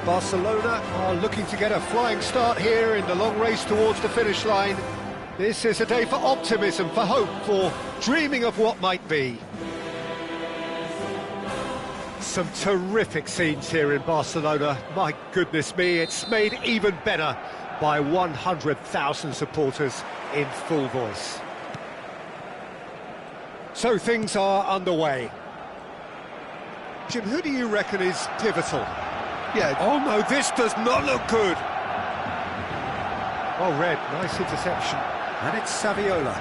Barcelona are looking to get a flying start here in the long race towards the finish line. This is a day for optimism, for hope, for dreaming of what might be. Some terrific scenes here in Barcelona. My goodness me, it's made even better by 100,000 supporters in full voice. So things are underway. Jim, who do you reckon is pivotal? Yeah. Oh no, this does not look good. Oh, Red, nice interception. And it's Saviola.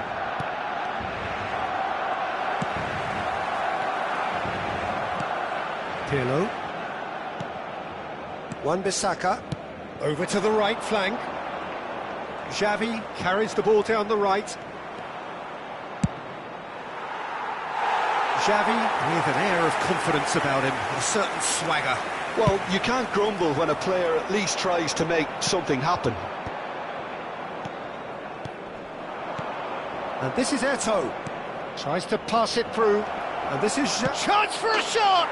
Pirlo. Wan-Bissaka. Over to the right flank. Xavi carries the ball down the right. Xavi with an air of confidence about him, a certain swagger. Well, you can't grumble when a player at least tries to make something happen. And this is Eto'o. Tries to pass it through. And this is... Chance for a shot!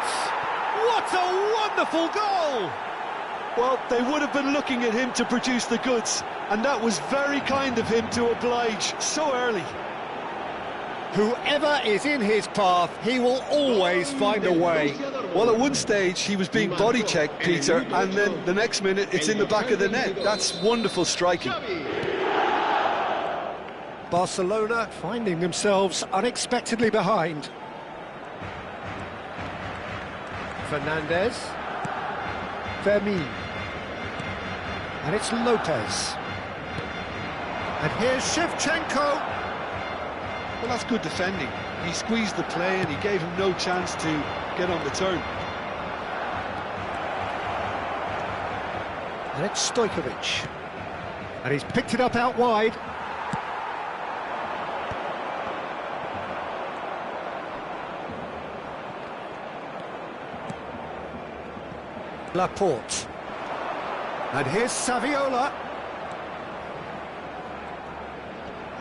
What a wonderful goal! Well, they would have been looking at him to produce the goods, and that was very kind of him to oblige so early. Whoever is in his path, he will always find a way. Well, at one stage, he was being body-checked, Peter, and then the next minute, it's in the back of the net. That's wonderful striking. Barcelona finding themselves unexpectedly behind. Fernandez. Fermin. And it's Lopez. And here's Shevchenko. Well, that's good defending. He squeezed the play and he gave him no chance to get on the turn. And it's Stojkovic. And he's picked it up out wide. Laporte. And here's Saviola.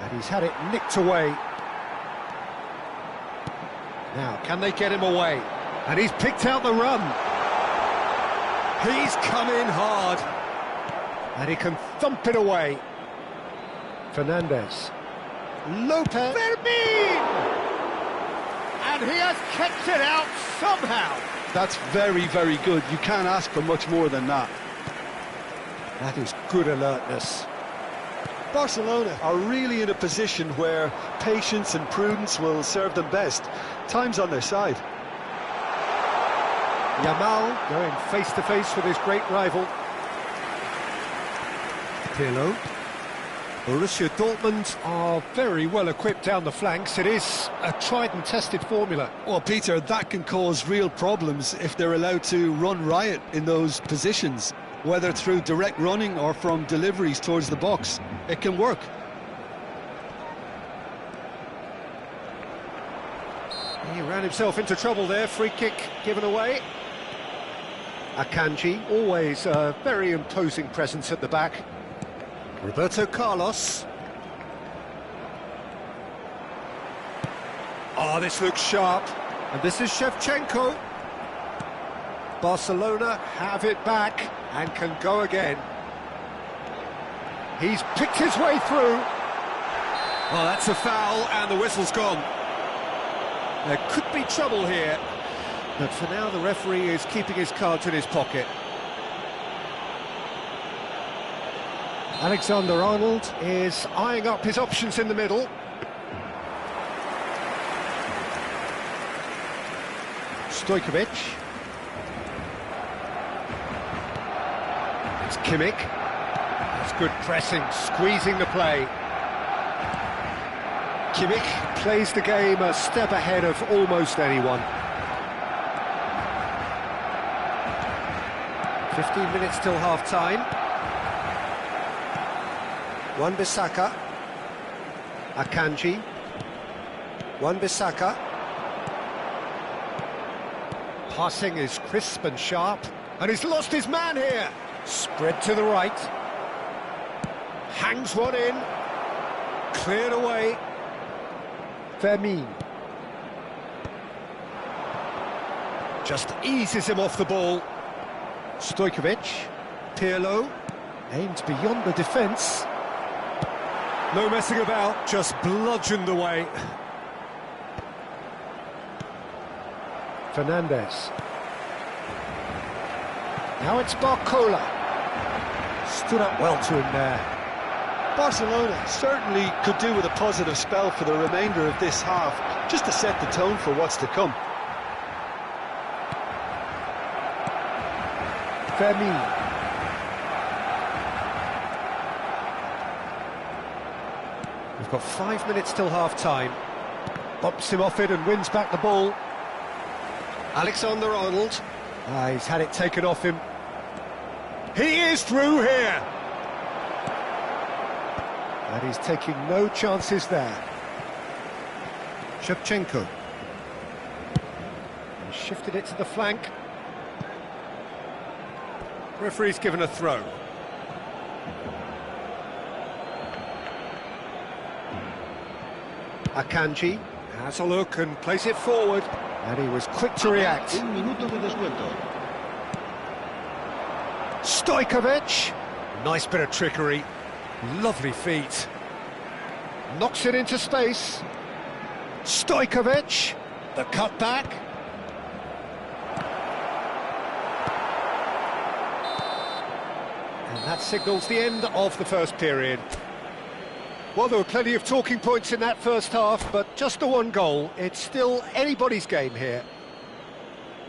And he's had it nicked away. Now, can they get him away? And he's picked out the run. He's come in hard. And he can thump it away. Fernandez. Lopez. Fermin! And he has kept it out somehow. That's very, very good. You can't ask for much more than that. That is good alertness. Barcelona are really in a position where patience and prudence will serve them best. Time's on their side. Yamal going face-to-face with his great rival. Pirlo. Borussia Dortmund are very well equipped down the flanks. It is a tried and tested formula. Well, Peter, that can cause real problems if they're allowed to run riot in those positions, whether through direct running or from deliveries towards the box. It can work. He ran himself into trouble there. Free kick given away. Akanji, always a very imposing presence at the back. Roberto Carlos. Oh, this looks sharp. And this is Shevchenko. Barcelona have it back and can go again. He's picked his way through. Oh, that's a foul and the whistle's gone. There could be trouble here. But for now, the referee is keeping his cards in his pocket. Alexander-Arnold is eyeing up his options in the middle. Stojkovic. It's Kimmich. That's good pressing, squeezing the play. Kimmich plays the game a step ahead of almost anyone. 15 minutes till half-time. Wan-Bissaka. Akanji. Wan-Bissaka. Passing is crisp and sharp. And he's lost his man here. Spread to the right. Hangs one in. Cleared away. Fermin. Just eases him off the ball. Stojkovic, Pirlo, aimed beyond the defence. No messing about, just bludgeoned away. Fernandez. Now it's Barcola. Stood up well to him there. Barcelona certainly could do with a positive spell for the remainder of this half, just to set the tone for what's to come. Fermin. We've got 5 minutes till half-time. Bumps him off it and wins back the ball. Alexander-Arnold. He's had it taken off him. He is through here! And he's taking no chances there. Shevchenko. He shifted it to the flank. Referee's given a throw. Akanji has a look and plays it forward. And he was quick to react. Stojkovic. Nice bit of trickery. Lovely feet. Knocks it into space. Stojkovic. The cutback. And that signals the end of the first period. Well, there were plenty of talking points in that first half, but just the one goal. It's still anybody's game here.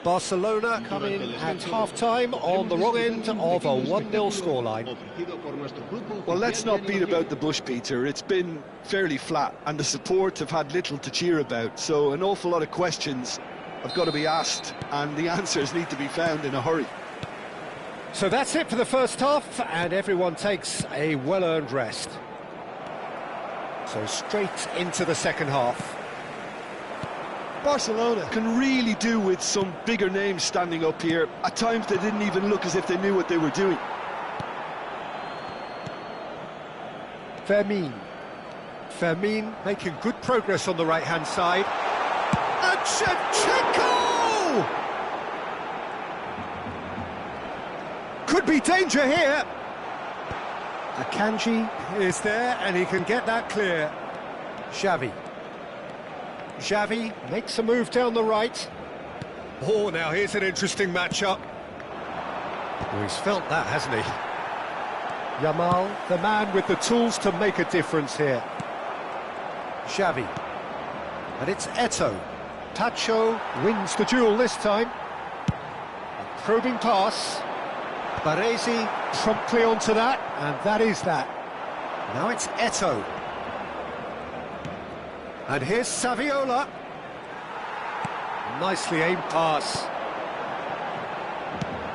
Barcelona come in at half-time on the wrong end of a 1-0 scoreline. Well, let's not beat about the bush, Peter. It's been fairly flat, and the support have had little to cheer about, so an awful lot of questions have got to be asked, and the answers need to be found in a hurry. So that's it for the first half, and everyone takes a well-earned rest. So straight into the second half. Barcelona can really do with some bigger names standing up here. At times they didn't even look as if they knew what they were doing. Fermin. Fermin making good progress on the right-hand side. And Shevchenko! Could be danger here. Akanji is there and he can get that clear. Xavi. Xavi makes a move down the right. Oh, now here's an interesting matchup. Oh, he's felt that, hasn't he? Yamal, the man with the tools to make a difference here. Xavi. And it's Eto'o. Tacho wins the duel this time. A probing pass. Baresi promptly onto that, and that is that. Now it's Eto'o. And here's Saviola. Nicely aimed pass.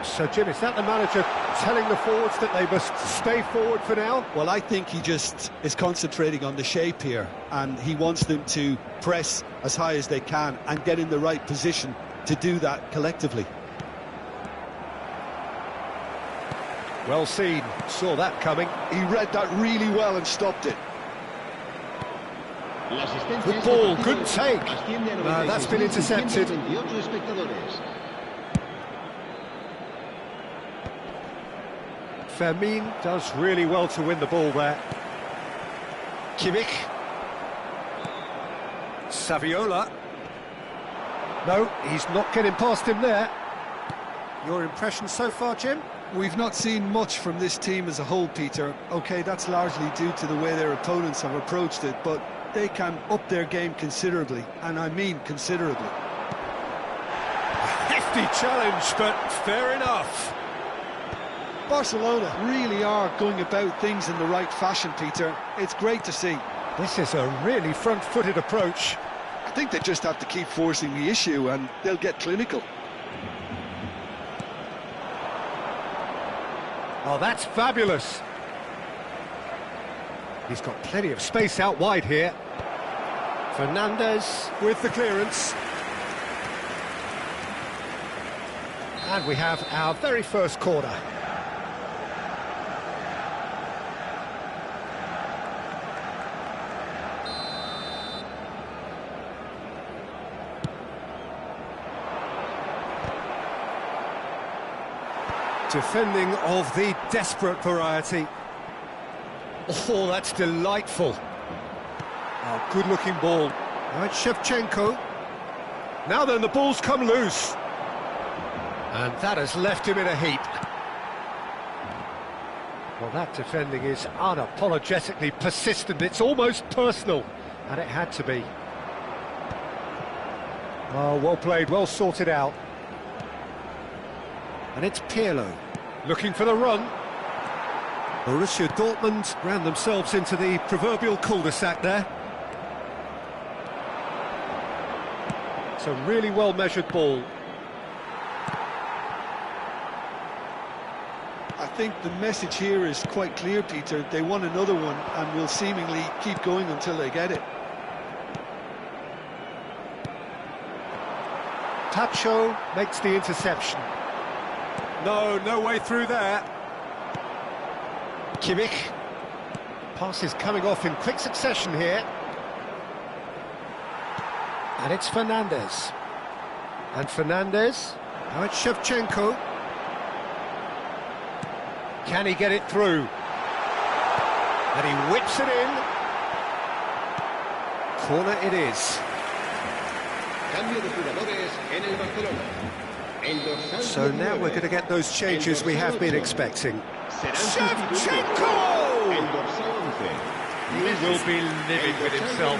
So, Jim, is that the manager telling the forwards that they must stay forward for now? Well, I think he just is concentrating on the shape here, and he wants them to press as high as they can and get in the right position to do that collectively. Well seen, saw that coming. He read that really well and stopped it. Good ball, good take. That's been intercepted. Fermin does really well to win the ball there. Kimmich. Saviola. No, he's not getting past him there. Your impression so far, Jim? We've not seen much from this team as a whole, Peter. OK, that's largely due to the way their opponents have approached it, but they can up their game considerably, and I mean considerably. Hefty challenge, but fair enough. Barcelona really are going about things in the right fashion, Peter. It's great to see. This is a really front-footed approach. I think they just have to keep forcing the issue and they'll get clinical. Oh, that's fabulous. He's got plenty of space out wide here. Fernandez with the clearance. And we have our very first corner. Defending of the desperate variety. Oh, that's delightful. Oh, good-looking ball. Right, Shevchenko. Now then, the ball's come loose. And that has left him in a heap. Well, that defending is unapologetically persistent. It's almost personal. And it had to be. Oh, well played, well sorted out. And it's Pirlo, looking for the run. Borussia Dortmund ran themselves into the proverbial cul-de-sac there. It's a really well-measured ball. I think the message here is quite clear, Peter. They want another one and will seemingly keep going until they get it. Tacho makes the interception. No way through there. Kimmich. Pass is coming off in quick succession here. And it's Fernandez. And Fernandez. Now it's Shevchenko. Can he get it through? And he whips it in. Corner it is. So now we're going to get those changes we have been expecting. Shevchenko! He will be living with himself.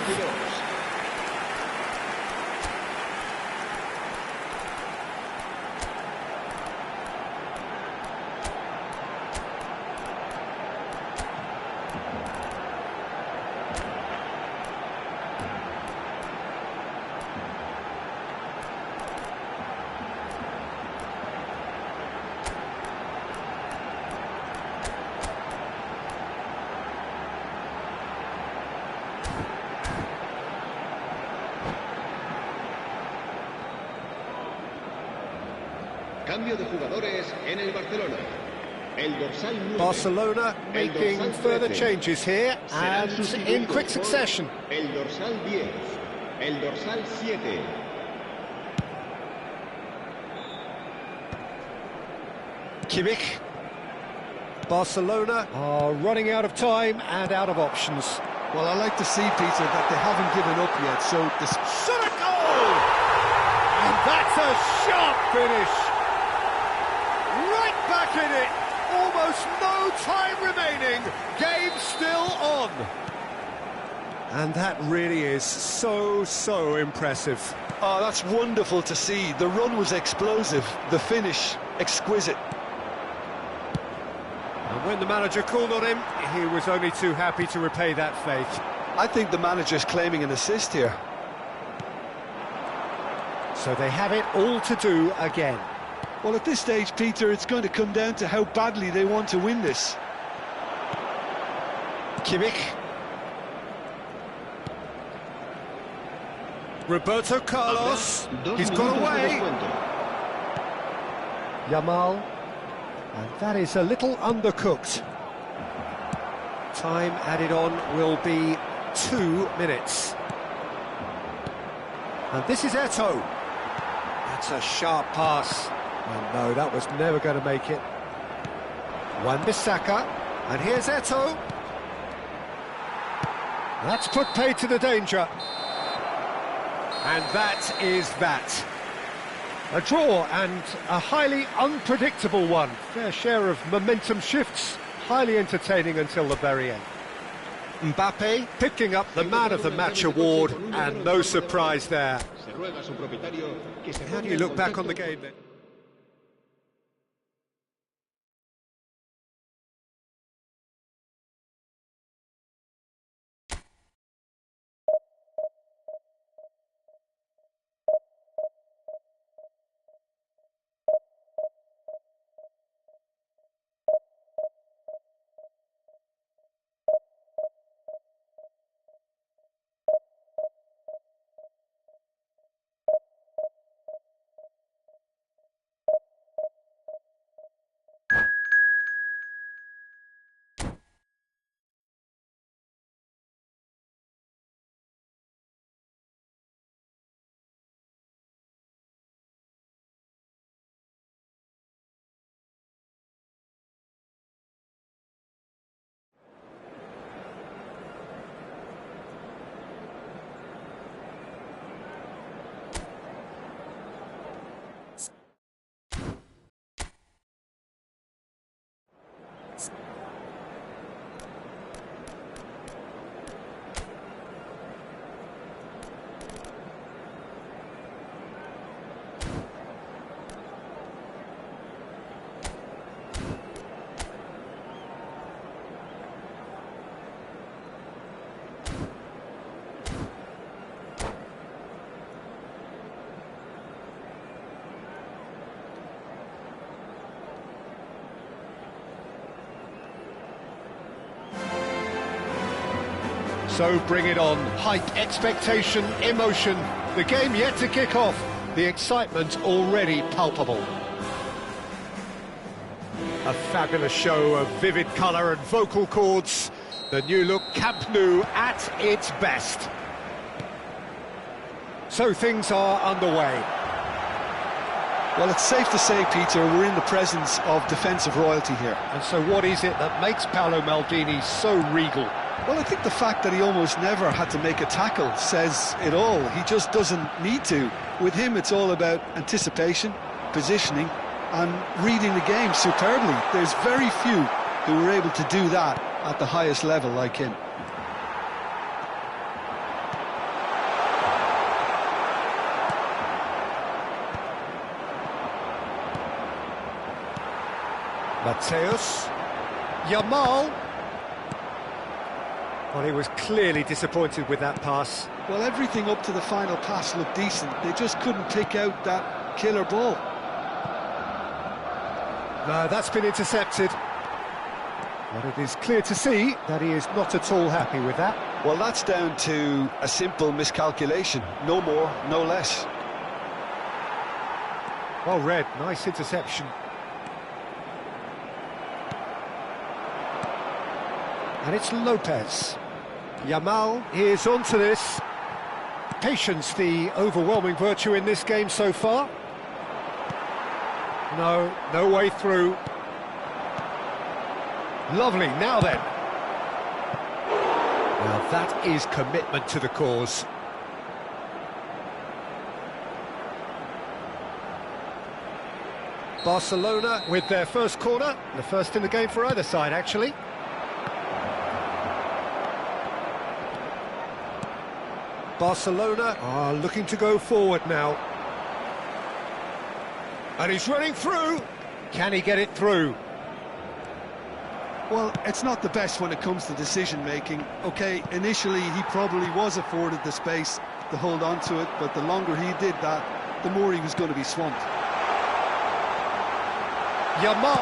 Cambio de jugadores en el Barcelona. El dorsal 9. Barcelona making further changes here and in quick succession. El dorsal 10. El dorsal 7. Kimmich. Barcelona are running out of time and out of options. Well, I like to see, Peter, that they haven't given up yet, so this... Shot a goal! And that's a sharp finish! Right back in it! Almost no time remaining! Game still on! And that really is so impressive. Oh, that's wonderful to see. The run was explosive, the finish exquisite. And when the manager called on him, he was only too happy to repay that faith. I think the manager's claiming an assist here. So they have it all to do again. Well, at this stage, Peter, it's going to come down to how badly they want to win this. Kimmich. Roberto Carlos. He's got away. Yamal. And that is a little undercooked. Time added on will be 2 minutes. And this is Eto'o. That's a sharp pass. And no, that was never going to make it. Wan-Bissaka. And here's Eto'o. That's put paid to the danger. And that is that. A draw and a highly unpredictable one. Fair share of momentum shifts. Highly entertaining until the very end. Mbappe picking up the Man of the Match award, and no surprise there. How do you look back on the game then? So bring it on. Hype, expectation, emotion. The game yet to kick off. The excitement already palpable. A fabulous show of vivid colour and vocal cords. The new look Camp Nou at its best. So things are underway. Well, it's safe to say, Peter, we're in the presence of defensive royalty here. And so what is it that makes Paolo Maldini so regal? Well, I think the fact that he almost never had to make a tackle says it all. He just doesn't need to. With him, it's all about anticipation, positioning, and reading the game superbly. There's very few who were able to do that at the highest level like him. Mateus, Yamal. Well, he was clearly disappointed with that pass. Well, everything up to the final pass looked decent. They just couldn't pick out that killer ball. No, that's been intercepted. But it is clear to see that he is not at all happy with that. Well, that's down to a simple miscalculation. No more, no less. Well read, nice interception. And it's Lopez. Yamal is onto this. Patience, the overwhelming virtue in this game so far. No way through. Lovely, now then. Now that is commitment to the cause. Barcelona with their first corner, the first in the game for either side, actually. Barcelona are looking to go forward now. And he's running through. Can he get it through? Well, it's not the best when it comes to decision-making. OK, initially he probably was afforded the space to hold on to it, but the longer he did that, the more he was going to be swamped. Yamal!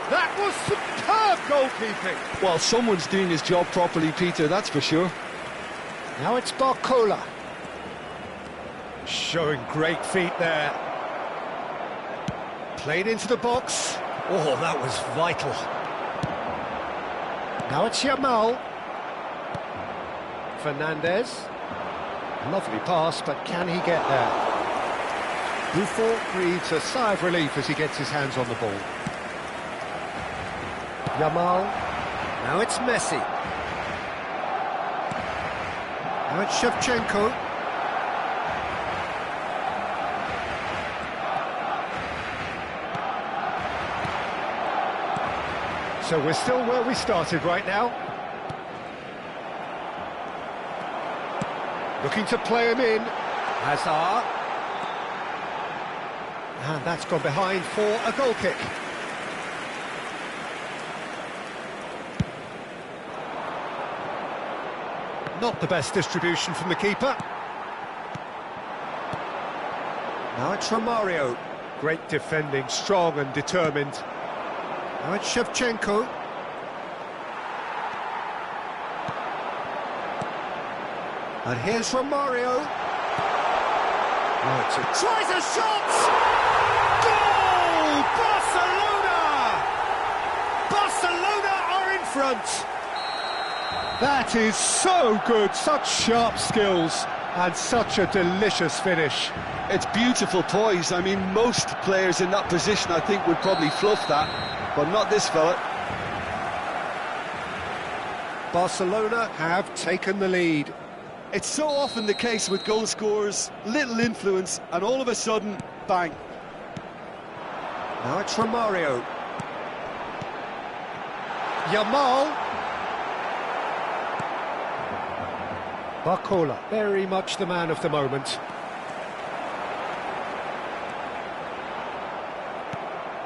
That was superb goalkeeping. Well, someone's doing his job properly, Peter, that's for sure. Now it's Barcola. Showing great feet there. Played into the box. Oh, that was vital. Now it's Yamal. Fernandez. Lovely pass, but can he get there? Buffon breathes a sigh of relief as he gets his hands on the ball. Yamal. Now it's Messi. Now it's Shevchenko. So we're still where we started right now. Looking to play him in. Hazard. And that's gone behind for a goal kick. Not the best distribution from the keeper. Now it's Romario. Great defending, strong and determined. Now it's Shevchenko. And here's Romario. Oh, tries a shot! Goal! Barcelona! Barcelona are in front! That is so good, such sharp skills and such a delicious finish. It's beautiful poise. I mean, most players in that position, I think, would probably fluff that, but not this fella. Barcelona have taken the lead. It's so often the case with goal scorers, little influence, and all of a sudden, bang. Now it's Romario. Yamal. Barcola, very much the man of the moment.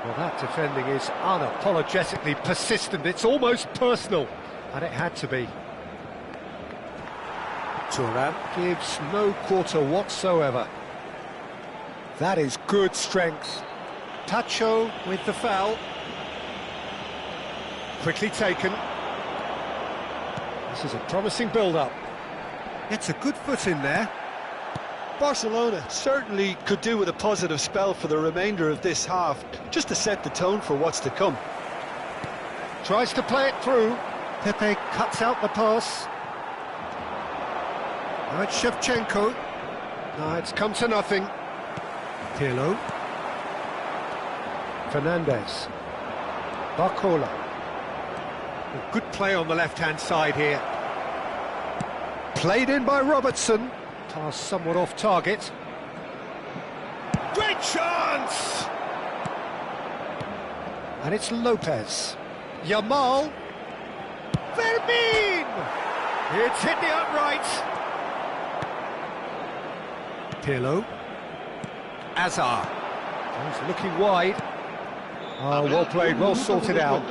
Well, that defending is unapologetically persistent. It's almost personal, and it had to be. Thuram gives no quarter whatsoever. That is good strength. Tacho with the foul. Quickly taken. This is a promising build-up. Gets a good foot in there. Barcelona certainly could do with a positive spell for the remainder of this half, just to set the tone for what's to come. Tries to play it through. Pepe cuts out the pass. Now it's Shevchenko. No, it's come to nothing. Pirlo. Fernandez. Barcola. A good play on the left-hand side here. Played in by Robertson. Pass somewhat off target. Great chance! And it's Lopez. Yamal. Fermin! It's hit the upright. Pirlo. Azar. He's looking wide. Oh, well played, well sorted out.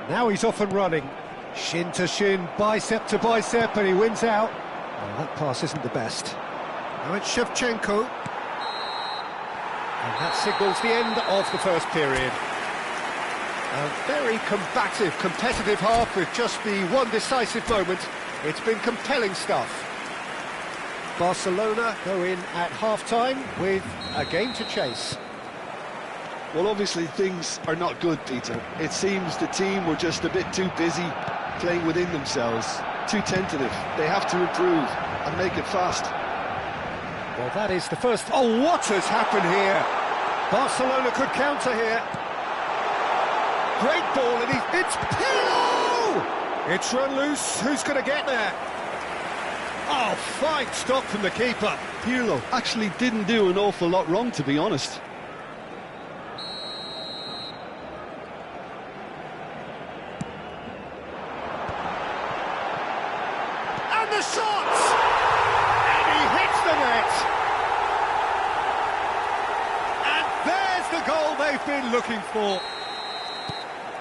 Now he's off and running. Shin to shin, bicep to bicep, and he wins out. Oh, that pass isn't the best. Now it's Shevchenko. And that signals the end of the first period. A very combative, competitive half with just the one decisive moment. It's been compelling stuff. Barcelona go in at half-time with a game to chase. Well, obviously things are not good, Peter. It seems the team were just a bit too busy playing within themselves, too tentative. They have to improve and make it fast. Well, that is the first... Oh, what has happened here? Barcelona could counter here. Great ball, and it's Pirlo! It's run loose. Who's going to get there? Oh, fine stop from the keeper. Pirlo actually didn't do an awful lot wrong, to be honest. And the shot! And he hits the net! And there's the goal they've been looking for.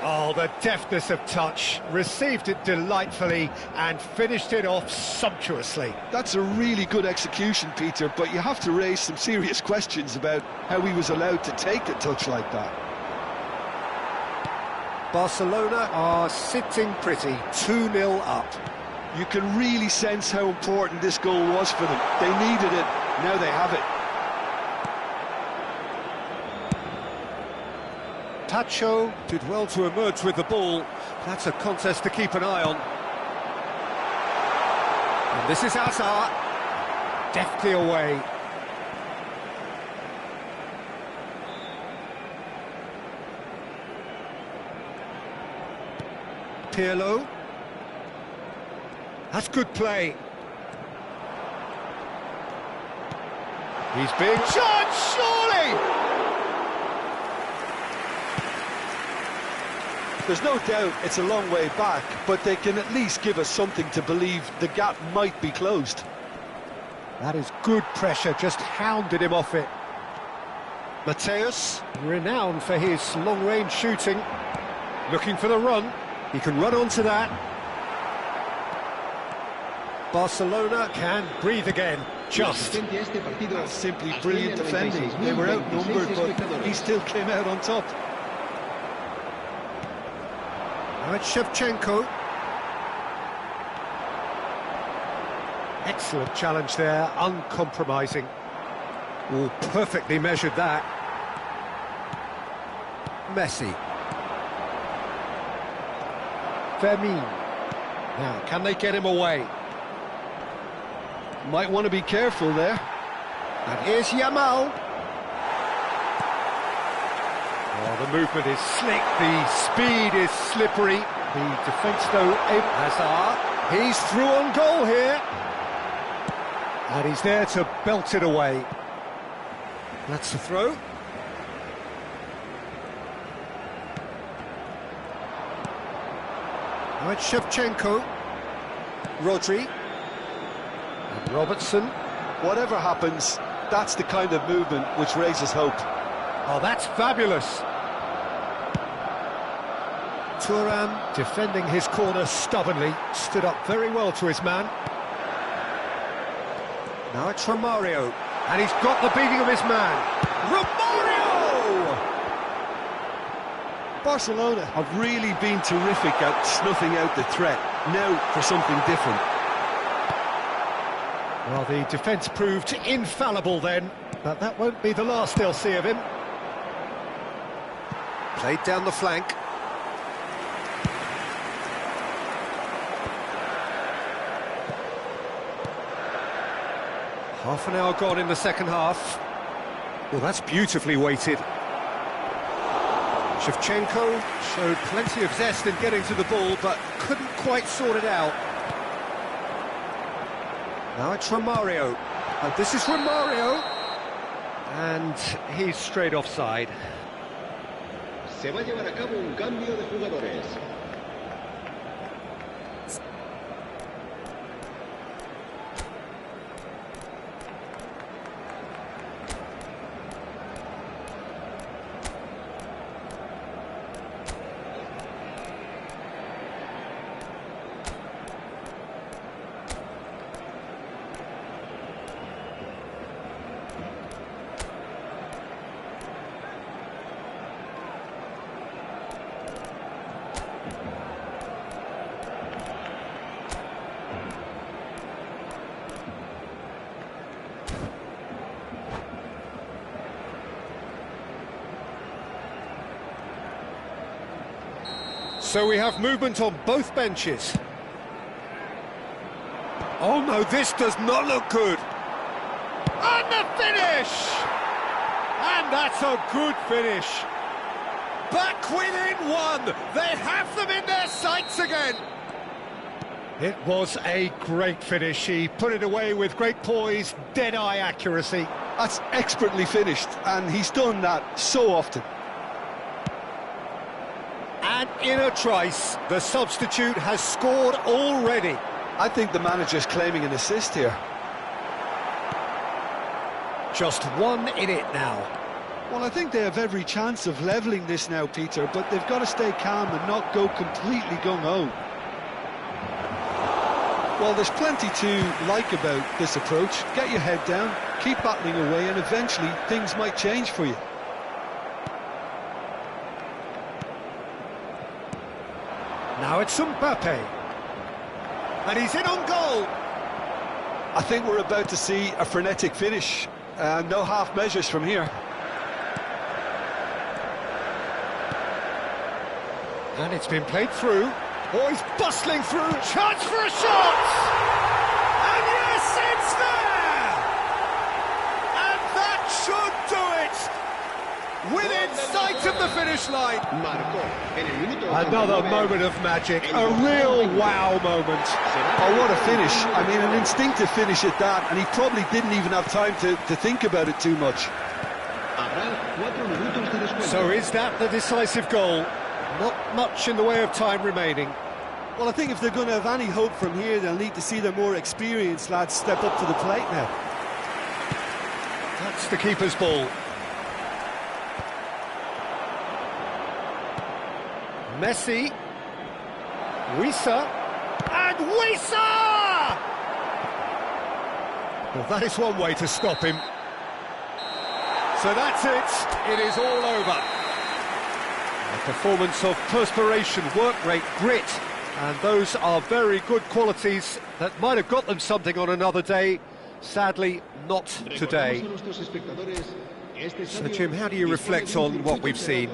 Oh, the deftness of touch, received it delightfully and finished it off sumptuously. That's a really good execution, Peter, but you have to raise some serious questions about how he was allowed to take a touch like that. Barcelona are sitting pretty, 2-0 up. You can really sense how important this goal was for them. They needed it, now they have it. Pacho did well to emerge with the ball. That's a contest to keep an eye on. And this is Azar. Deftly away. Pirlo. That's good play. He's being charged, surely! There's no doubt it's a long way back, but they can at least give us something to believe the gap might be closed. That is good pressure, just hounded him off it. Mateus, renowned for his long-range shooting, looking for the run. He can run onto that. Barcelona can breathe again, just. That's simply brilliant defending. They were outnumbered, but he still came out on top. Now it's Shevchenko. Excellent challenge there, uncompromising. Oh, perfectly measured that. Messi. Fermin. Now, can they get him away? Might want to be careful there. And here's Yamal. Oh, the movement is slick, the speed is slippery. The defence, though, Hazard. He's through on goal here. And he's there to belt it away. That's the throw. Now it's Shevchenko. Rodri. And Robertson. Whatever happens, that's the kind of movement which raises hope. Oh, that's fabulous. Thuram defending his corner stubbornly, stood up very well to his man. Now it's Romario, and he's got the beating of his man. Romario! Barcelona have really been terrific at snuffing out the threat. Now for something different. Well, the defence proved infallible then, but that won't be the last they'll see of him. Played down the flank. Half an hour gone in the second half. Well, that's beautifully weighted. Shevchenko showed plenty of zest in getting to the ball, but couldn't quite sort it out. Now it's Romario. This is Romario. And he's straight offside. Se va a llevar a cabo un cambio de jugadores. So we have movement on both benches. Oh no, this does not look good. And the finish! And that's a good finish. Back within one. They have them in their sights again. It was a great finish. He put it away with great poise, dead-eye accuracy. That's expertly finished, and he's done that so often. And in a trice, the substitute has scored already. I think the manager's claiming an assist here. Just one in it now. Well, I think they have every chance of levelling this now, Peter, but they've got to stay calm and not go completely gung-ho. Well, there's plenty to like about this approach. Get your head down, keep battling away, and eventually things might change for you. Now it's Mbappe. And he's in on goal. I think we're about to see a frenetic finish. No half measures from here. And it's been played through. Oh, he's bustling through. Chance for a shot! And yes, it's there! And that should do it! Within sight of the finish line. Another moment of magic, a real wow moment. Oh, what a finish. I mean, an instinctive finish at that, and he probably didn't even have time to think about it too much. So is that the decisive goal? Not much in the way of time remaining. Well, I think if they're going to have any hope from here, they'll need to see their more experienced lads step up to the plate now. That's the keeper's ball. Messi, Wissa, and Wissa! Well, that is one way to stop him. So that's it, it is all over. A performance of perspiration, work rate, grit, and those are very good qualities that might have got them something on another day. Sadly, not today. So, Jim, how do you reflect on what we've seen?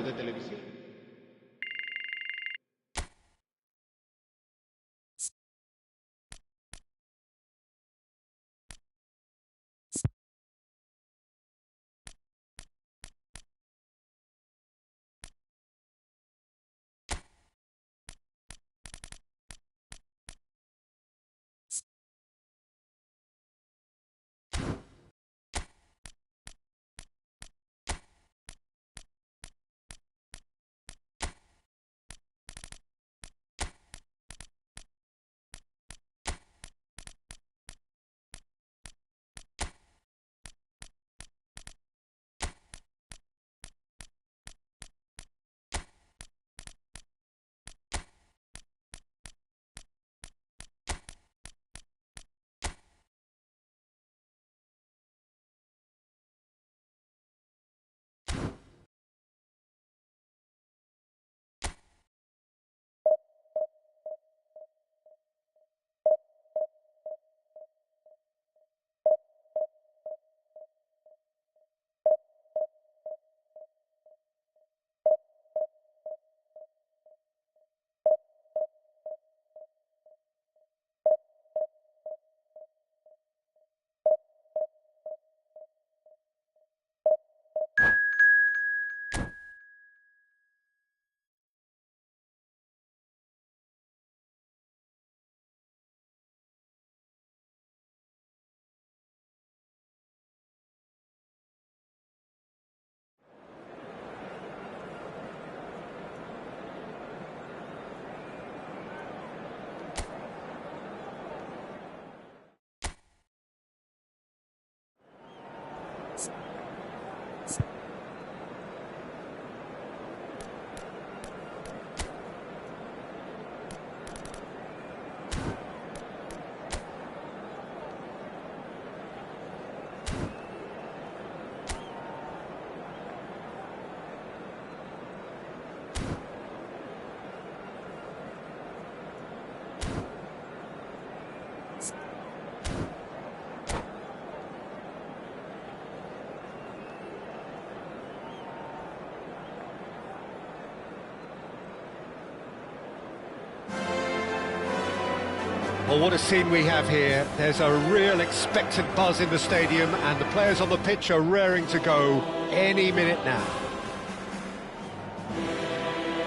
Well, what a scene we have here. There's a real expectant buzz in the stadium, and the players on the pitch are raring to go any minute now.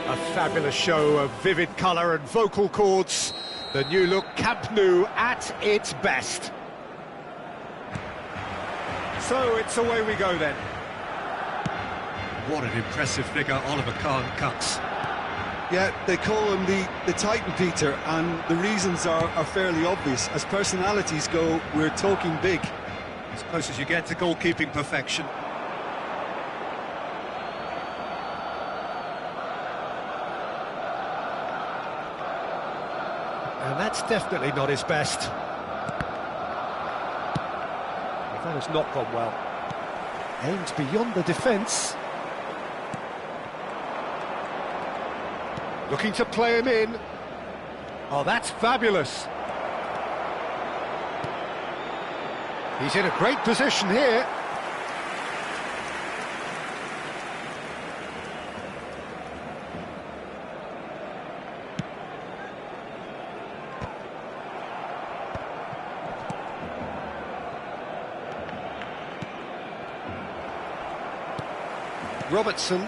A fabulous show of vivid colour and vocal cords. The new look Camp Nou at its best. So it's away we go then. What an impressive figure Oliver Kahn cuts. Yeah, they call him the Titan, Peter, and the reasons are fairly obvious. As personalities go, we're talking big. As close as you get to goalkeeping perfection. And that's definitely not his best. Well, that has not gone well. Aimed beyond the defence. Looking to play him in. Oh, that's fabulous. He's in a great position here. Robertson.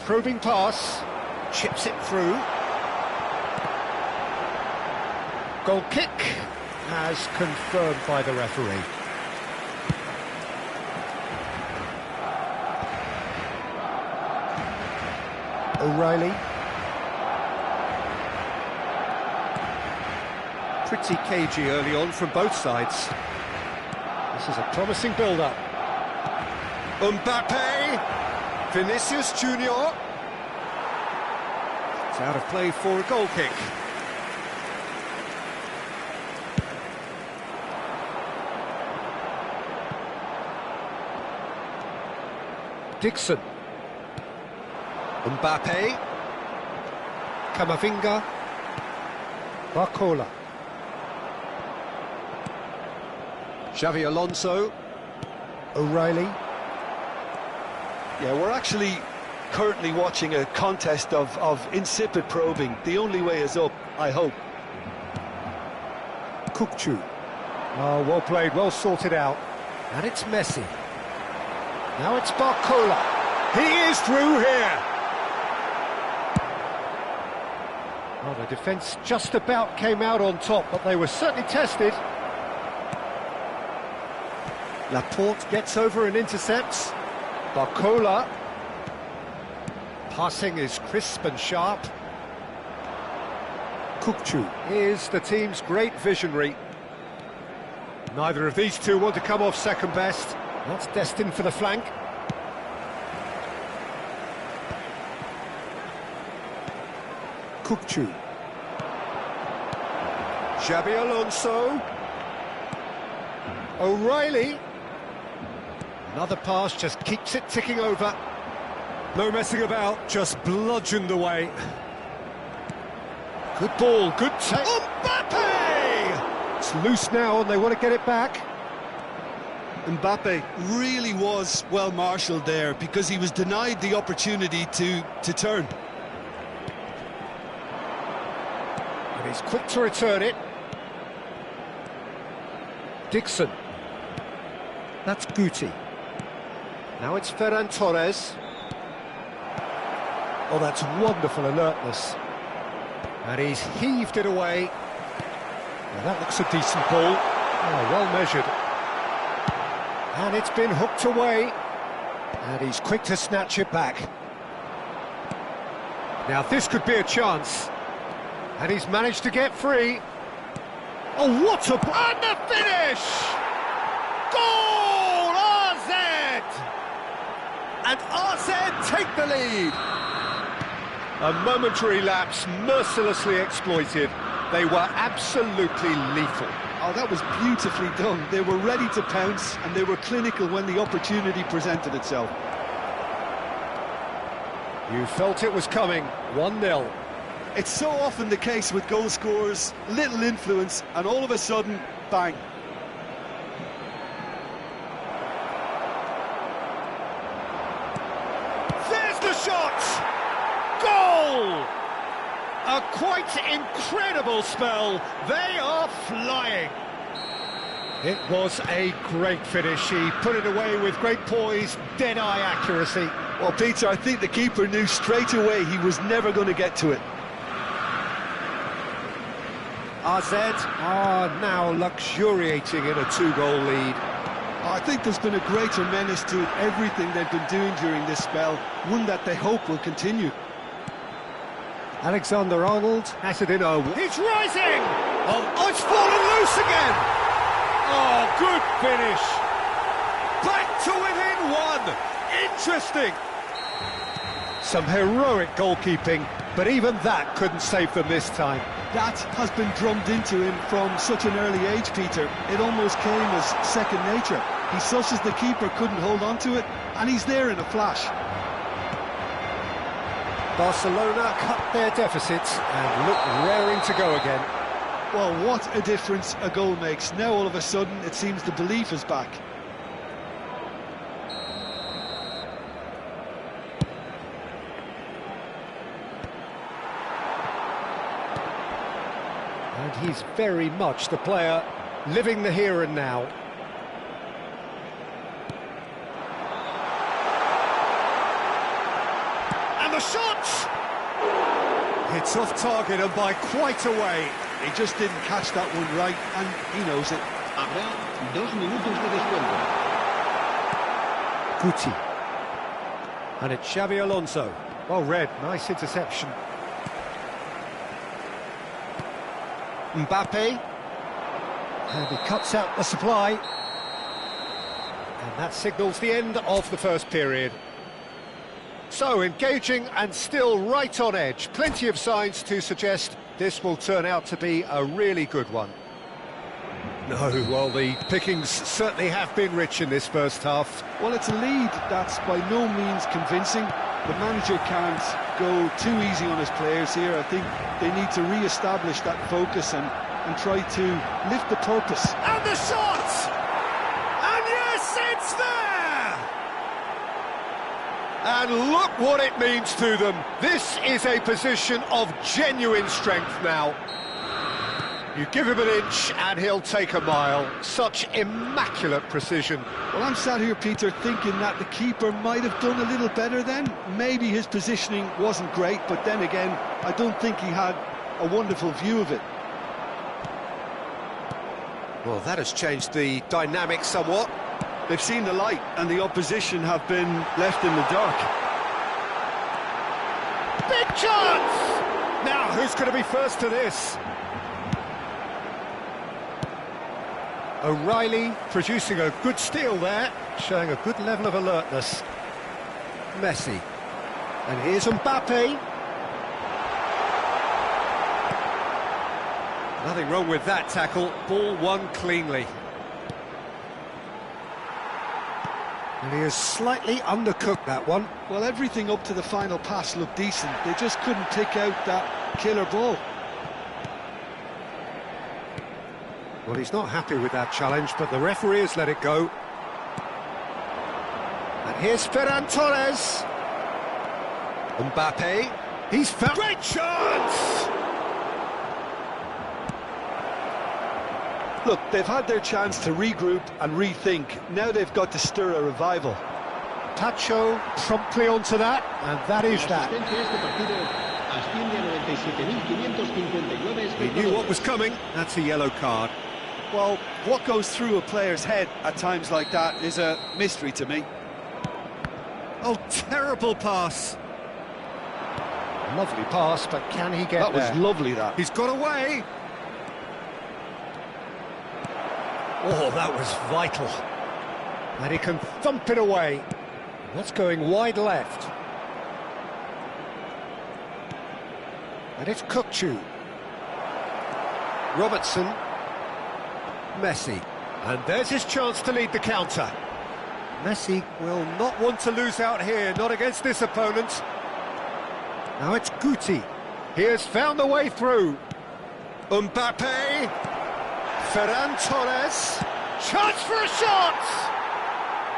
Probing pass, chips it through. Goal kick, as confirmed by the referee. O'Reilly. Pretty cagey early on from both sides. This is a promising build-up. Mbappe. Vinicius Junior. It's out of play for a goal kick. Dixon. Mbappe. Camavinga. Barcola. Xavi Alonso. O'Reilly. Yeah, we're actually currently watching a contest of insipid probing. The only way is up, I hope. Kukçu. Oh, well played, well sorted out. And it's Messi. Now it's Barcola. He is through here. Well, the defence just about came out on top, but they were certainly tested. Laporte gets over and intercepts. Barcola. Passing is crisp and sharp. Kukçu is the team's great visionary. Neither of these two want to come off second best. That's destined for the flank. Kukçu. Xabi Alonso. O'Reilly. Another pass just keeps it ticking over. No messing about, just bludgeoned away. Good ball, good take. Mbappe! It's loose now and they want to get it back. Mbappe really was well marshalled there because he was denied the opportunity to turn. And he's quick to return it. Dixon. That's Guti. Now it's Ferran Torres. Oh, that's wonderful alertness. And he's heaved it away. Well, that looks a decent ball. Oh, well measured. And it's been hooked away. And he's quick to snatch it back. Now this could be a chance. And he's managed to get free. Oh, what a... And the finish! Goal! RZ! And RZ take the lead. A momentary lapse, mercilessly exploited. They were absolutely lethal. Oh, that was beautifully done. They were ready to pounce, and they were clinical when the opportunity presented itself. You felt it was coming, 1-0. It's so often the case with goal scorers, little influence, and all of a sudden, bang. There's the shot! Goal! A quite incredible spell. They are flying. It was a great finish. He put it away with great poise, dead-eye accuracy. Well, Peter, I think the keeper knew straight away he was never going to get to it. AZ are now luxuriating in a 2-goal lead. I think there's been a greater menace to everything they've been doing during this spell, one that they hope will continue. Alexander-Arnold has it in a... He's rising! Oh, it's fallen loose again! Oh, good finish! Back to within one! Interesting! Some heroic goalkeeping, but even that couldn't save them this time. That has been drummed into him from such an early age, Peter. It almost came as second nature. He susses the keeper couldn't hold on to it, and he's there in a flash. Barcelona cut their deficits and look raring to go again. Well, what a difference a goal makes. Now all of a sudden it seems the belief is back. And he's very much the player living the here and now. And the shot! It's off target and by quite a way. He just didn't catch that one right, and he knows it. Habrá 2 minutos de descuento. Guti. And it's Xavi Alonso. Well read, nice interception. Mbappe. And he cuts out the supply. And that signals the end of the first period. So, engaging and still right on edge. Plenty of signs to suggest this will turn out to be a really good one. No, well, the pickings certainly have been rich in this first half. Well, it's a lead that's by no means convincing. The manager can't go too easy on his players here. I think they need to re-establish that focus and try to lift the purpose. And the shot! And yes, it's there! And look what it means to them. This is a position of genuine strength now. You give him an inch and he'll take a mile. Such immaculate precision. Well, I'm sat here, Peter, thinking that the keeper might have done a little better then. Maybe his positioning wasn't great, but then again, I don't think he had a wonderful view of it. Well, that has changed the dynamic somewhat. They've seen the light, and the opposition have been left in the dark. Big chance! Now, who's going to be first to this? O'Reilly producing a good steal there, showing a good level of alertness. Messi. And here's Mbappe. Nothing wrong with that tackle. Ball won cleanly. And he has slightly undercooked that one. Well, everything up to the final pass looked decent. They just couldn't pick out that killer ball. Well, he's not happy with that challenge, but the referee has let it go. And here's Ferran Torres. Mbappe. He's found... Great chance! Look, they've had their chance to regroup and rethink. Now they've got to stir a revival. Tacho promptly onto that, and that is that. He knew what was coming. That's a yellow card. Well, what goes through a player's head at times like that is a mystery to me. Oh, terrible pass. Lovely pass, but can he get there? That was lovely, that. He's got away. Oh, that was vital. And he can thump it away. That's going wide left. And it's Kukçu. Robertson. Messi. And there's his chance to lead the counter. Messi will not want to lose out here, not against this opponent. Now it's Guti. He has found the way through. Mbappe. Ferran Torres. Chance for a shot!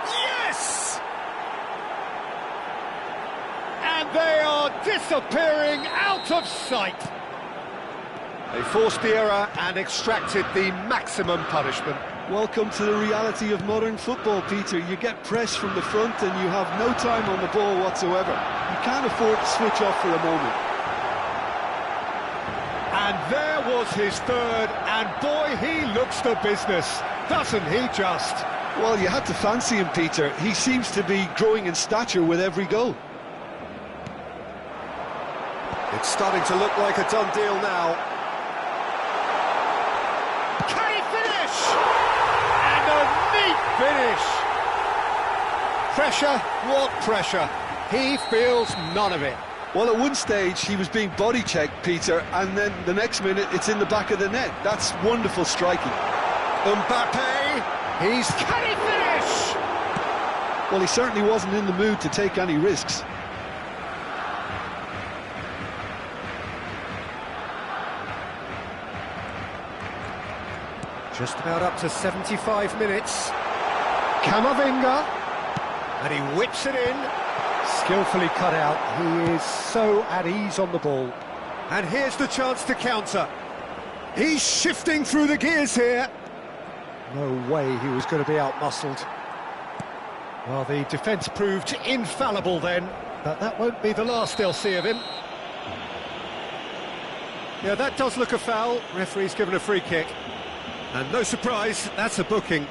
Yes! And they are disappearing out of sight. They forced the error and extracted the maximum punishment. Welcome to the reality of modern football, Peter. You get press from the front and you have no time on the ball whatsoever. You can't afford to switch off for a moment. And there was his third, and boy, he looks the business, doesn't he just? Well, you had to fancy him, Peter. He seems to be growing in stature with every goal. It's starting to look like a done deal now. Can he finish? And a neat finish. Pressure, what pressure? He feels none of it. Well, at one stage, he was being body-checked, Peter, and then the next minute, it's in the back of the net. That's wonderful striking. Mbappe, can he finish? Well, he certainly wasn't in the mood to take any risks. Just about up to 75 minutes. Camavinga, and he whips it in. Skillfully cut out. He is so at ease on the ball. And here's the chance to counter. He's shifting through the gears here. No way he was going to be out-muscled. Well, the defence proved infallible then, but that won't be the last they'll see of him. Yeah, that does look a foul. Referee's given a free kick. And no surprise, that's a booking.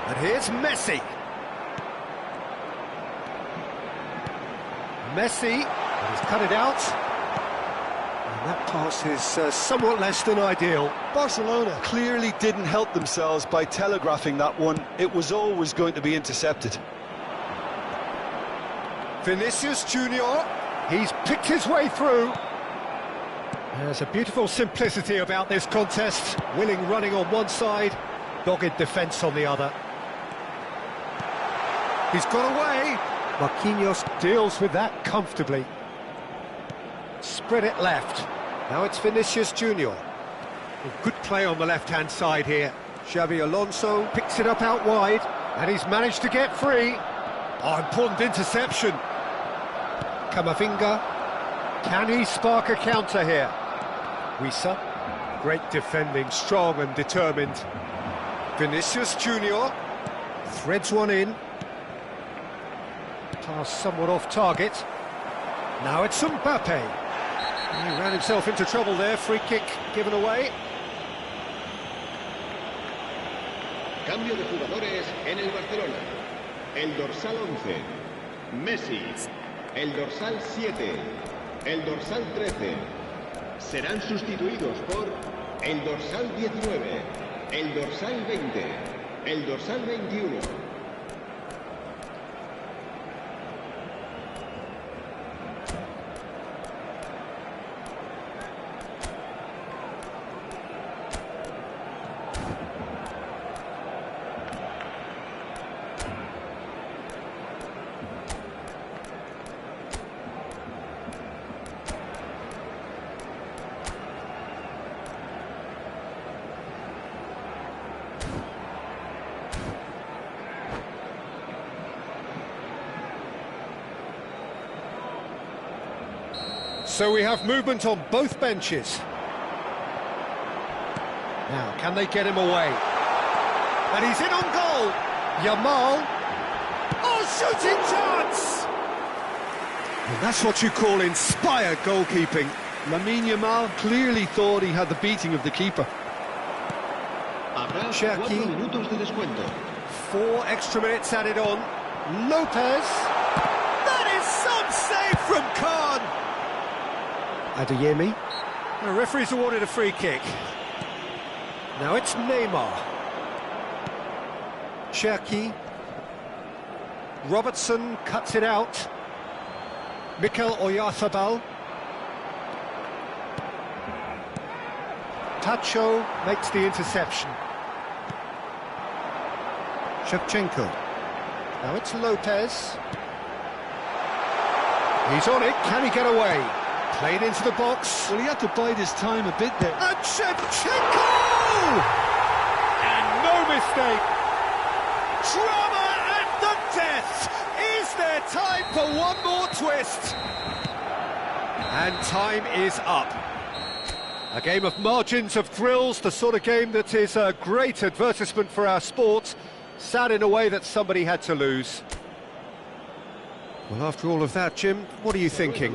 And here's Messi. He's cut it out. And that pass is somewhat less than ideal. Barcelona clearly didn't help themselves by telegraphing that one. It was always going to be intercepted. Vinicius Junior, he's picked his way through. There's a beautiful simplicity about this contest. Willing running on one side, dogged defence on the other. He's got away. Marquinhos deals with that comfortably. Spread it left. Now it's Vinicius Junior. Good play on the left-hand side here. Xabi Alonso picks it up out wide, and he's managed to get free. Oh, important interception. Camavinga. Can he spark a counter here? Wissa. Great defending, strong and determined. Vinicius Junior threads one in. Pass somewhat off target. Now it's Mbappe. He ran himself into trouble there. Free kick given away. Cambio de jugadores en el Barcelona. El dorsal 11, Messi. El dorsal 7, el dorsal 13. Serán sustituidos por el dorsal 19, el dorsal 20, el dorsal 21. So we have movement on both benches. Now, can they get him away? And he's in on goal. Yamal. Oh, shooting chance! And that's what you call inspired goalkeeping. Lamine Yamal clearly thought he had the beating of the keeper. Habrá 4 minutos de descuento. 4 extra minutes added on. Lopez. That is some save from Khan. Adeyemi. The referee's awarded a free kick. Now it's Neymar. Cherki. Robertson cuts it out. Mikel Oyarzabal. Tacho makes the interception. Shevchenko. Now it's Lopez. He's on it. Can he get away? Played into the box. Well, he had to bide his time a bit there. And Shevchenko! And no mistake. Drama at the death. Is there Time for one more twist. And time is up. A game of margins of thrills, the sort of game that is a great advertisement for our sport. Sad in a way that somebody had to lose. Well, after all of that, Jim, what are you thinking?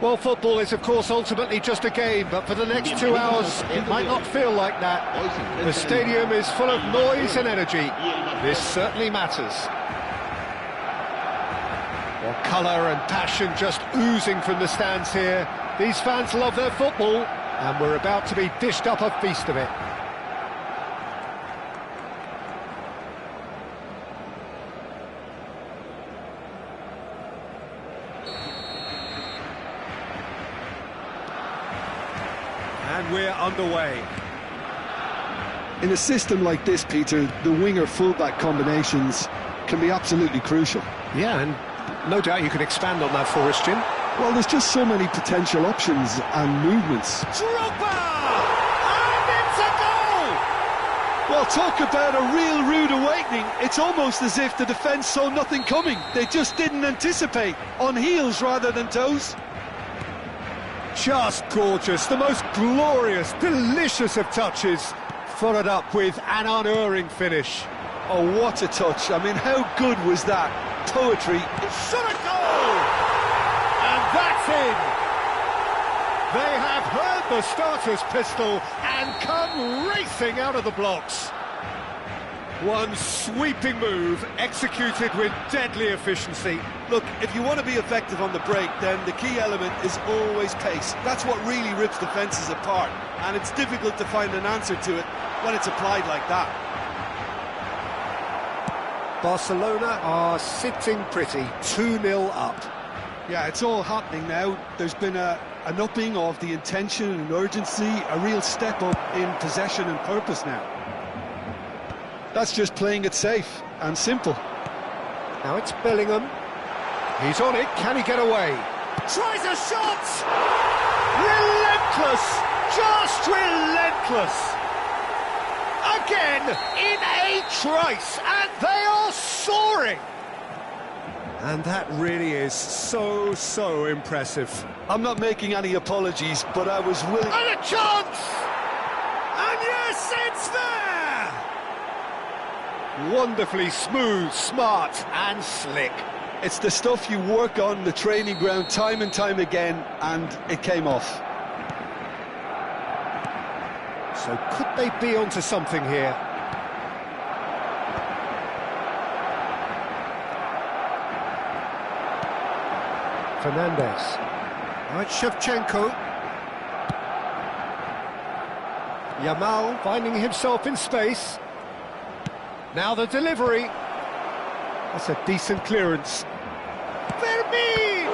Well, football is, of course, ultimately just a game, but for the next 2 hours, it might not feel like that. The stadium is full of noise and energy. This certainly matters. Well, colour and passion just oozing from the stands here. These fans love their football, and we're about to be dished up a feast of it. And we're underway. In a system like this, Peter, the winger-fullback combinations can be absolutely crucial. Yeah, and no doubt you can expand on that for us, Jim. Well, there's just so many potential options and movements. Drogba! And it's a goal! Well, talk about a real rude awakening. It's almost as if the defence saw nothing coming. They just didn't anticipate. On heels rather than toes. Just gorgeous, the most glorious, delicious of touches, followed up with an unerring finish. Oh, what a touch. I mean, how good was that? Poetry. Shot a goal! And that's in! They have heard the starter's pistol and come racing out of the blocks. One sweeping move, executed with deadly efficiency. Look, if you want to be effective on the break, then the key element is always pace. That's what really rips defences apart, and it's difficult to find an answer to it when it's applied like that. Barcelona are sitting pretty, 2-0 up. Yeah, it's all happening now. There's been an upping of the intention and urgency, a real step up in possession and purpose now. That's just playing it safe and simple. Now it's Bellingham. He's on it, can he get away? Tries a shot! Relentless! Just relentless! Again, in a trice, and they are soaring! And that really is so impressive. I'm not making any apologies, but I was willing... And a chance! And yes, it's there! Wonderfully smooth, smart and slick. It's the stuff you work on the training ground time and time again, and it came off. So could they be onto something here? Fernandez. Now it's Shevchenko. Yamal finding himself in space. Now the delivery. That's a decent clearance. Vermeer!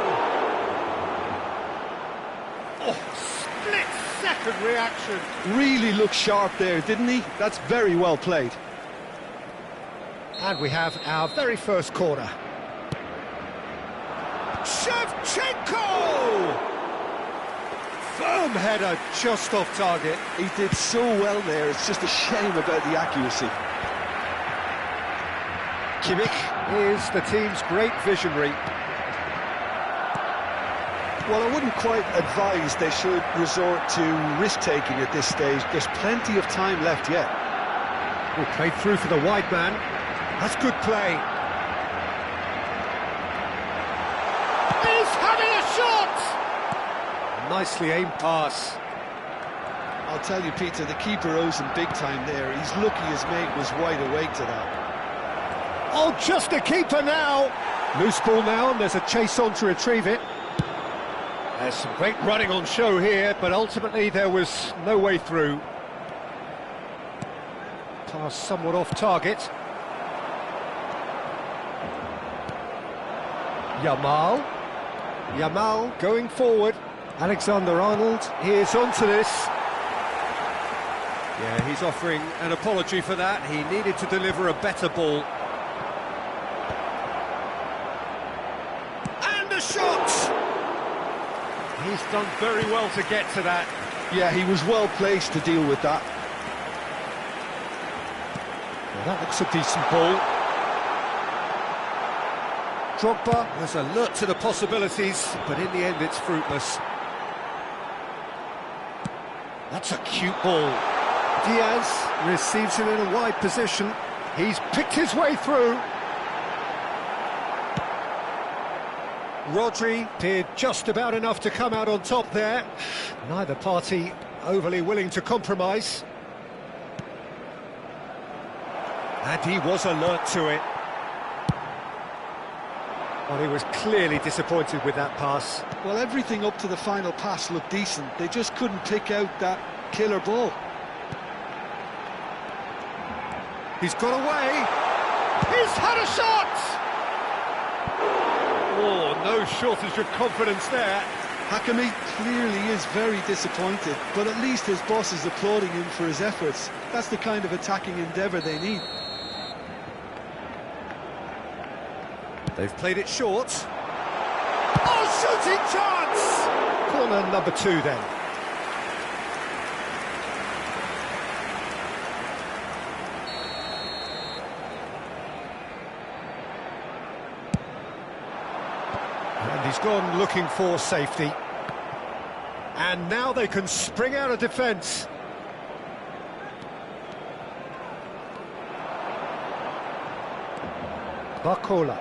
Oh, split-second reaction. Really looked sharp there, didn't he? That's very well played. And we have our very first corner. Shevchenko! Firm header just off target. He did so well there, it's just a shame about the accuracy. Kimmich is the team's great visionary. Well, I wouldn't quite advise they should resort to risk-taking at this stage. There's plenty of time left yet. He played through for the wide man. That's good play. He's having a shot! Nicely aimed pass. I'll tell you, Peter, the keeper owes him big time there. He's lucky his mate was wide awake to that. Oh, just a keeper now! Loose ball now, and there's a chase on to retrieve it. There's some great running on show here, but ultimately there was no way through. Pass somewhat off target. Yamal going forward. Alexander-Arnold is onto this. Yeah, he's offering an apology for that. He needed to deliver a better ball. And a shot! He's done very well to get to that. Yeah, he was well placed to deal with that. Well, that looks a decent ball. Drogba was alert to the possibilities, but in the end it's fruitless. That's a cute ball. Diaz receives it in a wide position. He's picked his way through. Rodri did just about enough to come out on top there. Neither party overly willing to compromise. And he was alert to it. Well, he was clearly disappointed with that pass. Well, everything up to the final pass looked decent. They just couldn't pick out that killer ball. He's got away. He's had a shot! Oh, no shortage of confidence there. Hakimi clearly is very disappointed, but at least his boss is applauding him for his efforts. That's the kind of attacking endeavour they need. They've played it short. Oh, shooting chance! Corner number 2 then. He's gone looking for safety. And now they can spring out of defence. Barcola.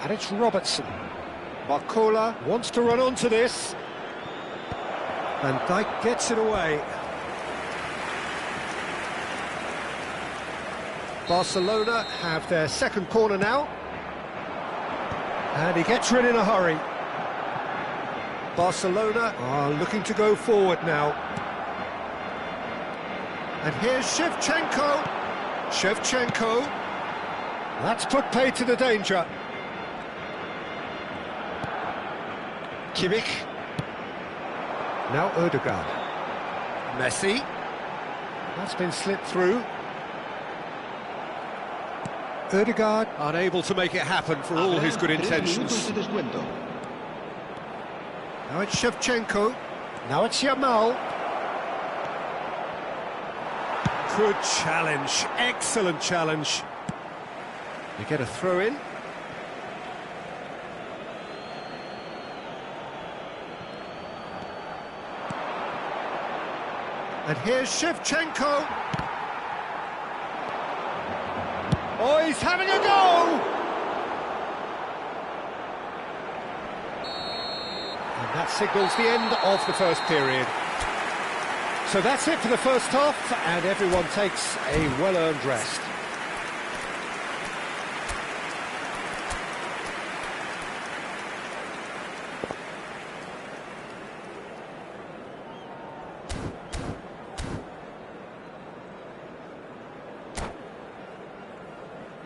And it's Robertson. Barcola wants to run onto this. And Dijk gets it away. Barcelona have their second corner now. And he gets rid in a hurry. Barcelona are looking to go forward now. And here's Shevchenko. Shevchenko. That's put pay to the danger. Kimmich. Now Ødegaard. Messi. That's been slipped through. Ødegaard unable to make it happen for all his good intentions. Now it's Shevchenko. Now it's Yamal. Good challenge. Excellent challenge. You get a throw in. And here's Shevchenko. Oh, he's having a go! And that signals the end of the first period. So that's it for the first half, and everyone takes a well-earned rest.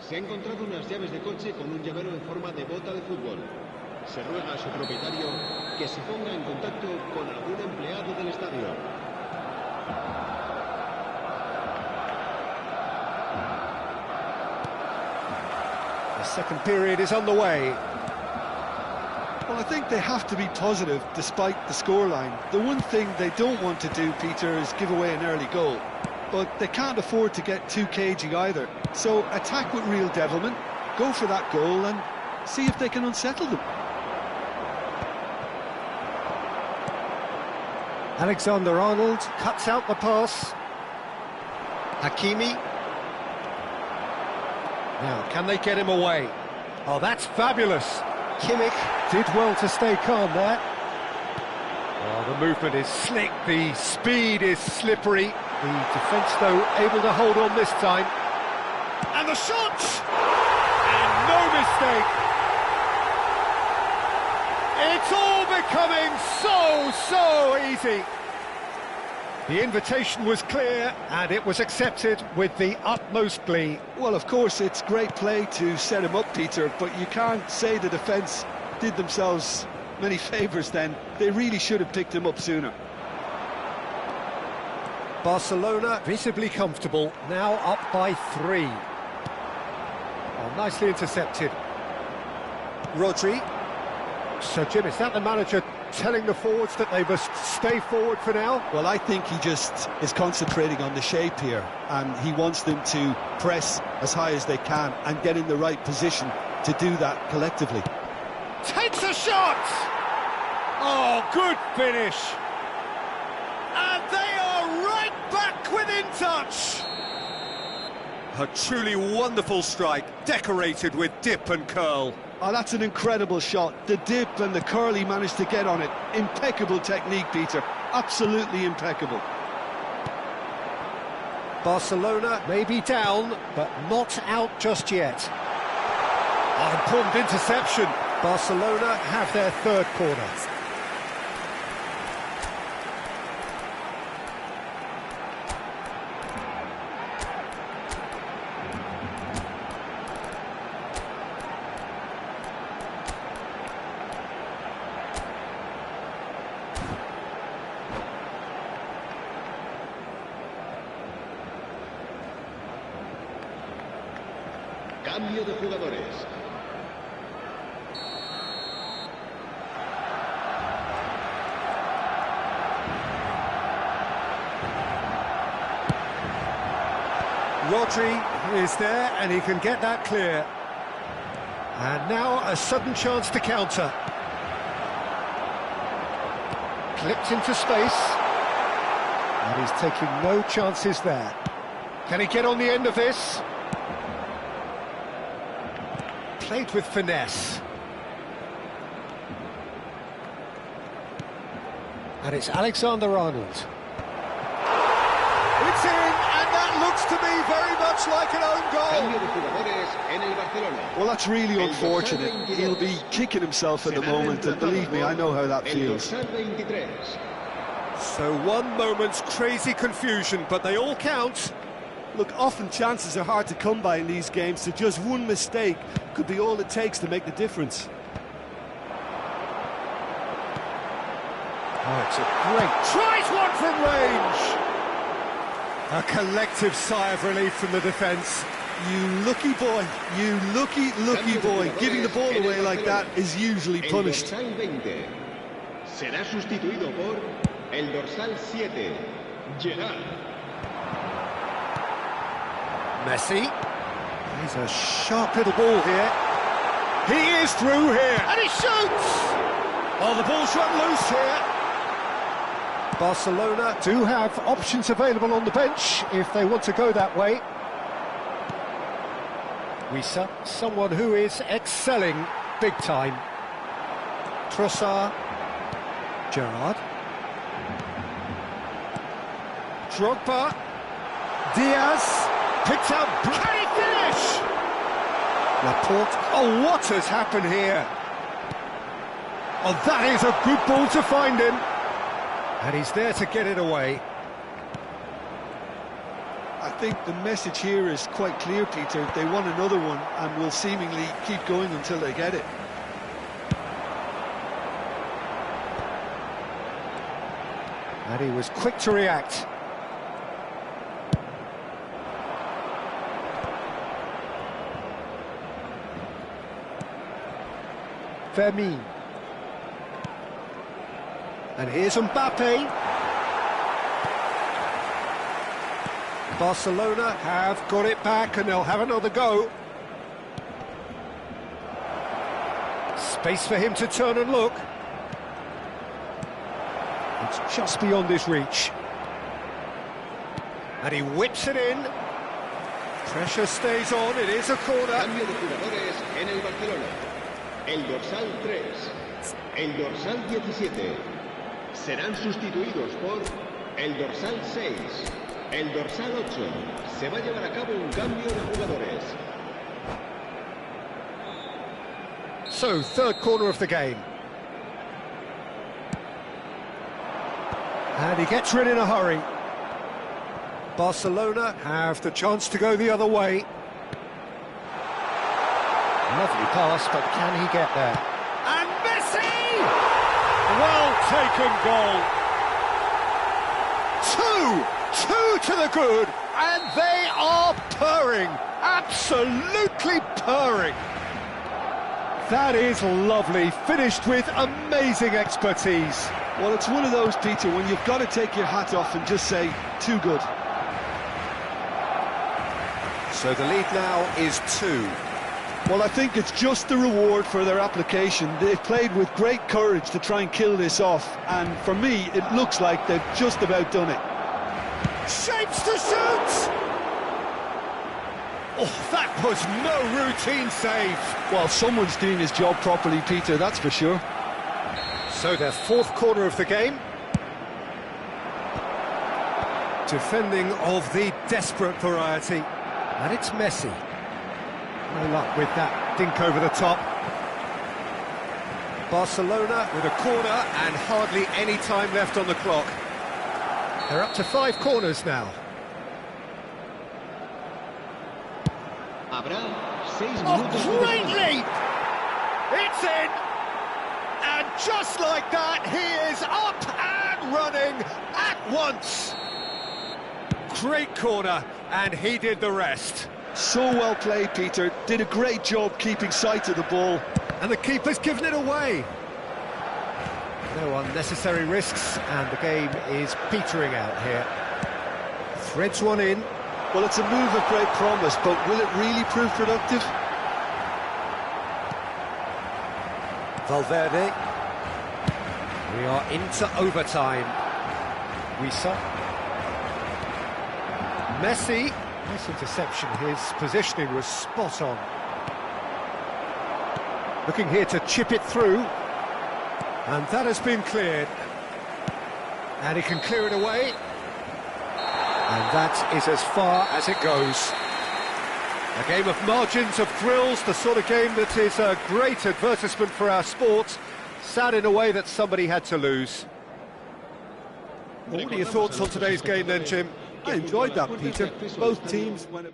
Se ha encontrado unas llaves de coche con un llavero en forma de bota de fútbol. Se ruega a su propietario que se ponga en contacto con algún empleado del estadio. The second period is on the way. Well, I think they have to be positive despite the scoreline. The one thing they don't want to do, Peter, is give away an early goal. But they can't afford to get too cagey either. So attack with real devilment, go for that goal and see if they can unsettle them. Alexander-Arnold cuts out the pass. Hakimi. Now, can they get him away? Oh, that's fabulous. Kimmich did well to stay calm there. Oh, the movement is slick, the speed is slippery. The defence, though, able to hold on this time. And the shot! And no mistake! It's all becoming so easy. The invitation was clear, and it was accepted with the utmost glee. Well, of course, it's great play to set him up, Peter, but you can't say the defence did themselves many favours then. They really should have picked him up sooner. Barcelona visibly comfortable, now up by 3. Oh, nicely intercepted. Rodri. So, Jim, is that the manager telling the forwards that they must stay forward for now? Well, I think he just is concentrating on the shape here, and he wants them to press as high as they can and get in the right position to do that collectively. Takes a shot! Oh, good finish! And they are right back within touch! A truly wonderful strike, decorated with dip and curl. Oh, that's an incredible shot. The dip and the curl he managed to get on it. Impeccable technique, Peter. Absolutely impeccable. Barcelona may be down, but not out just yet. Oh, important interception. Barcelona have their third corner. Cambio de jugadores. Rodri is there and he can get that clear. And now a sudden chance to counter. Clipped into space. And he's taking no chances there. Can he get on the end of this? Played with finesse. And it's Alexander-Arnold. It's in, and that looks to me very much like an own Cambio de goal. jugadores en el Barcelona. Well, that's really unfortunate. He'll be kicking himself at the moment, and believe me, I know how that El feels. dorsal 23. So one moment's crazy confusion, but they all count. Look, often chances are hard to come by in these games, so just one mistake could be all it takes to make the difference. Oh, it's a great... Tries one from range! A collective sigh of relief from the defence. You lucky boy, you lucky boy. Giving the ball away like that is usually punished. El dorsal 20 será sustituido por el dorsal 7, Gerard. Messi. He's a sharp little ball here. He is through here, and he shoots! Oh, the ball's run loose here. Barcelona do have options available on the bench if they want to go that way. Wissa, someone who is excelling big time. Trossard. Gerrard. Drogba. Diaz. Picks up. Can he finish? Laporte. Oh, what has happened here? Oh, that is a good ball to find him. And he's there to get it away. I think the message here is quite clear, Peter. They want another one and will seemingly keep going until they get it. And he was quick to react. Fermin. And here's Mbappe. Barcelona have got it back and they'll have another go. Space for him to turn and look. It's just beyond his reach. And he whips it in. Pressure stays on, it is a corner. Cambio de jugadores en el Barcelona. El dorsal 3, el dorsal 17 serán sustituidos por el dorsal 6, el dorsal 8. Se va a llevar a cabo un cambio de jugadores. So, third corner of the game. And he gets rid in a hurry. Barcelona have the chance to go the other way. Lovely pass, but can he get there? And Messi! Well taken goal. Two to the good, and they are purring, absolutely purring. That is lovely, finished with amazing expertise. Well, it's one of those, Peter, when you've got to take your hat off and just say, too good. So the lead now is 2. Well, I think it's just the reward for their application. They've played with great courage to try and kill this off, and for me, it looks like they've just about done it. Shapes to shoot! Oh, that was no routine save. Well, someone's doing his job properly, Peter, that's for sure. So their fourth corner of the game. Defending of the desperate variety. And it's Messi. No luck with that dink over the top. Barcelona with a corner and hardly any time left on the clock. They're up to 5 corners now. Habrá 6 Oh, minutos. great leap! It's in! And just like that, he is up and running at once. Great corner, and he did the rest. So well played, Peter. Did a great job keeping sight of the ball. And the keeper's given it away. No unnecessary risks, and the game is petering out here. Threads one in. Well, it's a move of great promise, but will it really prove productive? Valverde. We are into overtime. Wissa. Messi. Nice interception. His positioning was spot on. Looking here to chip it through. And that has been cleared. And he can clear it away. And that is as far as it goes. A game of margins, of thrills, the sort of game that is a great advertisement for our sport. Sad in a way that somebody had to lose. What are your thoughts on today's game then, Jim? I enjoyed that, Peter. Both teams went...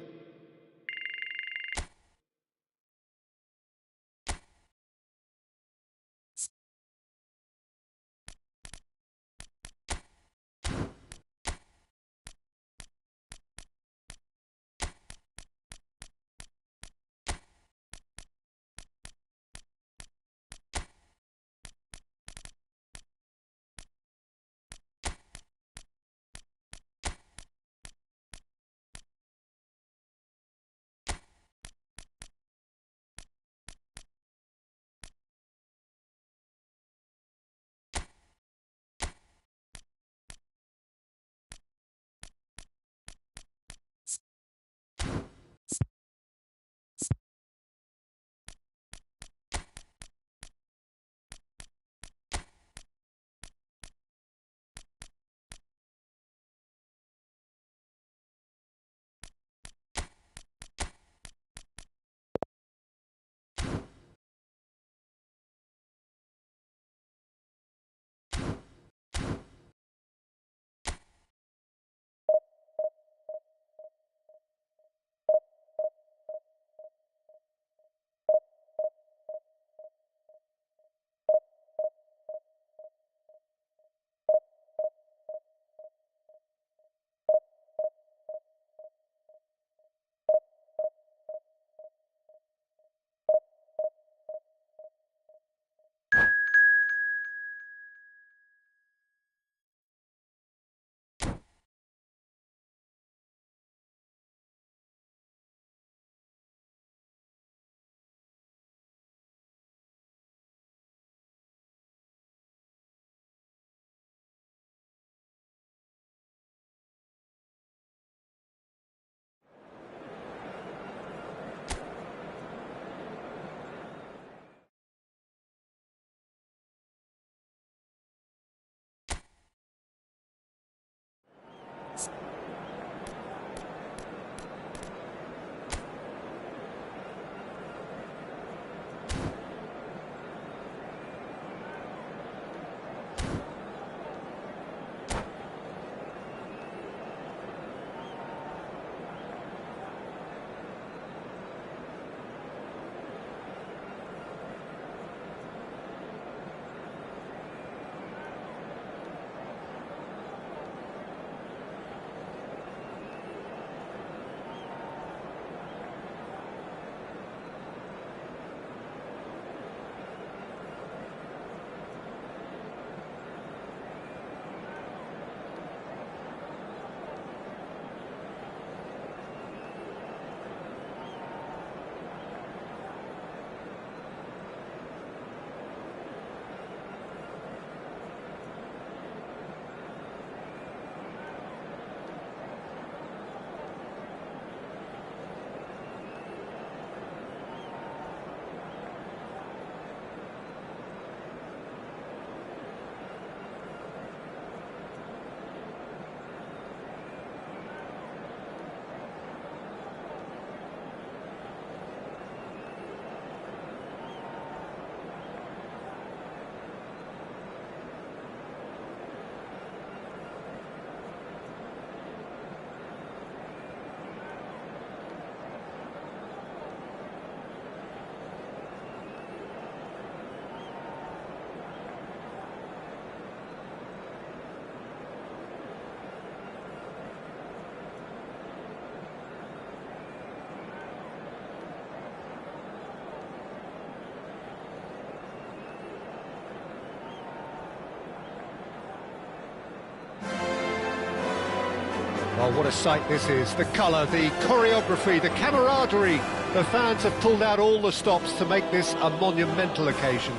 Oh, what a sight this is. The colour, the choreography, the camaraderie. The fans have pulled out all the stops to make this a monumental occasion.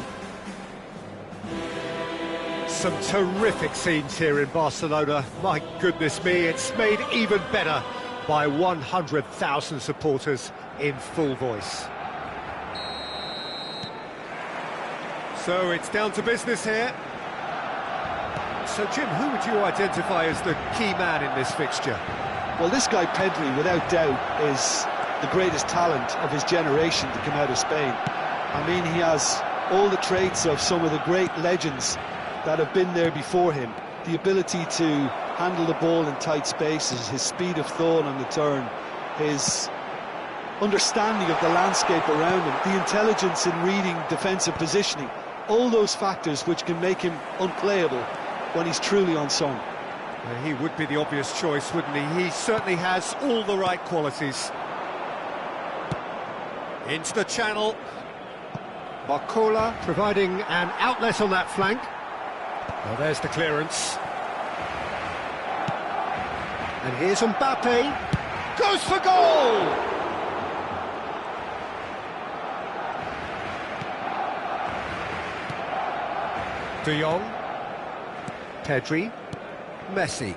Some terrific scenes here in Barcelona. My goodness me, it's made even better by 100,000 supporters in full voice. So it's down to business here. So Jim, who would you identify as the key man in this fixture? Well, this guy Pedri, without doubt, is the greatest talent of his generation to come out of Spain. I mean, he has all the traits of some of the great legends that have been there before him. The ability to handle the ball in tight spaces, his speed of thought on the turn, his understanding of the landscape around him, the intelligence in reading defensive positioning, all those factors which can make him unplayable when he's truly on song. He would be the obvious choice, wouldn't he? He certainly has all the right qualities. Into the channel. Barcola providing an outlet on that flank. Well, there's the clearance. And here's Mbappe. Goes for goal! De Jong. Pedri. Messi.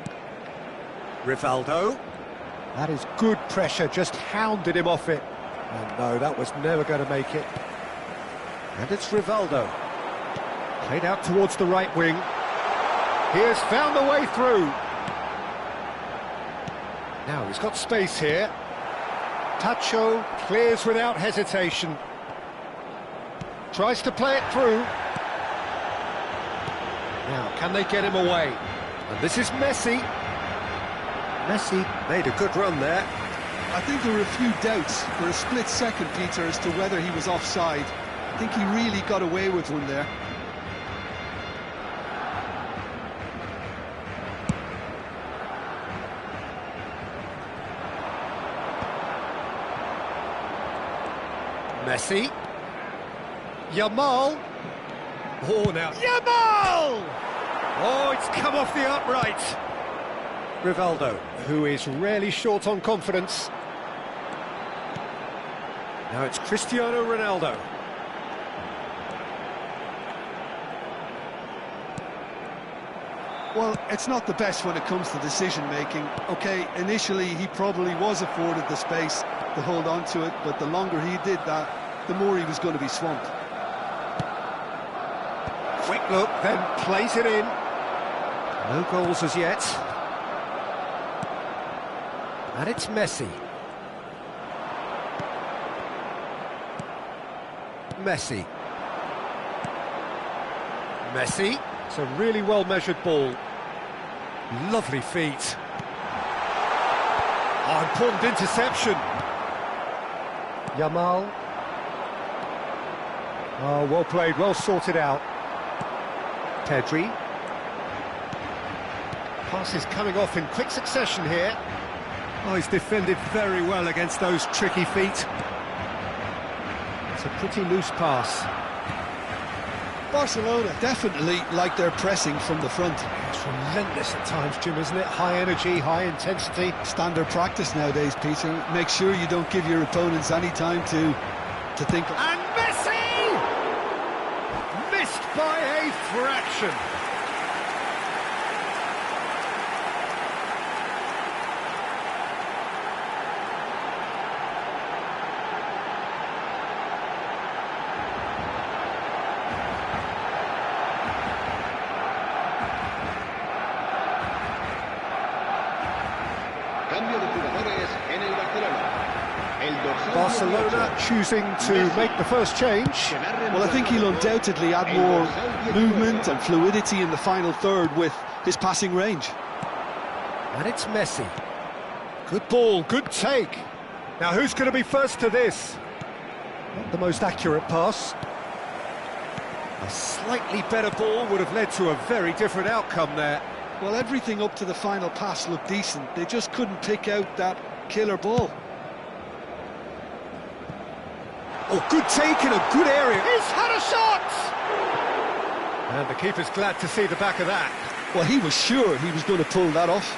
Rivaldo. That is good pressure, just hounded him off it. And no, that was never going to make it. And it's Rivaldo. Played out towards the right wing. He has found the way through. Now he's got space here. Tacho clears without hesitation. Tries to play it through. Now, can they get him away? And this is Messi. Messi made a good run there. I think there were a few doubts for a split second, Peter, as to whether he was offside. I think he really got away with one there. Messi. Yamal. Oh, now. Yamal! Oh, it's come off the upright. Rivaldo, who is rarely short on confidence. Now it's Cristiano Ronaldo. Well, it's not the best when it comes to decision-making. OK, initially he probably was afforded the space to hold on to it, but the longer he did that, the more he was going to be swamped. Quick look, then plays it in. No goals as yet. And it's Messi. Messi. Messi. It's a really well-measured ball. Lovely feet. Oh, important interception. Yamal. Oh, well played, well sorted out. Pedri. Passes coming off in quick succession here. Oh, he's defended very well against those tricky feet. It's a pretty loose pass. Barcelona definitely like their pressing from the front. It's relentless at times, Jim, isn't it? High energy, high intensity. Standard practice nowadays, Peter. Make sure you don't give your opponents any time to think. And Messi! Missed by a fraction. Cambio de jugadores en el Barcelona. El dorsal Barcelona choosing to make the first change. Well, I think he'll undoubtedly add more movement and fluidity in the final third with his passing range. And it's Messi. Good ball, good take. Now who's going to be first to this? Not the most accurate pass. A slightly better ball would have led to a very different outcome there. Well, everything up to the final pass looked decent. They just couldn't pick out that killer ball. Oh, good take in a good area. He's had a shot! And the keeper's glad to see the back of that. Well, he was sure he was going to pull that off.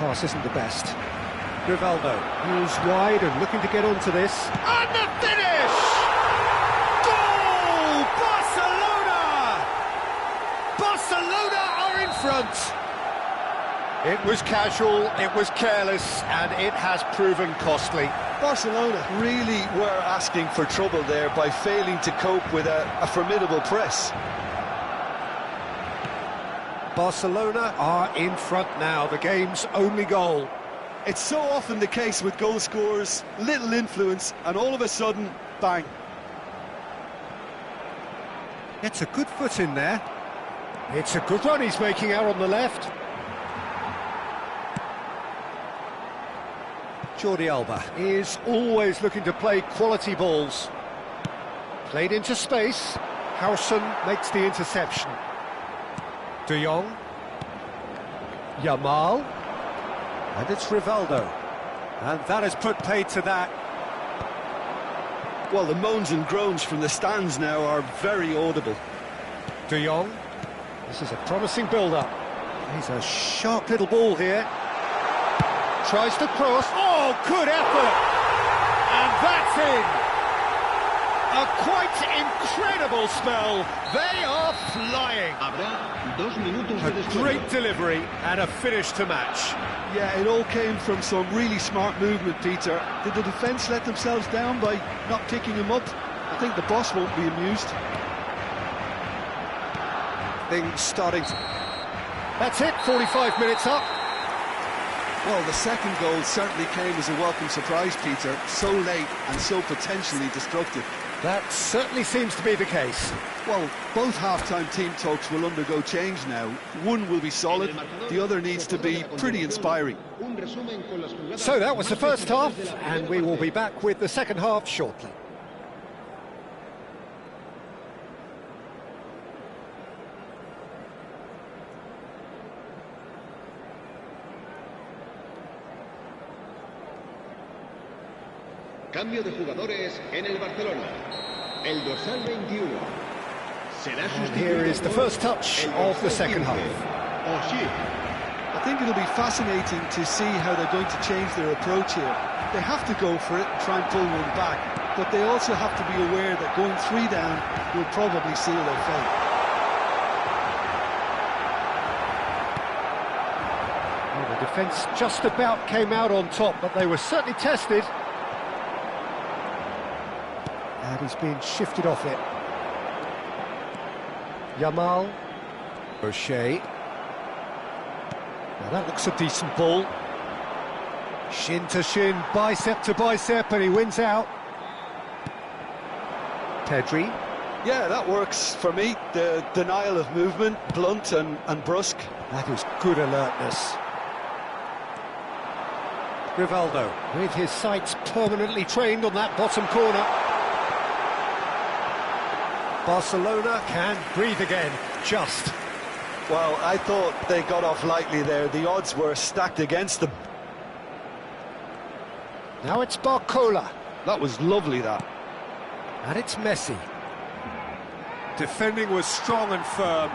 pass isn't the best. Rivaldo, who's wide and looking to get onto this. And the finish! Goal! Barcelona! Barcelona are in front! It was casual, it was careless, and it has proven costly. Barcelona really were asking for trouble there by failing to cope with a formidable press. Barcelona are in front now, the game's only goal. It's so often the case with goal scorers, little influence, and all of a sudden, bang. It's a good foot in there. It's a good run he's making out on the left. Jordi Alba is always looking to play quality balls. Played into space. Howson makes the interception. De Jong. Yamal. And it's Rivaldo. And that has put paid to that. Well, the moans and groans from the stands now are very audible. De Jong. This is a promising build-up. He's a sharp little ball here. Tries to cross. Oh, good effort! And that's in! A quite incredible spell. They are flying. A great delivery and a finish to match. Yeah, it all came from some really smart movement, Peter. Did the defence let themselves down by not picking him up? I think the boss won't be amused. Things starting to... That's it, 45 minutes up. Well, the second goal certainly came as a welcome surprise, Peter. So late and so potentially destructive. That certainly seems to be the case. Well, both half-time team talks will undergo change now. One will be solid, the other needs to be pretty inspiring. So that was the first half, and we will be back with the second half shortly. Cambio de jugadores en el Barcelona. El dorsal 21 será sustituido. And here is the first touch of the second half. I think it'll be fascinating to see how they're going to change their approach here. They have to go for it and try and pull one back, but they also have to be aware that going 3 down will probably seal their fate. Well, the defence just about came out on top, but they were certainly tested. And he's being shifted off it. Yamal. O'Shea. Now that looks a decent ball. Shin to shin, bicep to bicep, and he wins out. Pedri. Yeah, that works for me. The denial of movement, blunt and brusque. That is good alertness. Rivaldo, with his sights permanently trained on that bottom corner. Barcelona can breathe again, just. Well, I thought they got off lightly there. The odds were stacked against them. Now it's Barcola. That was lovely, that. And it's Messi. Defending was strong and firm.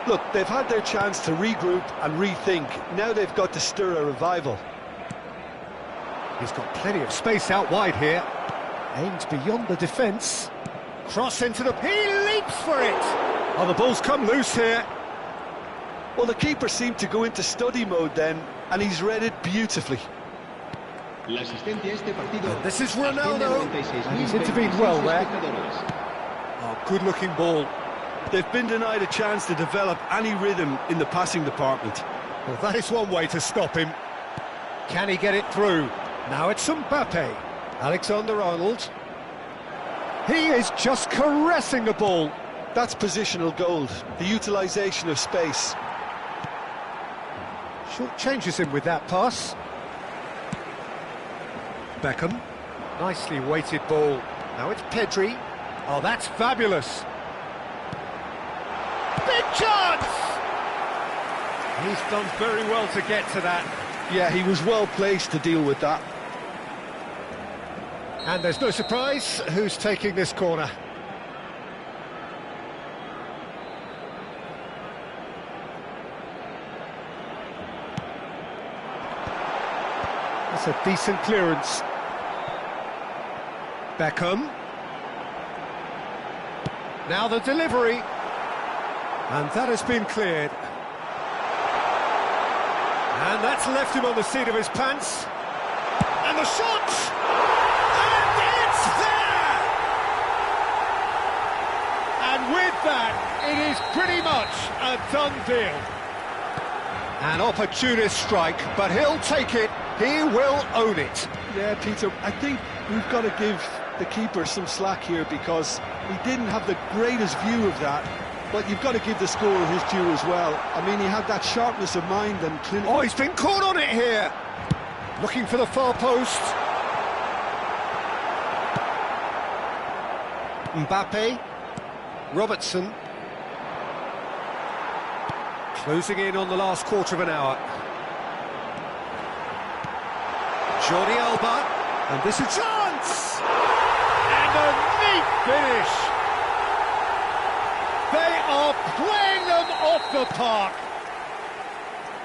Look, they've had their chance to regroup and rethink. Now they've got to stir a revival. He's got plenty of space out wide here. Aims beyond the defence. Cross into the... He leaps for it! Oh, the ball's come loose here. Well, the keeper seemed to go into study mode then, and he's read it beautifully. And this is Ronaldo. And he's intervened well there. Oh, good-looking ball. They've been denied a chance to develop any rhythm in the passing department. Well, that is one way to stop him. Can he get it through? Now it's Mbappe. Alexander-Arnold. He is just caressing the ball. That's positional gold, the utilisation of space. Short changes him with that pass. Beckham. Nicely weighted ball. Now it's Pedri. Oh, that's fabulous. Big chance! He's done very well to get to that. Yeah, he was well placed to deal with that. And there's no surprise who's taking this corner. That's a decent clearance. Beckham. Now the delivery. And that has been cleared. And that's left him on the seat of his pants. And the shot! And it's there! And with that, it is pretty much a done deal. An opportunist strike, but he'll take it. He will own it. Yeah, Peter, I think we've got to give the keeper some slack here because he didn't have the greatest view of that. But you've got to give the scorer his due as well. I mean, he had that sharpness of mind and clinical... Oh, he's been caught on it here. Looking for the far post. Mbappe. Robertson. Closing in on the last quarter of an hour. Jordi Alba. And this is a chance! And a neat finish! They are playing them off the park.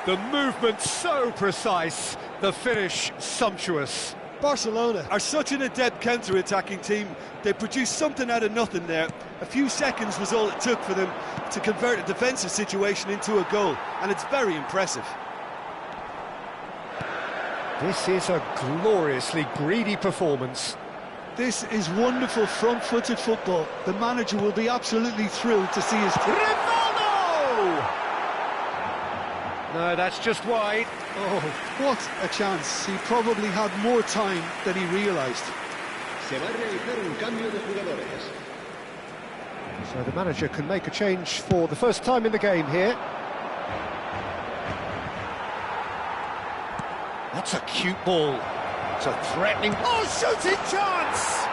The movement so precise, the finish sumptuous. Barcelona are such an adept counter-attacking team. They produced something out of nothing there. A few seconds was all it took for them to convert a defensive situation into a goal, and it's very impressive. This is a gloriously greedy performance. This is wonderful front-footed football. The manager will be absolutely thrilled to see his... Rivaldo! No, that's just wide. Oh, what a chance. He probably had more time than he realised. Se va a realizar un cambio de jugadores. So the manager can make a change for the first time in the game here. That's a cute ball. It's a threatening... Oh, shooting chance!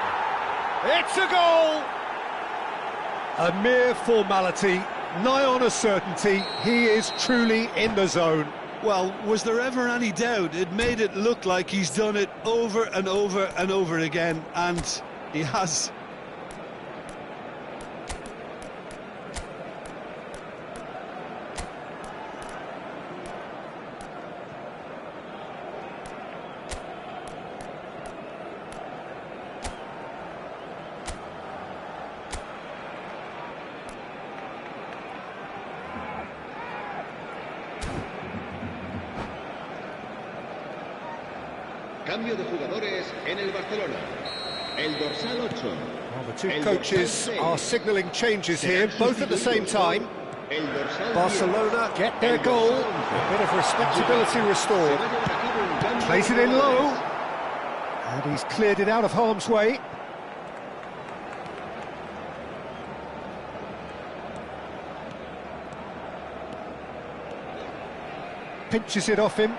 It's a goal! A mere formality, nigh on a certainty. He is truly in the zone. Well, was there ever any doubt? It made it look like he's done it over and over and over again, and he has. Cambio de jugadores en el Barcelona. El dorsal 8. Well, the two coaches are signalling changes here, both at the same time. Barcelona get their goal. A bit of respectability restored. Plays it in low. And he's cleared it out of harm's way. Pinches it off him.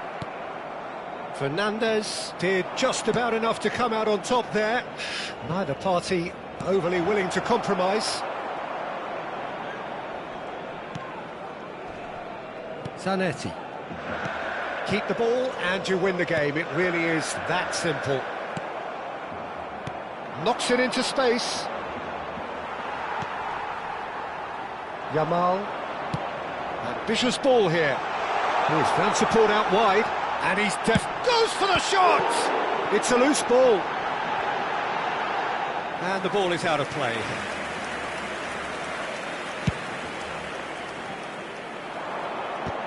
Fernandez did just about enough to come out on top there. Neither party overly willing to compromise. Zanetti. Keep the ball and you win the game. It really is that simple. Knocks it into space. Yamal. Ambitious ball here. Oh, he's found support out wide. And he's goes for the shot! It's a loose ball. And the ball is out of play.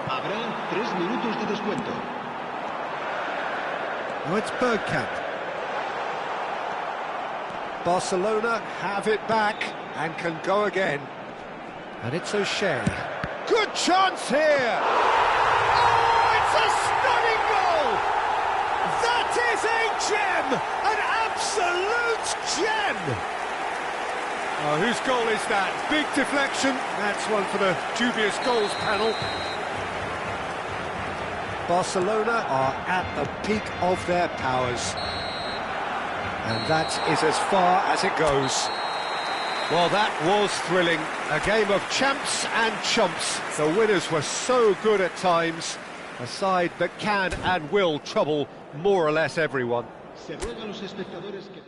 Habrá 3 minutos de descuento. Oh, it's Bergkamp. Barcelona have it back and can go again. And it's O'Shea. Good chance here! Oh, it's a stunning goal! That is a gem! An absolute gem! Oh, whose goal is that? Big deflection. That's one for the dubious goals panel. Barcelona are at the peak of their powers. And that is as far as it goes. Well, that was thrilling. A game of champs and chumps. The winners were so good at times. A side that can and will trouble more or less everyone. Se ruega a los espectadores que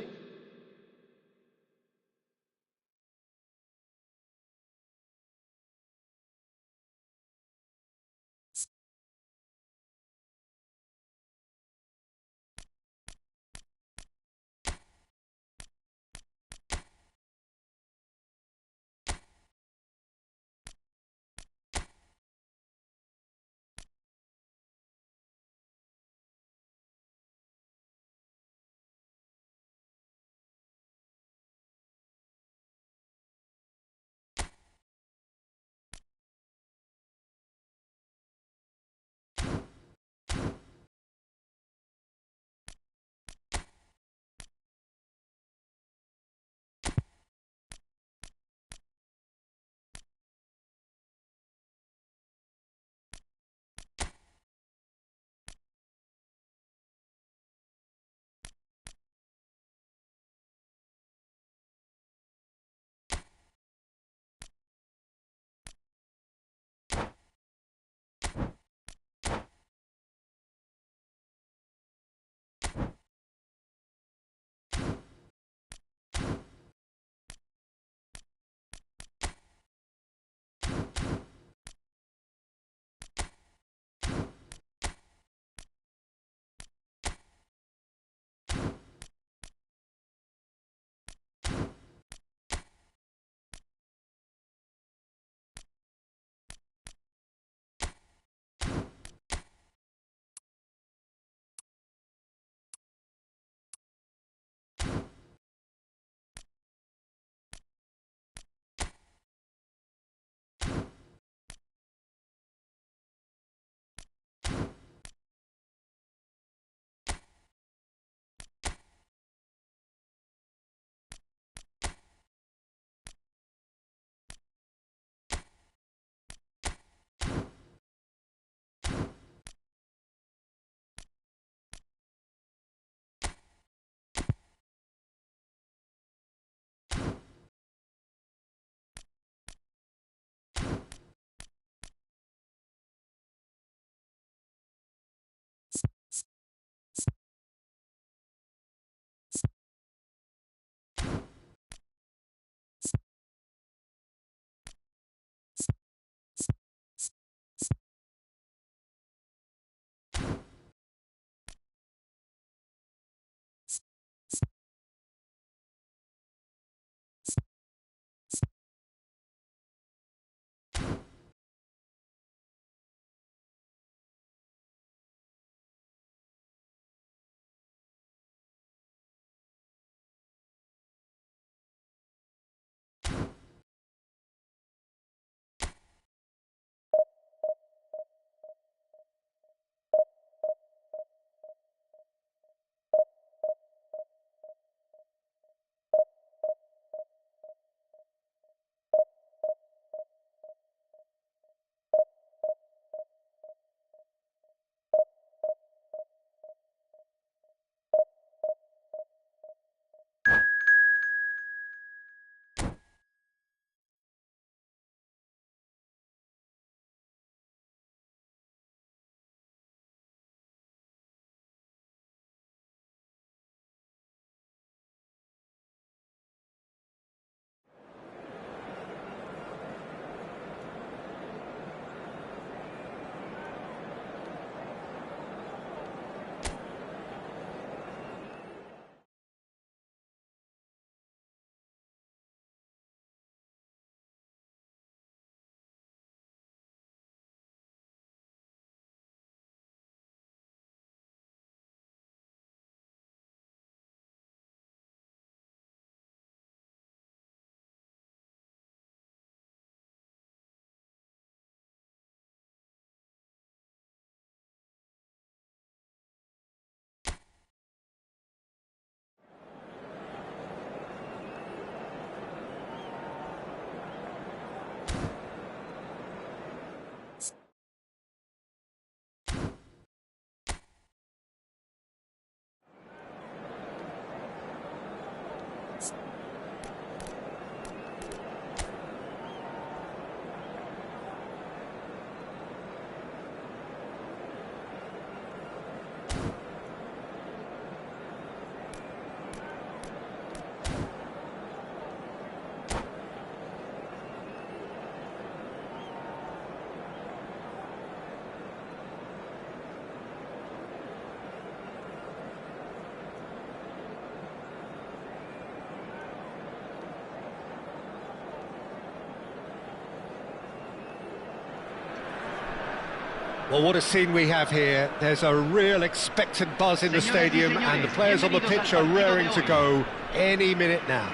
Well, what a scene we have here. There's a real expectant buzz in the stadium, and the players on the pitch are raring to go any minute now.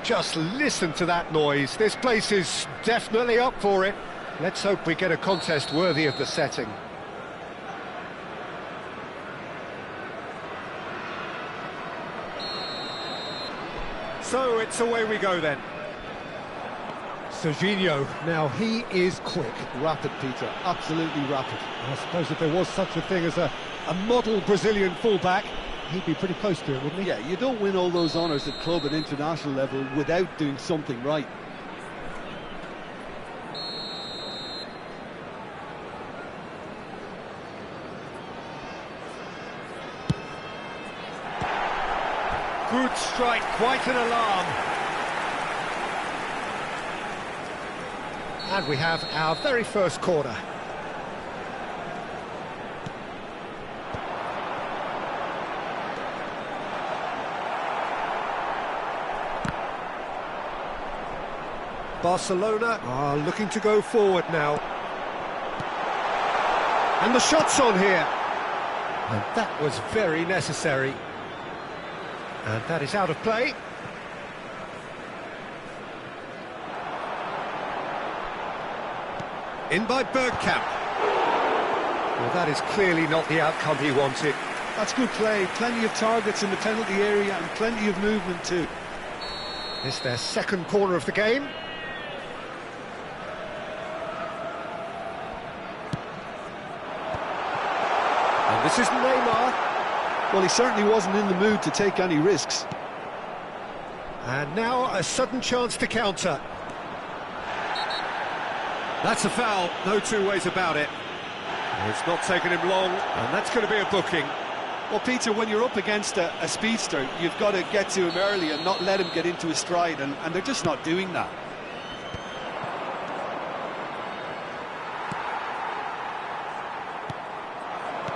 Just listen to that noise. This place is definitely up for it. Let's hope we get a contest worthy of the setting. So it's away we go then. Serginho, now he is quick. Rapid, Peter, absolutely rapid. I suppose if there was such a thing as a model Brazilian fullback, he'd be pretty close to it, wouldn't he? Yeah, you don't win all those honours at club and international level without doing something right. Good strike, quite an alarm. And we have our very first corner. Barcelona are looking to go forward now. And the shot's on here. And that was very necessary. And that is out of play. In by Bergkamp. Well, that is clearly not the outcome he wanted. That's good play. Plenty of targets in the penalty area and plenty of movement too. It's their second corner of the game. And this is Neymar. Well, he certainly wasn't in the mood to take any risks. And now a sudden chance to counter. That's a foul, no two ways about it. It's not taken him long, and that's going to be a booking. Well, Peter, when you're up against a speedster, you've got to get to him early and not let him get into his stride, and they're just not doing that.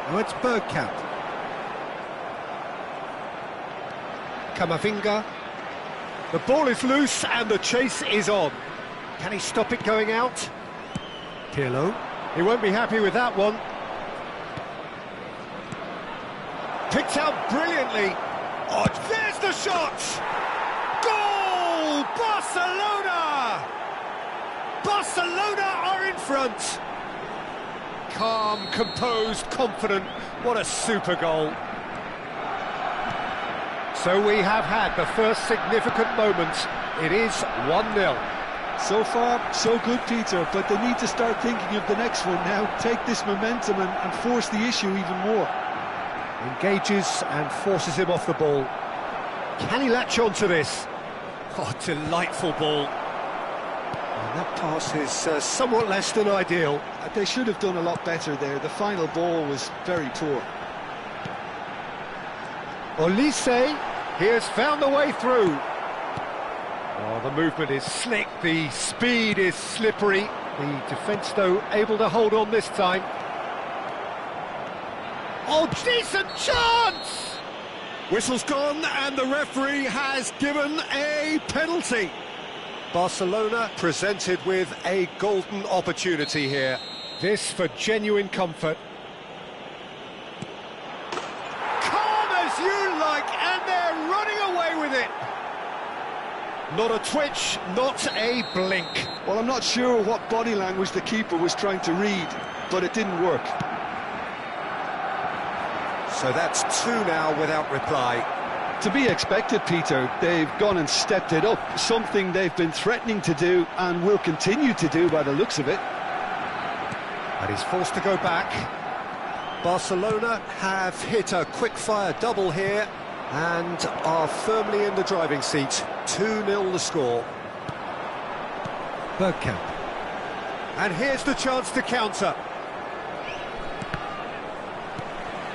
Now it's Bergkamp. Camavinga. The ball is loose and the chase is on. Can he stop it going out? Pirlo. He won't be happy with that one. Picked out brilliantly. Oh, there's the shot! Goal! Barcelona! Barcelona are in front. Calm, composed, confident. What a super goal. So we have had the first significant moment. It is 1-0. So far, so good, Peter, but they need to start thinking of the next one now. Take this momentum and force the issue even more. Engages and forces him off the ball. Can he latch on to this? Oh, delightful ball. And that pass is somewhat less than ideal. They should have done a lot better there. The final ball was very poor. Olise, he has found the way through. Oh, the movement is slick, the speed is slippery. The defence, though, able to hold on this time. Oh, decent chance! Whistle's gone and the referee has given a penalty. Barcelona presented with a golden opportunity here. This for genuine comfort. Calm as you like, and they're running away with it. Not a twitch, not a blink. Well, I'm not sure what body language the keeper was trying to read, but it didn't work. So that's two now without reply. To be expected, Peter. They've gone and stepped it up, something they've been threatening to do and will continue to do by the looks of it. And he's forced to go back. Barcelona have hit a quick-fire double here and are firmly in the driving seat. 2-0 the score. Bergkamp. And here's the chance to counter.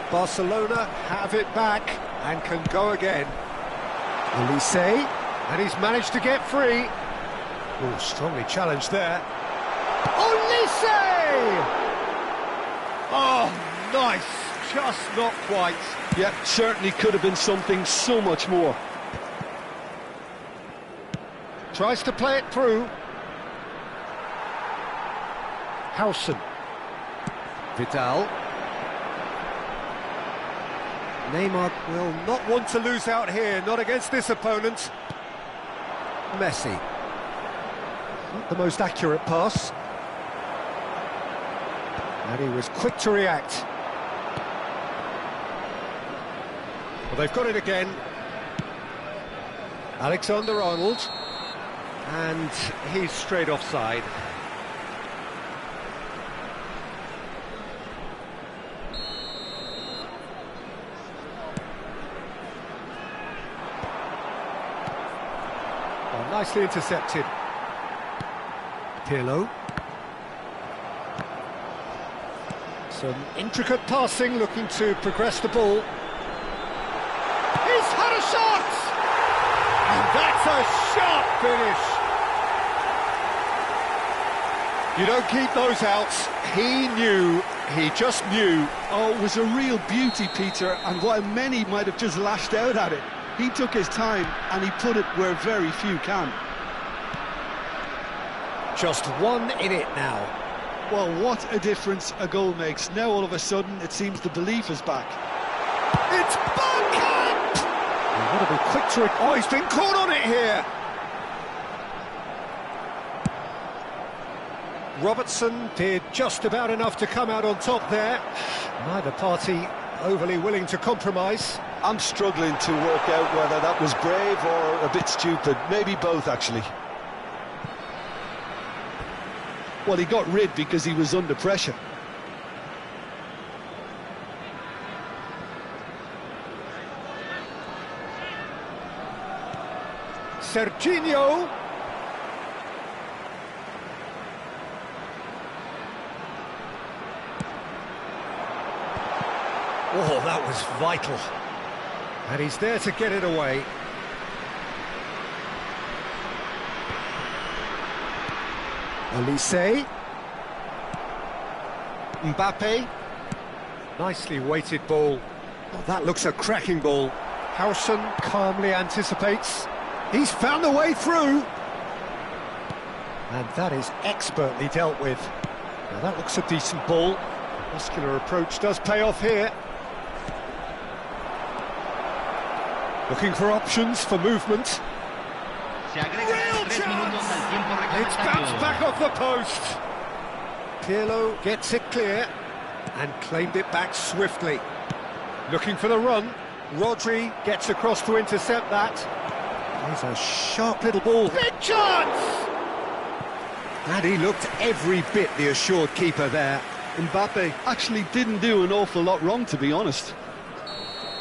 Barcelona have it back and can go again. Olise, and he's managed to get free. Oh, strongly challenged there. Olise! Oh, nice. Just not quite. Yep, certainly could have been something so much more. Tries to play it through. Howson. Vidal. Neymar will not want to lose out here, not against this opponent. Messi. Not the most accurate pass. And he was quick to react. Well, they've got it again. Alexander-Arnold. And he's straight offside. Oh, nicely intercepted. Pirlo. Some intricate passing, looking to progress the ball. He's had a shot! And that's a sharp finish! You don't keep those outs. He knew, he just knew. Oh, it was a real beauty, Peter, and while many might have just lashed out at it, he took his time and he put it where very few can. Just one in it now. Well, what a difference a goal makes. Now all of a sudden it seems the belief is back. It's Bergkamp! You've got to be quick to it. Oh, he's been caught on it here. Robertson did just about enough to come out on top there. Neither party overly willing to compromise. I'm struggling to work out whether that was brave or a bit stupid. Maybe both, actually. Well, he got rid because he was under pressure. Serginho. Oh, that was vital. And he's there to get it away. Olise. Mbappe. Nicely weighted ball. Oh, that looks a cracking ball. Howson calmly anticipates. He's found a way through. And that is expertly dealt with. Now that looks a decent ball. The muscular approach does pay off here. Looking for options for movement. Real chance! It's bounced back off the post. Pirlo gets it clear and claimed it back swiftly. Looking for the run. Rodri gets across to intercept that. There's a sharp little ball. Big chance! And he looked every bit the assured keeper there. Mbappe actually didn't do an awful lot wrong, to be honest.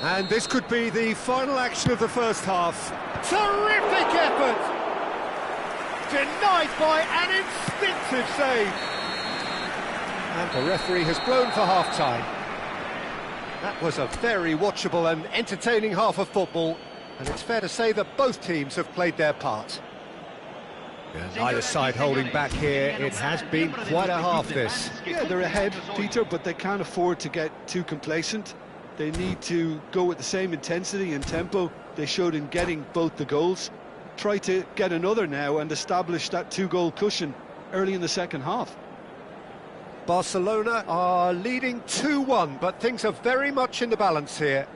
And this could be the final action of the first half. Terrific effort! Denied by an instinctive save. And the referee has blown for half-time. That was a very watchable and entertaining half of football, and it's fair to say that both teams have played their part. Neither side holding back here. It has been quite a half, this. Yeah, they're ahead, Peter, but they can't afford to get too complacent. They need to go with the same intensity and tempo they showed in getting both the goals. Try to get another now and establish that two-goal cushion early in the second half. Barcelona are leading 2-1, but things are very much in the balance here.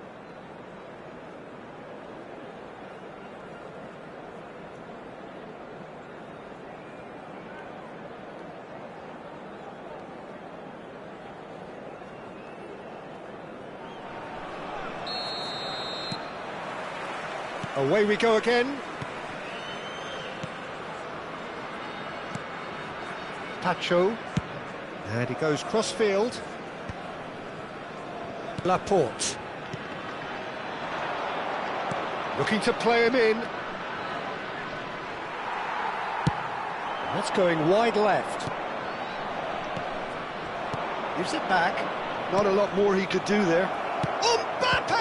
Away we go again. Pacho. And he goes cross-field. Laporte. Looking to play him in. That's going wide left. Gives it back. Not a lot more he could do there. Mbappe!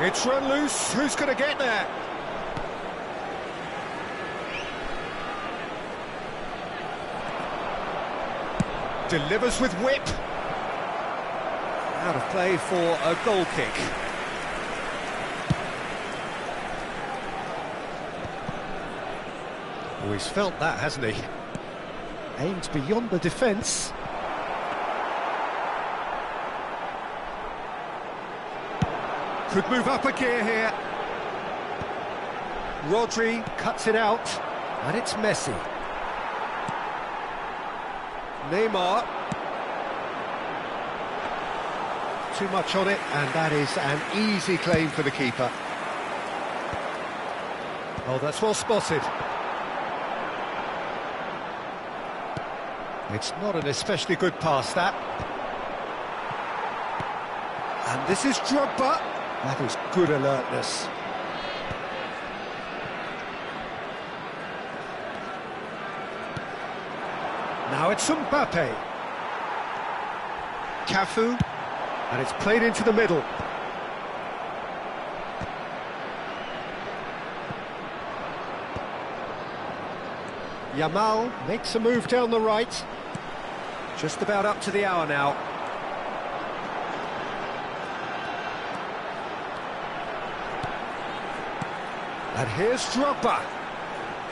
It's run loose. Who's going to get there? Delivers with whip. Out of play for a goal kick. Oh, he's felt that, hasn't he? Aimed beyond the defence. Could move up a gear here. Rodri cuts it out, and it's Messi. Neymar. Too much on it, and that is an easy claim for the keeper. Oh, that's well spotted. It's not an especially good pass, that. And this is Drogba. That is good alertness. Now it's Mbappe. Cafu. And it's played into the middle. Yamal makes a move down the right. Just about up to the hour now. And here's Drogba.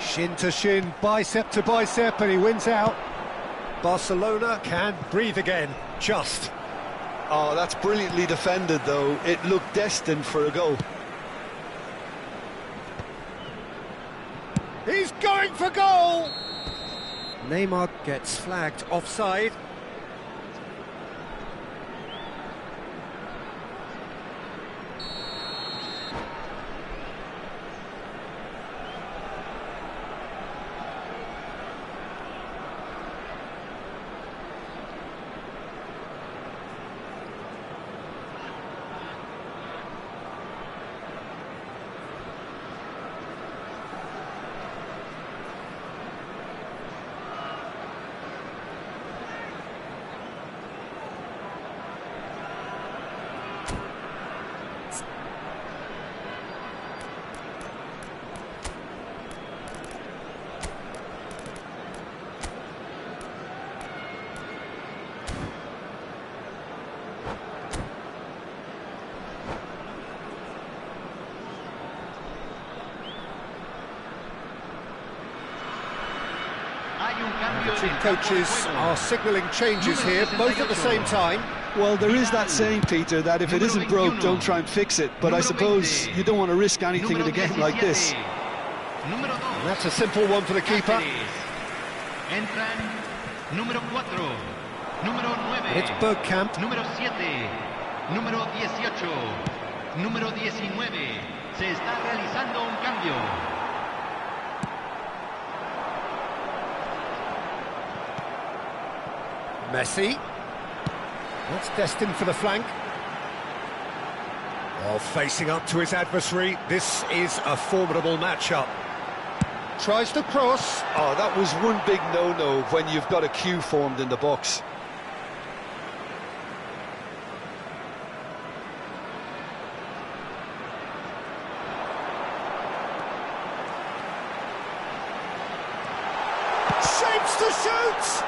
Shin to shin, bicep to bicep, and he wins out. Barcelona can breathe again, just. Oh, that's brilliantly defended, though. It looked destined for a goal. He's going for goal! Neymar gets flagged offside. The two coaches are signalling changes here, both at the same time. Well, there is that saying, Peter, that if it isn't broke, don't try and fix it. But I suppose you don't want to risk anything in a game like this. And that's a simple one for the keeper. It's Bergkamp. Número 7, número 18, número 19. Se está realizando un cambio. Messi. That's destined for the flank. While facing up to his adversary, this is a formidable matchup. Tries to cross. Oh, that was one big no-no when you've got a queue formed in the box. Shapes to shoot!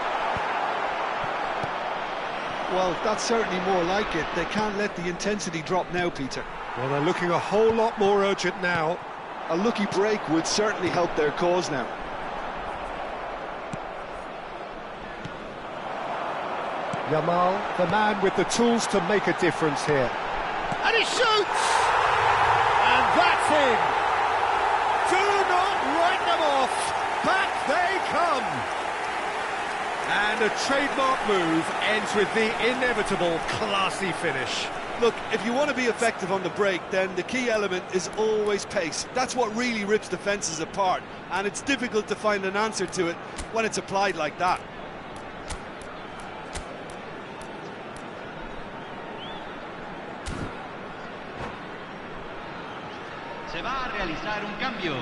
Well, that's certainly more like it. They can't let the intensity drop now, Peter. Well, they're looking a whole lot more urgent now. A lucky break would certainly help their cause now. Yamal, the man with the tools to make a difference here. And he shoots! And that's in! Do not write them off! Back they come! And a trademark move ends with the inevitable classy finish. Look, if you want to be effective on the break, then the key element is always pace. That's what really rips defences apart, and it's difficult to find an answer to it when it's applied like that. Se va a realizar un cambio.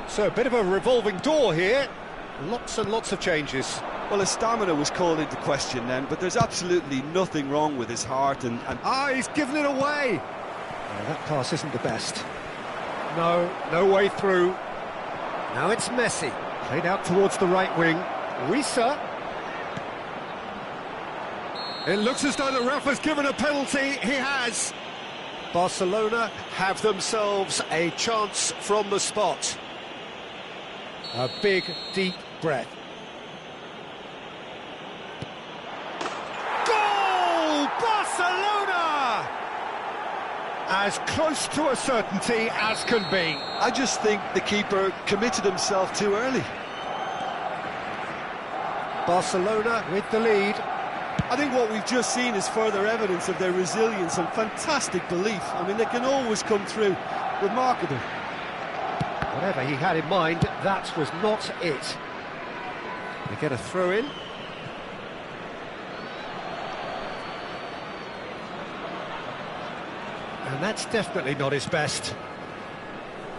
So a bit of a revolving door here. Lots and lots of changes. Well, his stamina was called into question then, but there's absolutely nothing wrong with his heart and... Ah, he's given it away! That pass isn't the best. No way through. Now it's Messi. Played out towards the right wing. Risa. It looks as though the ref has given a penalty. He has. Barcelona have themselves a chance from the spot. A big, deep breath. as close to a certainty as can be. I just think the keeper committed himself too early. Barcelona with the lead. I think what we've just seen is further evidence of their resilience and fantastic belief. I mean, they can always come through. Remarkable. Whatever he had in mind, that was not it. They get a throw in. And that's definitely not his best.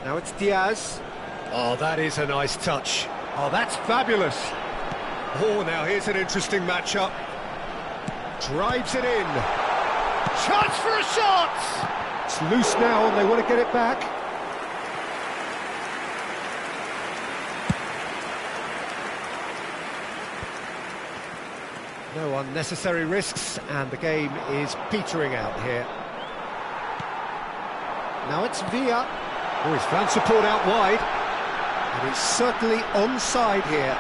Now it's Diaz. Oh, that is a nice touch. Oh, that's fabulous. Oh, now here's an interesting matchup. Drives it in. Chance for a shot! It's loose now and they want to get it back. No unnecessary risks, and the game is petering out here. Now it's Villa. Oh, he's found support out wide. And he's certainly onside here.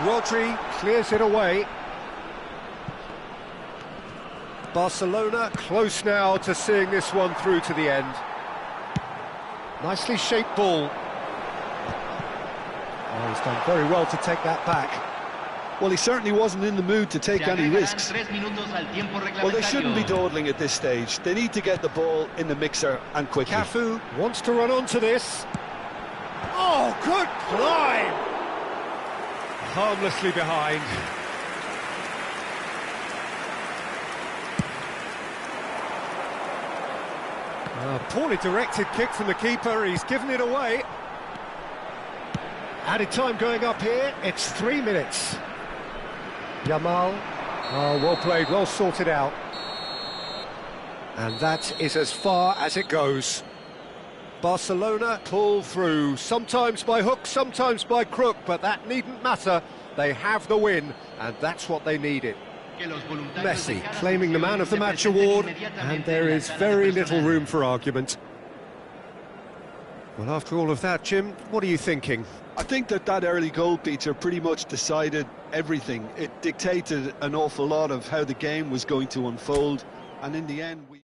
Rodri clears it away. Barcelona close now to seeing this one through to the end. Nicely shaped ball. Oh, he's done very well to take that back. Well, he certainly wasn't in the mood to take any risks. Well, they shouldn't be dawdling at this stage. They need to get the ball in the mixer and quickly. Cafu wants to run onto this. Oh, good climb! Harmlessly behind. Poorly directed kick from the keeper, he's given it away. Added time going up here, it's 3 minutes. Yamal, oh, well played, well sorted out. And that is as far as it goes. Barcelona pull through, sometimes by hook, sometimes by crook, but that needn't matter. They have the win, and that's what they needed. Messi claiming the Man of the Match award, and there is very little room for argument. Well, after all of that, Jim, what are you thinking? I think that early goal, Peter, pretty much decided everything. It dictated an awful lot of how the game was going to unfold, and in the end, we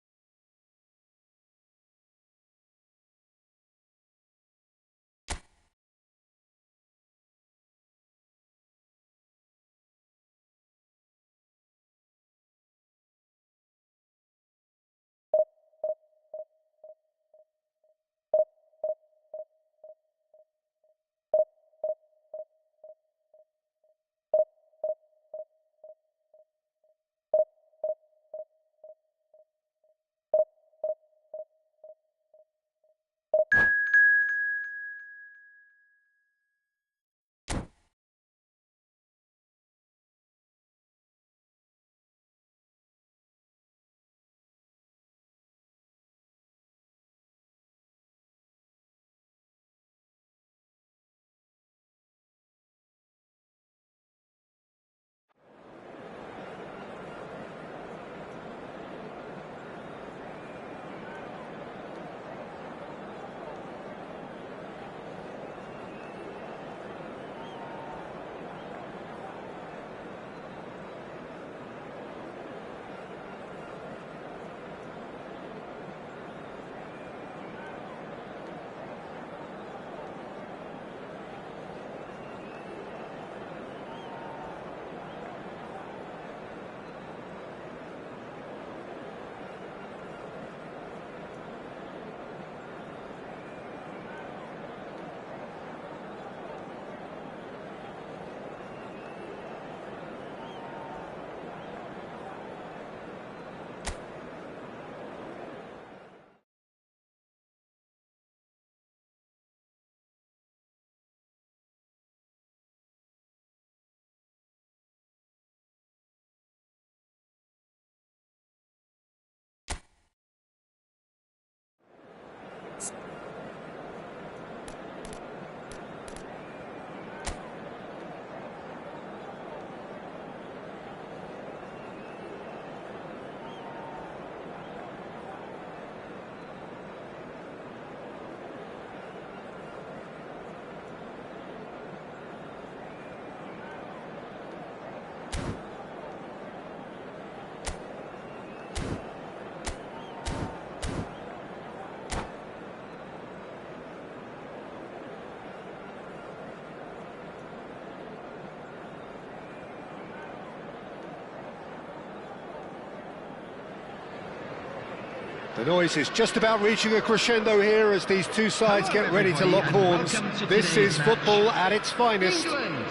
The noise is just about reaching a crescendo here as these two sides get ready to lock horns. This is football at its finest. England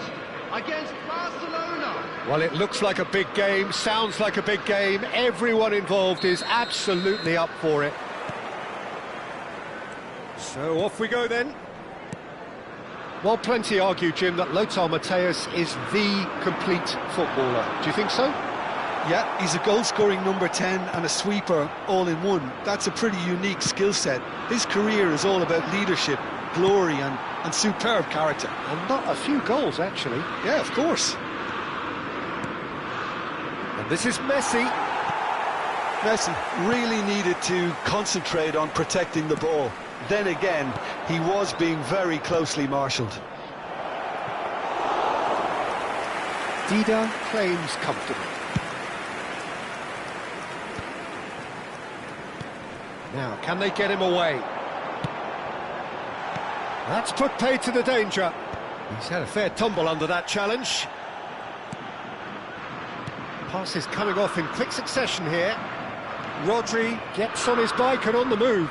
against Barcelona. Well, it looks like a big game, sounds like a big game. Everyone involved is absolutely up for it. So off we go then. Well, plenty argue, Jim, that Lothar Matthäus is the complete footballer. Do you think so? Yeah, he's a goal-scoring number 10 and a sweeper all in one. That's a pretty unique skill set. His career is all about leadership, glory and superb character. And not a few goals, actually. Yeah, of course. And this is Messi. Messi really needed to concentrate on protecting the ball. Then again, he was being very closely marshalled. Dida claims comfortably. Now, can they get him away? That's put paid to the danger. He's had a fair tumble under that challenge. Passes coming off in quick succession here. Rodri gets on his bike and on the move.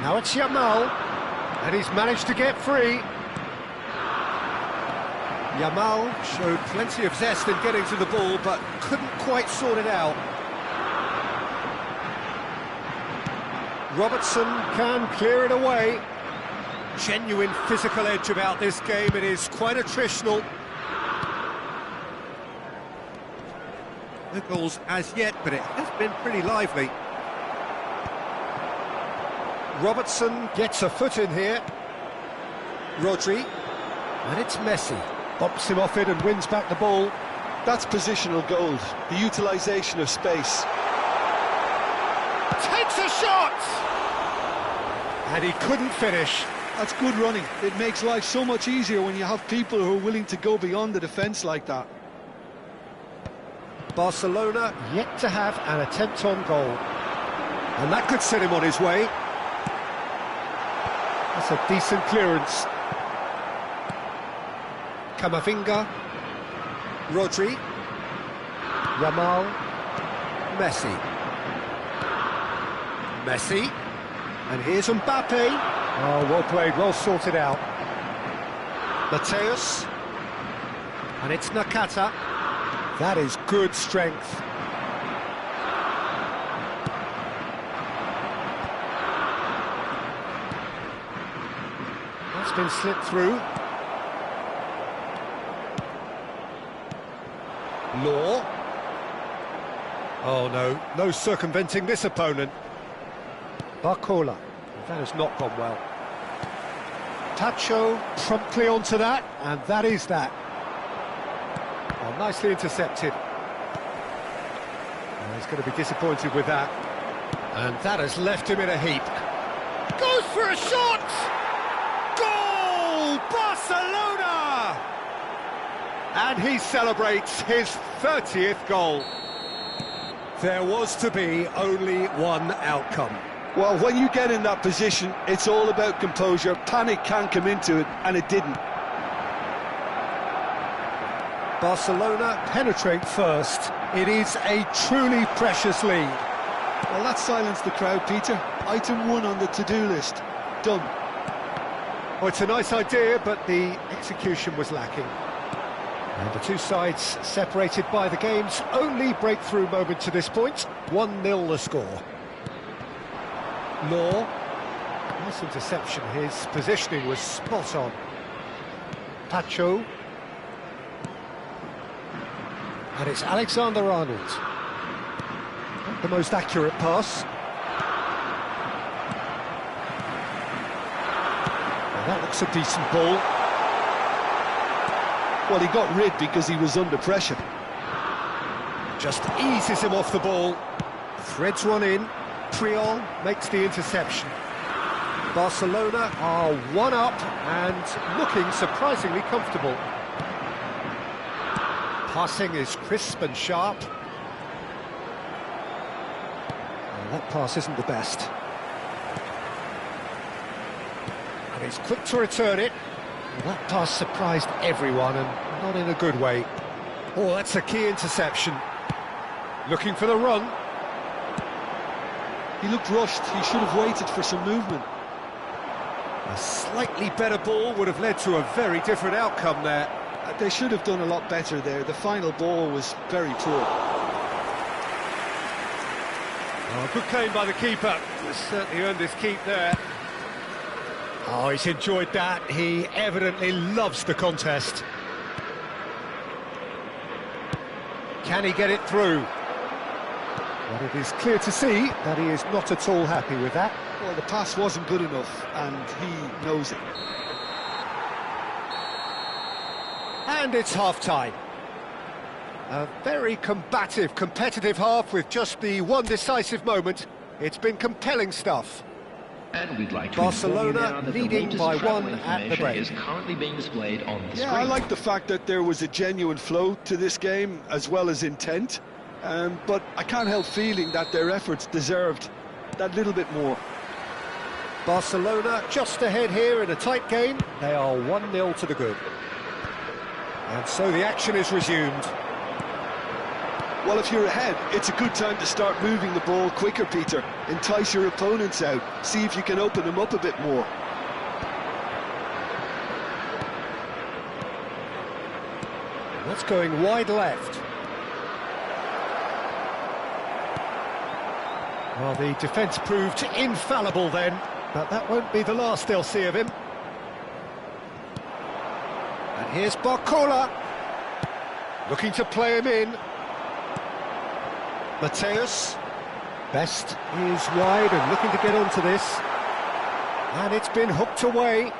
Now it's Yamal, and he's managed to get free. Yamal showed plenty of zest in getting to the ball, but couldn't quite sort it out. Robertson can clear it away. Genuine physical edge about this game. It is quite attritional. No goals as yet, but it has been pretty lively. Robertson gets a foot in here. Rodri, and it's Messi. Bumps him off it and wins back the ball. That's positional gold, the utilisation of space. Takes a shot! And he couldn't finish. That's good running. It makes life so much easier when you have people who are willing to go beyond the defence like that. Barcelona yet to have an attempt on goal. And that could set him on his way. That's a decent clearance. Camavinga, Rodri, Yamal, Messi. Messi, and here's Mbappe. Oh, well played, well sorted out. Matthäus, and it's Nakata. That is good strength. That's been slipped through. Law. Oh no, no circumventing this opponent. Barcola. That has not gone well. Tacho promptly onto that, and that is that. Oh, nicely intercepted. Oh, he's going to be disappointed with that. And that has left him in a heap. Goes for a shot! Goal! Barcelona! And he celebrates his 30th goal. There was to be only one outcome. Well, when you get in that position, it's all about composure. Panic can't come into it, and it didn't. Barcelona penetrate first. It is a truly precious lead. Well, that silenced the crowd, Peter. Item 1 on the to-do list. Done. Well, it's a nice idea, but the execution was lacking. And the two sides separated by the game's only breakthrough moment to this point. 1-0 the score. Law. Nice interception. His positioning was spot on. Tacho. And it's Alexander-Arnold. Not the most accurate pass. Well, that looks a decent ball. Well, he got rid because he was under pressure. Just eases him off the ball. Threads one in. Priol makes the interception. Barcelona are one up and looking surprisingly comfortable. Passing is crisp and sharp. Well, that pass isn't the best. And he's quick to return it. Well, that pass surprised everyone and not in a good way. Oh, that's a key interception. Looking for the run. He looked rushed. He should have waited for some movement. A slightly better ball would have led to a very different outcome there. They should have done a lot better there. The final ball was very poor. Oh, good claim by the keeper. He's certainly earned his keep there. Oh, he's enjoyed that. He evidently loves the contest. Can he get it through? But it is clear to see that he is not at all happy with that. Well, the pass wasn't good enough, and he knows it. And it's half-time. A very combative, competitive half with just the one decisive moment. It's been compelling stuff. And we'd like to Barcelona leading by one at the break. Is currently being displayed on the screen. Yeah, I like the fact that there was a genuine flow to this game as well as intent. But I can't help feeling that their efforts deserved that little bit more. Barcelona just ahead here in a tight game. They are 1-0 to the good. And so the action is resumed. Well, if you're ahead, it's a good time to start moving the ball quicker, Peter. Entice your opponents out. See if you can open them up a bit more. That's going wide left. Well, the defence proved infallible then, but that won't be the last they'll see of him. And here's Barcola, looking to play him in. Mateus, Best is wide and looking to get onto this. And it's been hooked away.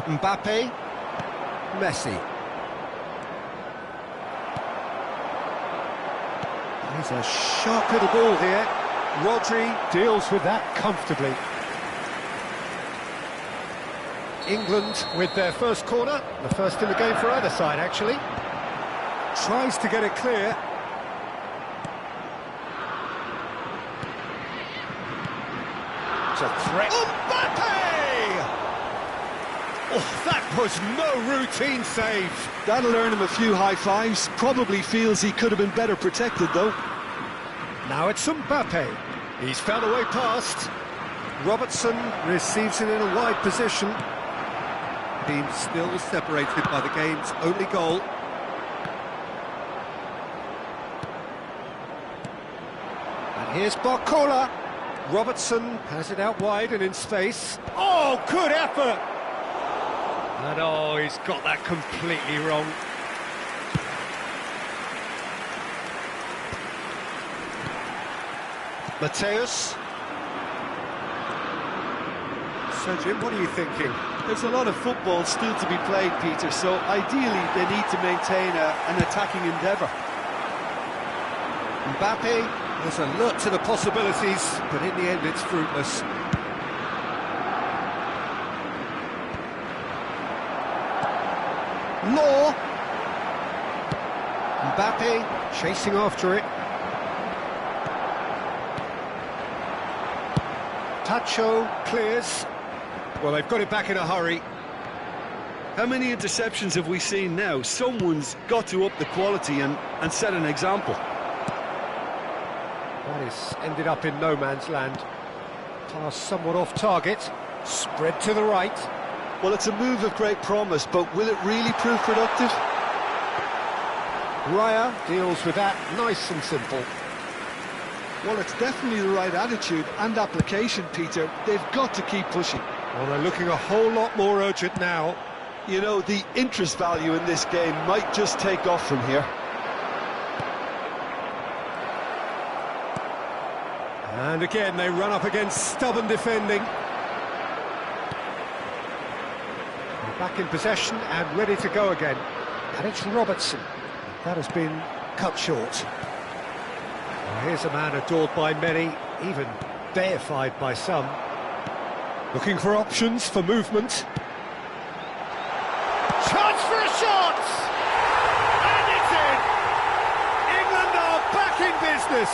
Mbappe, Messi. There's a sharp little ball here. Rodri deals with that comfortably. England with their first corner, the first in the game for either side actually. Tries to get it clear. It's a threat. Mbappe! Oh, that was no routine save. That'll earn him a few high fives. Probably feels he could have been better protected, though. Now it's Mbappe. He's found a way past. Robertson receives it in a wide position. Team still separated by the game's only goal. And here's Barcola. Robertson has it out wide and in space. Oh, good effort! And oh, he's got that completely wrong. Mateus. So, Jim, what are you thinking? There's a lot of football still to be played, Peter, so ideally they need to maintain an attacking endeavour. Mbappe is alert to the possibilities, but in the end it's fruitless. Law. Mbappe chasing after it. Tacho clears. Well, they've got it back in a hurry. How many interceptions have we seen now? Someone's got to up the quality and set an example. That is ended up in no man's land. Pass somewhat off target. Spread to the right. Well, it's a move of great promise, but will it really prove productive? Raya deals with that nice and simple. Well, it's definitely the right attitude and application, Peter. They've got to keep pushing. Well, they're looking a whole lot more urgent now. You know, the interest value in this game might just take off from here. And again, they run up against stubborn defending. They're back in possession and ready to go again. And it's Robertson. That has been cut short. Well, here's a man adored by many, even deified by some. Looking for options for movement. Chance for a shot! And it's in! England are back in business!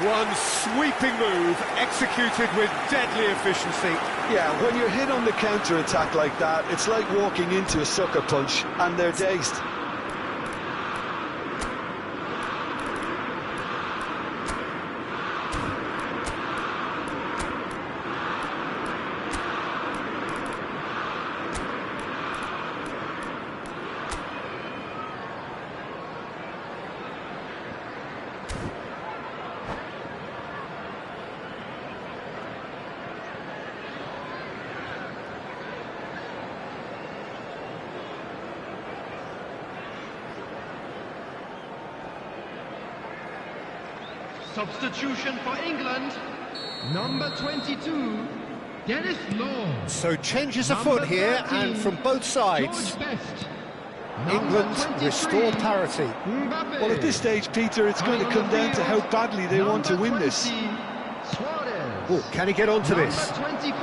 One sweeping move, executed with deadly efficiency. Yeah, when you're hit on the counter-attack like that, it's like walking into a sucker punch, and they're dazed. Substitution for England. Number 22, Dennis Law. So changes afoot here, and from both sides. George Best. England restore parity. Well, at this stage, Peter, it's going to come down to how badly they want to win this. Oh, can he get onto this? 24,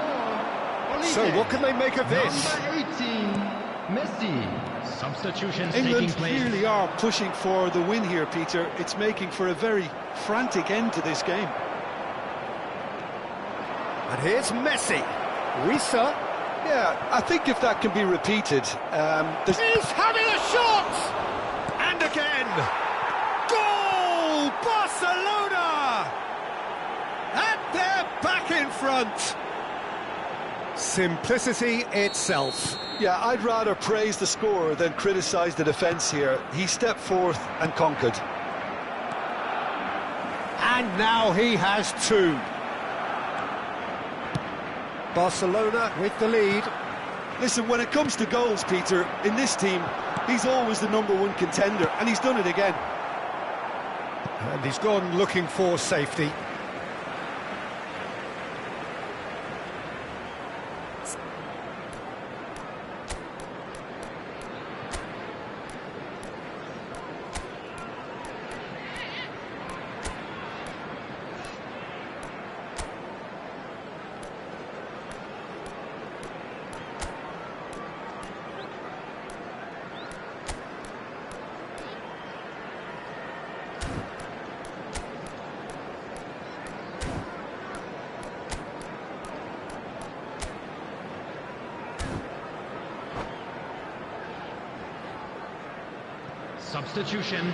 So what can they make of this? Number 18, Messi. Substitutions England taking place. clearly are pushing for the win here, Peter. It's making for a very frantic end to this game. And here's Messi. Risa. Yeah, I think if that can be repeated, He's having a shot! And again! Goal! Barcelona! And they're back in front! Simplicity itself. yeah, I'd rather praise the scorer than criticise the defence here. He stepped forth and conquered. And now he has two. Barcelona with the lead. Listen, when it comes to goals, Peter, in this team, he's always the #1 contender, and he's done it again. And he's gone looking for safety. Substitution.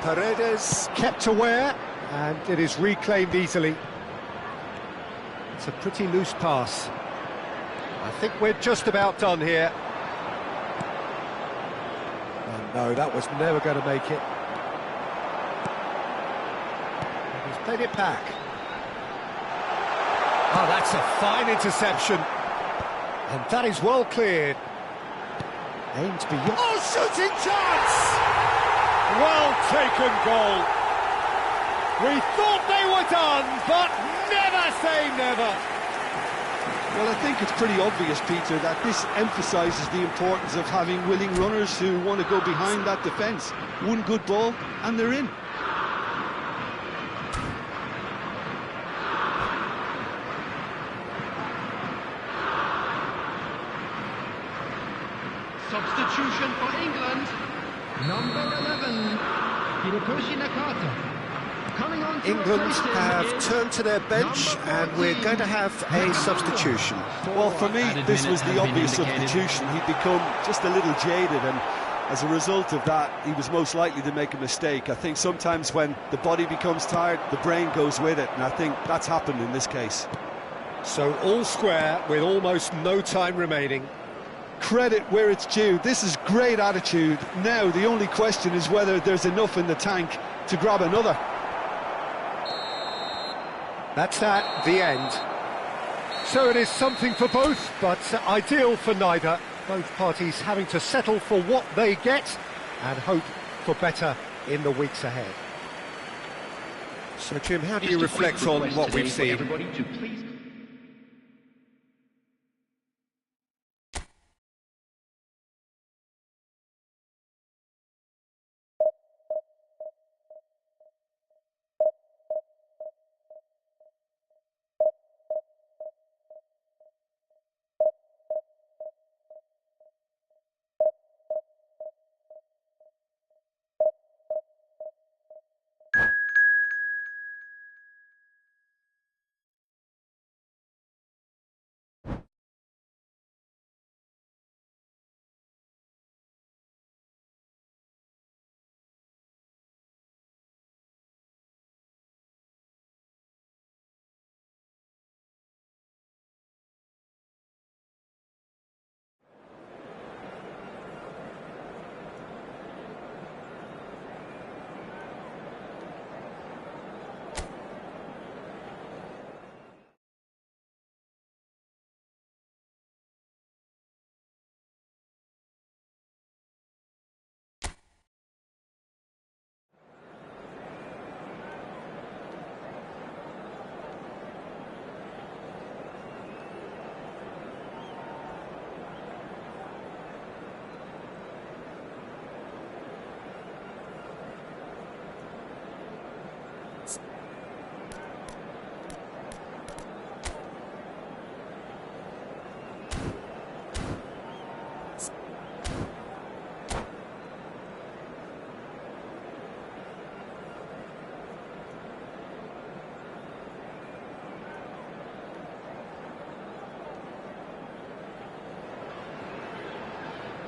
Paredes kept aware, and it is reclaimed easily. It's a pretty loose pass. I think we're just about done here. Oh, no, that was never going to make it. He's played it back. Oh, that's a fine interception. And that is well cleared. Aimed beyond. Oh, shooting chance! Well taken goal. We thought they were done, but never say never. Well, I think it's pretty obvious, Peter, that this emphasises the importance of having willing runners who want to go behind that defence. One good ball, and they're in. Substitution for England. Number 11, Hirokoshi Nakata. Coming on to England replace him have is turned to their bench, and we're going to have a substitution. Well, for me, this was the obvious substitution. He'd become just a little jaded, and as a result of that, he was most likely to make a mistake. I think sometimes when the body becomes tired, the brain goes with it, and I think that's happened in this case. So all square with almost no time remaining. Credit where it's due. This is great attitude. Now, the only question is whether there's enough in the tank to grab another. That's that, the end. So it is something for both, but ideal for neither. Both parties having to settle for what they get and hope for better in the weeks ahead. So, Jim, how do you reflect on what we've seen? everybody to please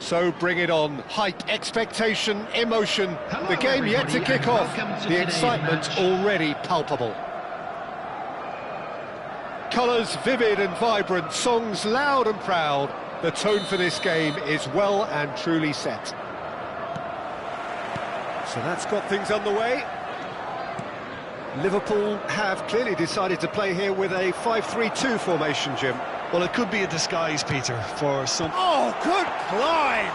So bring it on. Hype, expectation, emotion. The game yet to kick off. The excitement already palpable. Colours vivid and vibrant, songs loud and proud. The tone for this game is well and truly set. So that's got things underway. Liverpool have clearly decided to play here with a 5-3-2 formation, Jim. Well, it could be a disguise, Peter, for some... Oh, good climb!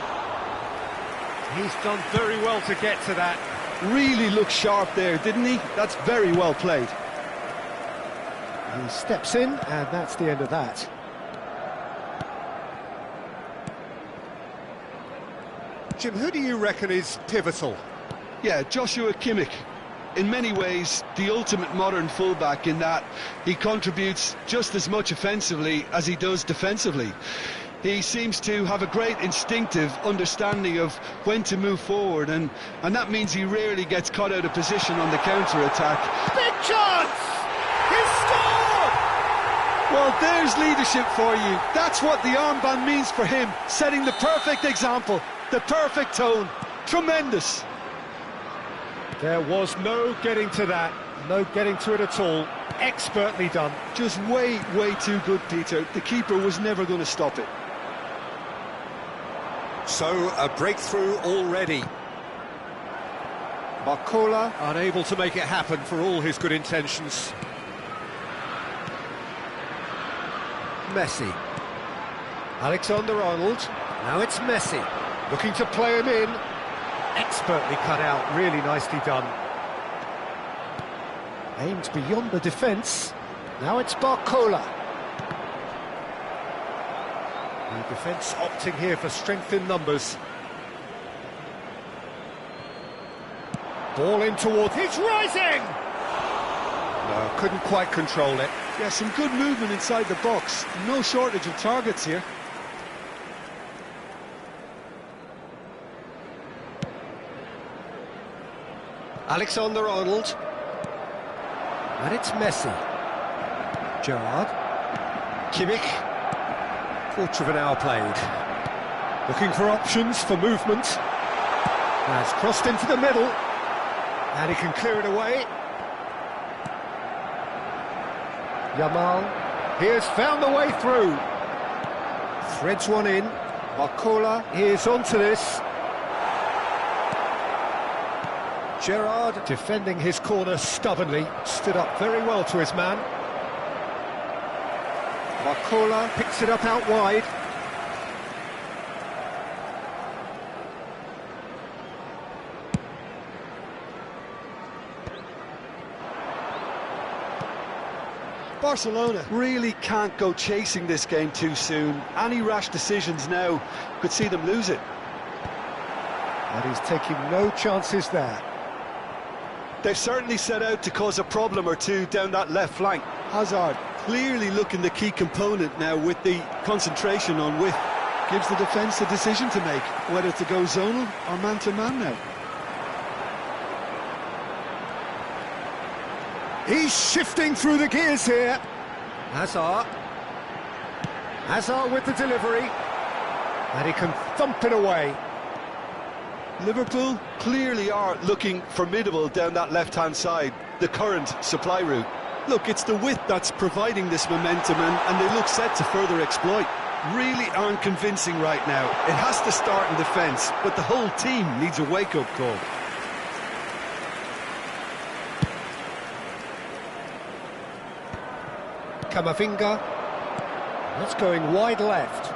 He's done very well to get to that. Really looked sharp there, didn't he? That's very well played. He steps in, and that's the end of that. Jim, who do you reckon is pivotal? Yeah, Joshua Kimmich. In many ways, the ultimate modern fullback in that he contributes just as much offensively as he does defensively. He seems to have a great instinctive understanding of when to move forward, and that means he rarely gets caught out of position on the counter-attack. Big chance! He scored! Well, there's leadership for you. That's what the armband means for him, setting the perfect example, the perfect tone. Tremendous. There was no getting to that, no getting to it at all. Expertly done. Just way too good, Peter. The keeper was never going to stop it. So, a breakthrough already. Barcola unable to make it happen for all his good intentions. Messi. Alexander-Arnold. Now it's Messi. Looking to play him in. Expertly cut out, really nicely done. Aimed beyond the defence. Now it's Barcola. The defence opting here for strength in numbers. Ball in towards... He's rising! No, couldn't quite control it. Yeah, some good movement inside the box. No shortage of targets here. Alexander-Arnold. And it's Messi. Gerrard. Kimmich. Quarter of an hour played. Looking for options for movement. Has crossed into the middle. And he can clear it away. Yamal. He has found the way through. Threads one in. Barcola is onto this. Gerrard defending his corner stubbornly, stood up very well to his man. Barcola picks it up out wide. Barcelona really can't go chasing this game too soon. Any rash decisions now could see them lose it. And he's taking no chances there. They've certainly set out to cause a problem or two down that left flank. Hazard clearly looking the key component now with the concentration on width. Gives the defence a decision to make, whether to go zonal or man-to-man now. He's shifting through the gears here. Hazard with the delivery. And he can thump it away. Liverpool clearly are looking formidable down that left-hand side, the current supply route. Look, it's the width that's providing this momentum, and they look set to further exploit. Really aren't convincing right now. It has to start in defence, but the whole team needs a wake-up call. Camavinga. That's going wide left.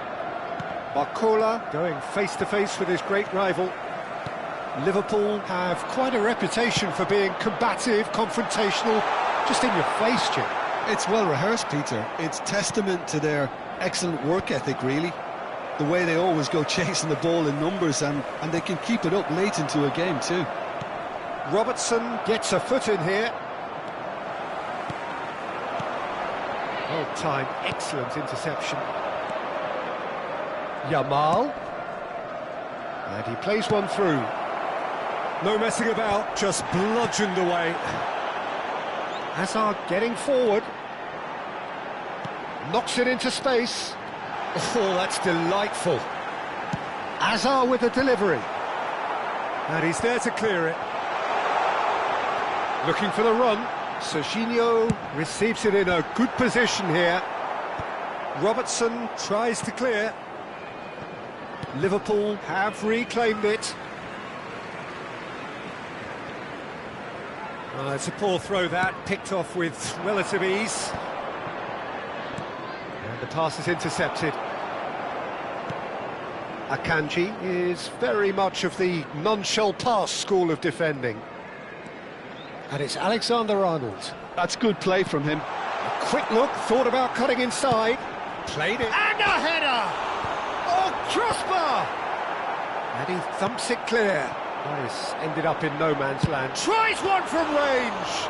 Barcola going face-to-face with his great rival. Liverpool have quite a reputation for being combative, confrontational, just in your face, Jim. It's well rehearsed, Peter. It's testament to their excellent work ethic, really. The way they always go chasing the ball in numbers, and they can keep it up late into a game too. Robertson gets a foot in here. Well timed, excellent interception. Yamal. And he plays one through. No messing about, just bludgeoned away. Hazard getting forward. Knocks it into space. Oh, that's delightful. Hazard with the delivery. And he's there to clear it. Looking for the run. Serginho receives it in a good position here. Robertson tries to clear. Liverpool have reclaimed it. It's a poor throw that, picked off with relative ease. And the pass is intercepted. Akanji is very much of the non-shell pass school of defending. And it's Alexander-Arnold. That's good play from him. A quick look, thought about cutting inside. Played it. And a header! Oh, crossbar! And he thumps it clear. Nice, ended up in no man's land. Tries one from range!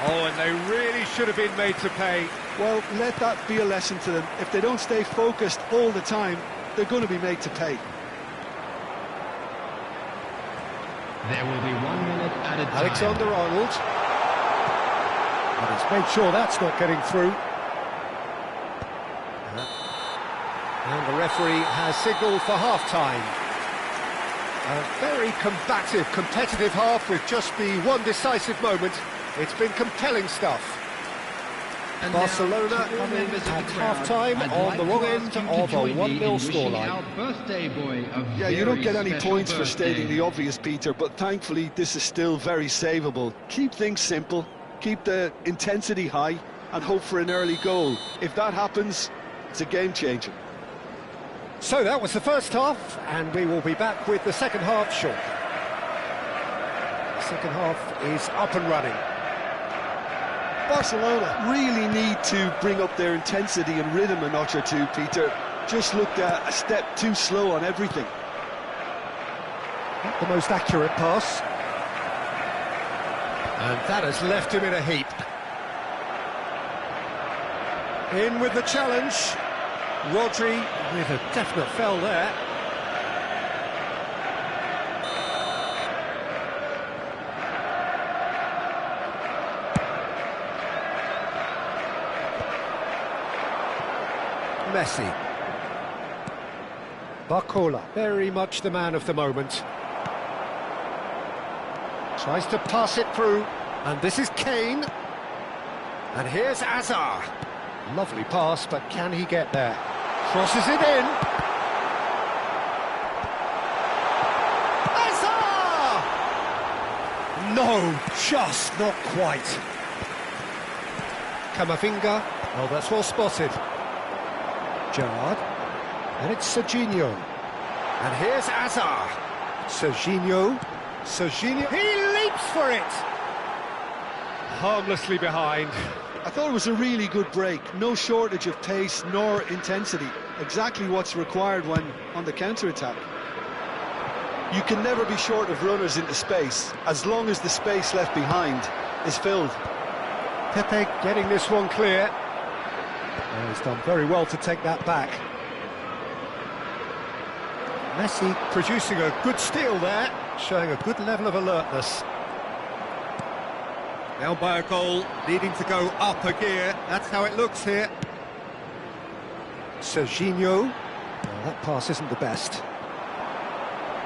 Oh, and they really should have been made to pay. Well, let that be a lesson to them. If they don't stay focused all the time, they're going to be made to pay. There will be 1 minute added time. Alexander-Arnold. And he's made sure that's not getting through. And the referee has signalled for half-time. A very combative, competitive half with just the one decisive moment. It's been compelling stuff. And Barcelona now, to all coming members of at the crowd, half-time I'd on like the to wrong ask end you to of a join me 1-0 in wishing scoreline. our birthday boy a Yeah, you don't very get any special points for birthday. stating the obvious, Peter, but thankfully this is still very savable. Keep things simple, keep the intensity high, and hope for an early goal. If that happens, it's a game changer. So that was the first half, and we will be back with the second half shortly. The second half is up and running. Barcelona Really need to bring up their intensity and rhythm a notch or two, Peter. Just looked a step too slow on everything. Not the most accurate pass. And that has left him in a heap. In with the challenge. Rodri with a definite foul there. Messi. Barcola, very much the man of the moment. Tries to pass it through, and this is Kane. And here's Hazard. Lovely pass, but can he get there? Crosses it in. Hazard! No, just not quite. Camavinga, well, that's well spotted. Gerrard, and it's Serginho. And here's Hazard. Serginho, he leaps for it! Harmlessly behind. I thought it was a really good break. No shortage of pace nor intensity. Exactly what's required when on the counter-attack. You can never be short of runners into space, as long as the space left behind is filled. Pepe getting this one clear. Oh, he's done very well to take that back. Messi producing a good steal there, showing a good level of alertness. Now by a goal, needing to go up a gear. That's how it looks here. Serginho. Well, that pass isn't the best.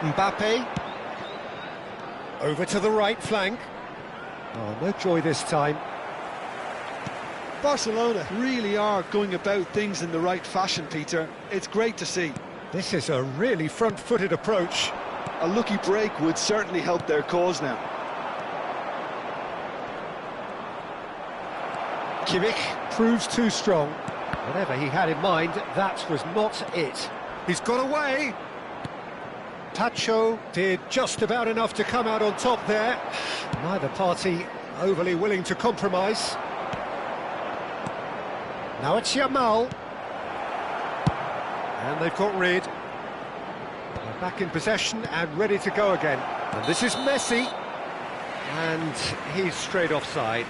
Mbappe. Over to the right flank. Oh, no joy this time. Barcelona really are going about things in the right fashion, Peter. It's great to see. This is a really front-footed approach. A lucky break would certainly help their cause now. Kimmich proves too strong. Whatever he had in mind, that was not it. He's got away. Tacho did just about enough to come out on top there. Neither party overly willing to compromise. Now it's Yamal. And they've got rid. They're back in possession and ready to go again. And this is Messi. And he's straight offside.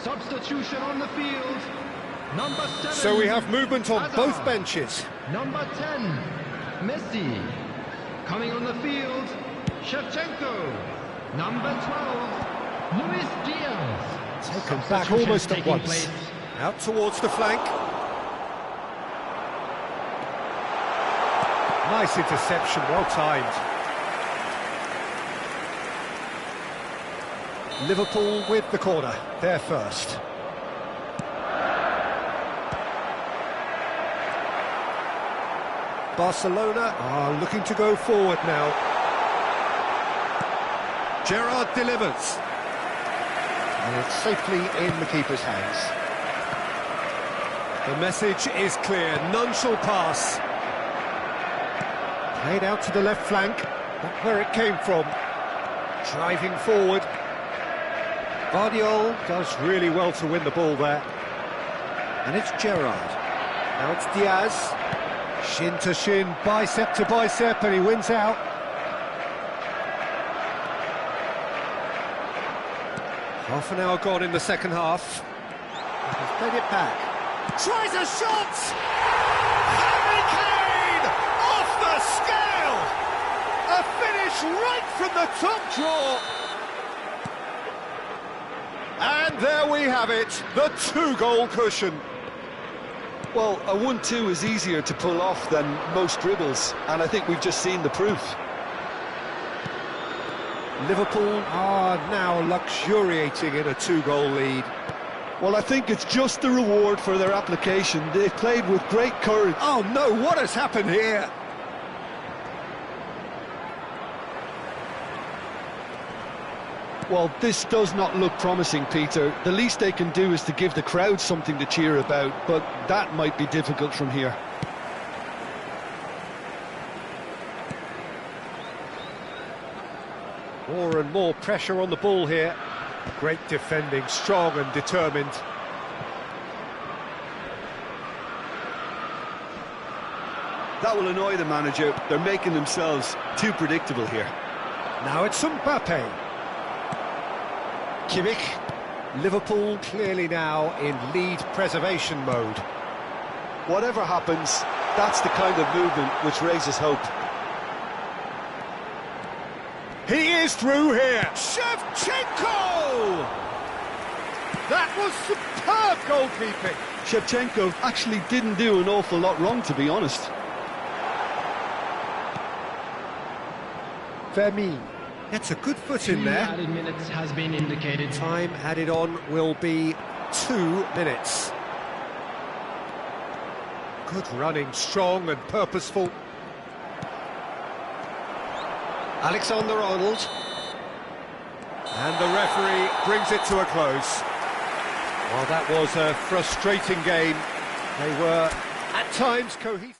Substitution on the field. Number 7. So we have movement on Hazard. both benches. Number 10, Messi. Coming on the field, Shevchenko. Number 12, Luis Diaz. Taken back Substitution almost at taking once. place. Out towards the flank. Nice interception, well timed. Liverpool with the corner, they're first. Barcelona are looking to go forward now. Gerrard delivers. And it's safely in the keeper's hands. The message is clear, none shall pass. Played out to the left flank, not where it came from. Driving forward. Guardiola does really well to win the ball there. And it's Gerrard. Now it's Diaz. Shin to shin, bicep to bicep, and he wins out. Half an hour gone in the second half. He's played it back. Tries a shot! Harry Kane! Off the scale! A finish right from the top draw! And there we have it, the 2-goal cushion. Well, a 1-2 is easier to pull off than most dribbles, and I think we've just seen the proof. Liverpool are now luxuriating in a 2-goal lead. Well, I think it's just the reward for their application. They've played with great courage. Oh no, what has happened here? Well, this does not look promising, Peter. The least they can do is to give the crowd something to cheer about, but that might be difficult from here. More and more pressure on the ball here. Great defending, strong and determined. That will annoy the manager. They're making themselves too predictable here. Now it's Mbappe. Kimmich. Liverpool clearly now in lead preservation mode. Whatever happens, that's the kind of movement which raises hope. He is through here. Shevchenko! That was superb goalkeeping. Shevchenko actually didn't do an awful lot wrong, to be honest. Vermeer gets a good foot in there. Added minutes has been indicated. Time added on will be 2 minutes. Good running, strong and purposeful. Alexander-Arnold. And the referee brings it to a close. Well, that was a frustrating game. They were, at times, cohesive.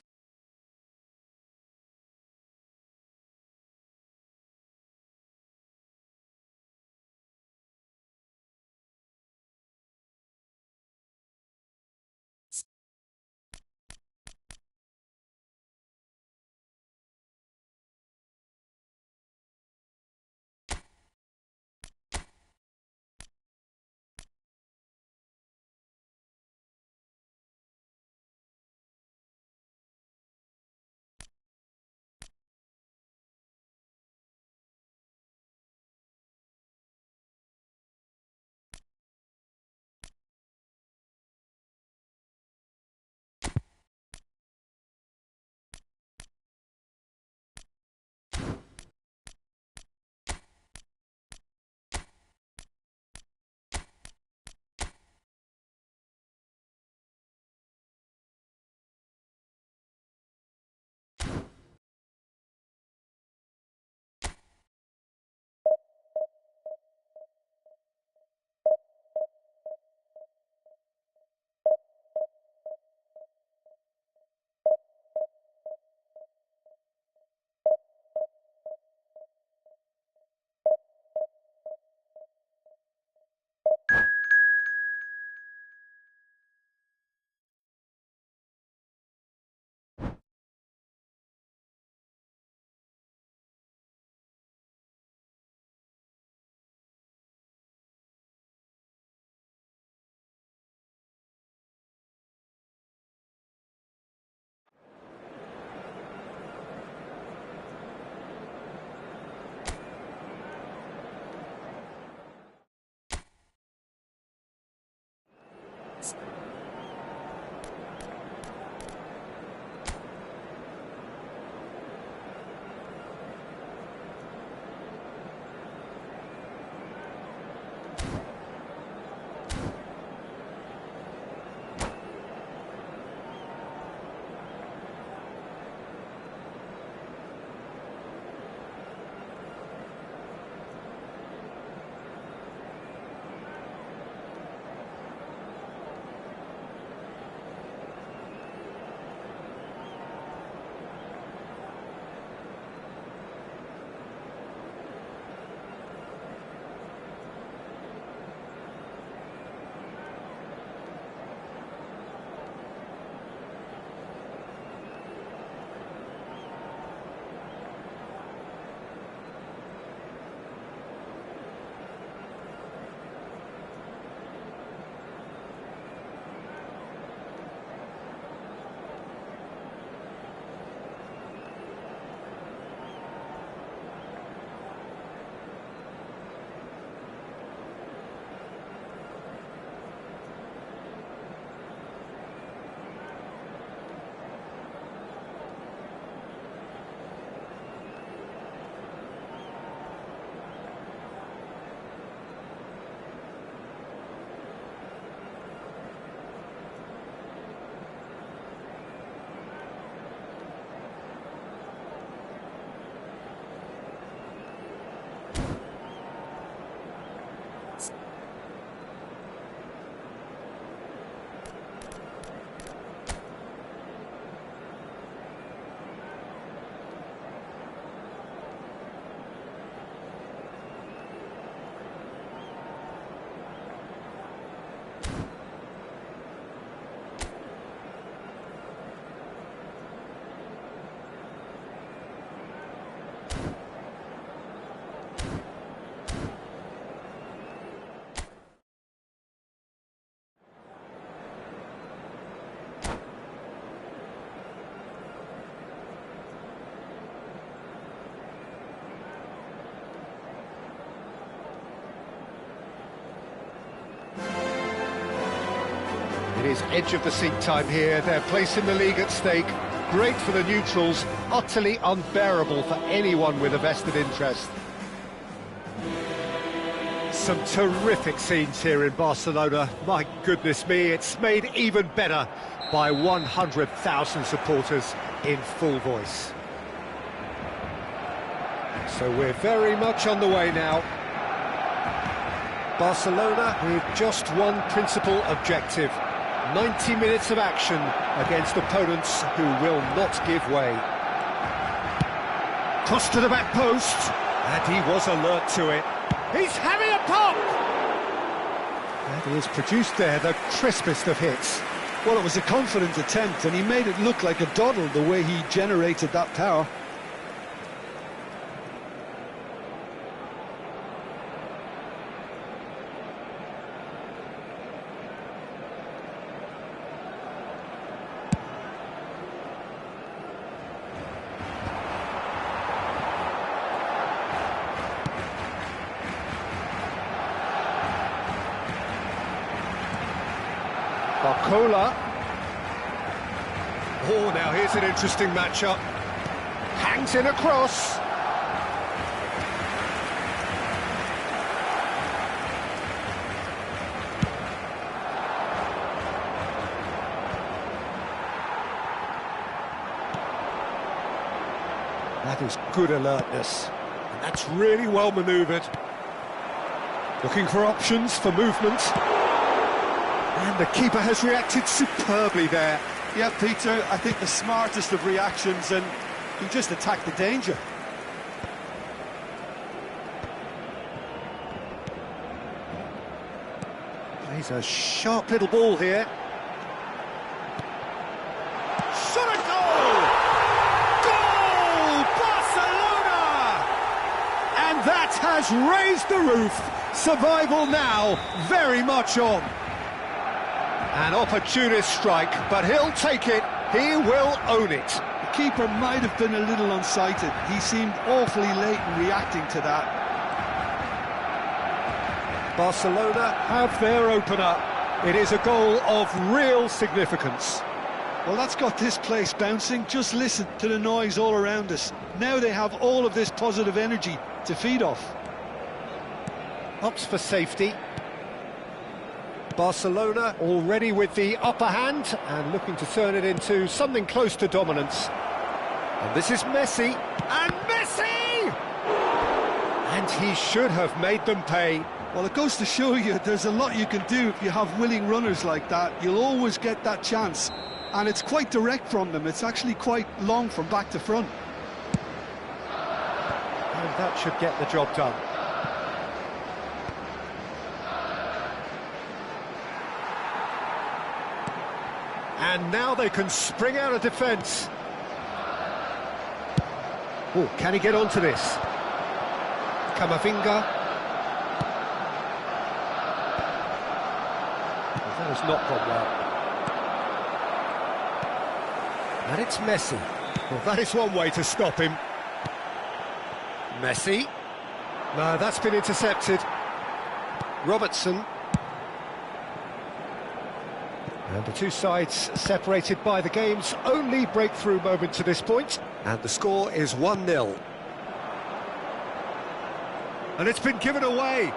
It is edge-of-the-seat time here. Their place in the league at stake. Great for the neutrals, utterly unbearable for anyone with a vested interest. Some terrific scenes here in Barcelona. My goodness me, it's made even better by 100,000 supporters in full voice. So we're very much on the way now. Barcelona with just one principal objective: 90 minutes of action against opponents who will not give way. Cross to the back post, and he was alert to it. He's having a pop! And he has produced there the crispest of hits. Well, it was a confident attempt, and he made it look like a doddle the way he generated that power. Barcola. Oh, now here's an interesting matchup. Hangs in a cross. That is good alertness. And that's really well manoeuvred. Looking for options for movement. And the keeper has reacted superbly there. Yeah, Peter, I think the smartest of reactions, and he just attacked the danger. Plays a sharp little ball here. Shot a goal! Goal! Barcelona! And that has raised the roof. Survival now, very much on. An opportunist strike, but he'll take it. He will own it. The keeper might have been a little unsighted. He seemed awfully late in reacting to that. Barcelona have their opener. It is a goal of real significance. Well, that's got this place bouncing. Just listen to the noise all around us. Now they have all of this positive energy to feed off. Opts for safety. Barcelona already with the upper hand and looking to turn it into something close to dominance. And this is Messi. And Messi! And he should have made them pay. Well, it goes to show you there's a lot you can do if you have willing runners like that. You'll always get that chance. And it's quite direct from them. It's actually quite long from back to front. And that should get the job done. And now they can spring out of defence. Oh, can he get onto this? Camavinga. That has not gone well. And it's Messi. Well, that is one way to stop him. Messi. No, that's been intercepted. Robertson. And the two sides separated by the game's only breakthrough moment to this point. And the score is 1-0. And it's been given away.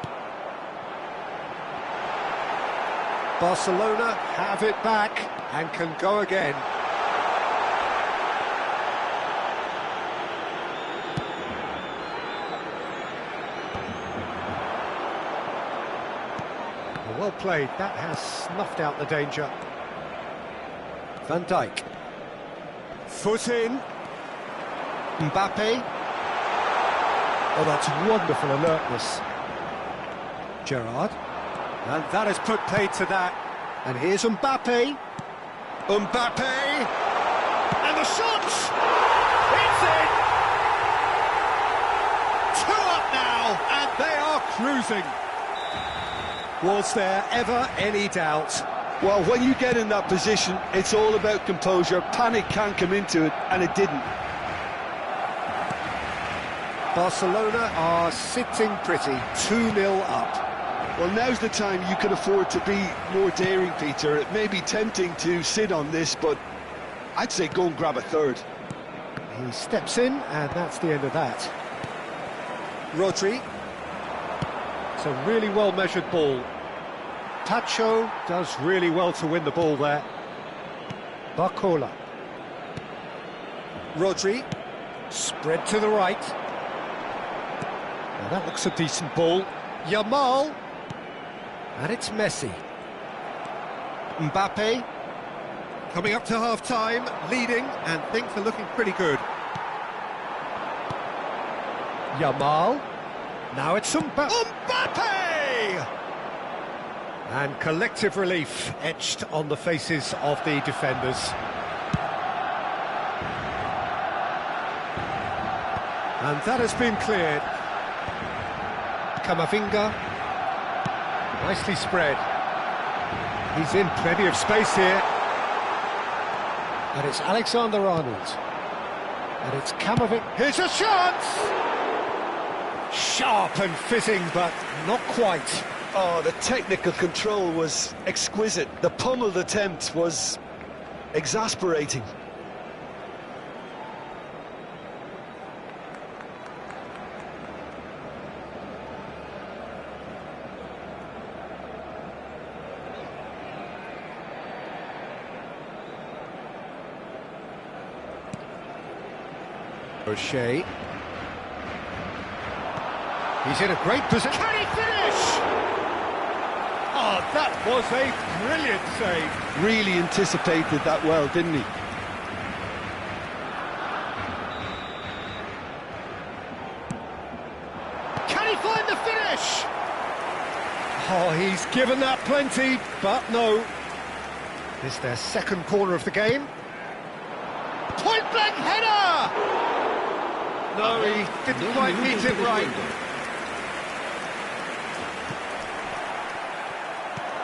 Barcelona have it back and can go again. Well played, that has snuffed out the danger. Van Dijk. Foot in. Mbappe. Oh, that's wonderful alertness. Gerrard. And that has put paid to that. And here's Mbappe. Mbappe. And the shot! It's in! 2 up now, and they are cruising. Was there ever any doubt? Well, when you get in that position, it's all about composure. Panic can't come into it, and it didn't. Barcelona are sitting pretty, 2-0 up. Well, now's the time you can afford to be more daring, Peter. It may be tempting to sit on this, but I'd say go and grab a third. He steps in, and that's the end of that. Rodri. It's a really well-measured ball. Tacho does really well to win the ball there. Barcola. Rodri. Spread to the right. Now that looks a decent ball. Yamal. And it's Messi. Mbappe. Coming up to half-time, leading, and things are looking pretty good. Yamal. Now it's Mbappe! And collective relief etched on the faces of the defenders. And that has been cleared. Camavinga. Nicely spread. He's in plenty of space here. And it's Alexander-Arnold. And it's Camavinga. Here's a chance! Sharp and fitting, but not quite. Oh, the technical control was exquisite. The pummeled attempt was exasperating. O'Shea. He's in a great position. Can he finish? Oh, that was a brilliant save. Really anticipated that well, didn't he? Can he find the finish? Oh, he's given that plenty, but no. It's their second corner of the game. Point-blank header! No, he didn't quite meet it right.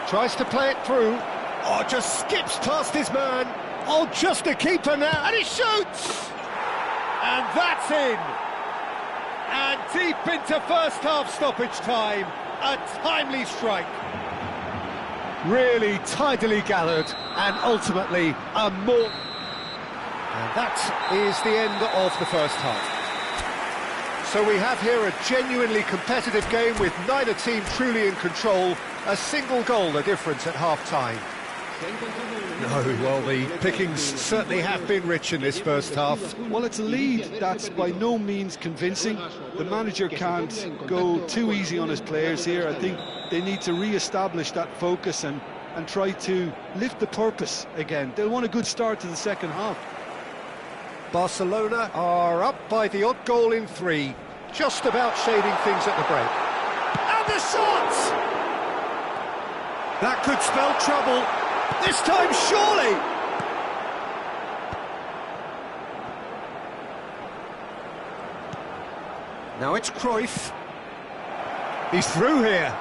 Tries to play it through. Oh, just skips past his man. Oh, just a keeper now, and he shoots! And that's in! And deep into first half stoppage time, a timely strike. Really tidily gathered, and ultimately a more... And that is the end of the first half. So we have here a genuinely competitive game with neither team truly in control. A single goal the difference at half-time. No, well, the pickings certainly have been rich in this first half. Well, it's a lead that's by no means convincing. The manager can't go too easy on his players here. I think they need to re-establish that focus and try to lift the purpose again. They'll want a good start to the second half. Barcelona are up by the odd goal in 3, just about shading things at the break. And the shot! That could spell trouble. This time, surely! Now it's Cruyff. He's through here.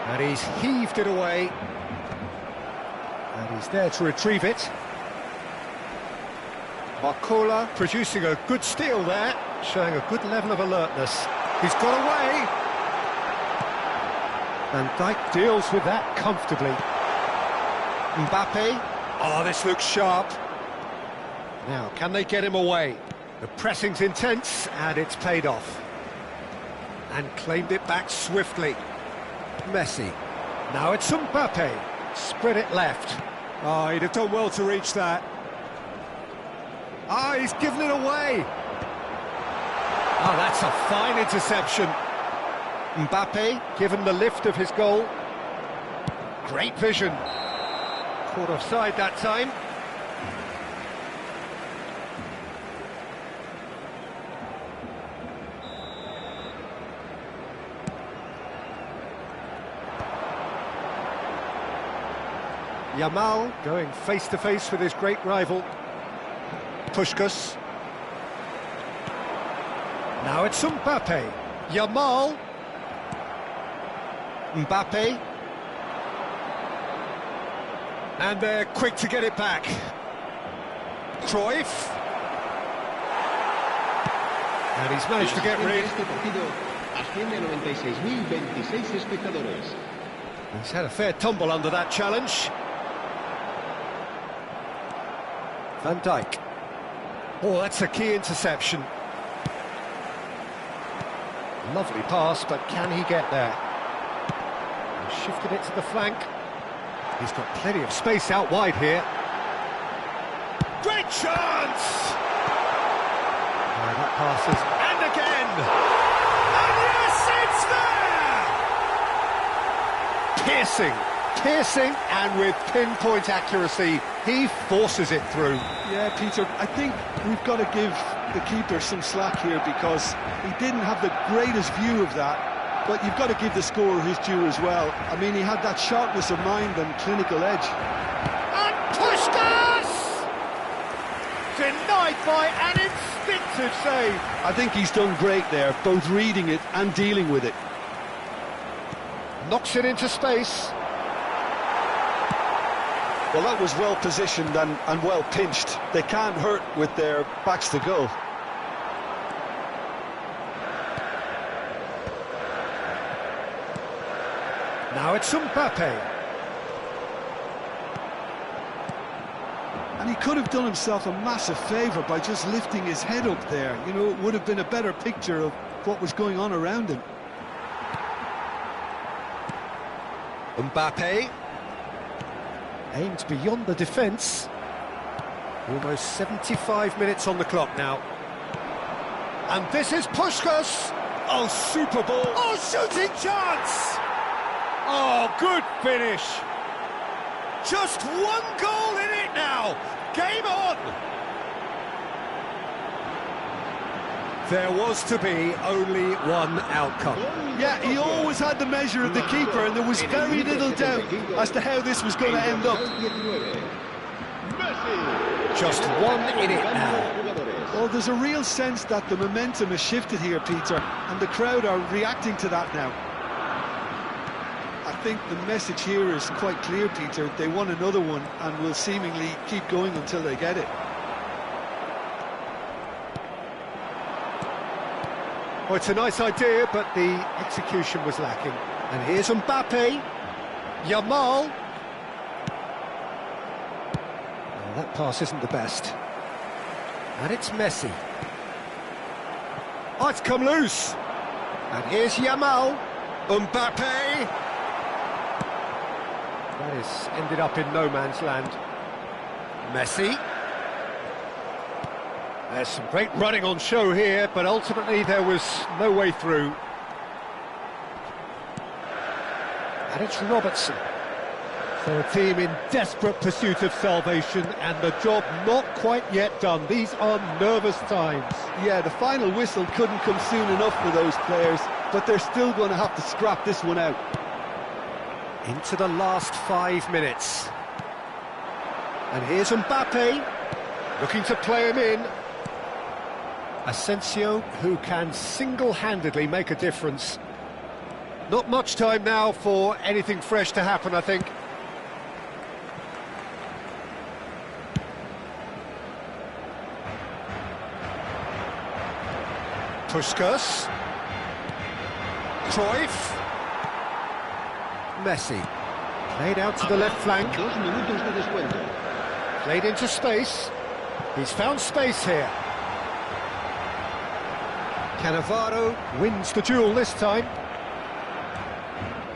And he's heaved it away. And he's there to retrieve it. Barcola producing a good steal there, showing a good level of alertness. He's got away. And Dijk deals with that comfortably. Mbappe. Oh, this looks sharp. Now, can they get him away? The pressing's intense, and it's paid off. And claimed it back swiftly. Messi. Now it's Mbappe. Spread it left. Oh, he'd have done well to reach that. Ah, he's given it away. Oh, that's a fine interception. Mbappe, given the lift of his goal. Great vision. Caught offside that time. Yamal going face-to-face with his great rival. Puskás. Now it's Mbappe. Yamal. Mbappe. And they're quick to get it back. Cruyff. And he's managed to get rid. Asciende a 96.026 espectadores. He's had a fair tumble under that challenge. Van Dijk. Oh, that's a key interception. Lovely pass, but can he get there? He's shifted it to the flank. He's got plenty of space out wide here. Great chance! Oh, that passes, and again! And yes, it's there! Piercing, and with pinpoint accuracy, he forces it through. Yeah, Peter, I think we've got to give the keeper some slack here because he didn't have the greatest view of that, but you've got to give the scorer his due as well. I mean, he had that sharpness of mind and clinical edge. And Puskás! Denied by an instinctive save. I think he's done great there, both reading it and dealing with it. Knocks it into space. Well, that was well positioned and well pinched. They can't hurt with their backs to goal. Now it's Mbappe. And he could have done himself a massive favour by just lifting his head up there. You know, it would have been a better picture of what was going on around him. Mbappe. Aimed beyond the defence. Almost 75 minutes on the clock now. And this is Puskás. Oh, super ball. Oh, shooting chance! Oh, good finish. Just one goal in it now. Game on. There was to be only one outcome. Yeah, he always had the measure of the keeper, and there was very little doubt as to how this was going to end up. Just one in it now. Well, there's a real sense that the momentum has shifted here, Peter, and the crowd are reacting to that now. I think the message here is quite clear, Peter. They want another one and will seemingly keep going until they get it. Well, it's a nice idea, but the execution was lacking. And here's Mbappe. Yamal. Well, that pass isn't the best. And it's Messi. Oh, it's come loose. And here's Yamal. Mbappe. That has ended up in no man's land. Messi. There's some great running on show here, but ultimately there was no way through. And it's Robertson. So a team in desperate pursuit of salvation, and the job not quite yet done. These are nervous times. Yeah, the final whistle couldn't come soon enough for those players, but they're still going to have to scrap this one out. Into the last 5 minutes. And here's Mbappe, looking to play him in. Asensio, who can single-handedly make a difference. Not much time now for anything fresh to happen, I think. Puskás. Cruyff. Messi. Played out to the left flank. 2 minutos de descuento. Played into space. He's found space here. Cannavaro wins the duel this time.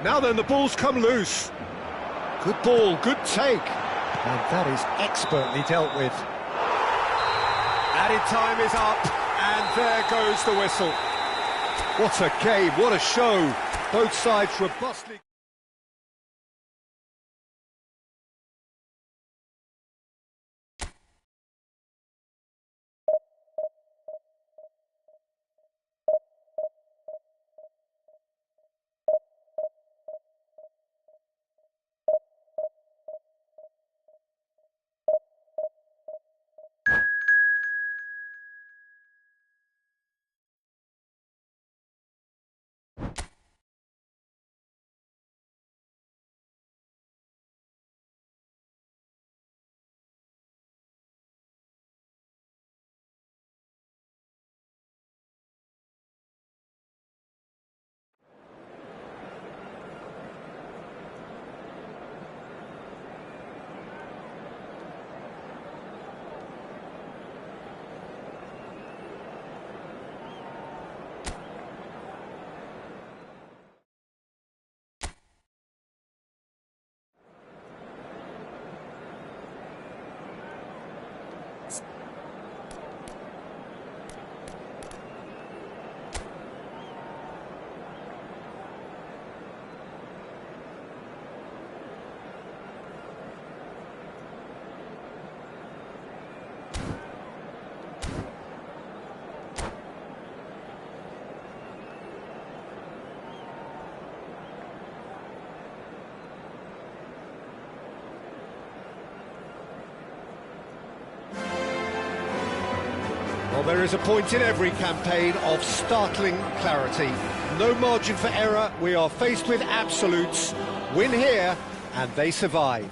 Now then, the ball's come loose. Good ball, good take. And that is expertly dealt with. Added time is up, and there goes the whistle. What a game, what a show. Both sides robustly... Well, there is a point in every campaign of startling clarity. No margin for error, we are faced with absolutes. Win here, and they survive.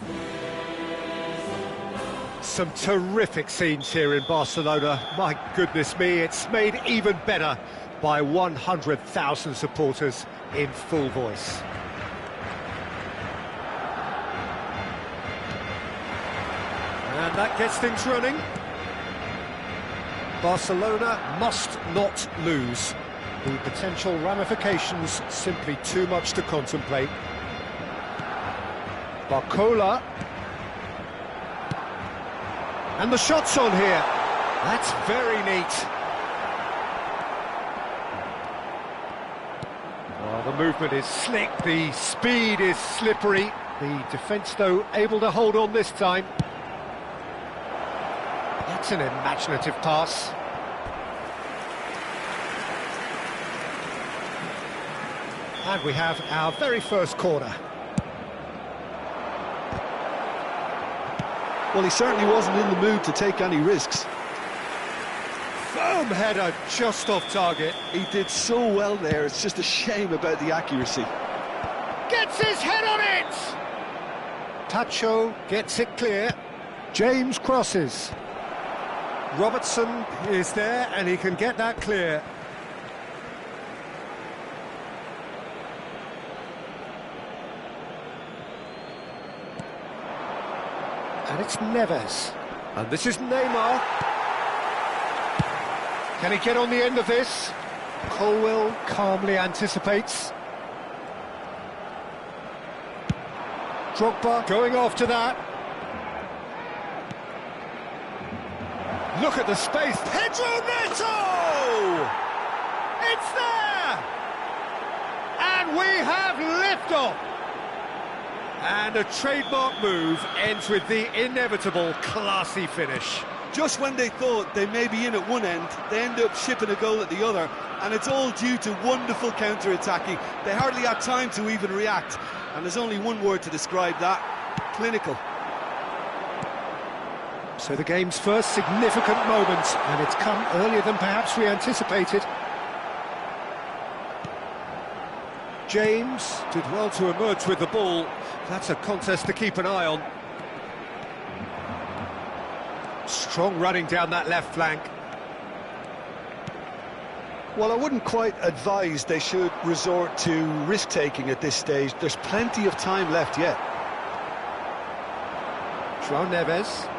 Some terrific scenes here in Barcelona. My goodness me, it's made even better by 100,000 supporters in full voice. And that gets things running. Barcelona must not lose. The potential ramifications simply too much to contemplate. Barcola. And the shot's on here. That's very neat. Well, the movement is slick, the speed is slippery. The defence, though, able to hold on this time. That's an imaginative pass. And we have our very first corner. Well, he certainly wasn't in the mood to take any risks. Firm header just off target. He did so well there, it's just a shame about the accuracy. Gets his head on it! Tacho gets it clear. James crosses. Robertson is there and he can get that clear. And it's Neves. And this is Neymar. Can he get on the end of this? Colwill calmly anticipates. Drogba going after that. Look at the space. Pedro Neto! It's there! And we have liftoff. And a trademark move ends with the inevitable classy finish. Just when they thought they may be in at one end, they end up shipping a goal at the other, and it's all due to wonderful counter-attacking. They hardly had time to even react, and there's only one word to describe that: clinical. So the game's first significant moment, and it's come earlier than perhaps we anticipated. James did well to emerge with the ball. That's a contest to keep an eye on. Strong running down that left flank. Well, I wouldn't quite advise they should resort to risk-taking at this stage. There's plenty of time left yet. João Neves.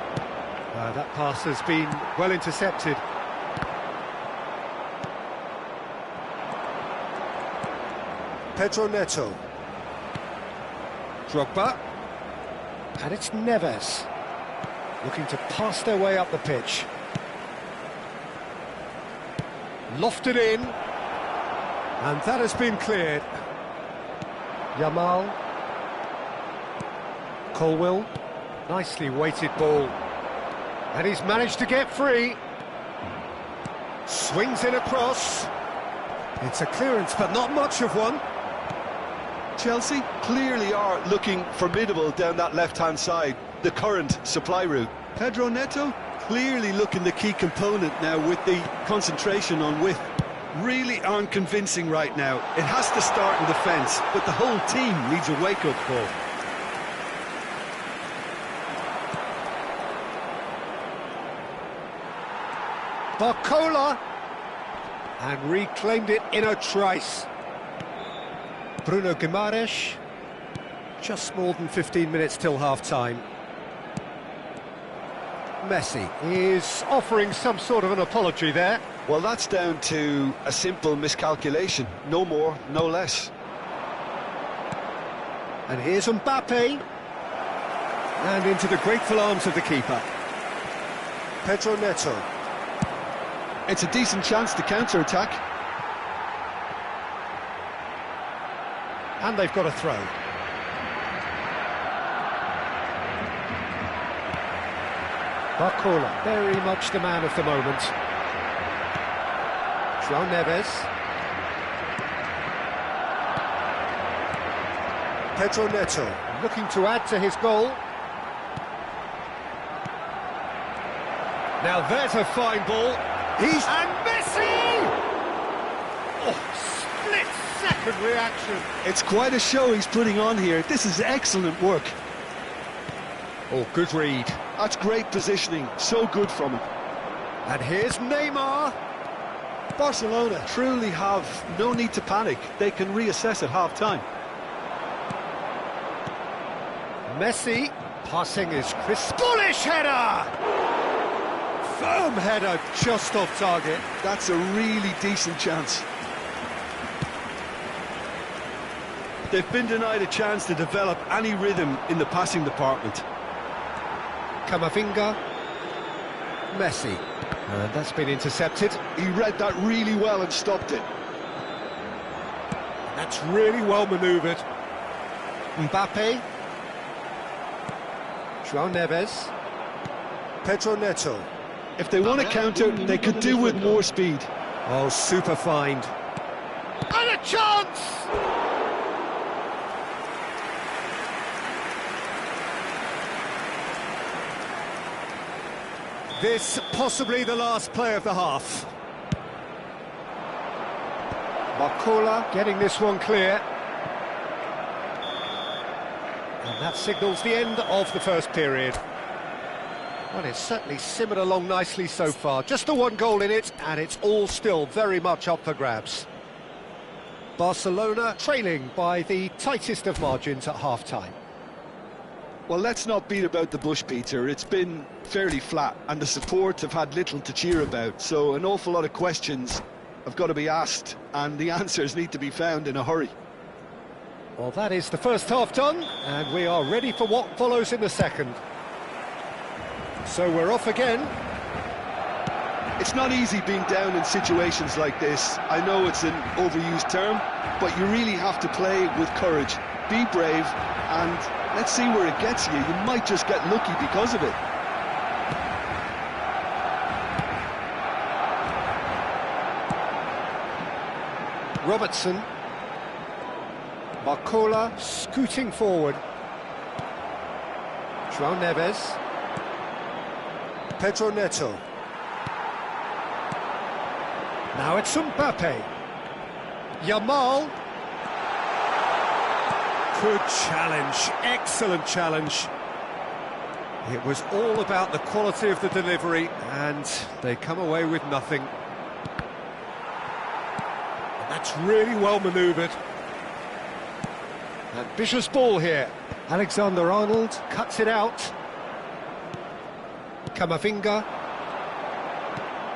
That pass has been well intercepted. Pedro Neto. Drogba. And it's Neves. Looking to pass their way up the pitch. Lofted in. And that has been cleared. Yamal. Colwill. Nicely weighted ball. And he's managed to get free. Swings in across. It's a clearance, but not much of one. Chelsea clearly are looking formidable down that left-hand side, the current supply route. Pedro Neto clearly looking the key component now with the concentration on width. Really aren't convincing right now. It has to start in defence, but the whole team needs a wake-up call. Barcola, and reclaimed it in a trice. Bruno Guimaraes, just more than 15 minutes till half-time. Messi is offering some sort of an apology there. Well, that's down to a simple miscalculation. No more, no less. And here's Mbappe. And into the grateful arms of the keeper. Pedro Neto. It's a decent chance to counter-attack. And they've got a throw. Barcola, very much the man of the moment. João Neves. Pedro Neto, looking to add to his goal. Now there's a fine ball. And Messi! Oh, split-second reaction. It's quite a show he's putting on here. This is excellent work. Oh, good read. That's great positioning, so good from him. And here's Neymar. Barcelona truly have no need to panic. They can reassess at half-time. Messi passing his crisp. Bullish header! Firm header just off target. That's a really decent chance. They've been denied a chance to develop any rhythm in the passing department. Camavinga. Messi. And that's been intercepted. He read that really well and stopped it. That's really well manoeuvred. Mbappe. João Neves. Pedro Neto. If they want to counter, they could do with more speed. Oh, super find. And a chance! This possibly the last play of the half. Barcola getting this one clear. And that signals the end of the first period. Well, it's certainly simmered along nicely so far. Just the one goal in it, and it's all still very much up for grabs. Barcelona trailing by the tightest of margins at half-time. Well, let's not beat about the bush, Peter. It's been fairly flat, and the support have had little to cheer about. So an awful lot of questions have got to be asked, and the answers need to be found in a hurry. Well, that is the first half done, and we are ready for what follows in the second. So we're off again. It's not easy being down in situations like this. I know it's an overused term, but you really have to play with courage. Be brave, and let's see where it gets you. You might just get lucky because of it. Robertson. Barcola scooting forward. João Neves. Pedro Neto. Now it's Mbappe. Yamal. Good challenge, excellent challenge. It was all about the quality of the delivery, and they come away with nothing. And that's really well manoeuvred. Ambitious ball here. Alexander-Arnold cuts it out. Camavinga.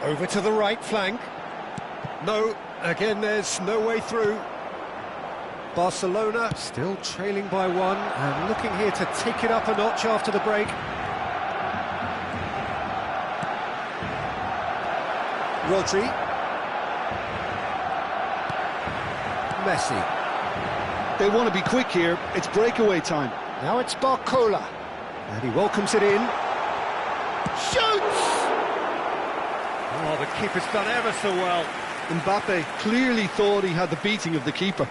Over to the right flank. No, again there's no way through. Barcelona still trailing by one and looking here to take it up a notch after the break. Rodri. Messi. They want to be quick here. It's breakaway time. Now it's Barcola. And he welcomes it in. Shoots! Oh, the keeper's done ever so well. Mbappe clearly thought he had the beating of the keeper.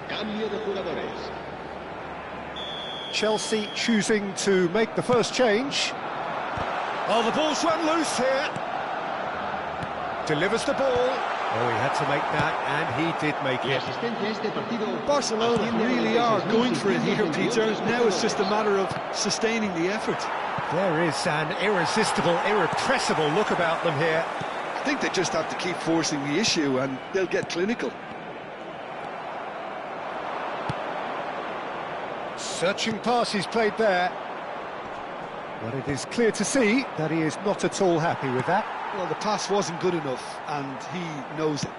Cambio de jugadores. Chelsea choosing to make the first change. Oh, the ball's run loose here. Delivers the ball. Oh, he had to make that, and he did make it. Barcelona really are going for it here, Peter. Now it's just a matter of sustaining the effort. There is an irresistible, irrepressible look about them here. I think they just have to keep forcing the issue, and they'll get clinical. Searching pass he's played there. But it is clear to see that he is not at all happy with that. Well, the pass wasn't good enough, and he knows it.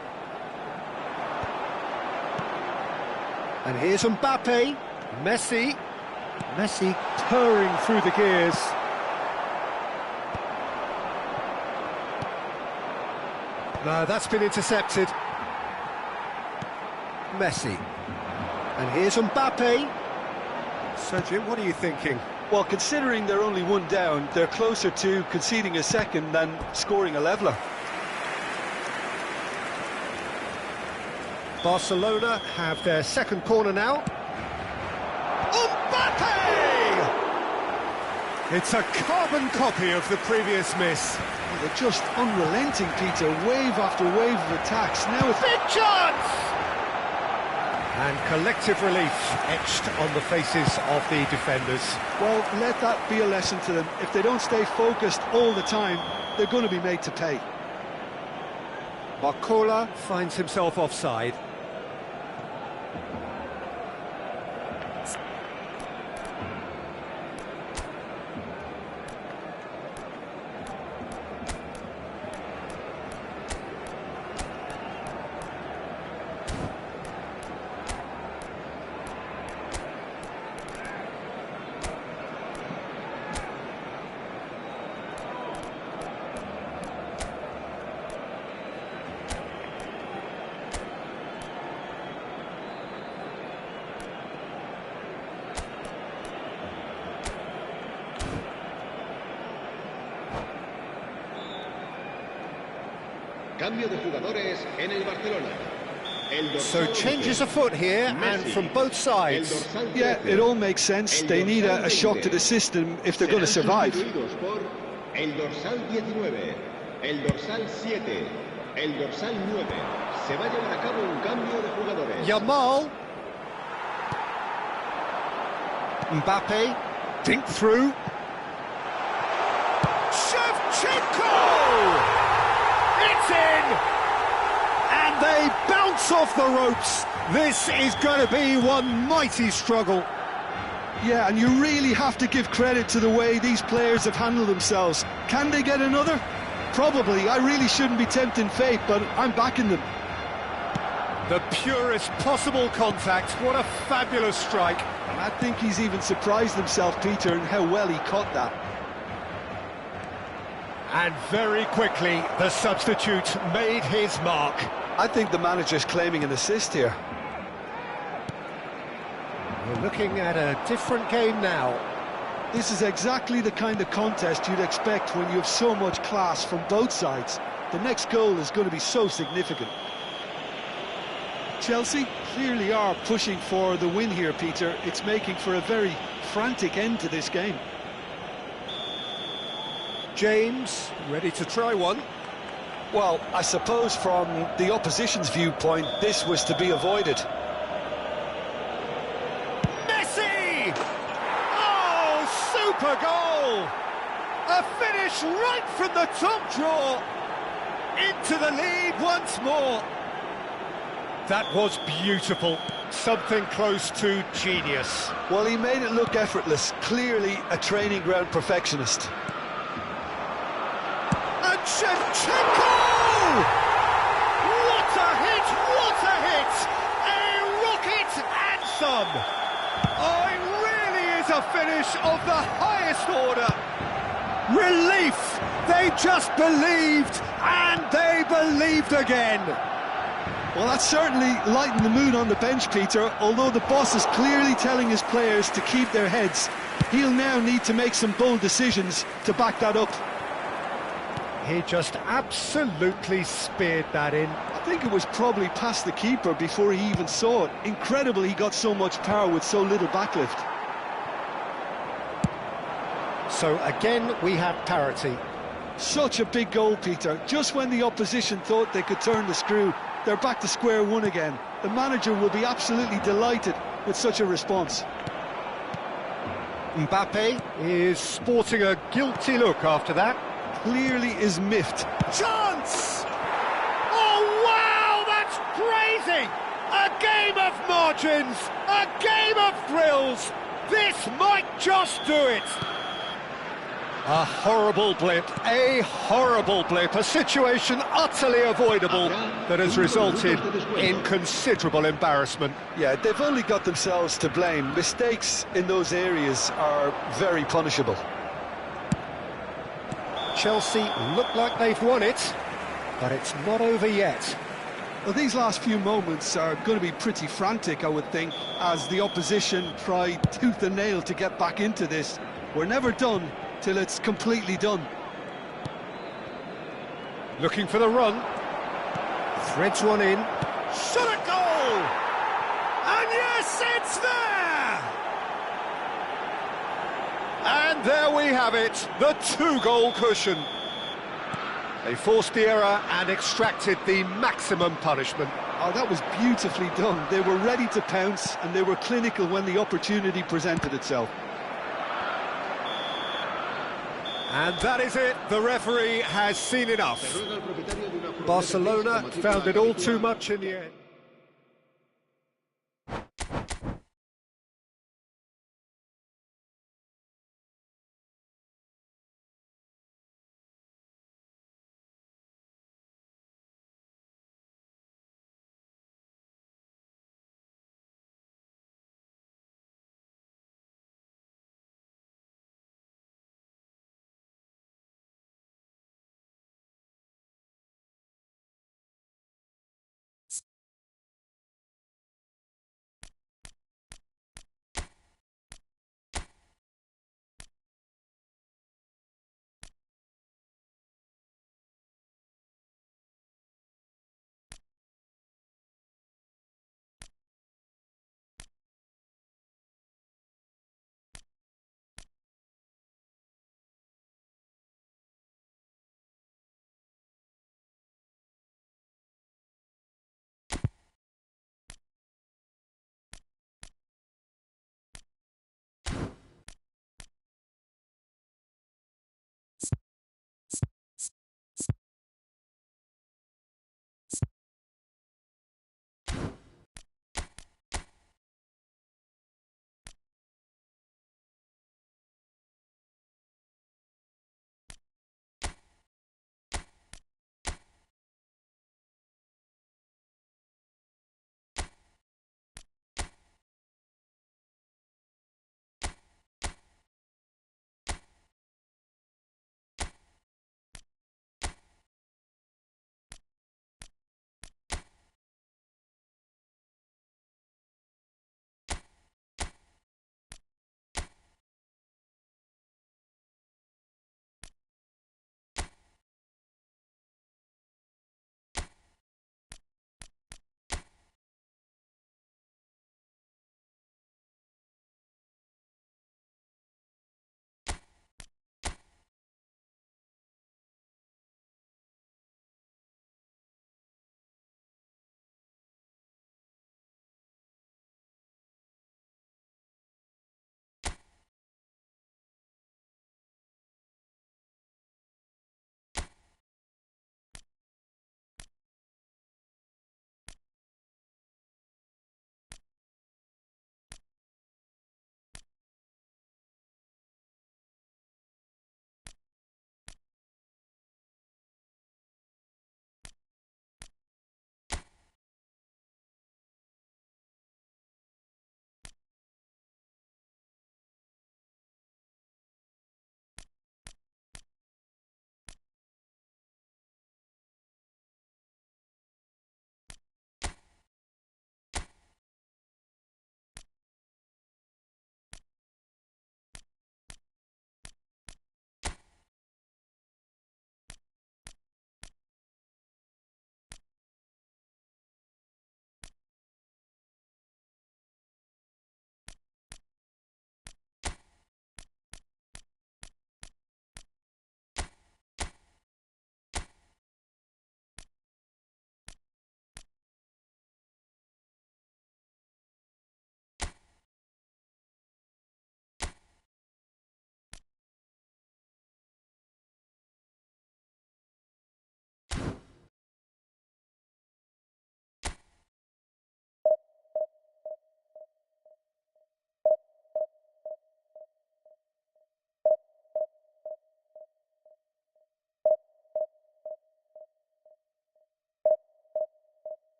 And here's Mbappe, Messi, Messi purring through the gears. No, that's been intercepted. Messi. And here's Mbappe. So, Jim, what are you thinking? Well, considering they're only one down, they're closer to conceding a second than scoring a leveller. Barcelona have their second corner now. Mbappe! It's a carbon copy of the previous miss. They're just unrelenting, Peter. Wave after wave of attacks. Now it's... Big chance! And collective relief etched on the faces of the defenders. Well, let that be a lesson to them. If they don't stay focused all the time, they're going to be made to pay. Barcola finds himself offside. Cambio de jugadores en el Barcelona. So changes afoot here, and from both sides. Yeah, it all makes sense. They need a shock to the system if they're going to survive. El dorsal 19, el dorsal 7, el dorsal 9. Se va a llevar a cabo un cambio de jugadores. Yamal. Mbappe. Dink through. Shevchenko! It's in! And they bounce off the ropes. This is going to be one mighty struggle. Yeah, and you really have to give credit to the way these players have handled themselves. Can they get another? Probably. I really shouldn't be tempting fate, but I'm backing them. The purest possible contact. What a fabulous strike. I think he's even surprised himself, Peter, in how well he caught that. And very quickly, the substitute made his mark. I think the manager's claiming an assist here. We're looking at a different game now. This is exactly the kind of contest you'd expect when you have so much class from both sides. The next goal is going to be so significant. Chelsea clearly are pushing for the win here, Peter. It's making for a very frantic end to this game. James, ready to try one. Well, I suppose from the opposition's viewpoint, this was to be avoided. Messi! Oh, super goal! A finish right from the top draw. Into the lead once more. That was beautiful. Something close to genius. Well, he made it look effortless. Clearly a training ground perfectionist. And Shevchenko! What a hit! What a hit! A rocket and some! Oh, it really is a finish of the highest order. Relief! They just believed, and they believed again. Well, that's certainly lightened the mood on the bench, Peter. Although the boss is clearly telling his players to keep their heads, he'll now need to make some bold decisions to back that up. He just absolutely speared that in. I think it was probably past the keeper before he even saw it. Incredible he got so much power with so little backlift. So again, we have parity. Such a big goal, Peter. Just when the opposition thought they could turn the screw, they're back to square one again. The manager will be absolutely delighted with such a response. Mbappe is sporting a guilty look after that. Clearly is miffed. Chance! Oh, wow, that's crazy! A game of margins, a game of thrills. This might just do it. A horrible blip, a situation utterly avoidable that has resulted in considerable embarrassment. Yeah, they've only got themselves to blame. Mistakes in those areas are very punishable. Chelsea look like they've won it, but it's not over yet. Well, these last few moments are going to be pretty frantic, I would think, as the opposition try tooth and nail to get back into this. We're never done till it's completely done. Looking for the run. Threads one in. Shot at goal! And yes, it's there! And there we have it, the two-goal cushion. They forced the error and extracted the maximum punishment. Oh, that was beautifully done. They were ready to pounce and they were clinical when the opportunity presented itself. And that is it, the referee has seen enough. Barcelona found it all too much in the end.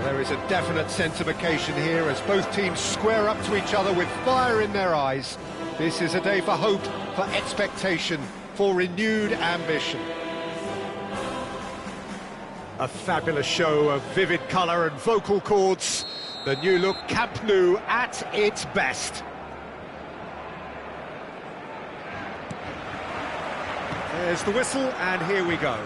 There is a definite sense of occasion here as both teams square up to each other with fire in their eyes. This is a day for hope, for expectation, for renewed ambition. A fabulous show of vivid colour and vocal cords. The new look Camp Nou at its best. There's the whistle, and here we go.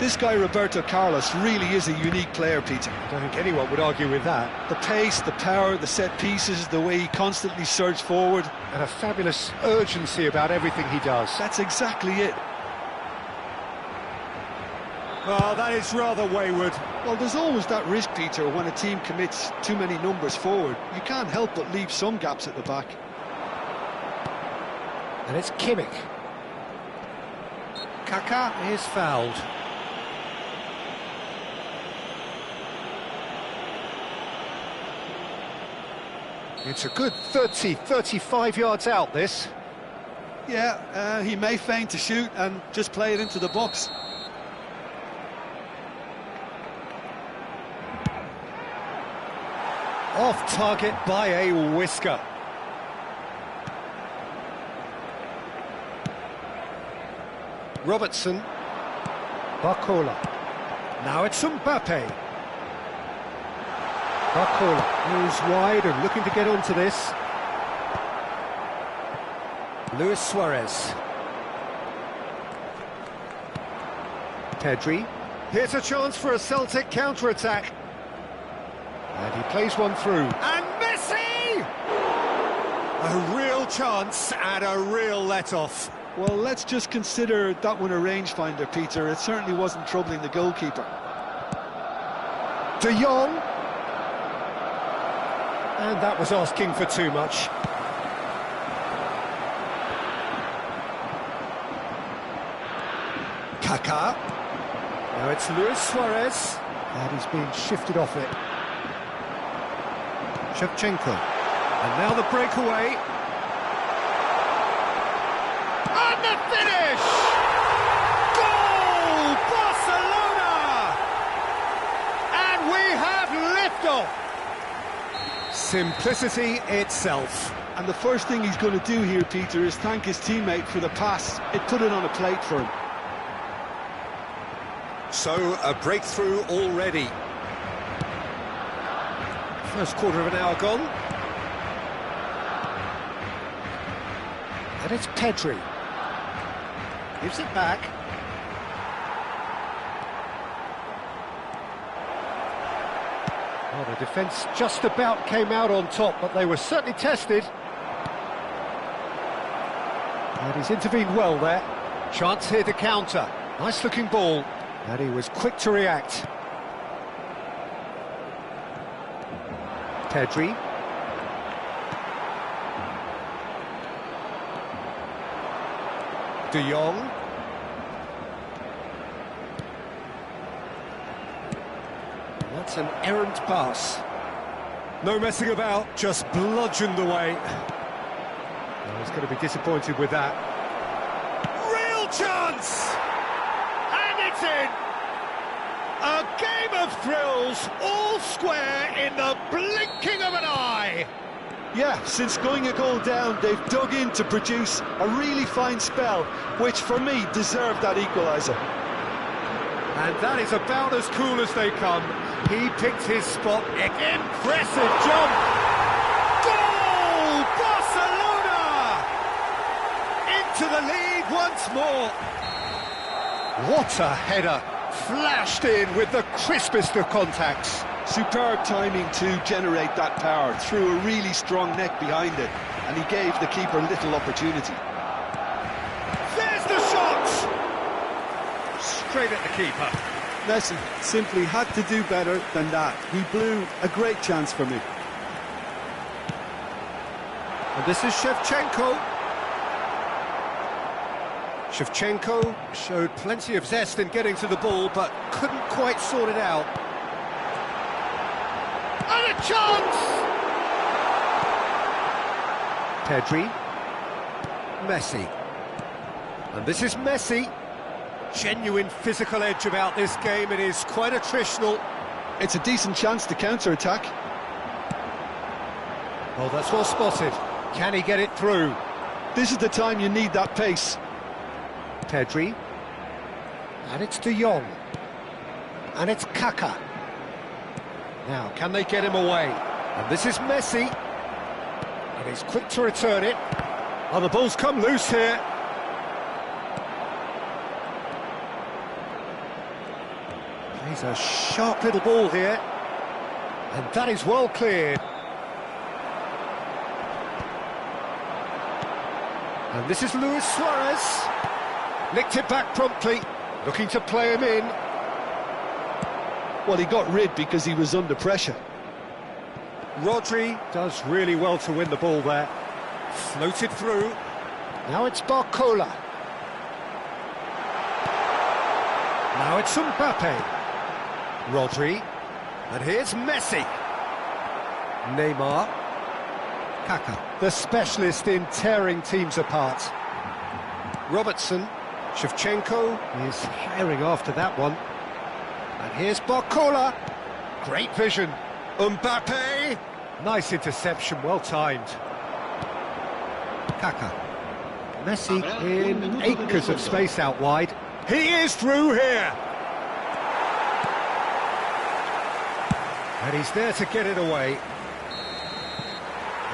This guy, Roberto Carlos, really is a unique player, Peter. I don't think anyone would argue with that. The pace, the power, the set pieces, the way he constantly surged forward. And a fabulous urgency about everything he does. That's exactly it. Oh, that is rather wayward. Well, there's always that risk, Peter, when a team commits too many numbers forward. You can't help but leave some gaps at the back. And it's Kimmich. Kaká is fouled. It's a good 30, 35 yards out, this. Yeah, he may feign to shoot and just play it into the box. Off target by a whisker. Robertson. Barcola. Now it's Mbappe. Barcola moves wide and looking to get onto this. Luis Suarez. Pedri. Here's a chance for a Celtic counter-attack. And he plays one through. And Messi! A real chance and a real let-off. Well, let's just consider that one a rangefinder, Peter. It certainly wasn't troubling the goalkeeper. De Jong. And that was asking for too much. Kaká. Now it's Luis Suarez. And he's being shifted off it. Shevchenko. And now the breakaway. And the finish! Goal! Barcelona! And we have liftoff. Simplicity itself. And the first thing he's going to do here, Peter, is thank his teammate for the pass. It put it on a plate for him. So, a breakthrough already. First quarter of an hour gone. And it's Pedri. Gives it back. Well, the defence just about came out on top, but they were certainly tested. And he's intervened well there. Chance here to counter. Nice looking ball. And he was quick to react. Pedri. De Jong. That's an errant pass. No messing about, just bludgeoned away. Oh, he's going to be disappointed with that. Real chance! And it's in! A game of thrills, all square in the blinking of an eye. Yeah, since going a goal down, they've dug in to produce a really fine spell, which for me deserved that equaliser. And that is about as cool as they come. He picked his spot. Impressive jump. Goal! Barcelona! Into the lead once more. What a header. Flashed in with the crispest of contacts. Superb timing to generate that power through a really strong neck behind it, and he gave the keeper little opportunity. There's the shot! Straight at the keeper. Messi simply had to do better than that. He blew a great chance for me. And this is Shevchenko. Shevchenko showed plenty of zest in getting to the ball, but couldn't quite sort it out. And a chance! Pedri. Messi. And this is Messi. Genuine physical edge about this game. It is quite attritional. It's a decent chance to counter-attack. Oh, that's well spotted. Can he get it through? This is the time you need that pace. Pedri. And it's De Jong. And it's Kaka. Now, can they get him away? And this is Messi. And he's quick to return it. Oh, the ball's come loose here. Plays a sharp little ball here. And that is well cleared. And this is Luis Suarez. Nicked it back promptly, looking to play him in. Well, he got rid because he was under pressure. Rodri does really well to win the ball there. Floated through. Now it's Barcola. Now it's Mbappe. Rodri. And here's Messi. Neymar. Kaka, the specialist in tearing teams apart. Robertson. Shevchenko is herring after that one. And here's Barcola. Great vision. Mbappe. Nice interception, well timed. Kaka. Messi in acres of space out wide. He is through here. And he's there to get it away.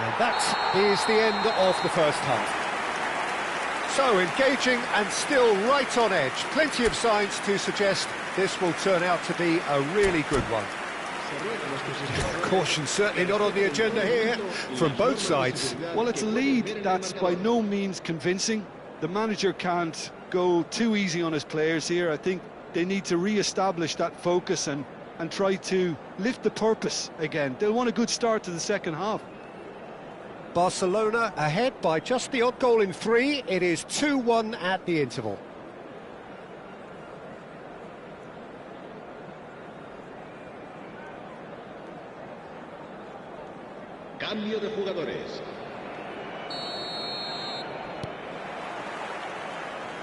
And that is the end of the first half. So engaging and still right on edge. Plenty of signs to suggest this will turn out to be a really good one. Caution certainly not on the agenda here from both sides. Well, it's a lead that's by no means convincing. The manager can't go too easy on his players here. I think they need to re-establish that focus and try to lift the purpose again. They'll want a good start to the second half. Barcelona ahead by just the odd goal in 3. It is 2-1 at the interval. Cambio de jugadores.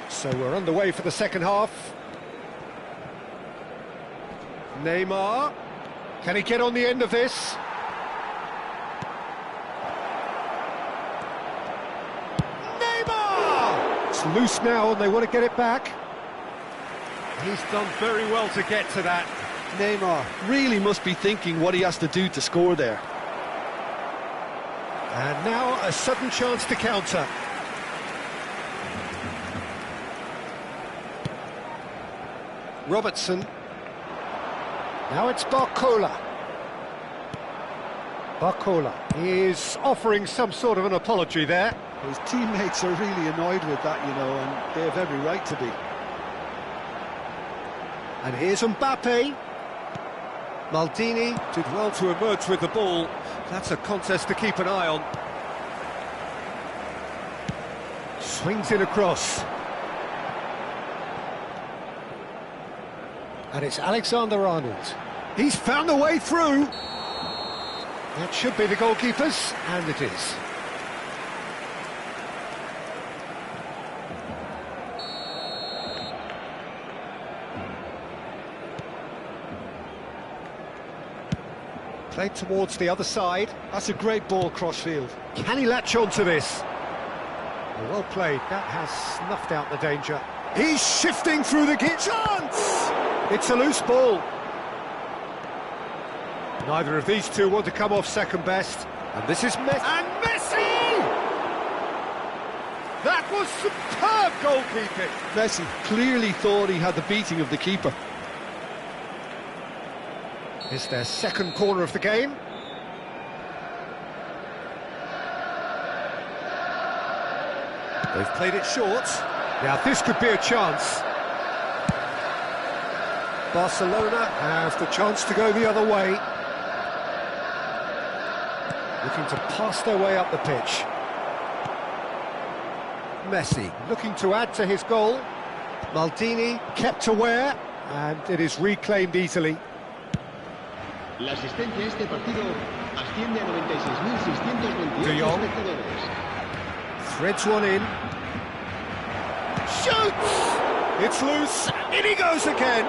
So we're underway for the second half. Neymar. Can he get on the end of this? Neymar! It's loose now and they want to get it back. He's done very well to get to that. Neymar really must be thinking what he has to do to score there. And now a sudden chance to counter. Robertson. Now it's Barcola. Barcola is offering some sort of an apology there. His teammates are really annoyed with that, you know, and they have every right to be. And here's Mbappe. Maldini did well to emerge with the ball. That's a contest to keep an eye on. Swings it across. And it's Alexander-Arnold. He's found a way through. That should be the goalkeeper's, and it is. Played towards the other side. That's a great ball cross-field. Can he latch on to this? Well played. That has snuffed out the danger. He's shifting through the chance! It's a loose ball. Neither of these two want to come off second best. And this is Messi. And Messi! That was superb goalkeeping. Messi clearly thought he had the beating of the keeper. It's their second corner of the game. They've played it short. Now this could be a chance. Barcelona have the chance to go the other way. Looking to pass their way up the pitch. Messi looking to add to his goal. Maldini kept aware, and it is reclaimed easily. La asistencia a este partido asciende a 96.628 De Jong. espectadores. Threads one in. Shoots! It's loose, in he goes again.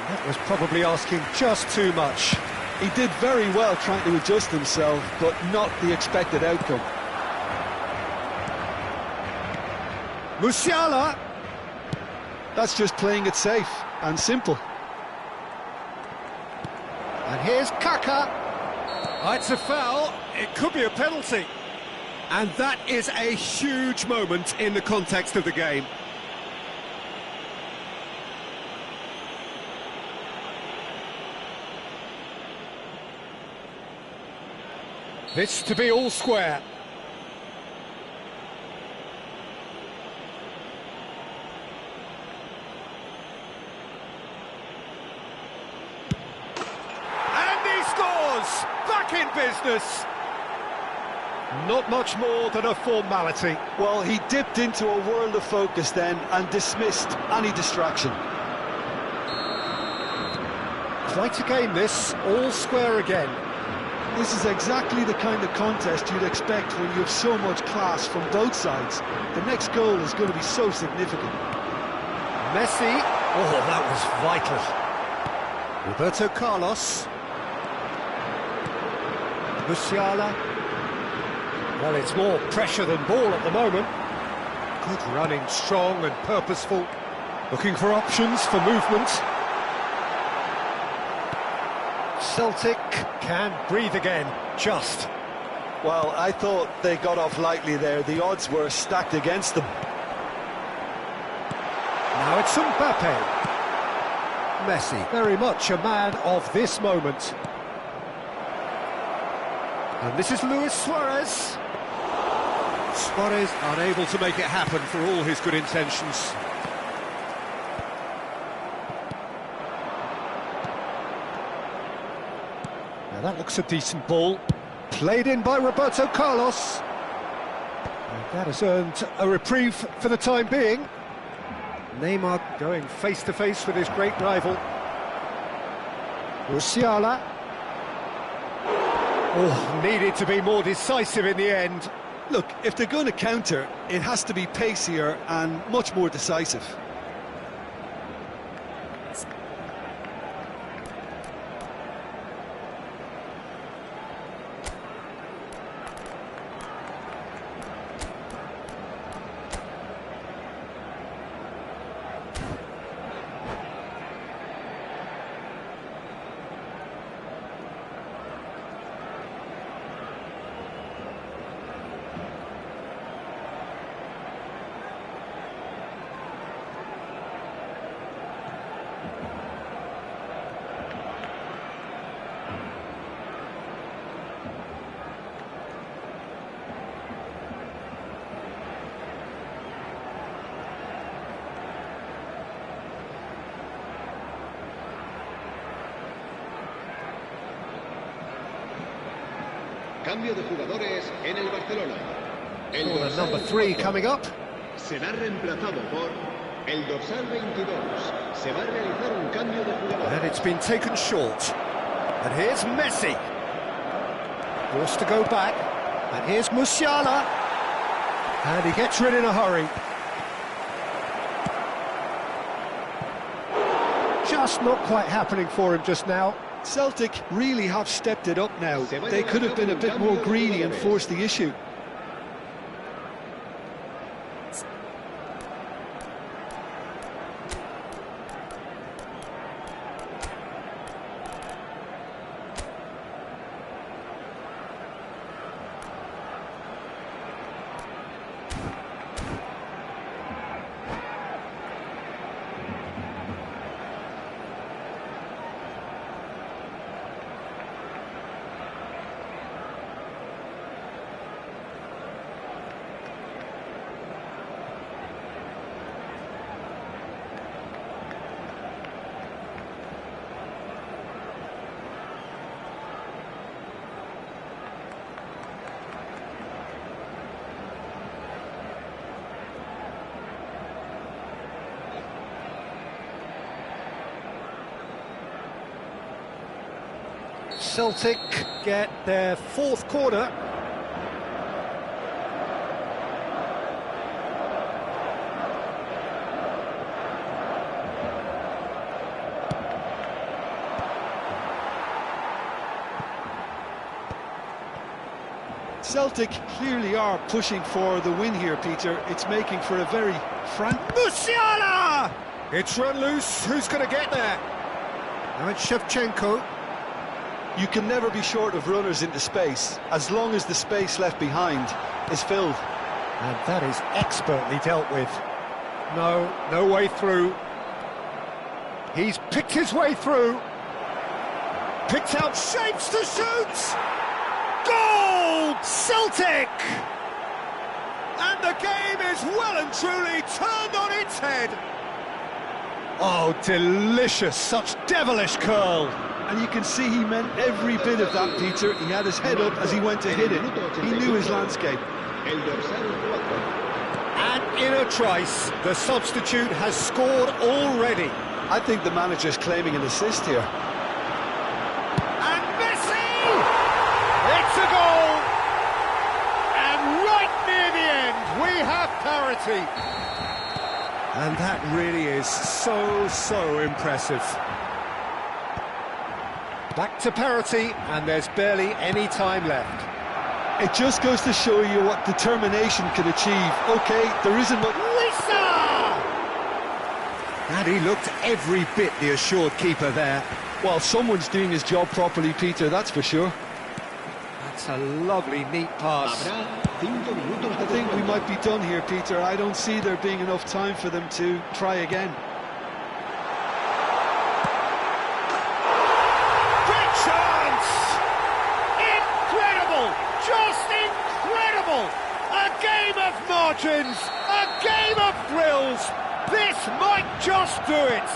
And That was probably asking just too much. He did very well trying to adjust himself, but not the expected outcome. Musiala! That's just playing it safe and simple. And here's Kaka. Oh, it's a foul. It could be a penalty. And that is a huge moment in the context of the game. This to be all square. And he scores! Back in business! Not much more than a formality. Well, he dipped into a world of focus then and dismissed any distraction. Quite a game this, all square again. This is exactly the kind of contest you'd expect when you have so much class from both sides. The next goal is going to be so significant. Messi, oh, that was vital. Roberto Carlos. Musiala. Well, it's more pressure than ball at the moment. Good running, strong and purposeful. Looking for options for movement. Celtic can breathe again, just. Well, I thought they got off lightly there. The odds were stacked against them. Now it's Mbappe. Messi, very much a man of this moment. And this is Luis Suarez. Suarez unable to make it happen for all his good intentions. Now that looks a decent ball. Played in by Roberto Carlos. And that has earned a reprieve for the time being. Neymar going face-to-face with his great rival. Musiala. Oh, needed to be more decisive in the end. Look, if they're going to counter, it has to be pacier and much more decisive. Cambio de jugadores en el Barcelona. El dorsal number 3 coming up. Será reemplazado por el dorsal 22. Se va a realizar un cambio de jugadores. And it's been taken short. And here's Messi. Forced to go back. And here's Musiala. And he gets rid in a hurry. Just not quite happening for him just now. Celtic really have stepped it up now. They could have been a bit more greedy and forced the issue. Celtic get their fourth corner. Celtic clearly are pushing for the win here, Peter. It's making for a very frantic... Musiala! It's run loose, who's going to get there? Now it's Shevchenko. You can never be short of runners into space, as long as the space left behind is filled. And that is expertly dealt with. No way through. He's picked his way through. Picked out shapes to shoot! Goal! Celtic! And the game is well and truly turned on its head. Oh, delicious, such devilish curl. And you can see he meant every bit of that, Peter. He had his head up as he went to hit it. He knew his landscape. And in a trice, the substitute has scored already. I think the manager's claiming an assist here. And Messi! It's a goal! And right near the end, we have parity. And that really is so impressive. Back to parity, and there's barely any time left. It just goes to show you what determination can achieve. OK, there isn't much... And he looked every bit the assured keeper there. Well, someone's doing his job properly, Peter, that's for sure. That's a lovely, neat pass. I think we might be done here, Peter. I don't see there being enough time for them to try again. Great chance! Incredible! Just incredible! A game of margins! A game of thrills! This might just do it!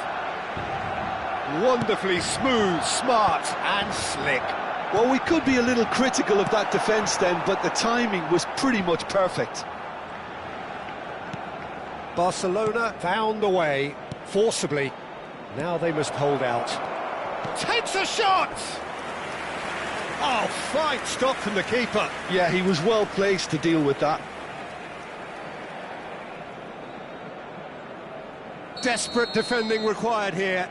Wonderfully smooth, smart and slick. Well, we could be a little critical of that defence then, but the timing was pretty much perfect. Barcelona found a way, forcibly. Now they must hold out. Takes a shot! Oh, fine stop from the keeper. Yeah, he was well placed to deal with that. Desperate defending required here.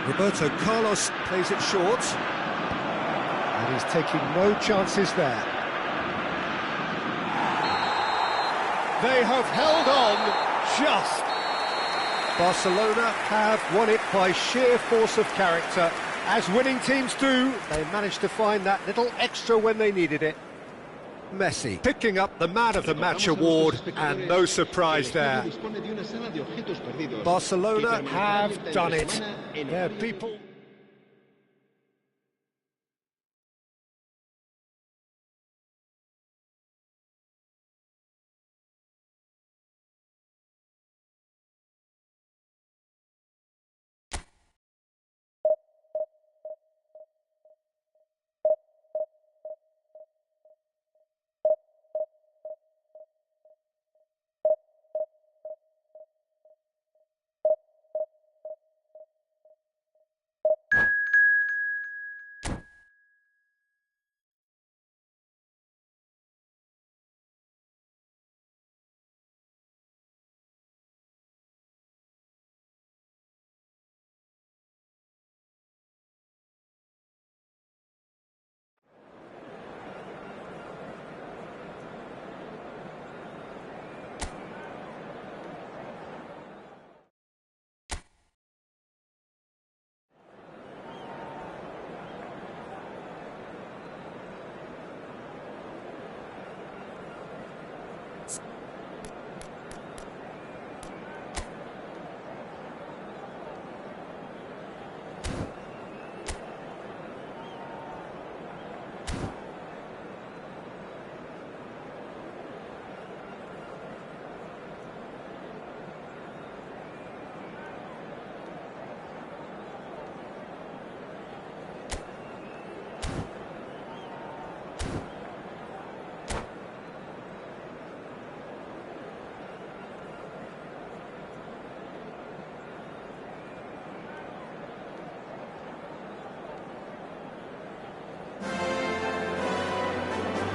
Roberto Carlos plays it short. And he's taking no chances there. They have held on just. Barcelona have won it by sheer force of character. As winning teams do, they managed to find that little extra when they needed it. Messi picking up the Man of the Match award, and no surprise there. Barcelona have done it. Their people...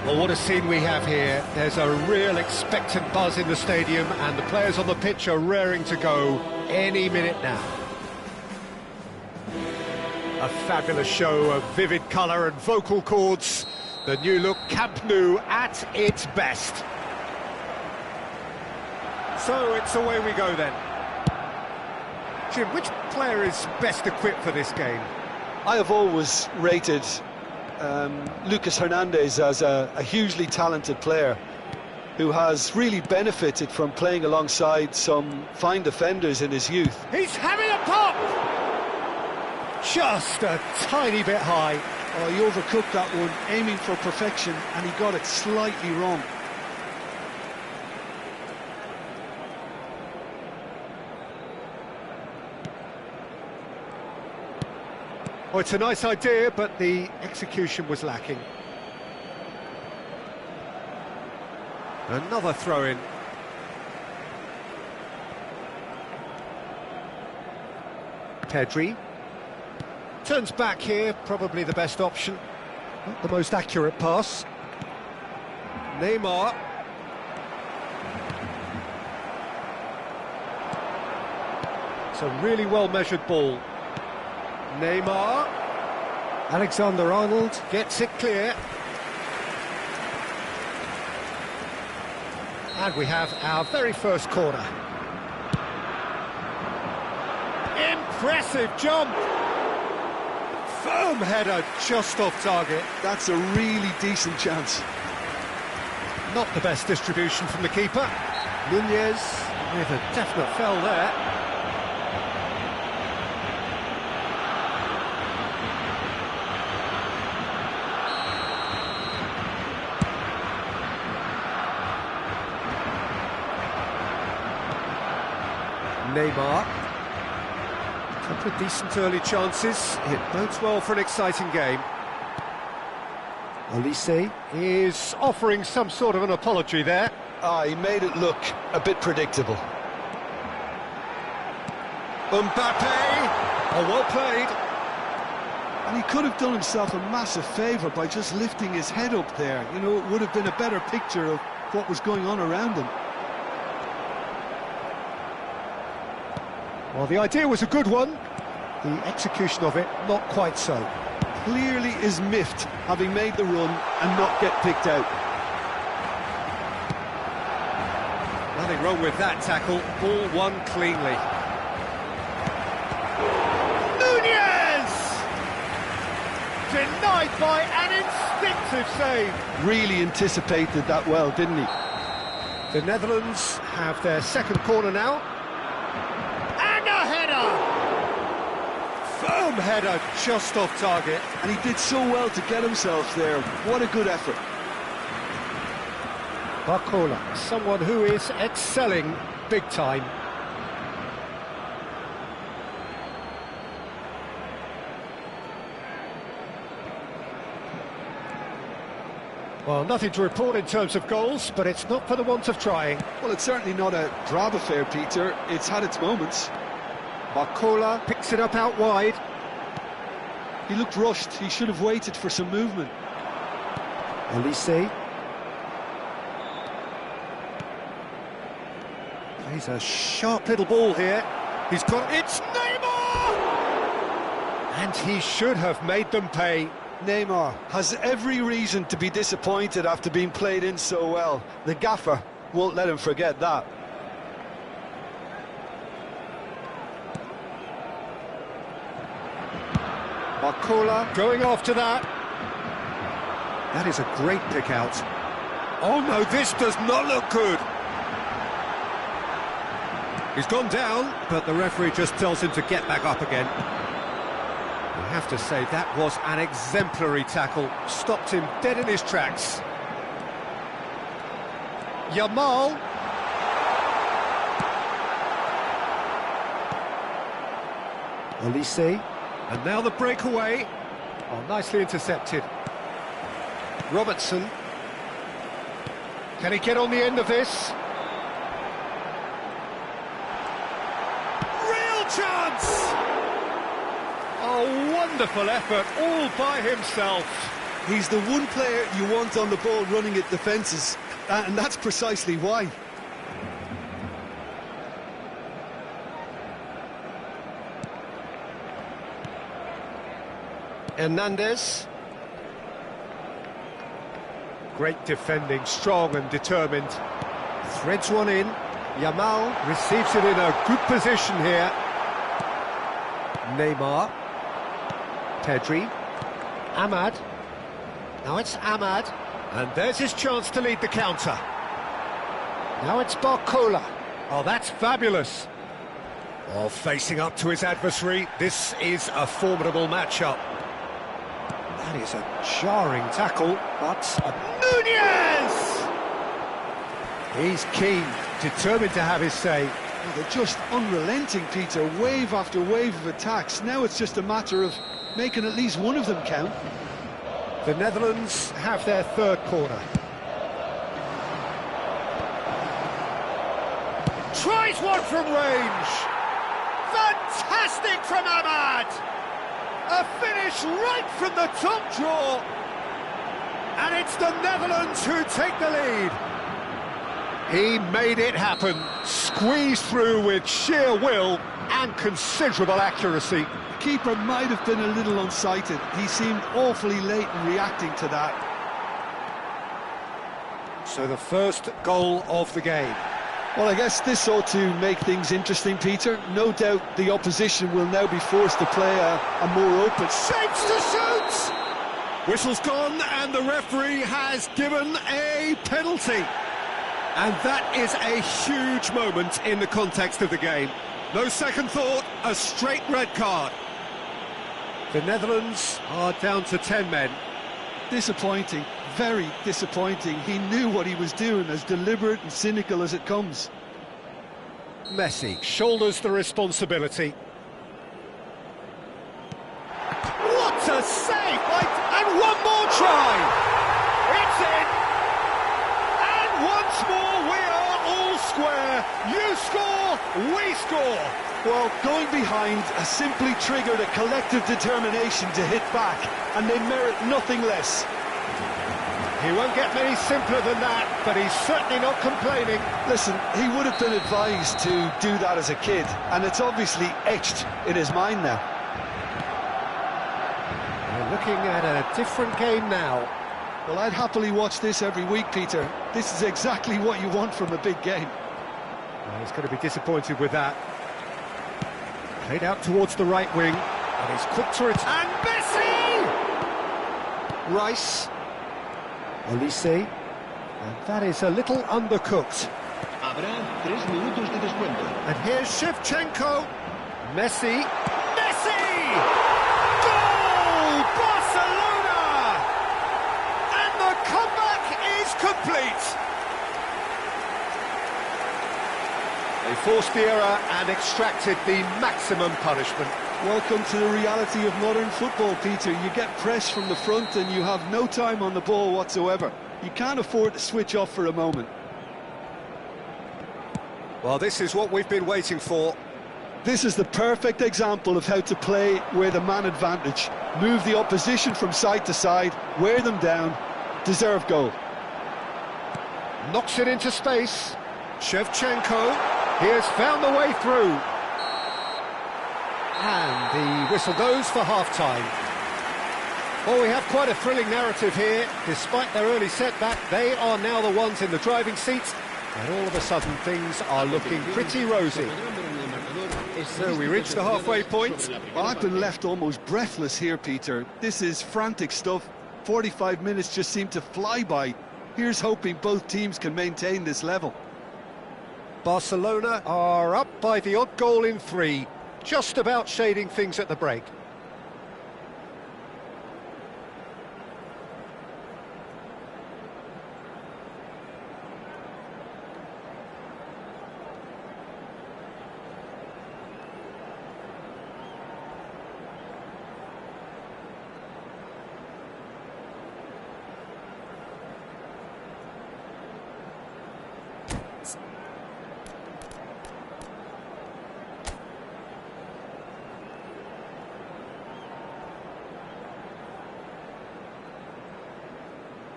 Well, what a scene we have here. There's a real expectant buzz in the stadium, and the players on the pitch are raring to go any minute now. A fabulous show of vivid colour and vocal cords. The new look Camp Nou at its best. So it's away we go then. Jim, which player is best equipped for this game? I have always rated Lucas Hernandez as a hugely talented player who has really benefited from playing alongside some fine defenders in his youth. He's having a pop! Just a tiny bit high. Oh, he overcooked that one, aiming for perfection, and he got it slightly wrong. Oh, it's a nice idea, but the execution was lacking. Another throw-in. Pedri. Turns back here, probably the best option. Not the most accurate pass. Neymar. It's a really well-measured ball. Neymar. Alexander-Arnold gets it clear. And we have our very first corner. Impressive jump! Firm header just off target. That's a really decent chance. Not the best distribution from the keeper. Nunez with a definite foul there. Neymar. A couple of decent early chances. It bodes well for an exciting game. Olise is offering some sort of an apology there. He made it look a bit predictable. Mbappe! Oh, well played. And he could have done himself a massive favour by just lifting his head up there. You know, it would have been a better picture of what was going on around him. Well, the idea was a good one. The execution of it, not quite so. Clearly is miffed, having made the run and not get picked out. Nothing wrong with that tackle. Ball won cleanly. Nunez! Denied by an instinctive save. Really anticipated that well, didn't he? The Netherlands have their second corner now. And a header! Firm header just off target. And he did so well to get himself there. What a good effort. Barcola, someone who is excelling big time. Well, nothing to report in terms of goals, but it's not for the want of trying. Well, it's certainly not a drab affair, Peter. It's had its moments. Barcola picks it up out wide. He looked rushed. He should have waited for some movement. Olise. Plays a sharp little ball here. He's got... It's Neymar! And he should have made them pay. Neymar has every reason to be disappointed after being played in so well. The gaffer won't let him forget that. Barcola going after that. That is a great pick out. Oh no, this does not look good. He's gone down, but the referee just tells him to get back up again. I have to say, that was an exemplary tackle. Stopped him dead in his tracks. Yamal. Olise. And now the breakaway. Oh, nicely intercepted. Robertson. Can he get on the end of this? Real chance! Oh, wonderful effort, all by himself. He's the one player you want on the ball running at defences, and that's precisely why. Hernandez. Great defending, strong and determined. Threads one in. Yamal receives it in a good position here. Neymar. Pedri. Ahmad. Now it's Ahmad. And there's his chance to lead the counter. Now it's Barcola. Oh, that's fabulous. Oh, facing up to his adversary. This is a formidable matchup. That is a jarring tackle, but Nunez! He's keen, determined to have his say. Well, they're just unrelenting, Peter. Wave after wave of attacks. Now it's just a matter of making at least one of them count. The Netherlands have their third corner. Tries one from range. Fantastic from Ahmad. A finish right from the top draw. And it's the Netherlands who take the lead. He made it happen. Squeezed through with sheer will and considerable accuracy. The keeper might have been a little unsighted. He seemed awfully late in reacting to that. So the first goal of the game. Well, I guess this ought to make things interesting, Peter. No doubt the opposition will now be forced to play a more open... Shapes to shoot! Whistle's gone and the referee has given a penalty. And that is a huge moment in the context of the game. No second thought, a straight red card. The Netherlands are down to 10 men. Disappointing, very disappointing. He knew what he was doing, as deliberate and cynical as it comes. Messi shoulders the responsibility. What a save! And one more try! It's in! And once more we are all square. You score, we score. Well, going behind has simply triggered a collective determination to hit back, and they merit nothing less. He won't get many simpler than that, but he's certainly not complaining. Listen, he would have been advised to do that as a kid, and it's obviously etched in his mind now. We're looking at a different game now. Well, I'd happily watch this every week, Peter. This is exactly what you want from a big game. Well, he's going to be disappointed with that. Played out towards the right wing, and he's quick to return. And Messi! Rice. Olise. And that is a little undercooked. Habrá 3 minutos de descuento. And here's Shevchenko. Messi. Messi! Goal! Barcelona! And the comeback is complete. They forced the error and extracted the maximum punishment. Welcome to the reality of modern football, Peter. You get pressed from the front and you have no time on the ball whatsoever. You can't afford to switch off for a moment. Well, this is what we've been waiting for. This is the perfect example of how to play with a man advantage. Move the opposition from side to side, wear them down, deserve goal. Knocks it into space. Shevchenko. He has found the way through. And the whistle goes for half-time. Well, we have quite a thrilling narrative here. Despite their early setback, they are now the ones in the driving seats, and all of a sudden things are looking pretty rosy. So we reach the halfway point. Well, I've been left almost breathless here, Peter. This is frantic stuff. 45 minutes just seem to fly by. Here's hoping both teams can maintain this level. Barcelona are up by the odd goal in 3, just about shading things at the break.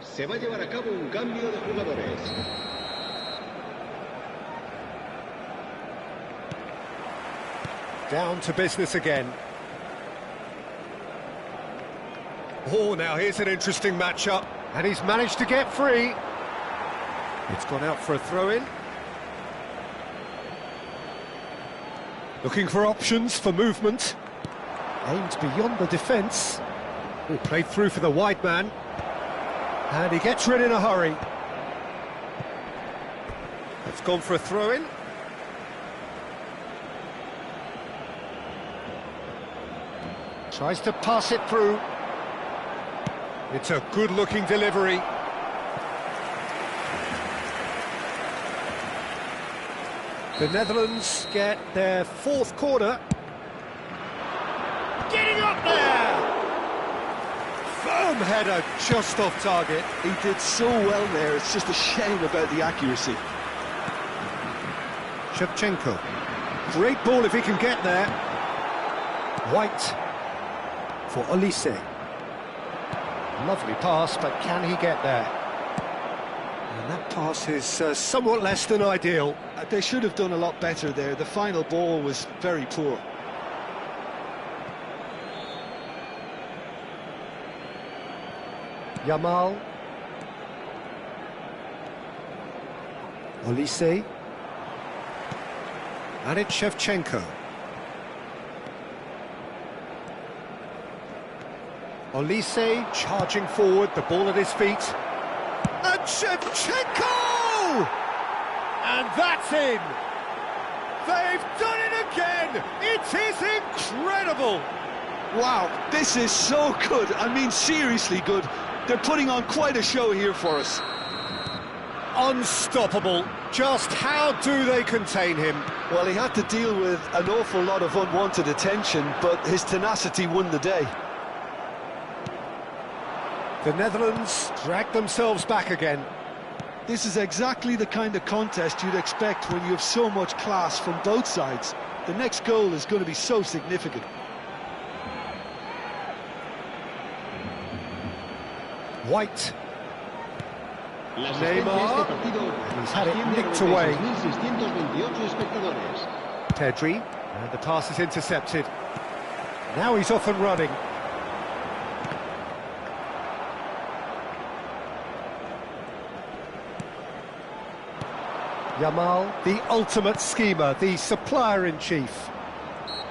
Se va a llevar a cabo un cambio de jugadores. Down to business again. Oh, now here's an interesting matchup, and he's managed to get free. It's gone out for a throw-in. Looking for options for movement. Aimed beyond the defence. Oh, played through for the wide man. And he gets rid in a hurry. It's gone for a throw-in. Tries to pass it through. It's a good-looking delivery. The Netherlands get their fourth corner. Getting up there! Firm header just off target. He did so well there, it's just a shame about the accuracy. Shevchenko. Great ball if he can get there. White for Olise. Lovely pass, but can he get there? And that pass is somewhat less than ideal. They should have done a lot better there. The final ball was very poor. Yamal. Olise. And it's Shevchenko. Olise charging forward, the ball at his feet. And Shevchenko! And that's in! They've done it again! It is incredible! Wow, this is so good. I mean, seriously good. They're putting on quite a show here for us. Unstoppable. Just how do they contain him? Well, he had to deal with an awful lot of unwanted attention, but his tenacity won the day. The Netherlands drag themselves back again. This is exactly the kind of contest you'd expect when you have so much class from both sides. The next goal is going to be so significant. White. La asistencia a este partido He's had it asciende a nicked away. 96.628 espectadores. Pedri, and the pass is intercepted. Now he's off and running. Yamal, the ultimate schemer, the supplier-in-chief.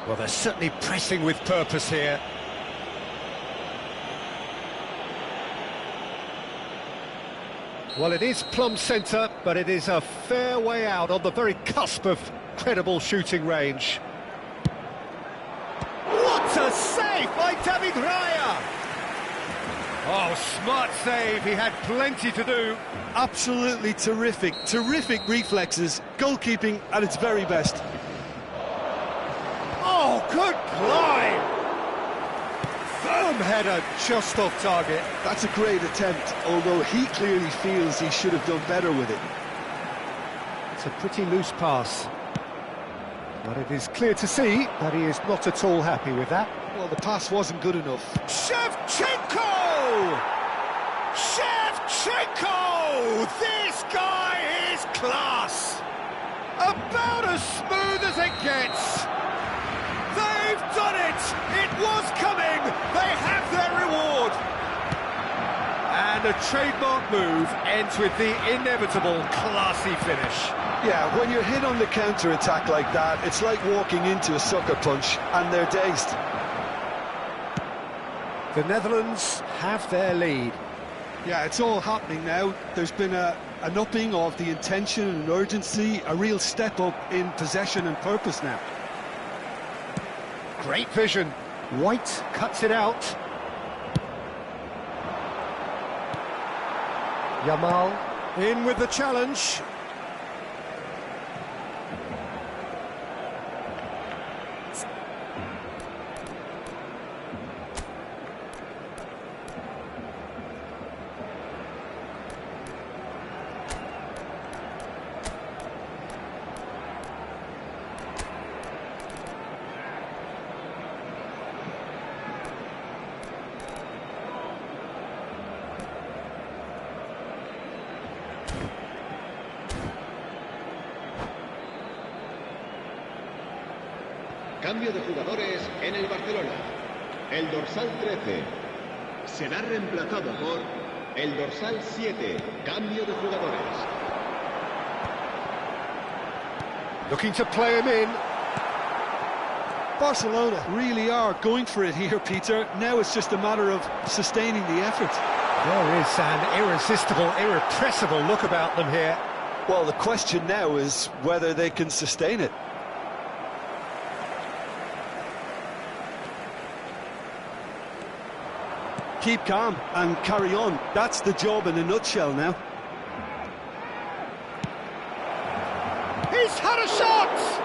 Well, they're certainly pressing with purpose here. Well, it is plumb centre, but it is a fair way out on the very cusp of credible shooting range. What a save by David Raya! Oh, smart save, he had plenty to do. Absolutely terrific reflexes, goalkeeping at its very best. Oh, good climb! Firm header just off target. That's a great attempt, although he clearly feels he should have done better with it. It's a pretty loose pass. But it is clear to see that he is not at all happy with that. Well, the pass wasn't good enough. Shevchenko! Shevchenko! This guy is class! About as smooth as it gets! They've done it! It was coming! They have their reward! And a trademark move ends with the inevitable classy finish. Yeah, when you're hit on the counter-attack like that, it's like walking into a sucker punch, and they're dazed. The Netherlands have their lead. Yeah, it's all happening now. There's been an upping of the intention and urgency, a real step up in possession and purpose now. Great vision. White cuts it out. Yamal in with the challenge. Cambio de jugadores en el Barcelona. El dorsal 13, será reemplazado por el dorsal 7. Cambio de jugadores. Looking to play him in. Barcelona really are going for it here, Peter. Now it's just a matter of sustaining the effort. There is an irresistible, irrepressible look about them here. Well, the question now is whether they can sustain it. Keep calm and carry on. That's the job in a nutshell now. He's had a shot!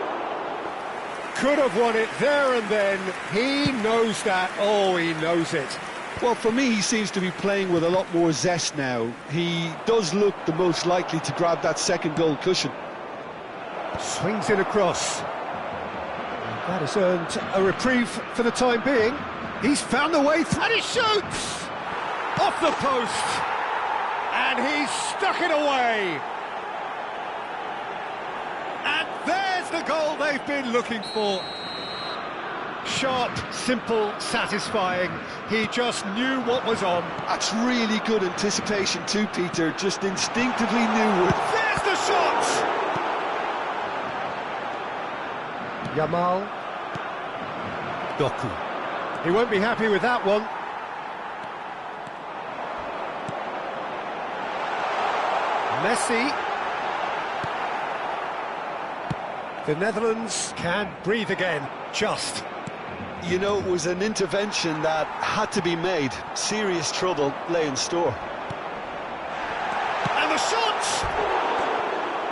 Could have won it there and then. He knows that. Oh, he knows it. Well, for me, he seems to be playing with a lot more zest now. He does look the most likely to grab that second goal cushion. Swings it across. And that has earned a reprieve for the time being. He's found the way through, and he shoots! Off the post! And he's stuck it away! And there's the goal they've been looking for. Sharp, simple, satisfying. He just knew what was on. That's really good anticipation too, Peter. Just instinctively knew it. There's the shot! Yamal. Doku. He won't be happy with that one. Messi. The Netherlands can breathe again, just. You know, it was an intervention that had to be made. Serious trouble lay in store. And the shot!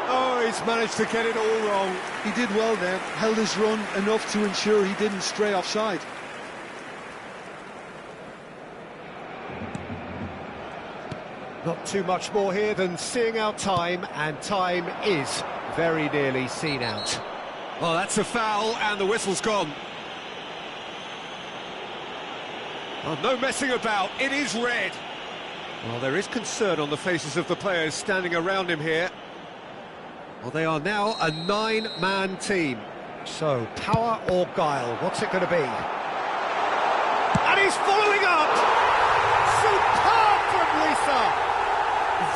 Oh, he's managed to get it all wrong. He did well there, held his run enough to ensure he didn't stray offside. Not too much more here than seeing out time, and time is very nearly seen out. Well, that's a foul, and the whistle's gone. Oh, no messing about, it is red. Well, there is concern on the faces of the players standing around him here. Well, they are now a 9-man team. So, power or guile, what's it going to be? And he's following up! Superb from Lisa!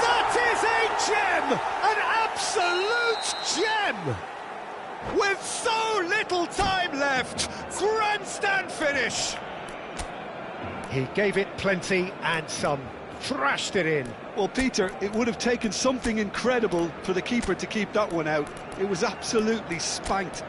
That is a gem! An absolute gem! With so little time left, grandstand finish! He gave it plenty and some, thrashed it in. Well, Peter, it would have taken something incredible for the keeper to keep that one out. It was absolutely spanked.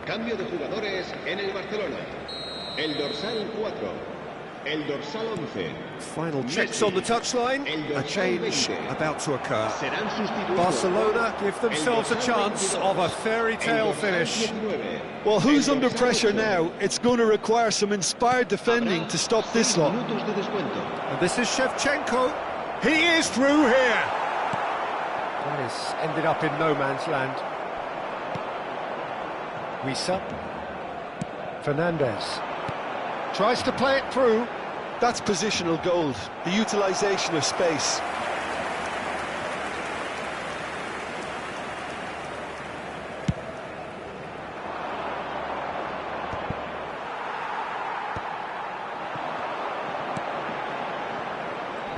Cambio de jugadores en el Barcelona. El dorsal 4. El dorsal 11. Final checks on the touchline. A change about to occur. Serán sustituidos. Barcelona give themselves a chance of a fairy tale finish. Well, who's under pressure now? It's going to require some inspired defending to stop this lot. And this is Shevchenko. He is through here. That has ended up in no man's land. Wissa. Fernandez. Tries to play it through. That's positional gold, the utilisation of space.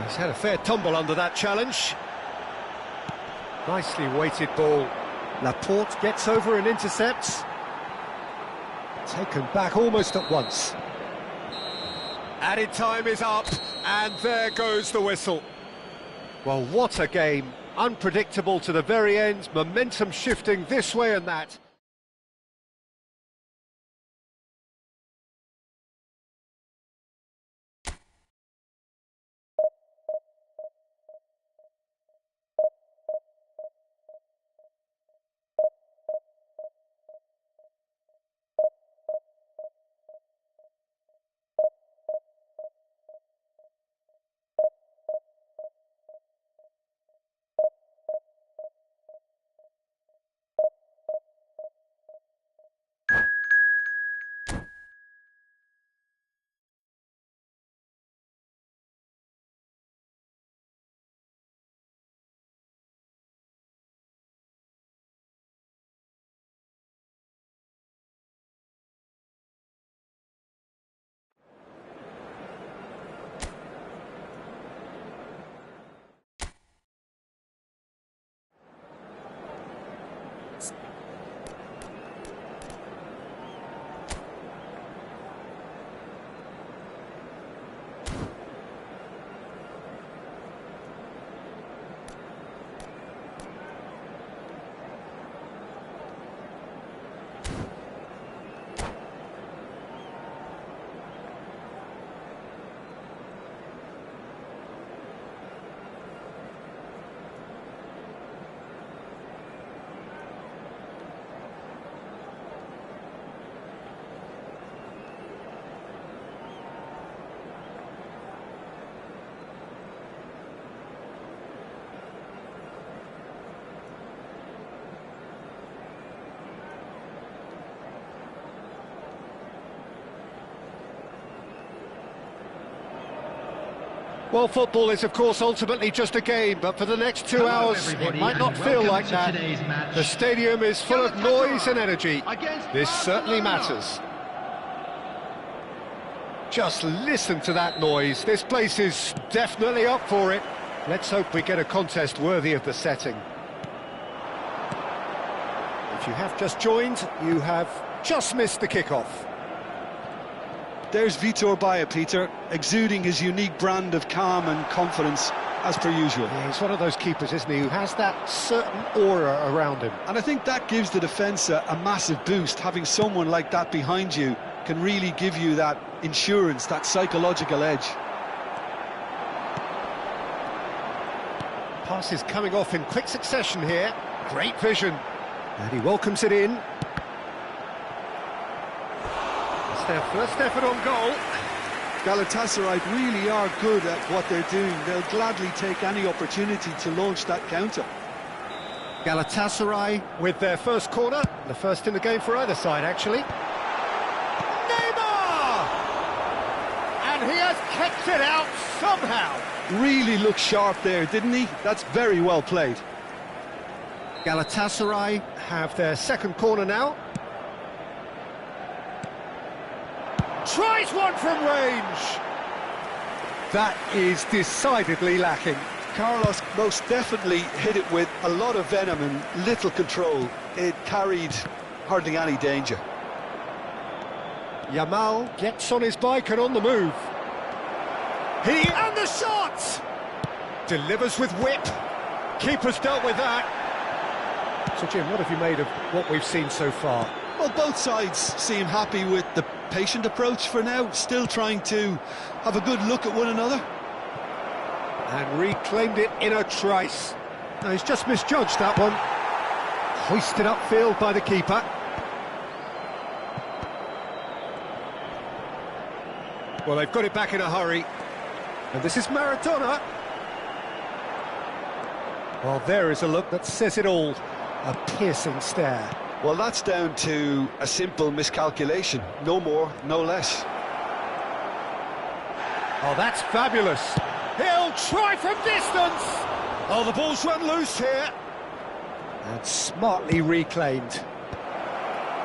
He's had a fair tumble under that challenge. Nicely weighted ball. Laporte gets over and intercepts. Taken back almost at once. Added time is up, and there goes the whistle. Well, what a game. Unpredictable to the very end, momentum shifting this way and that. Well, football is, of course, ultimately just a game, but for the next 2 hours, it might not feel like that. The stadium is full of noise and energy. This certainly matters. Just listen to that noise. This place is definitely up for it. Let's hope we get a contest worthy of the setting. If you have just joined, you have just missed the kickoff. There's Vitor Baia, Peter, exuding his unique brand of calm and confidence, as per usual. Yeah, he's one of those keepers, isn't he, who has that certain aura around him. And I think that gives the defence a massive boost. Having someone like that behind you can really give you that insurance, that psychological edge. Pass is coming off in quick succession here. Great vision. And he welcomes it in. It's their first effort on goal. Galatasaray really are good at what they're doing. They'll gladly take any opportunity to launch that counter. Galatasaray with their first corner. The first in the game for either side, actually. Neymar! And he has kept it out somehow. Really looked sharp there, didn't he? That's very well played. Galatasaray have their second corner now. Tries one from range. That is decidedly lacking. Carlos most definitely hit it with a lot of venom and little control. It carried hardly any danger. Yamal gets on his bike and on the move. And the shot! Delivers with whip. Keeper's dealt with that. So, Jim, what have you made of what we've seen so far? Well, both sides seem happy with the patient approach for now, still trying to have a good look at one another. And reclaimed it in a trice. No, he's just misjudged that one. Hoisted upfield by the keeper. Well, they've got it back in a hurry. And this is Maradona. Well, there is a look that says it all. A piercing stare. Well, that's down to a simple miscalculation. No more, no less. Oh, that's fabulous. He'll try from distance. Oh, the ball's run loose here. And smartly reclaimed.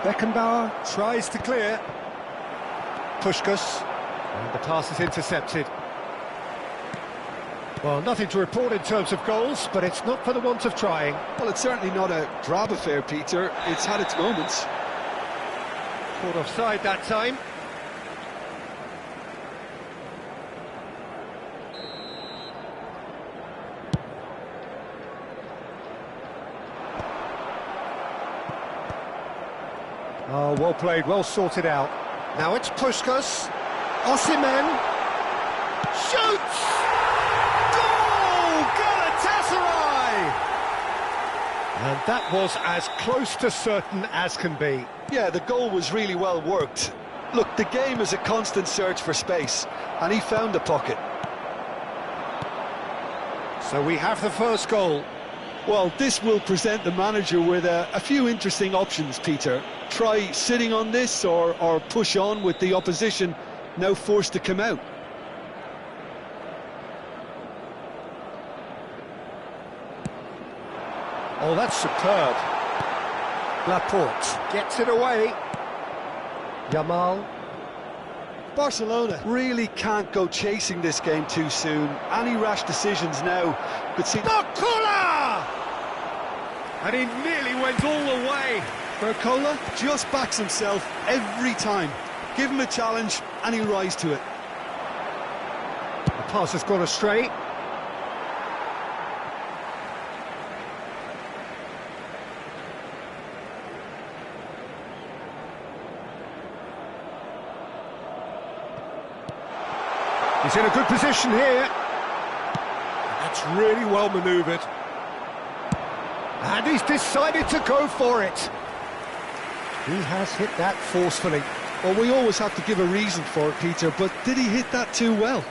Beckenbauer tries to clear. Puskás. And the pass is intercepted. Well, nothing to report in terms of goals, but it's not for the want of trying. Well, it's certainly not a drab affair, Peter. It's had its moments. Caught offside that time. Oh, well played, well sorted out. Now it's Puskas. Osimhen. Shoots! Goal! Galatasaray! And that was as close to certain as can be. Yeah, the goal was really well worked. Look, the game is a constant search for space, and he found a pocket. So we have the first goal. Well, this will present the manager with a few interesting options, Peter. Try sitting on this or push on with the opposition now forced to come out. Oh, that's superb. Laporte gets it away. Yamal. Barcelona really can't go chasing this game too soon. Any rash decisions now could see... Barcola! And he nearly went all the way. Barcola just backs himself every time. Give him a challenge and he'll rise to it. The pass has gone astray. He's in a good position here. That's really well manoeuvred. And he's decided to go for it. He has hit that forcefully. Well, we always have to give a reason for it, Peter, but did he hit that too well?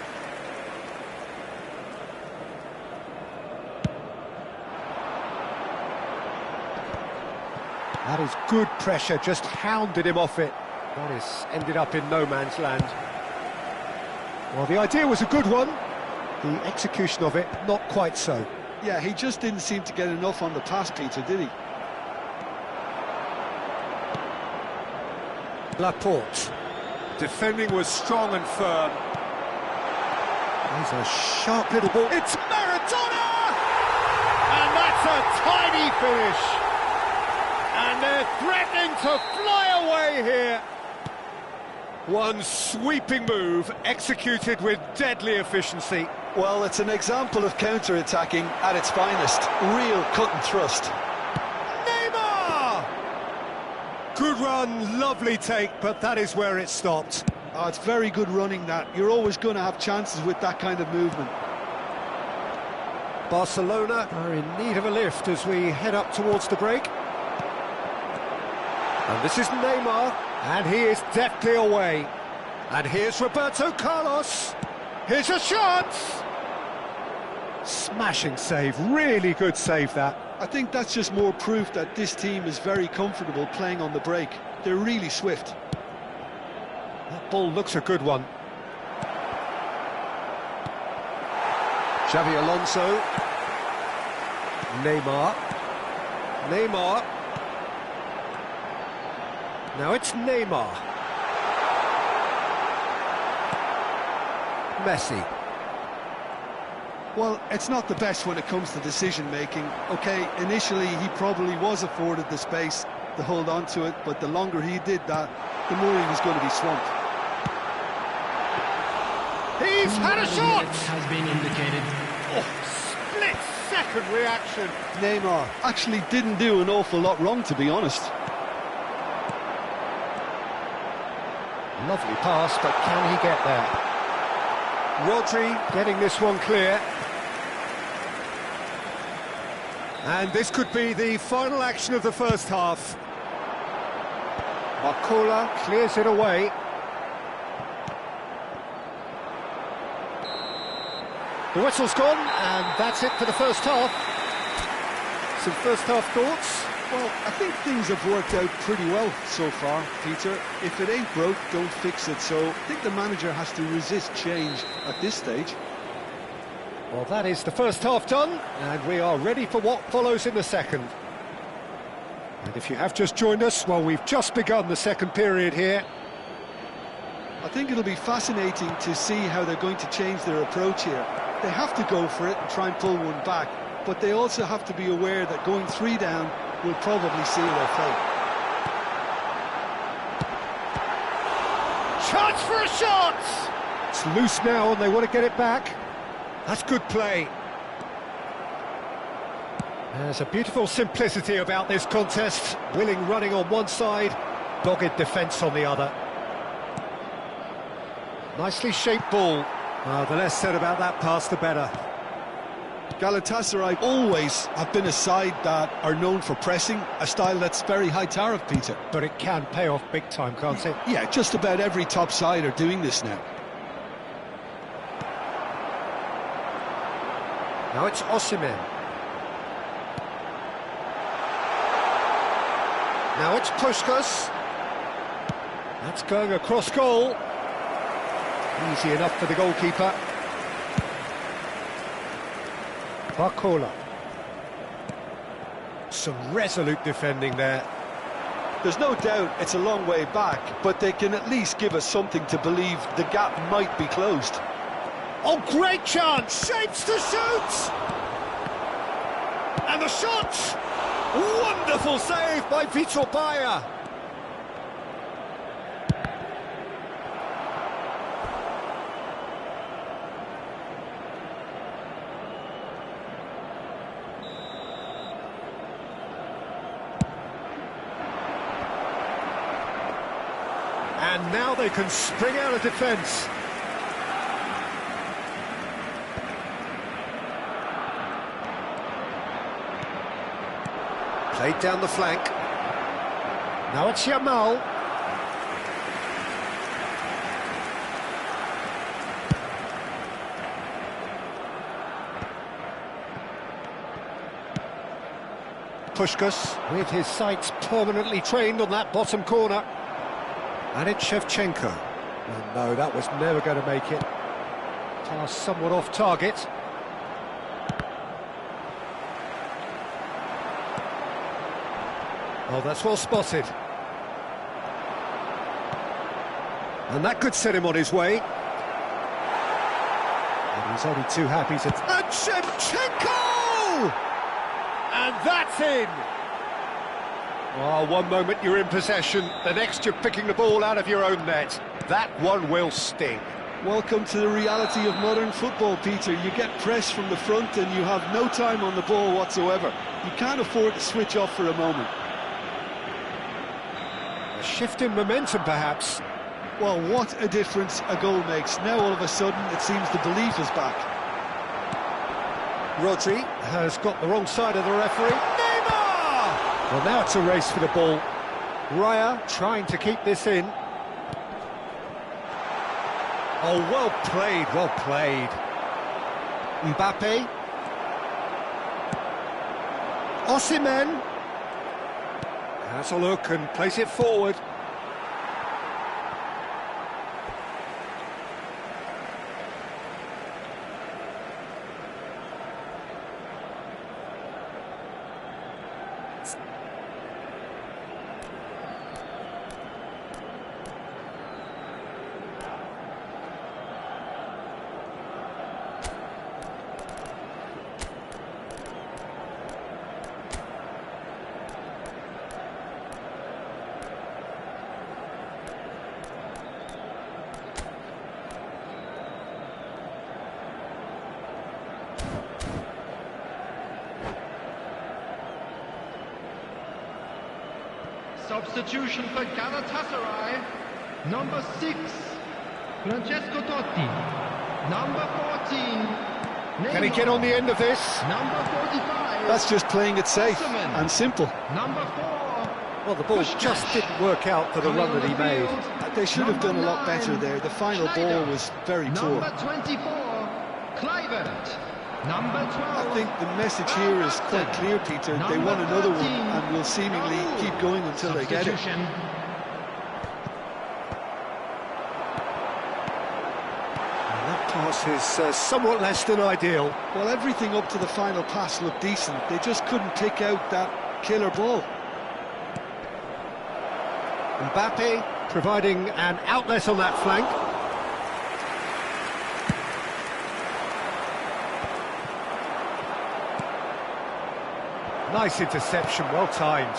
That is good pressure, just hounded him off it. That is ended up in no man's land. Well, the idea was a good one. The execution of it, not quite so. Yeah, he just didn't seem to get enough on the pass, Peter, did he? Laporte. Defending was strong and firm. He's a sharp little ball. It's Maradona! And that's a tiny finish. And they're threatening to fly away here. One sweeping move, executed with deadly efficiency. Well, it's an example of counter-attacking at its finest. Real cut and thrust. Neymar! Good run, lovely take, but that is where it stopped. Oh, it's very good running, that. You're always going to have chances with that kind of movement. Barcelona are in need of a lift as we head up towards the break. And this is Neymar, and he is deftly away. And here's Roberto Carlos. Here's a shot! Smashing save, really good save that. I think that's just more proof that this team is very comfortable playing on the break. They're really swift. That ball looks a good one. Xavi Alonso. Neymar. Now it's Neymar. Messi. Well, it's not the best when it comes to decision-making. OK, initially he probably was afforded the space to hold on to it, but the longer he did that, the more he was going to be swamped. He's had a shot! Has been indicated. Oh, split-second reaction. Neymar actually didn't do an awful lot wrong, to be honest. Lovely pass, but can he get there? Rodri getting this one clear. And this could be the final action of the first half. Barcola clears it away. The whistle's gone, and that's it for the first half. Some first half thoughts? Well, I think things have worked out pretty well so far, Peter. If it ain't broke, don't fix it. So I think the manager has to resist change at this stage. Well, that is the first half done, and we are ready for what follows in the second. And if you have just joined us, well, we've just begun the second period here. I think it'll be fascinating to see how they're going to change their approach here. They have to go for it and try and pull one back, but they also have to be aware that going 3 down will probably seal their fate. Chance for a shot! It's loose now and they want to get it back. That's good play. There's a beautiful simplicity about this contest. Willing running on one side, dogged defence on the other. Nicely shaped ball. The less said about that pass, the better. Galatasaray always have been a side that are known for pressing, a style that's very high tariff, Peter. But it can pay off big time, can't it? Yeah, just about every top side are doing this now. Now it's Osimhen. Now it's Puskás. That's going across goal. Easy enough for the goalkeeper. Barcola. Some resolute defending there. There's no doubt it's a long way back, but they can at least give us something to believe the gap might be closed. Oh, great chance! Shapes to shoot! And the shot! Wonderful save by Vitor Baia. And now they can spring out of defence. Played down the flank. Now it's Yamal. Puskás with his sights permanently trained on that bottom corner. And it's Shevchenko. And no, that was never going to make it. Pass somewhat off target. Oh, that's well spotted. And that could set him on his way. And he's only too happy to... And Shevchenko! And that's in! Oh, one moment you're in possession, the next you're picking the ball out of your own net. That one will sting. Welcome to the reality of modern football, Peter. You get pressed from the front and you have no time on the ball whatsoever. You can't afford to switch off for a moment. A shift in momentum, perhaps. Well, what a difference a goal makes. Now, all of a sudden, it seems the belief is back. Rodri has got the wrong side of the referee. Well, now it's a race for the ball. Raya trying to keep this in. Oh, well played, well played. Mbappe. Osimhen. Has a look and plays it forward. Substitution for Galatasaray. Number 6, Francesco Totti. Number 14, Can he get on the end of this? Number 45. That's just playing it safe Osimhen. and simple. Number 4. Well, the ball just didn't work out for the run that he made. They should have done a lot better there. The final ball was very poor. Number 24, Kluivert. Number 12. I think the message here is quite clear, Peter. They want another one and will seemingly keep going until they get it. Substitution. That pass is somewhat less than ideal. Well, everything up to the final pass looked decent. They just couldn't pick out that killer ball. Mbappe providing an outlet on that flank. Nice interception, well timed.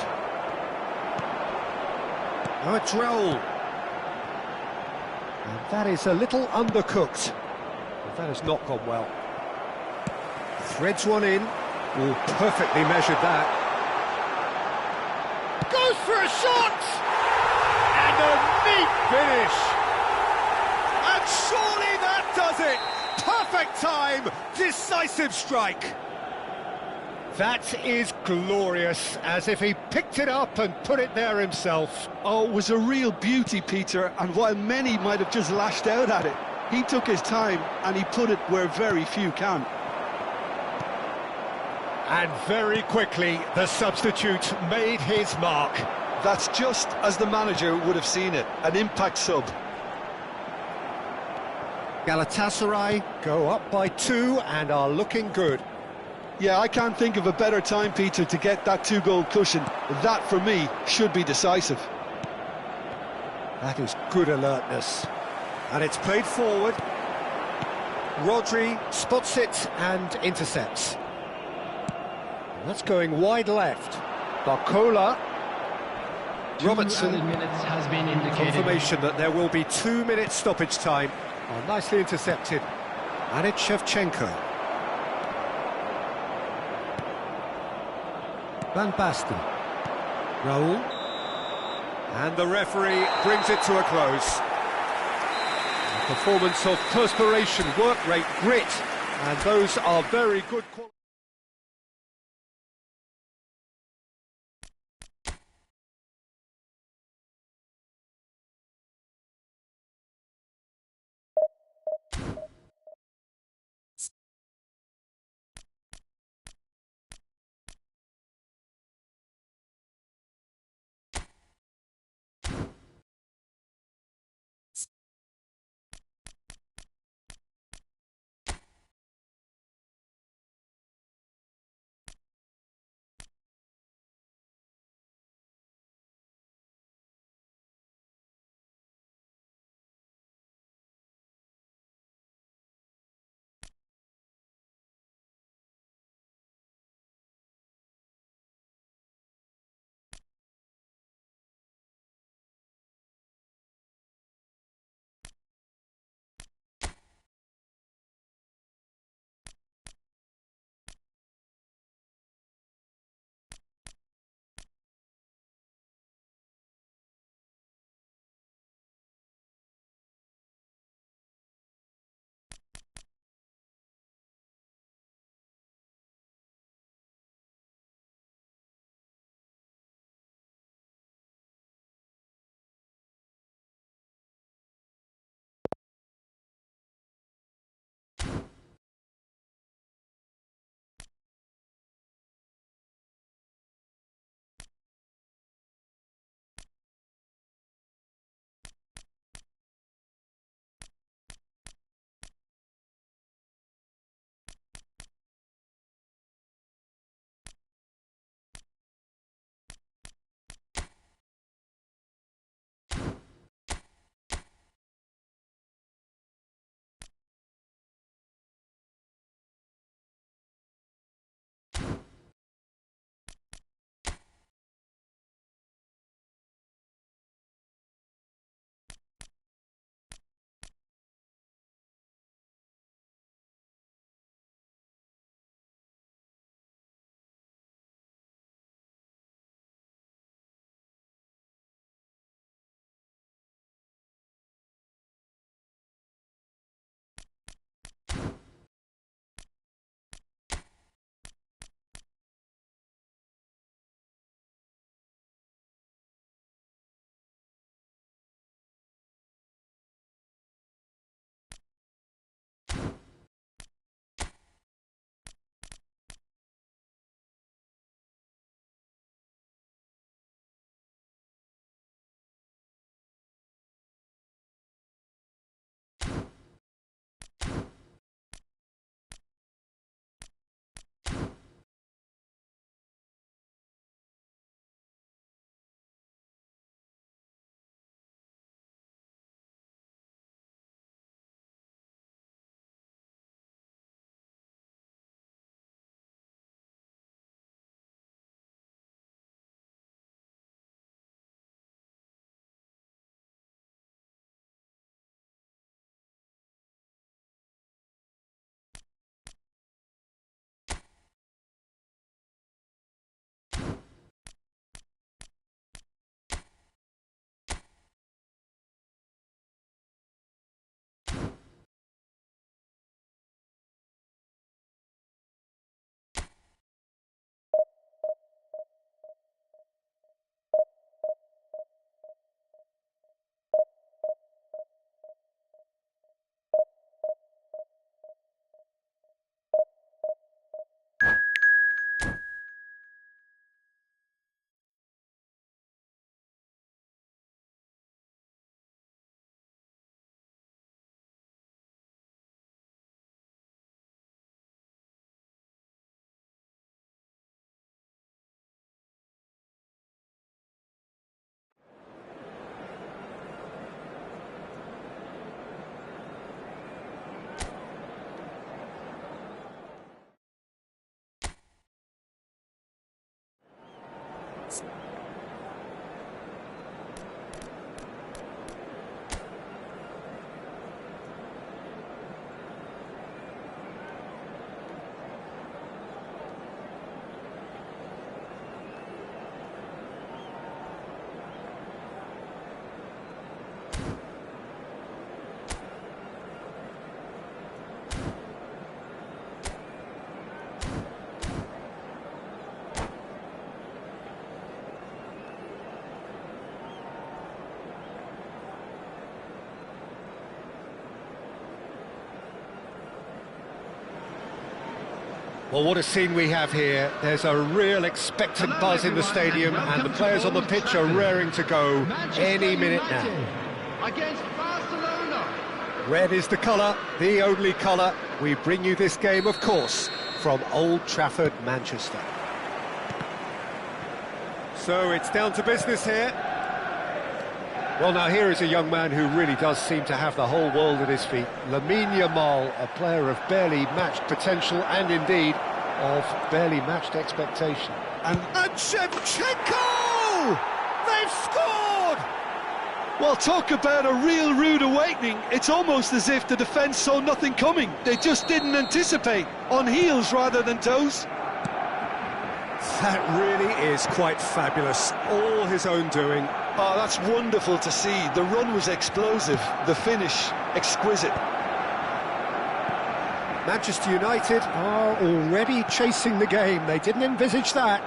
Oh, a droll. And that is a little undercooked. But that has not gone well. Threads one in. Oh, perfectly measured that. Goes for a shot! And a neat finish! And surely that does it! Perfect time! Decisive strike! That is glorious, as if he picked it up and put it there himself. Oh, it was a real beauty, Peter, and while many might have just lashed out at it, he took his time and he put it where very few can. And very quickly, the substitute made his mark. That's just as the manager would have seen it, an impact sub. Galatasaray go up by 2 and are looking good. Yeah, I can't think of a better time, Peter, to get that 2-goal cushion. That, for me, should be decisive. That is good alertness. And it's played forward. Rodri spots it and intercepts. And that's going wide left. Barcola. Robertson. 2 minutes has been indicated. Confirmation that there will be 2 minutes stoppage time. Oh, nicely intercepted. And it's Shevchenko. Van Basten. Raul. And the referee brings it to a close. A performance of perspiration, work rate, grit, and those are very good qualities. Well, what a scene we have here. There's a real expectant buzz in the stadium, and the players on the pitch are raring to go any minute now. Against Barcelona. Red is the colour, the only colour. We bring you this game, of course, from Old Trafford, Manchester. So it's down to business here. Well, now here is a young man who really does seem to have the whole world at his feet. Lamine Yamal, a player of barely matched potential and indeed of barely matched expectation. And Shevchenko! They've scored! well, talk about a real rude awakening. It's almost as if the defence saw nothing coming. They just didn't anticipate, on heels rather than toes. That really is quite fabulous. All his own doing. Oh, that's wonderful to see. The run was explosive, the finish exquisite. Manchester United are already chasing the game. They didn't envisage that.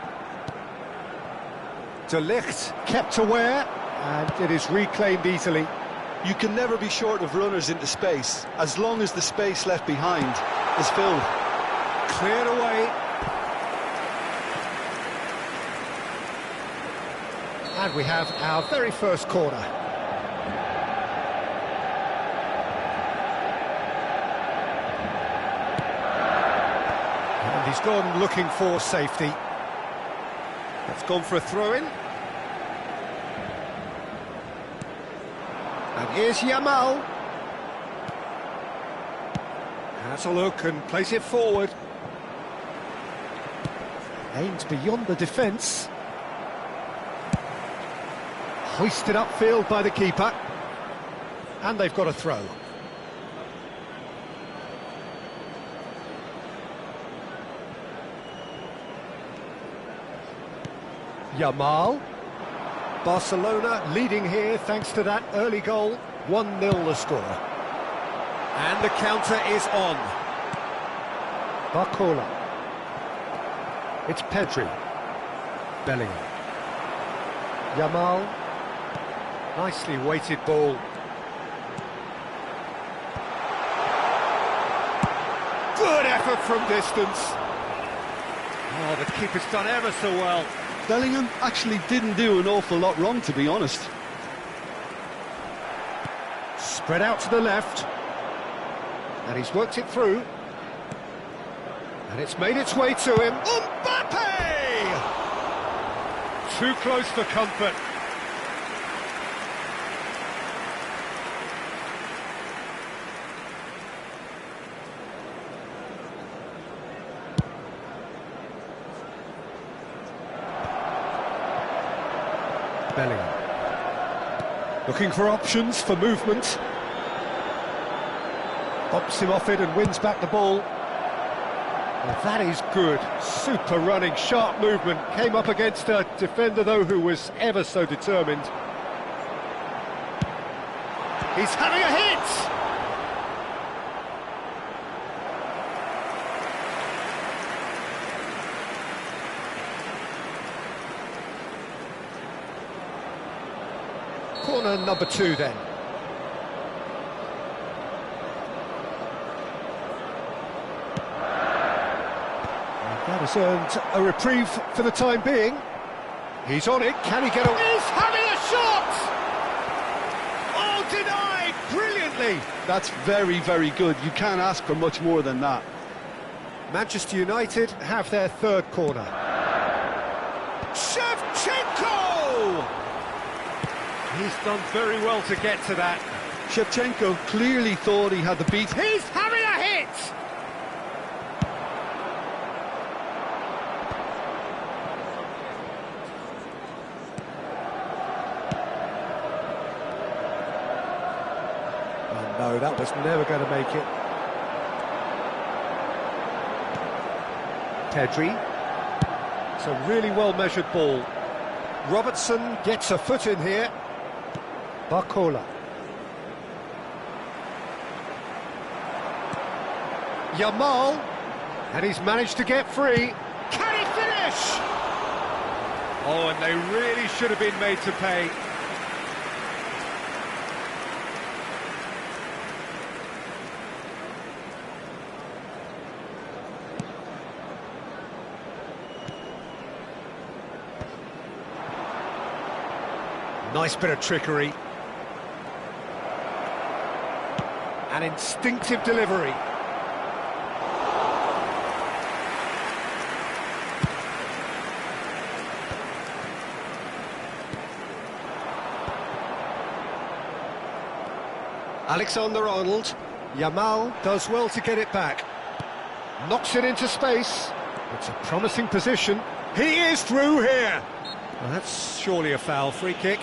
De Ligt kept aware, and it is reclaimed easily. You can never be short of runners into space, as long as the space left behind is filled. Cleared away. And we have our very first corner. And he's gone looking for safety. That's gone for a throw-in. And here's Yamal. Has a look and plays it forward. Aims beyond the defence. Hoisted upfield by the keeper. And they've got a throw. Yamal. Barcelona leading here thanks to that early goal. 1-0 the score. And the counter is on. Barcola. It's Pedri. Bellingham. Yamal. Nicely weighted ball. Good effort from distance. Oh, the keeper's done ever so well. Bellingham actually didn't do an awful lot wrong, to be honest. Spread out to the left. And he's worked it through. And it's made its way to him. Mbappe! Too close for comfort. Bellingham. Looking for options for movement. Bumps him off it and wins back the ball. Well, that is good. Super running, sharp movement. Came up against a defender, though, who was ever so determined. He's having a hit! Corner number 2 then. That has earned a reprieve for the time being. He's on it, can he get away? He's having a shot! Oh, denied brilliantly! That's very, very good. You can't ask for much more than that. Manchester United have their third corner. Shevchenko! He's done very well to get to that. Shevchenko clearly thought he had the beat. He's having a hit! Oh no, that was never going to make it. Pedri. It's a really well-measured ball. Robertson gets a foot in here. Barcola. Yamal, and he's managed to get free. Can he finish? Oh, and they really should have been made to pay. Nice bit of trickery. An instinctive delivery. Alexander-Arnold. Yamal does well to get it back. Knocks it into space. It's a promising position. He is through here. Well, that's surely a foul. Free kick.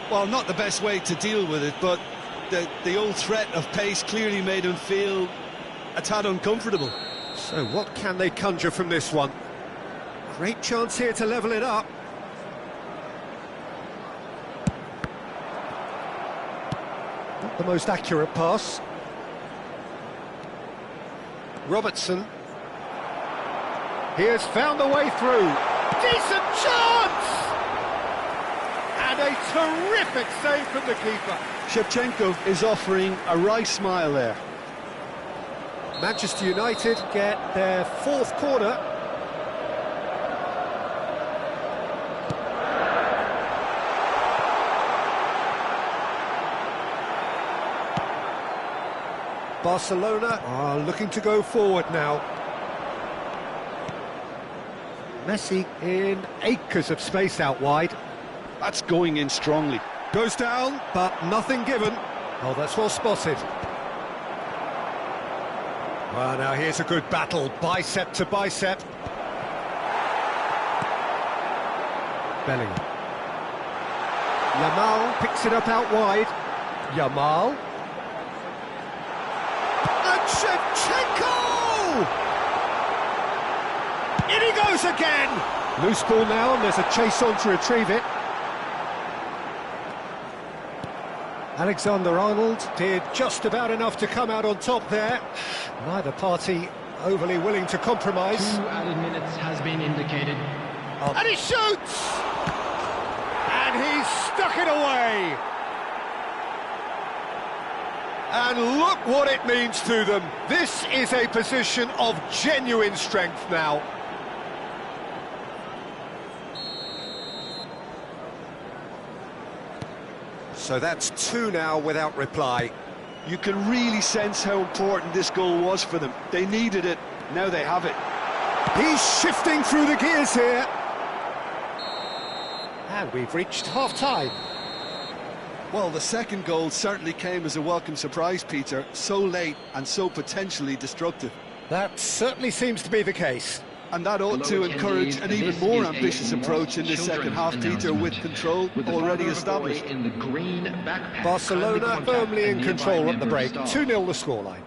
Well, not the best way to deal with it, but the old threat of pace clearly made him feel a tad uncomfortable. So what can they conjure from this one? Great chance here to level it up. Not the most accurate pass. Robertson. He has found the way through. Decent chance! And a terrific save from the keeper. Shevchenko is offering a wry smile there. Manchester United get their fourth corner. Barcelona are looking to go forward now. Messi in acres of space out wide. That's going in strongly. Goes down, but nothing given. Oh, that's well spotted. Well, now here's a good battle, bicep to bicep. Bellingham. Yamal picks it up out wide. Yamal. And Shevchenko! In he goes again! Loose ball now, and there's a chase on to retrieve it. Alexander-Arnold did just about enough to come out on top there. Neither party overly willing to compromise. 2 added minutes has been indicated. And he shoots! And he's stuck it away! And look what it means to them. This is a position of genuine strength now. So that's 2 now without reply. You can really sense how important this goal was for them. They needed it, now they have it. He's shifting through the gears here. And we've reached half-time. Well, the second goal certainly came as a welcome surprise, Peter. So late and so potentially destructive. That certainly seems to be the case. And that ought to encourage an even more ambitious approach in this second half, Peter, with control already established. In the green backpack. Barcelona firmly in control at the break. 2-0 the scoreline.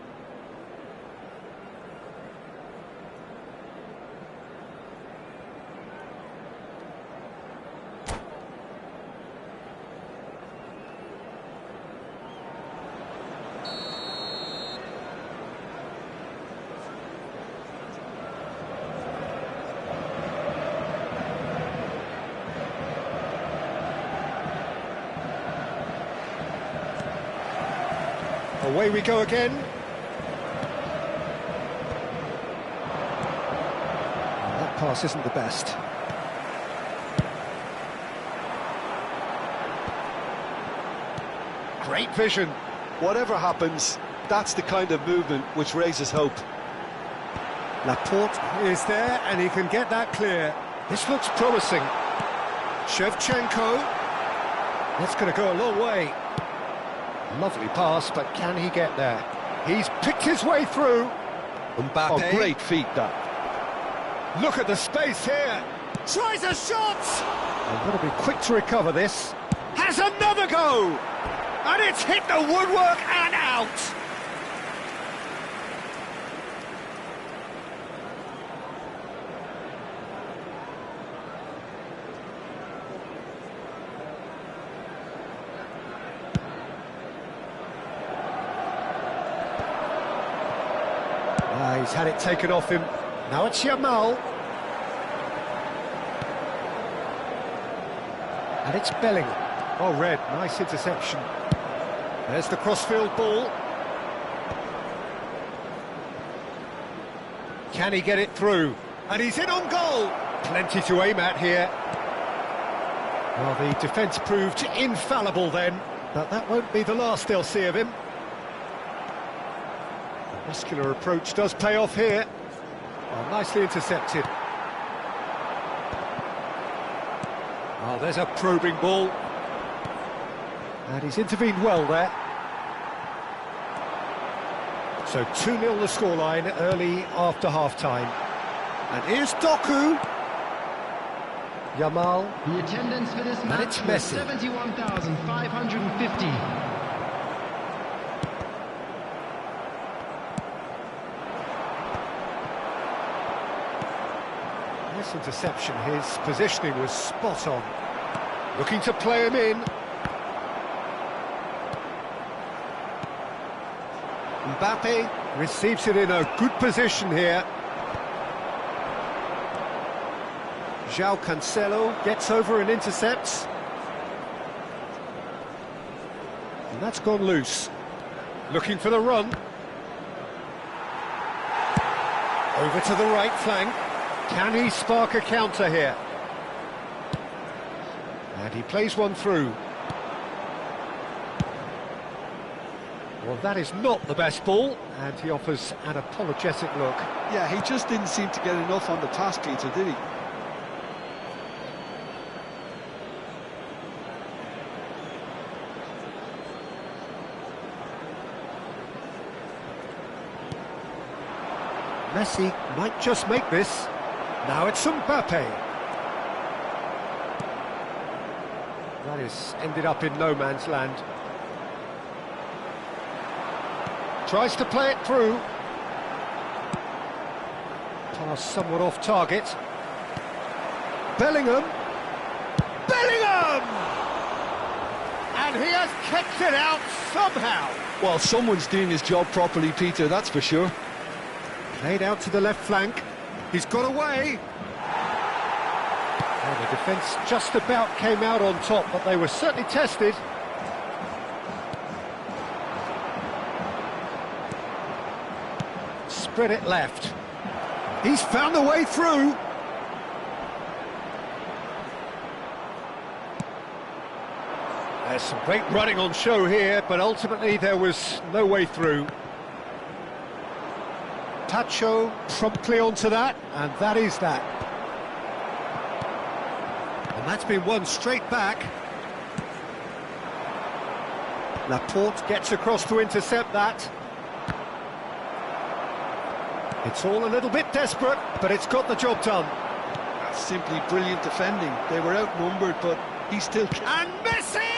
Away we go again. That pass isn't the best. Great vision. Whatever happens, that's the kind of movement which raises hope. Laporte is there and he can get that clear. This looks promising. Shevchenko. That's going to go a long way. Lovely pass, but can he get there? He's picked his way through. Mbappe. Oh, great feat, that. Look at the space here. Tries a shot! I've got to be quick to recover this. Has another go! And it's hit the woodwork and out! He's had it taken off him. Now it's Yamal. And it's Bellingham. Oh, Red, nice interception. There's the crossfield ball. Can he get it through? And he's in on goal. Plenty to aim at here. Well, the defence proved infallible then, but that won't be the last they'll see of him. The muscular approach does pay off here. Well, nicely intercepted. Oh, there's a probing ball. And he's intervened well there. So 2-0 the scoreline early after half-time. And here's Doku. Yamal. The attendance for this match it's was Messi. 71,550. Nice interception, his positioning was spot on. Looking to play him in. Mbappe receives it in a good position here. João Cancelo gets over and intercepts. And that's gone loose. Looking for the run. Over to the right flank. Can he spark a counter here? And he plays one through. Well, that is not the best ball, and he offers an apologetic look. Yeah, he just didn't seem to get enough on the pass, Peter, did he? Messi might just make this. Now it's Mbappe. That is ended up in no man's land. Tries to play it through. Pass somewhat off target. Bellingham. Bellingham! And he has kicked it out somehow. Well, someone's doing his job properly, Peter, that's for sure. Played out to the left flank. He's got away. Well, the defence just about came out on top, but they were certainly tested. Spread it left. He's found a way through. There's some great running on show here, but ultimately there was no way through. Tacho promptly onto that, and that is that. And that's been won straight back. Laporte gets across to intercept that. It's all a little bit desperate, but it's got the job done. That's simply brilliant defending. They were outnumbered, but he still... And Messi!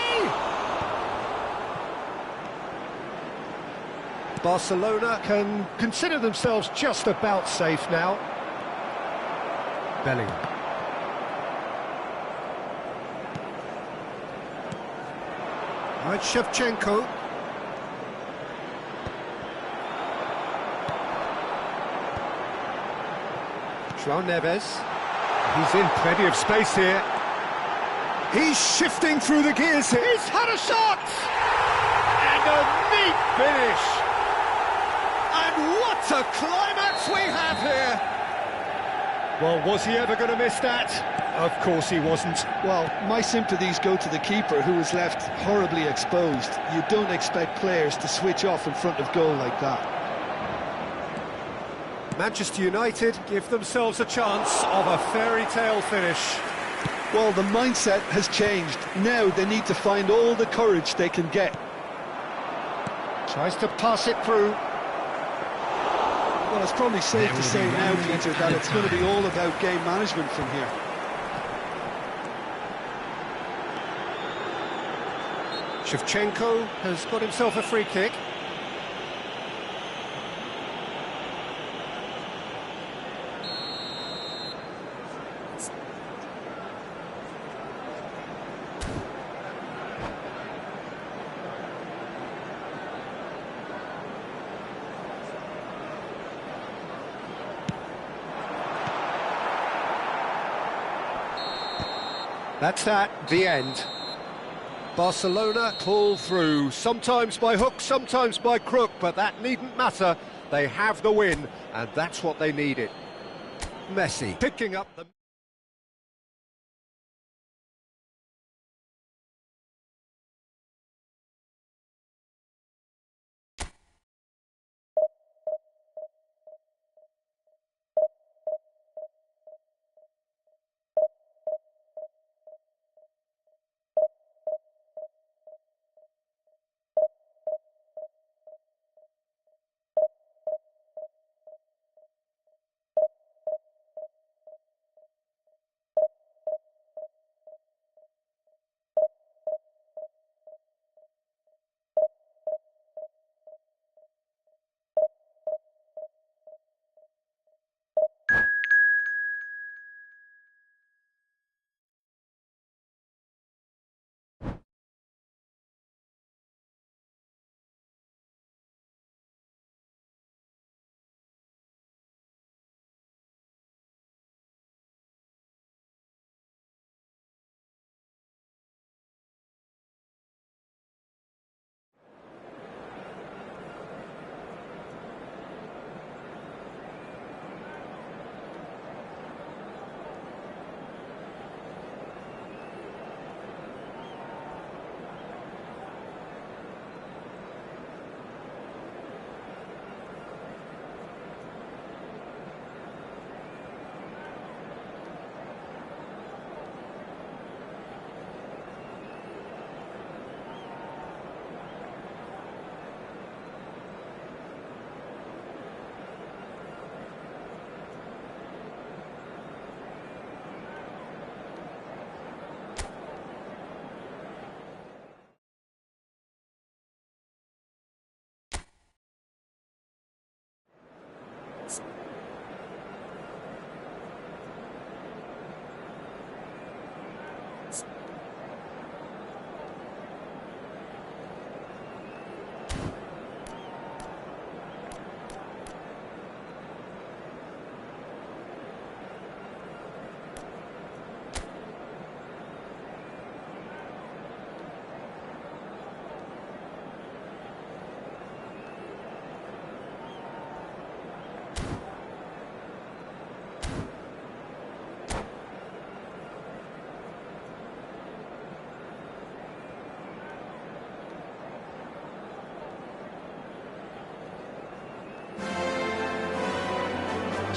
Barcelona can consider themselves just about safe now. Bellingham. Right, Shevchenko. João Neves. He's in plenty of space here. He's shifting through the gears here. He's had a shot! And a neat finish. And what a climax we have here! Well, was he ever going to miss that? Of course he wasn't. Well, my sympathies go to the keeper, who was left horribly exposed. You don't expect players to switch off in front of goal like that. Manchester United give themselves a chance of a fairy tale finish. Well, the mindset has changed. Now they need to find all the courage they can get. Tries to pass it through. Well, it's probably safe to say now, Peter, that it's going to be all about game management from here. Shevchenko has got himself a free kick. That's that, the end. Barcelona pull through, sometimes by hook, sometimes by crook, but that needn't matter. They have the win, and that's what they needed. Messi picking up the...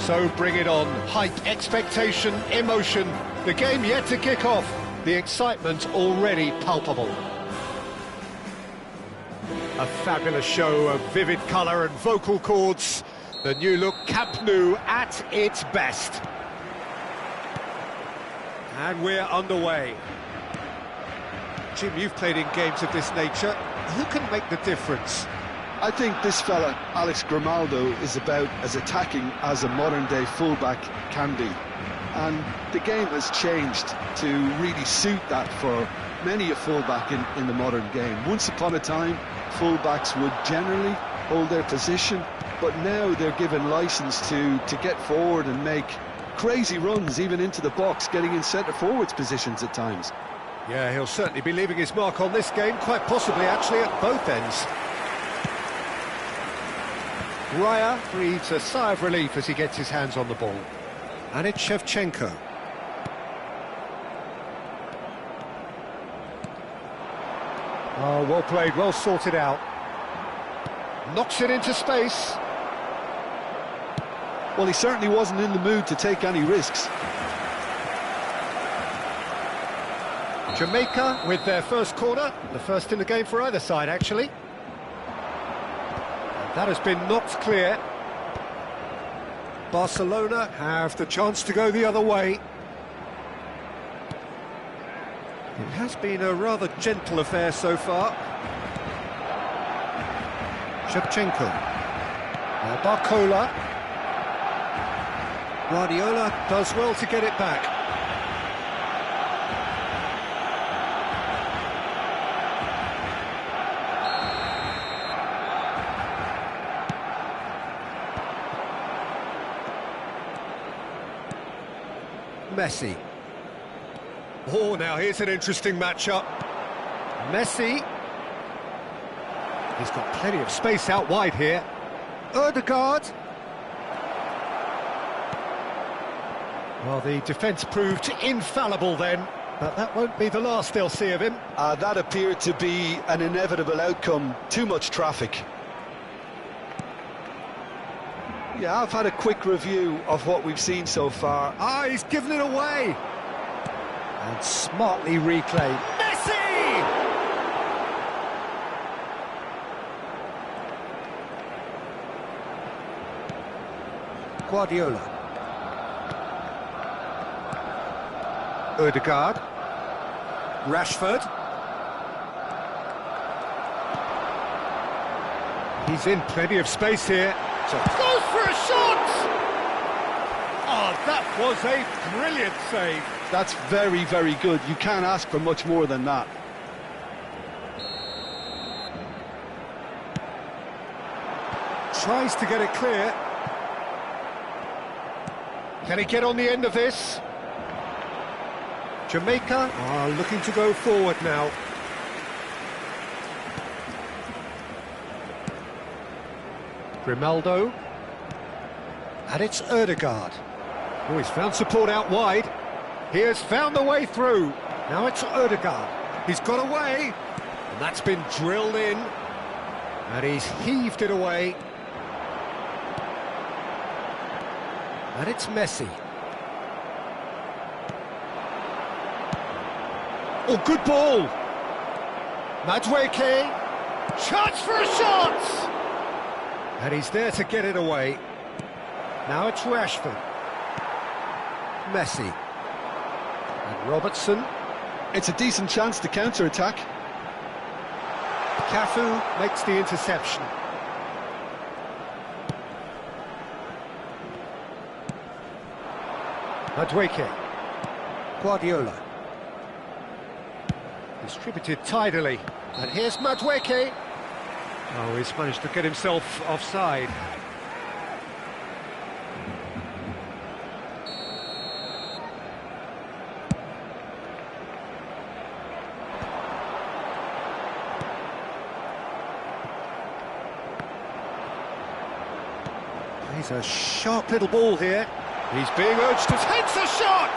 So bring it on. Hype, expectation, emotion. The game yet to kick off. The excitement already palpable. A fabulous show of vivid colour and vocal cords. The new look Camp Nou at its best. And we're underway. Jim, you've played in games of this nature. Who can make the difference? I think this fella, Alex Grimaldo, is about as attacking as a modern-day fullback can be. And the game has changed to really suit that for many a fullback in the modern game. Once upon a time, fullbacks would generally hold their position, but now they're given license to get forward and make crazy runs, even into the box, getting in centre-forwards positions at times. Yeah, he'll certainly be leaving his mark on this game, quite possibly actually at both ends. Raya breathes a sigh of relief as he gets his hands on the ball. And it's Shevchenko. Oh, well played, well sorted out. Knocks it into space. Well, he certainly wasn't in the mood to take any risks. Jamaica with their first corner, the first in the game for either side, actually. That has been knocked clear. Barcelona have the chance to go the other way. It has been a rather gentle affair so far. Shevchenko. Now Barcola. Guardiola does well to get it back. Messi. Oh, now here's an interesting matchup. Messi. He's got plenty of space out wide here. Ødegaard. Well, the defence proved infallible then, but that won't be the last they'll see of him. That appeared to be an inevitable outcome. Too much traffic. Yeah, I've had a quick review of what we've seen so far. Ah, he's given it away. And smartly reclaimed. Messi! Guardiola. Ødegaard. Rashford. He's in plenty of space here. So goes for a shot! Oh, that was a brilliant save. That's very, very good. You can't ask for much more than that. Tries to get it clear. Can he get on the end of this? Jamaica are looking to go forward now. Grimaldo. And it's Ødegaard. Oh, he's found support out wide. He has found the way through. Now it's Ødegaard. He's got away. And that's been drilled in. And he's heaved it away. And it's Messi. Oh, good ball. Madueke. Chance for a shot! And he's there to get it away. Now it's Rashford. Messi. And Robertson. It's a decent chance to counter-attack. Cafu makes the interception. Madueke. Guardiola. Distributed tidily. And here's Madueke. Oh, he's managed to get himself offside. He's a sharp little ball here. He's being urged to take the shot!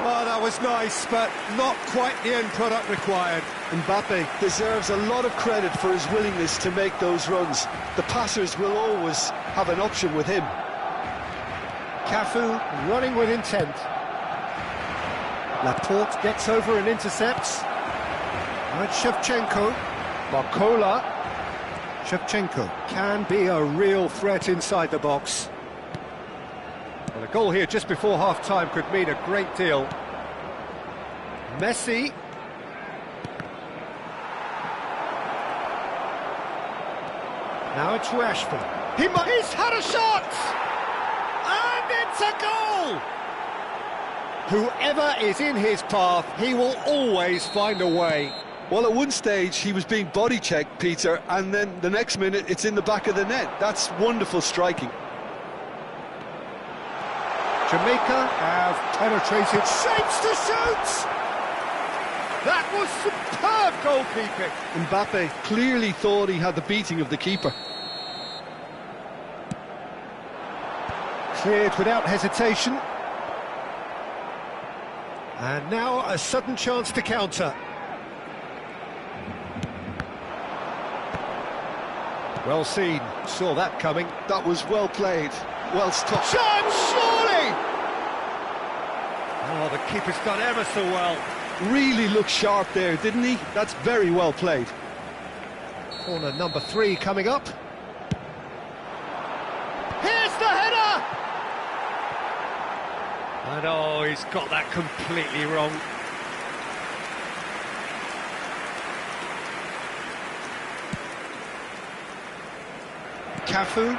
Oh, that was nice, but not quite the end product required. Mbappe deserves a lot of credit for his willingness to make those runs. The passers will always have an option with him. Cafu running with intent. Laporte gets over and intercepts. Right, Shevchenko. Barcola. Shevchenko can be a real threat inside the box. Well, a goal here just before half-time could mean a great deal. Messi. Now it's Rashford. He's had a shot! And it's a goal! Whoever is in his path, he will always find a way. Well, at one stage, he was being body-checked, Peter, and then the next minute, it's in the back of the net. That's wonderful striking. Jamaica have penetrated, shapes to shoot! That was superb goalkeeping. Mbappe clearly thought he had the beating of the keeper. Cleared without hesitation. And now a sudden chance to counter. Well seen, saw that coming. That was well played, well stopped. Chance, surely! Oh, the keeper's done ever so well. Really looked sharp there, didn't he? That's very well played. Corner number 3 coming up. Here's the header! And oh, he's got that completely wrong. Cafu.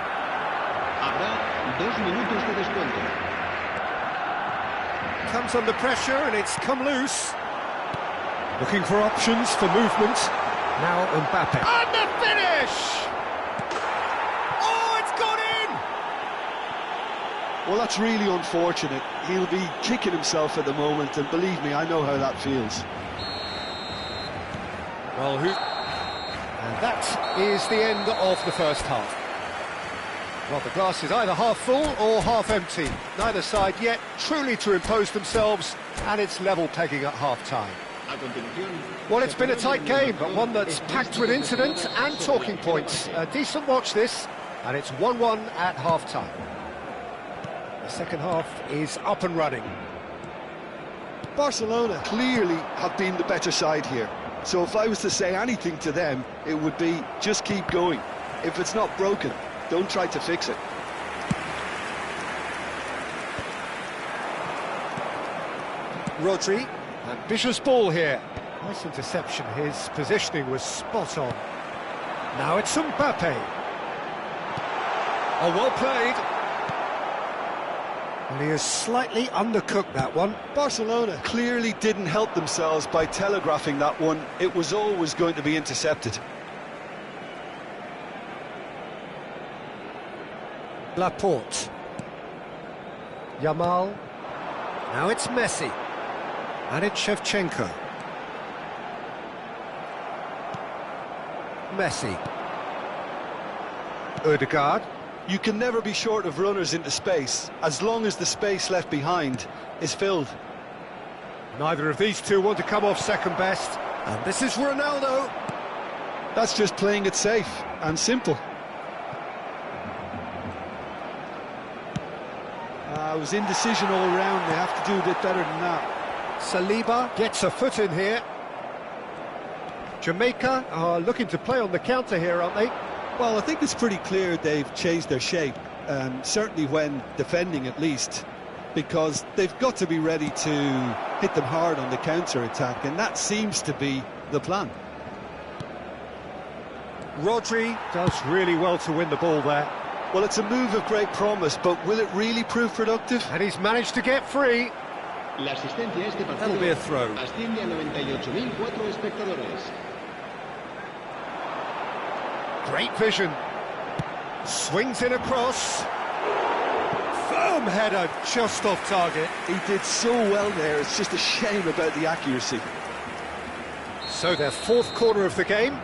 Habrá 2 minutos de descuento. Comes under pressure and it's come loose. Looking for options for movement. Now Mbappe. And the finish! Oh, it's gone in! Well, that's really unfortunate. He'll be kicking himself at the moment, and believe me, I know how that feels. Well, and that is the end of the first half. Well, the glass is either half full or half empty. Neither side yet truly to impose themselves, and it's level pegging at half-time. Well, it's been a tight game, but one that's packed with incident and talking points. A decent watch this, and it's 1-1 at half-time. The second half is up and running. Barcelona clearly have been the better side here. So if I was to say anything to them, it would be just keep going. If it's not broken, don't try to fix it. Rodri, ambitious ball here. Nice interception, his positioning was spot on. Now it's Mbappe. Oh, well played. Well, he has slightly undercooked that one. Barcelona clearly didn't help themselves by telegraphing that one. It was always going to be intercepted. Laporte. Yamal. Now it's Messi. And it's Shevchenko. Messi. Odegaard. You can never be short of runners into space, as long as the space left behind is filled. Neither of these two want to come off second best. And this is Ronaldo. That's just playing it safe and simple. It was indecision all round. They have to do a bit better than that. Saliba gets a foot in here. Jamaica are looking to play on the counter here, aren't they? Well, I think it's pretty clear they've changed their shape, certainly when defending at least, because they've got to be ready to hit them hard on the counter-attack, and that seems to be the plan. Rodri does really well to win the ball there. Well, it's a move of great promise, but will it really prove productive? And he's managed to get free. La asistencia a este partido That'll be a throw. asciende a 98.004 espectadores. Great vision. Swings it across. Firm header, just off target. He did so well there, it's just a shame about the accuracy. So their fourth corner of the game.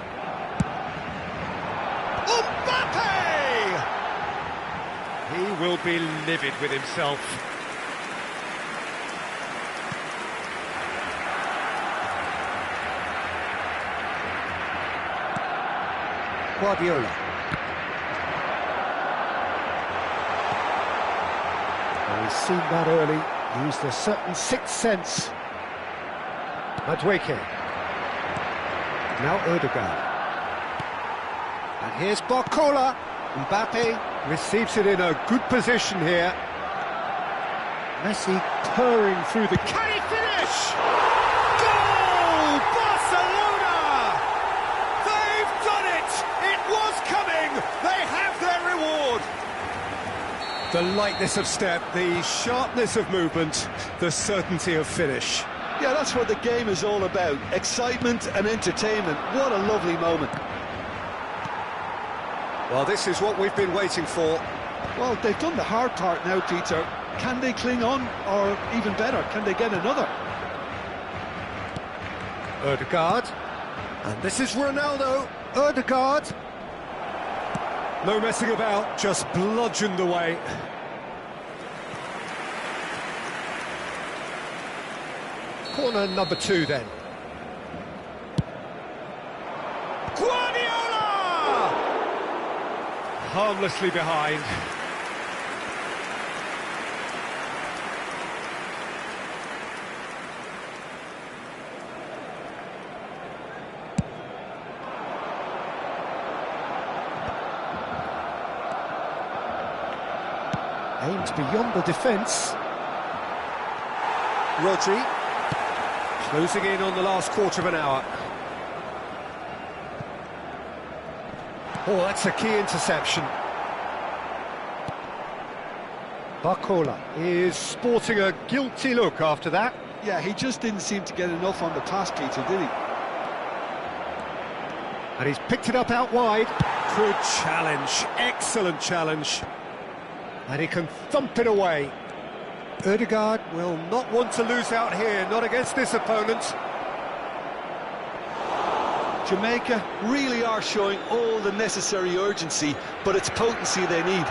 Mbappe! He will be livid with himself. Guardiola. He's seen that early, used a certain sixth sense. Madueke. Now Ødegaard. And here's Barcola. Mbappe receives it in a good position here. Messi purring through the... Can he finish? Goal! Barcelona! They've done it! It was coming! They have their reward! The lightness of step, the sharpness of movement, the certainty of finish. Yeah, that's what the game is all about. Excitement and entertainment. What a lovely moment. Well, this is what we've been waiting for. Well, they've done the hard part now, Peter. Can they cling on, or even better, can they get another? Ødegaard. And this is Ronaldo. Ødegaard. No messing about, just bludgeoned away. Corner number 2 then. Guardiola! Harmlessly behind. Aimed beyond the defence. Rodri. Closing in on the last quarter of an hour. Oh, that's a key interception. Barcola is sporting a guilty look after that. Yeah, he just didn't seem to get enough on the pass, Peter, did he? And he's picked it up out wide. Good challenge, excellent challenge. And he can thump it away. Ødegaard will not want to lose out here, not against this opponent. Jamaica really are showing all the necessary urgency, but it's potency they need.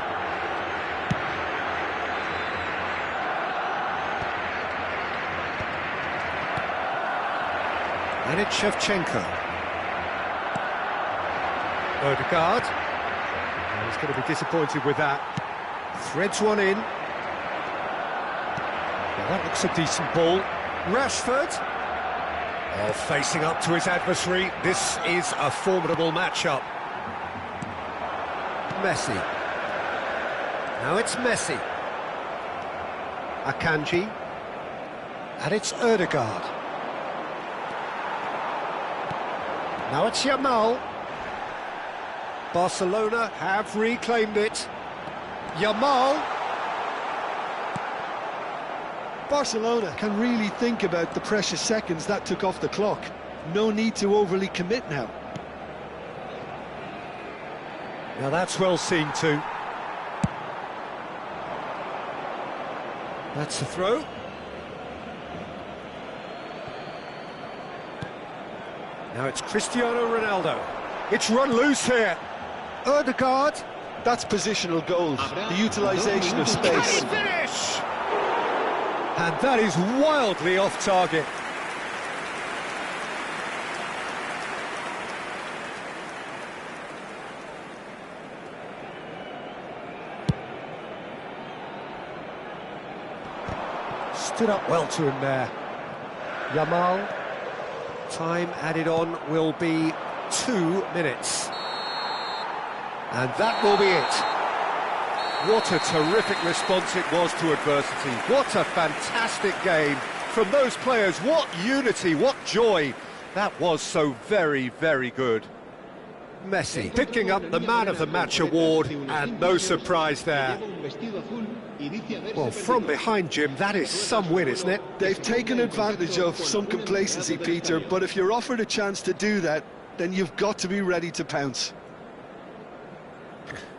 And it's Shevchenko. Ødegaard. Oh, he's going to be disappointed with that. Threads one in. Now that looks a decent ball. Rashford. Oh, facing up to his adversary. This is a formidable matchup. Messi. Now it's Messi. Akanji. And it's Ødegaard. Now it's Yamal. Barcelona have reclaimed it. Yamal. Barcelona can really think about the precious seconds that took off the clock. No need to overly commit now. Now that's well seen too. That's the throw. Now it's Cristiano Ronaldo. It's run loose here. Ødegaard. That's positional gold, the utilisation of space. Finish! And that is wildly off target. Stood up well to him there. Yamal. Time added on will be 2 minutes. And that will be it. What a terrific response it was to adversity. What a fantastic game from those players. What unity, what joy. That was so very, very good. Messi picking up the Man of the Match award, and no surprise there. Well, from behind, Jim, that is some win, isn't it? They've taken advantage of some complacency, Peter, but if you're offered a chance to do that, then you've got to be ready to pounce.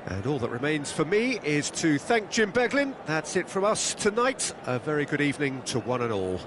And all that remains for me is to thank Jim Beglin. That's it from us tonight. A very good evening to one and all.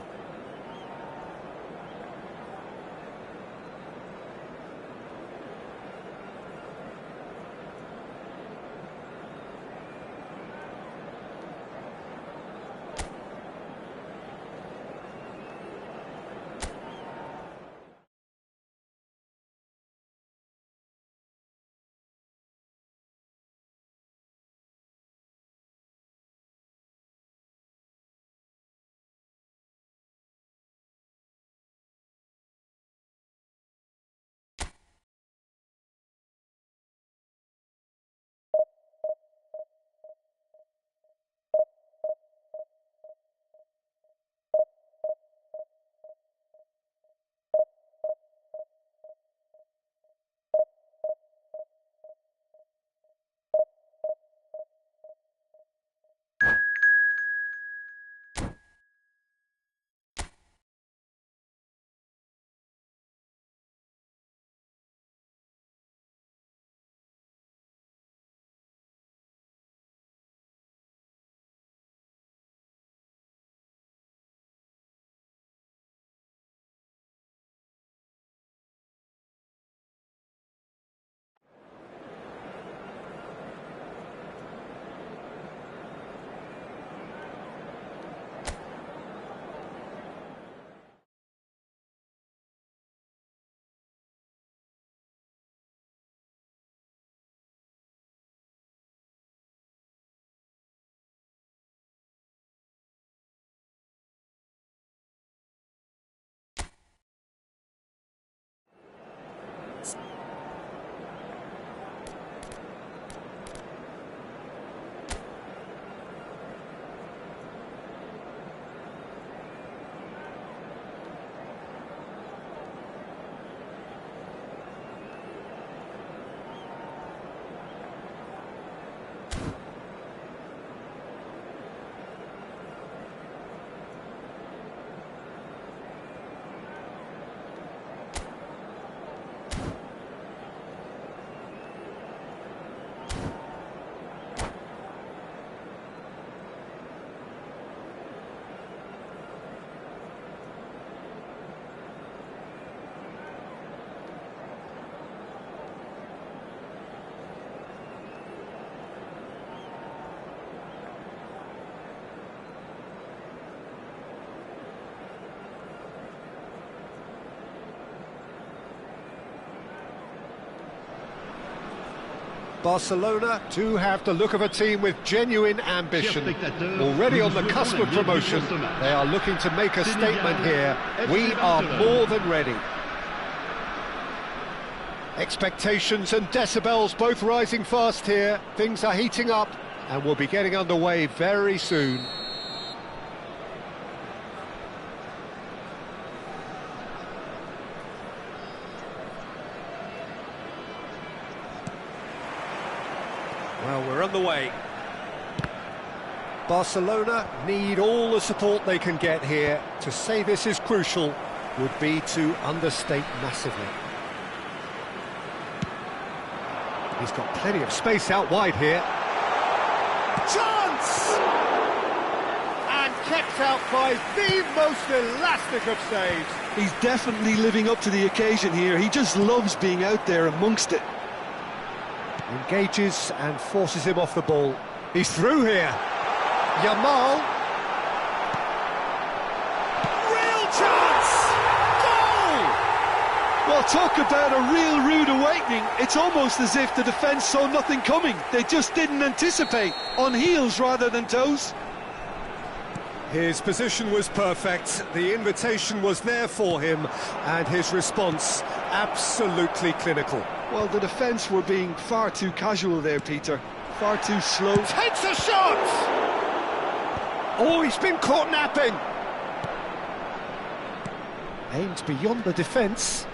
Barcelona do have the look of a team with genuine ambition. Already on the cusp of promotion, they are looking to make a statement here. We are more than ready. Expectations and decibels both rising fast here. Things are heating up and we'll be getting underway very soon. Well, we're on the way. Barcelona need all the support they can get here. To say this is crucial would be to understate massively. He's got plenty of space out wide here. Chance! And kept out by the most elastic of saves. He's definitely living up to the occasion here. He just loves being out there amongst it. Engages and forces him off the ball. He's through here. Yamal. Real chance! Goal! Well, talk about a real rude awakening. It's almost as if the defence saw nothing coming. They just didn't anticipate. On heels rather than toes. His position was perfect. The invitation was there for him, and his response absolutely clinical. Well, the defence were being far too casual there, Peter. Far too slow. Takes a shot! Oh, he's been caught napping. Aimed beyond the defence.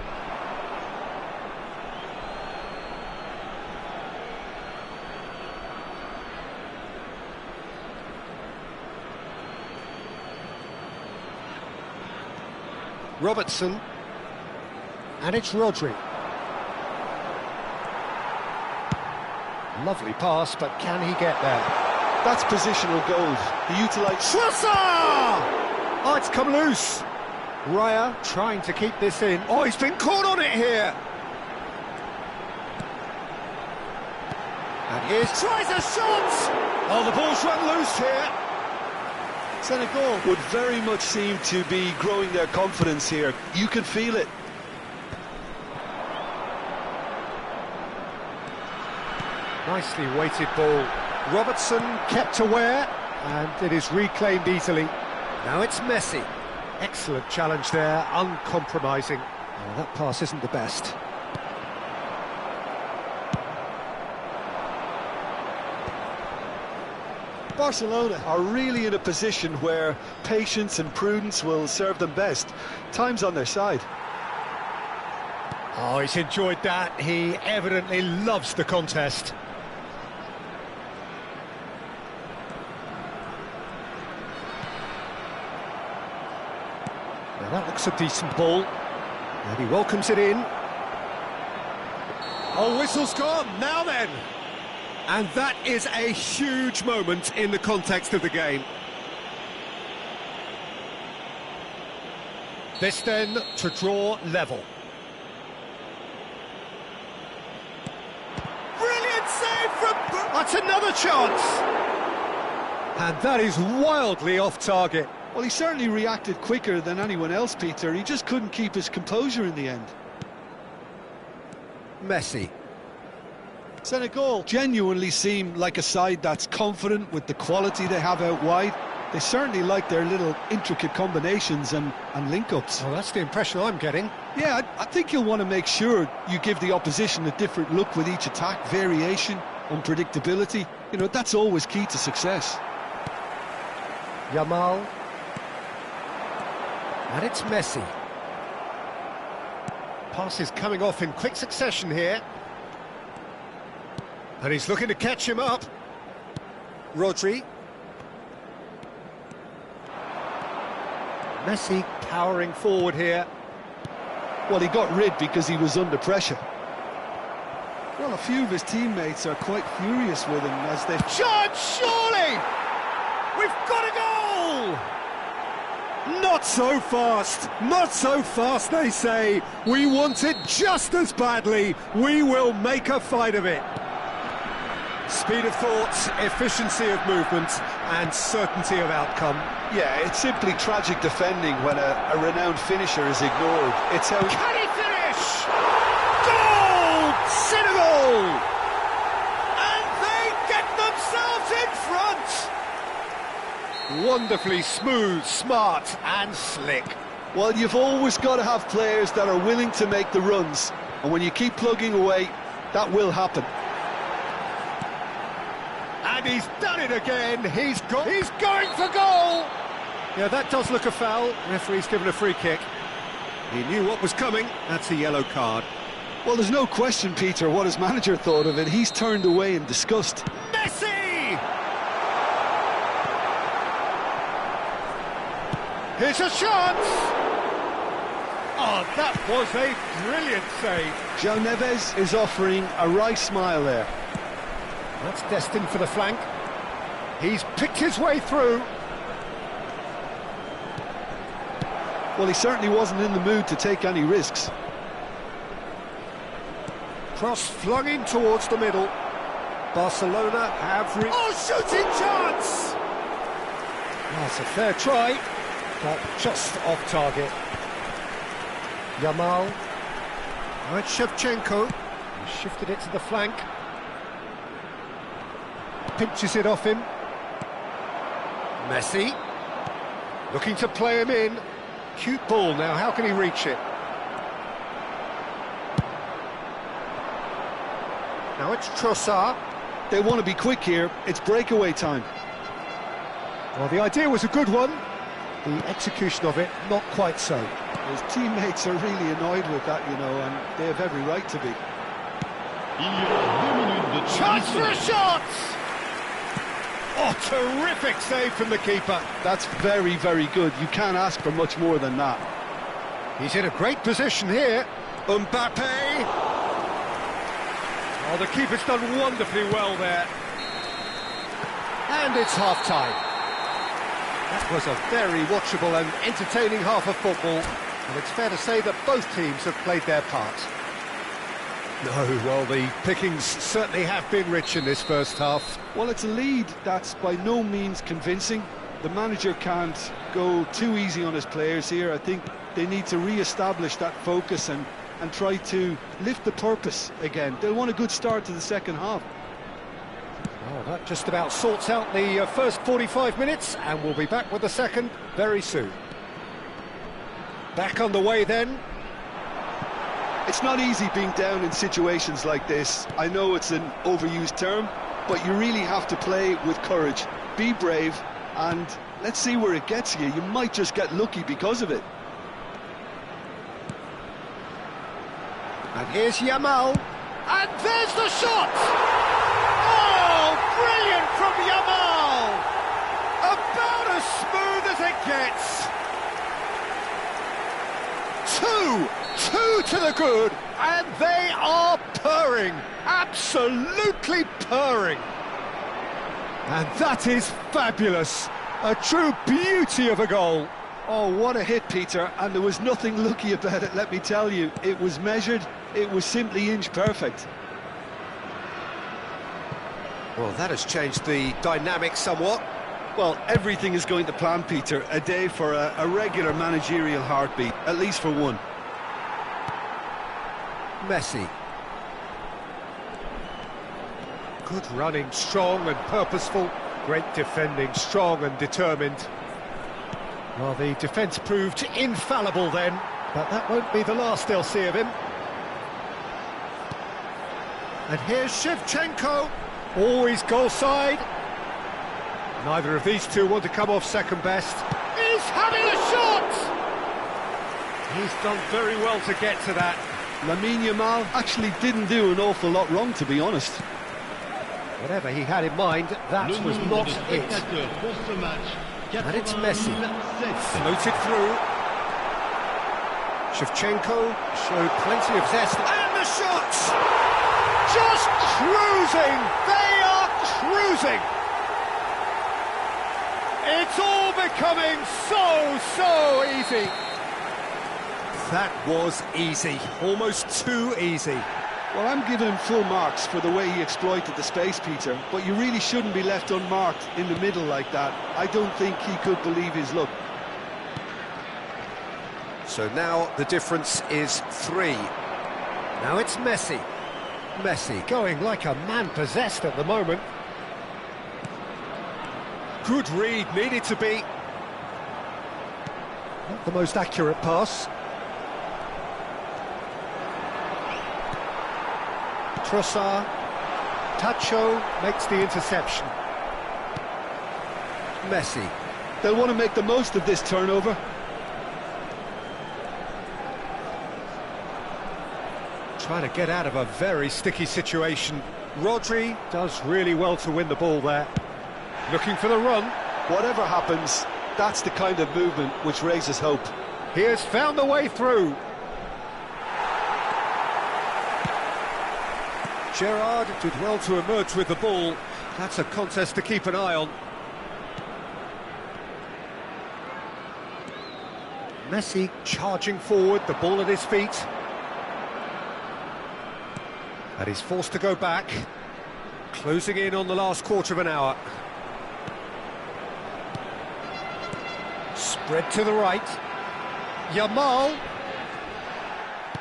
Robertson. And it's Rodri. Lovely pass, but can he get there? That's positional goals. He utilised... Schwarzer! Oh, it's come loose. Raya trying to keep this in. Oh, he's been caught on it here. And here's... Tries a shot! Oh, the ball's run loose here. Senegal would very much seem to be growing their confidence here. You can feel it. Nicely weighted ball. Robertson kept aware, and it is reclaimed easily. Now it's Messi. Excellent challenge there, uncompromising. Oh, that pass isn't the best. Barcelona are really in a position where patience and prudence will serve them best. Time's on their side. Oh, he's enjoyed that. He evidently loves the contest. Now that looks a decent ball. And he welcomes it in. Oh, whistle's gone. Now then. And that is a huge moment in the context of the game. This then to draw level. Brilliant save from... That's another chance! And that is wildly off target. Well, he certainly reacted quicker than anyone else, Peter. He just couldn't keep his composure in the end. Messi. Senegal genuinely seem like a side that's confident with the quality they have out wide. They certainly like their little intricate combinations and link-ups. Well, that's the impression I'm getting. Yeah, I think you'll want to make sure you give the opposition a different look with each attack, variation, unpredictability. You know, that's always key to success. Yamal. And it's Messi. Pass is coming off in quick succession here. And he's looking to catch him up. Rodri. Messi powering forward here. Well, he got rid because he was under pressure. Well, a few of his teammates are quite furious with him as they... Shot, surely! We've got a goal! Not so fast, not so fast, they say. We want it just as badly. We will make a fight of it. Speed of thought, efficiency of movement, and certainty of outcome. Yeah, it's simply tragic defending when a renowned finisher is ignored. It's how... Can he finish? Goal! Senegal! Wonderfully smooth, smart and slick. Well, you've always got to have players that are willing to make the runs, and when you keep plugging away, that will happen. And he's done it again. He's going for goal. Yeah, that does look a foul. Referee's given a free kick. He knew what was coming. That's a yellow card. Well, there's no question, Peter, what his manager thought of it. He's turned away in disgust. Messi! Here's a chance! Oh, that was a brilliant save. João Neves is offering a wry smile there. That's destined for the flank. He's picked his way through. Well, he certainly wasn't in the mood to take any risks. Cross flung in towards the middle. Barcelona have... Oh, shooting chance! That's a fair try, but just off target. Yamal. Right, Shevchenko. He shifted it to the flank. Pinches it off him. Messi. Looking to play him in. Cute ball now, how can he reach it? Now it's Trossard. They want to be quick here, it's breakaway time. Well, the idea was a good one. The execution of it, not quite so. His teammates are really annoyed with that, you know, and they have every right to be. Chance for a shot! Oh, terrific save from the keeper. That's very, very good. You can't ask for much more than that. He's in a great position here. Mbappe. Oh, the keeper's done wonderfully well there. And it's half-time. That was a very watchable and entertaining half of football, and it's fair to say that both teams have played their part. No, well, the pickings certainly have been rich in this first half. Well, it's a lead that's by no means convincing. The manager can't go too easy on his players here. I think they need to re-establish that focus and try to lift the purpose again. They'll want a good start to the second half. Oh, that just about sorts out the first 45 minutes, and we'll be back with the second very soon. Back on the way then. It's not easy being down in situations like this. I know it's an overused term, but you really have to play with courage. Be brave, and let's see where it gets you. You might just get lucky because of it. And here's Yamal, and there's the shot! Oh, brilliant from Yamal! About as smooth as it gets. Two to the good, and they are purring, absolutely purring. And that is fabulous, a true beauty of a goal. Oh, what a hit, Peter, and there was nothing lucky about it, let me tell you. It was measured, it was simply inch perfect. Well, that has changed the dynamic somewhat. Well, everything is going to plan, Peter. A day for a regular managerial heartbeat, at least for one. Messi. Good running, strong and purposeful. Great defending, strong and determined. Well, the defence proved infallible then, but that won't be the last they'll see of him. And here's Shevchenko, always goal side. Neither of these two want to come off second best. He's having a shot! He's done very well to get to that. Lamine Yamal actually didn't do an awful lot wrong, to be honest. Whatever he had in mind, that was not it. And it's Messi. Floated through. Shevchenko showed plenty of zest. And the shots! Just cruising! They are cruising! It's all becoming so easy. That was easy, almost too easy. Well, I'm giving him full marks for the way he exploited the space, Peter, but you really shouldn't be left unmarked in the middle like that. I don't think he could believe his luck. So now the difference is 3. Now it's Messi. Messi going like a man possessed at the moment. Good read, needed to be. Not the most accurate pass. Trossard. Tacho makes the interception. Messi. They'll want to make the most of this turnover. Trying to get out of a very sticky situation. Rodri does really well to win the ball there. Looking for the run. Whatever happens, that's the kind of movement which raises hope. He has found the way through. Gerrard did well to emerge with the ball. That's a contest to keep an eye on. Messi charging forward, the ball at his feet. And he's forced to go back. Closing in on the last quarter of an hour. Spread to the right. Yamal.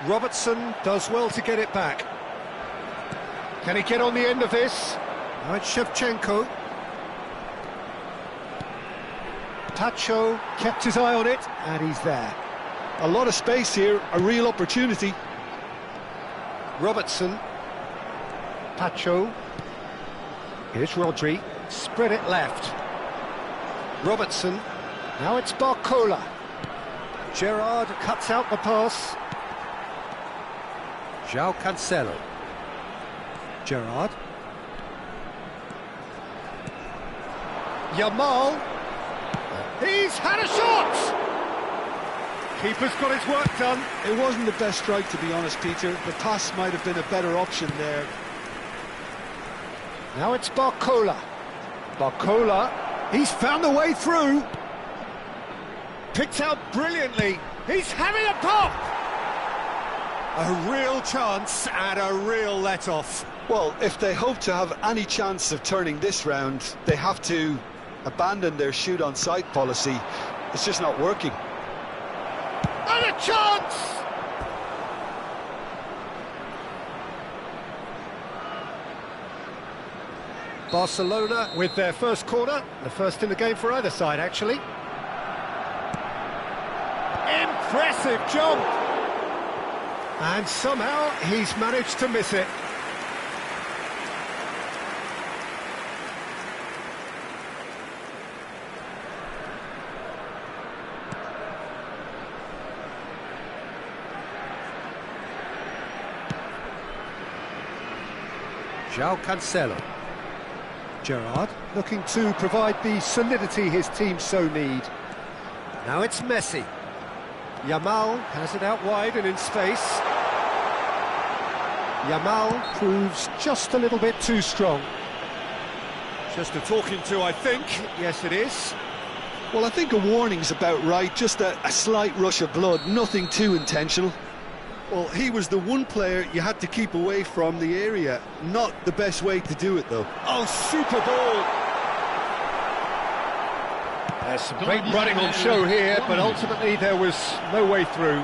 Robertson does well to get it back. Can he get on the end of this? Now it's Shevchenko. Tacho kept his eye on it, and he's there. A lot of space here, a real opportunity. Robertson. Tacho. Here's Rodri. Spread it left. Robertson. Now it's Barcola. Gerrard cuts out the pass. João Cancelo. Gerrard. Yamal. He's had a shot! Keeper's got his work done. It wasn't the best strike, to be honest, Peter. The pass might have been a better option there. Now it's Barcola. Barcola. He's found a way through. Picked out brilliantly. He's having a pop! A real chance and a real let-off. Well, if they hope to have any chance of turning this round, they have to abandon their shoot-on-sight policy. It's just not working. And a chance! Barcelona with their first corner, the first in the game for either side, actually. Impressive jump! And somehow he's managed to miss it. João Cancelo. Gerrard looking to provide the solidity his team so need. Now it's Messi. Yamal has it out wide and in space. Yamal proves just a little bit too strong. Just a talking to, I think. Yes, it is. Well, I think a warning's about right. Just a slight rush of blood, nothing too intentional. Well, he was the one player you had to keep away from the area. Not the best way to do it, though. Oh, super ball! There's some great running on show here, but ultimately there was no way through.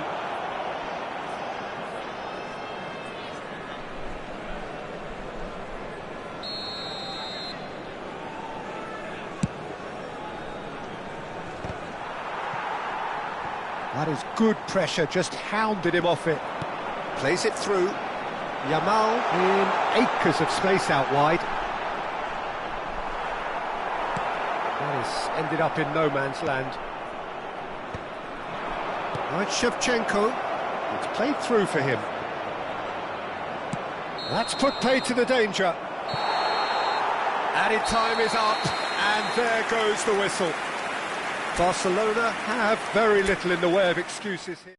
That is good pressure, just hounded him off it. Plays it through. Yamal in acres of space out wide. That has ended up in no man's land. Now it's Shevchenko. It's played through for him. That's put paid to the danger. Added time is up, and there goes the whistle. Barcelona have very little in the way of excuses here.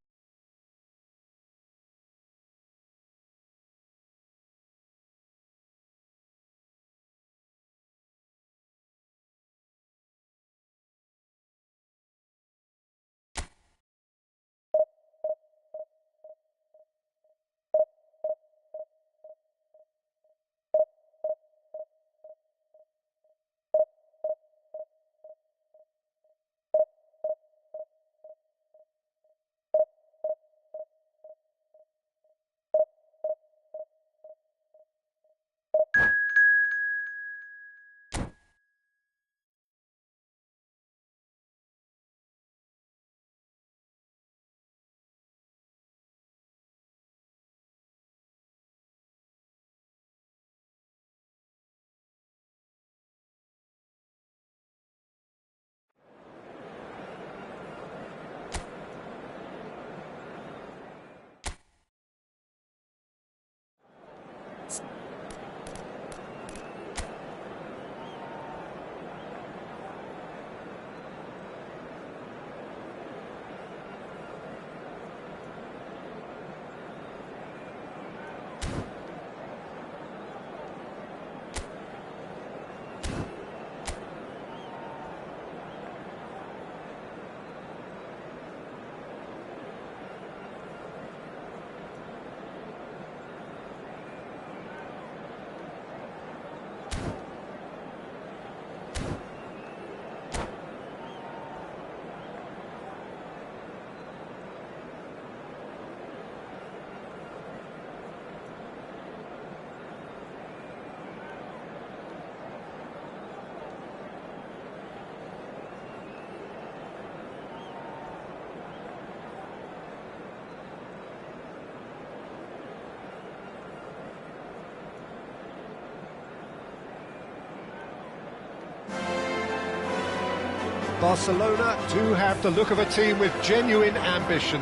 Barcelona do have the look of a team with genuine ambition.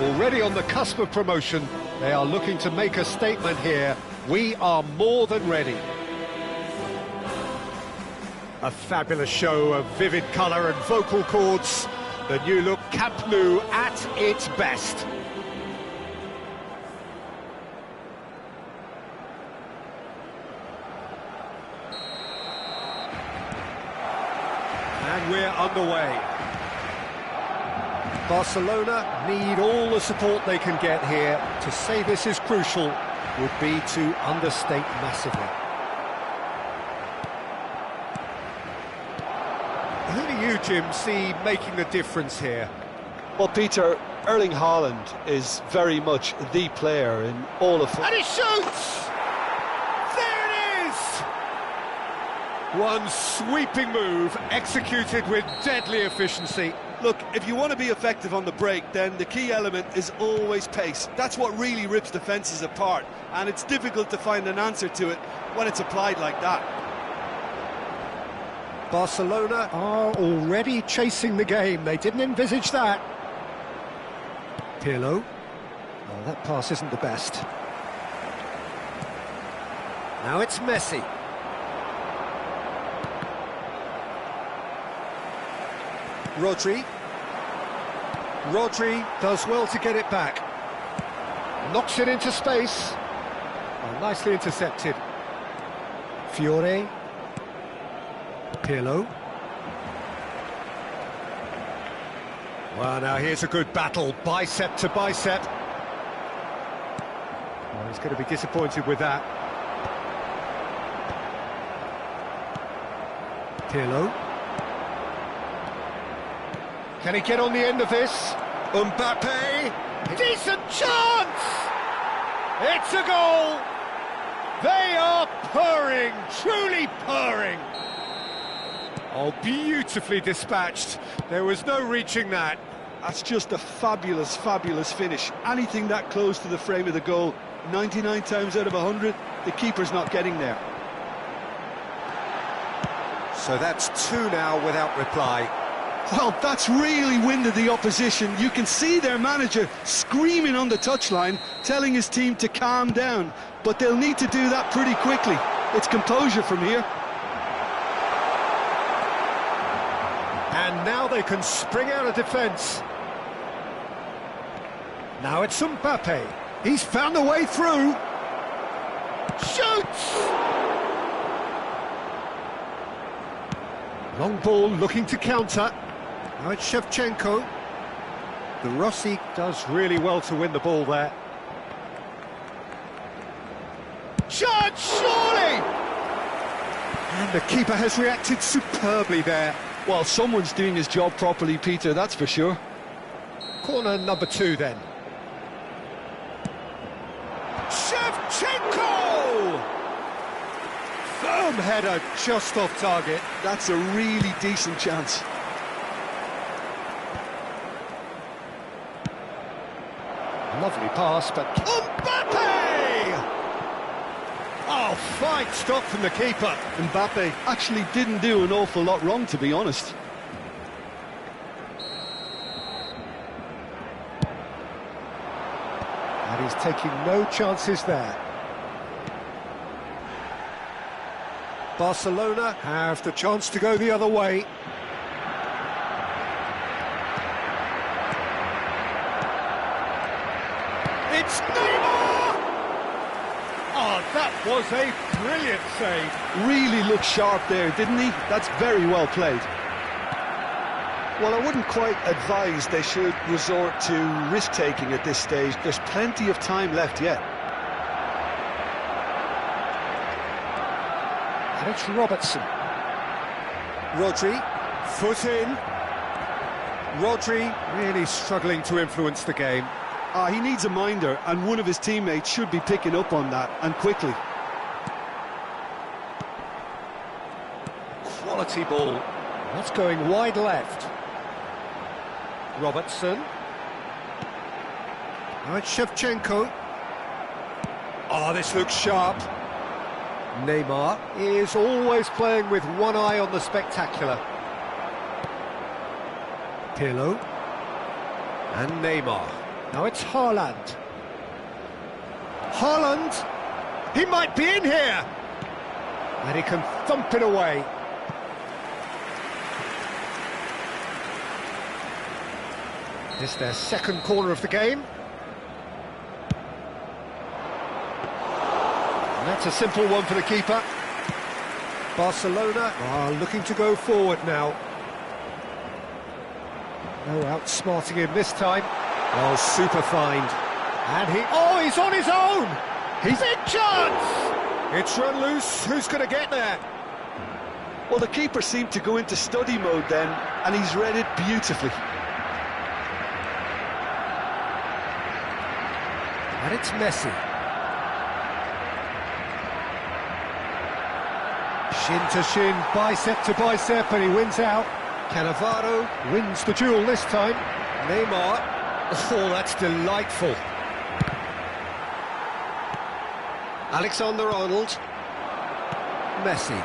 Already on the cusp of promotion, they are looking to make a statement here. We are more than ready. A fabulous show of vivid colour and vocal cords. The new look Camp Nou at its best. And we're underway. Barcelona need all the support they can get here. To say this is crucial would be to understate massively. Who do you, Jim, see making the difference here? Well, Peter, Erling Haaland is very much the player in all of football. And he shoots! There it is! One sweeping move, executed with deadly efficiency. Look, if you want to be effective on the break, then the key element is always pace. That's what really rips defences apart, and it's difficult to find an answer to it when it's applied like that. Barcelona are already chasing the game. They didn't envisage that. Pirlo. Oh, that pass isn't the best. Now it's Messi. Rodri. Rodri does well to get it back. Knocks it into space. Oh, nicely intercepted. Fiore. Pirlo. Well, now here's a good battle, bicep to bicep. Well, he's going to be disappointed with that. Pirlo. Can he get on the end of this? Mbappe. Decent chance! It's a goal! They are purring, truly purring. Oh, beautifully dispatched. There was no reaching that. That's just a fabulous, fabulous finish. Anything that close to the frame of the goal, 99 times out of 100, the keeper's not getting there. So that's two now without reply. Well, that's really winded the opposition. You can see their manager screaming on the touchline, telling his team to calm down. But they'll need to do that pretty quickly. It's composure from here. And now they can spring out of defence. Now it's Mbappe. He's found a way through. Shoots! Long ball looking to counter. Now it's Shevchenko. The Rossi does really well to win the ball there. Chance, surely! And the keeper has reacted superbly there. Well, someone's doing his job properly, Peter, that's for sure. Corner number 2 then. Shevchenko! Firm header just off target. That's a really decent chance. Lovely pass, but Mbappe! Oh, fine stop from the keeper. Mbappe actually didn't do an awful lot wrong, to be honest. And he's taking no chances there. Barcelona have the chance to go the other way. It's Neymar! Oh, that was a brilliant save. Really looked sharp there, didn't he? That's very well played. Well, I wouldn't quite advise they should resort to risk-taking at this stage. There's plenty of time left yet. And it's Robertson. Rodri, foot in. Rodri really struggling to influence the game. He needs a minder, and one of his teammates should be picking up on that, and quickly. Quality ball. That's going wide left. Robertson. Now it's Shevchenko. Oh, this looks sharp. Neymar is always playing with one eye on the spectacular. Pirlo. And Neymar. Now it's Haaland. Haaland! He might be in here! And he can thump it away. It's their second corner of the game. And that's a simple one for the keeper. Barcelona are looking to go forward now. No outsmarting him this time. Oh, super find. And he's on his own! He's in chance! It's run loose, who's going to get there? Well, the keeper seemed to go into study mode then, and he's read it beautifully. And it's Messi. Shin to shin, bicep to bicep, and he wins out. Cannavaro wins the duel this time. Neymar. Oh, that's delightful. Alexander-Arnold. Messi.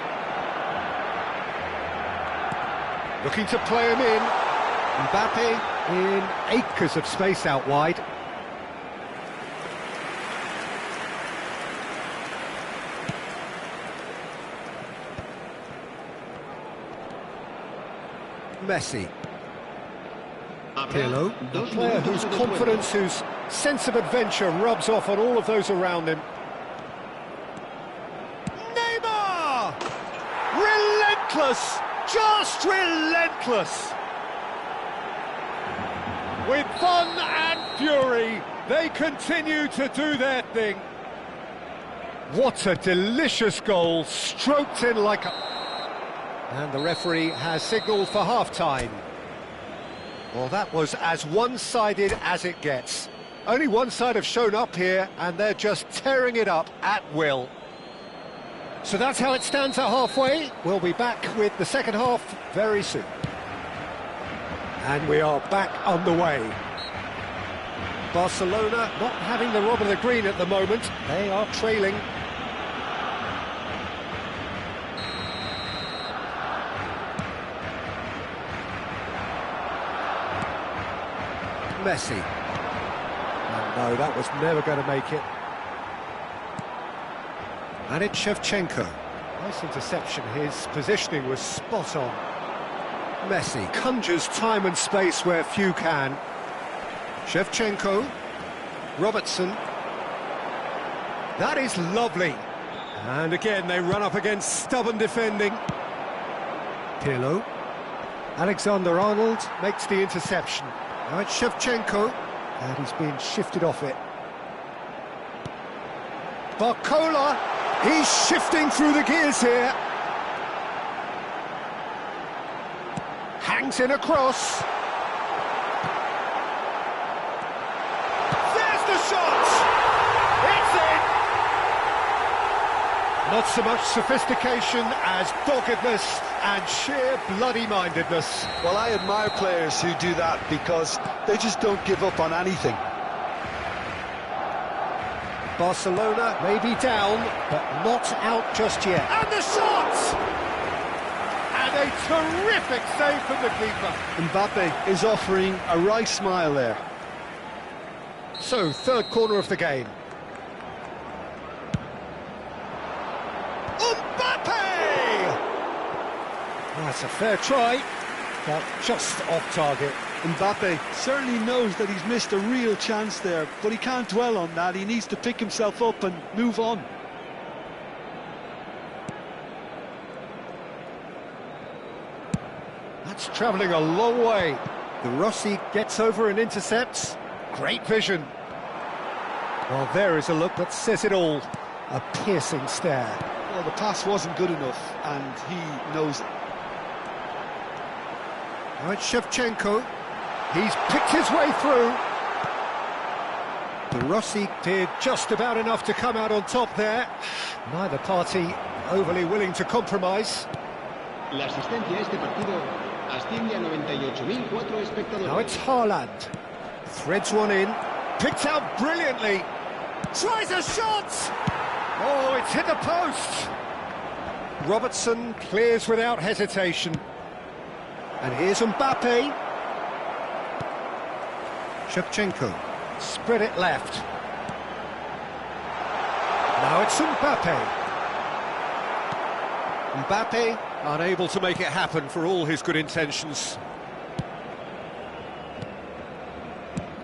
Looking to play him in. Mbappe in acres of space out wide. Messi. Pirlo, a player whose confidence, whose sense of adventure rubs off on all of those around him. Neymar! Relentless! Just relentless! With fun and fury, they continue to do their thing. What a delicious goal, stroked in like a... And the referee has signalled for half-time. Well, that was as one-sided as it gets. Only one side have shown up here, and they're just tearing it up at will. So that's how it stands at halfway. We'll be back with the second half very soon. And we are back on the way. Barcelona not having the rob of the green at the moment. They are trailing. Messi. Oh, no, that was never going to make it. And it's Shevchenko. Nice interception. His positioning was spot on. Messi conjures time and space where few can. Shevchenko. Robertson. That is lovely. And again, they run up against stubborn defending. Pirlo. Alexander-Arnold makes the interception. Now it's Shevchenko, and he's been shifted off it. Barcola, he's shifting through the gears here. Hangs in a cross. There's the shot! It's in! Not so much sophistication as doggedness and sheer bloody-mindedness. Well, I admire players who do that because they just don't give up on anything. Barcelona may be down, but not out just yet. And the shot! And a terrific save from the keeper. Mbappe is offering a wry smile there. So, third corner of the game. That's a fair try, but just off target. Mbappe certainly knows that he's missed a real chance there, but he can't dwell on that. He needs to pick himself up and move on. That's travelling a long way. The Rossi gets over and intercepts. Great vision. Well, there is a look that says it all. A piercing stare. Well, the pass wasn't good enough, and he knows it. Now it's Shevchenko. He's picked his way through. The Rossi did just about enough to come out on top there. Neither party overly willing to compromise. La asistencia a este partido asciende a 98.004 espectadores. Now it's Haaland. Threads one in. Picked out brilliantly. Tries a shot! Oh, it's hit the post. Robertson clears without hesitation. And here's Mbappe. Shevchenko. Spread it left. Now it's Mbappe. Mbappe unable to make it happen for all his good intentions.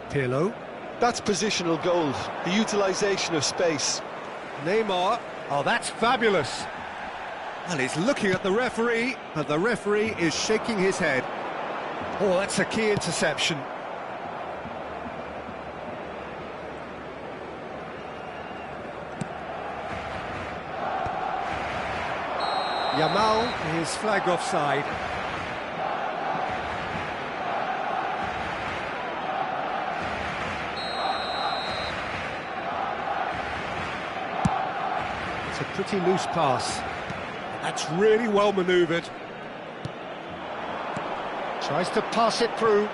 Pirlo. That's positional gold, the utilisation of space. Neymar. Oh, that's fabulous. Well, he's looking at the referee, but the referee is shaking his head. Oh, that's a key interception. Yamal is flagged offside. It's a pretty loose pass. That's really well manoeuvred. Tries to pass it through.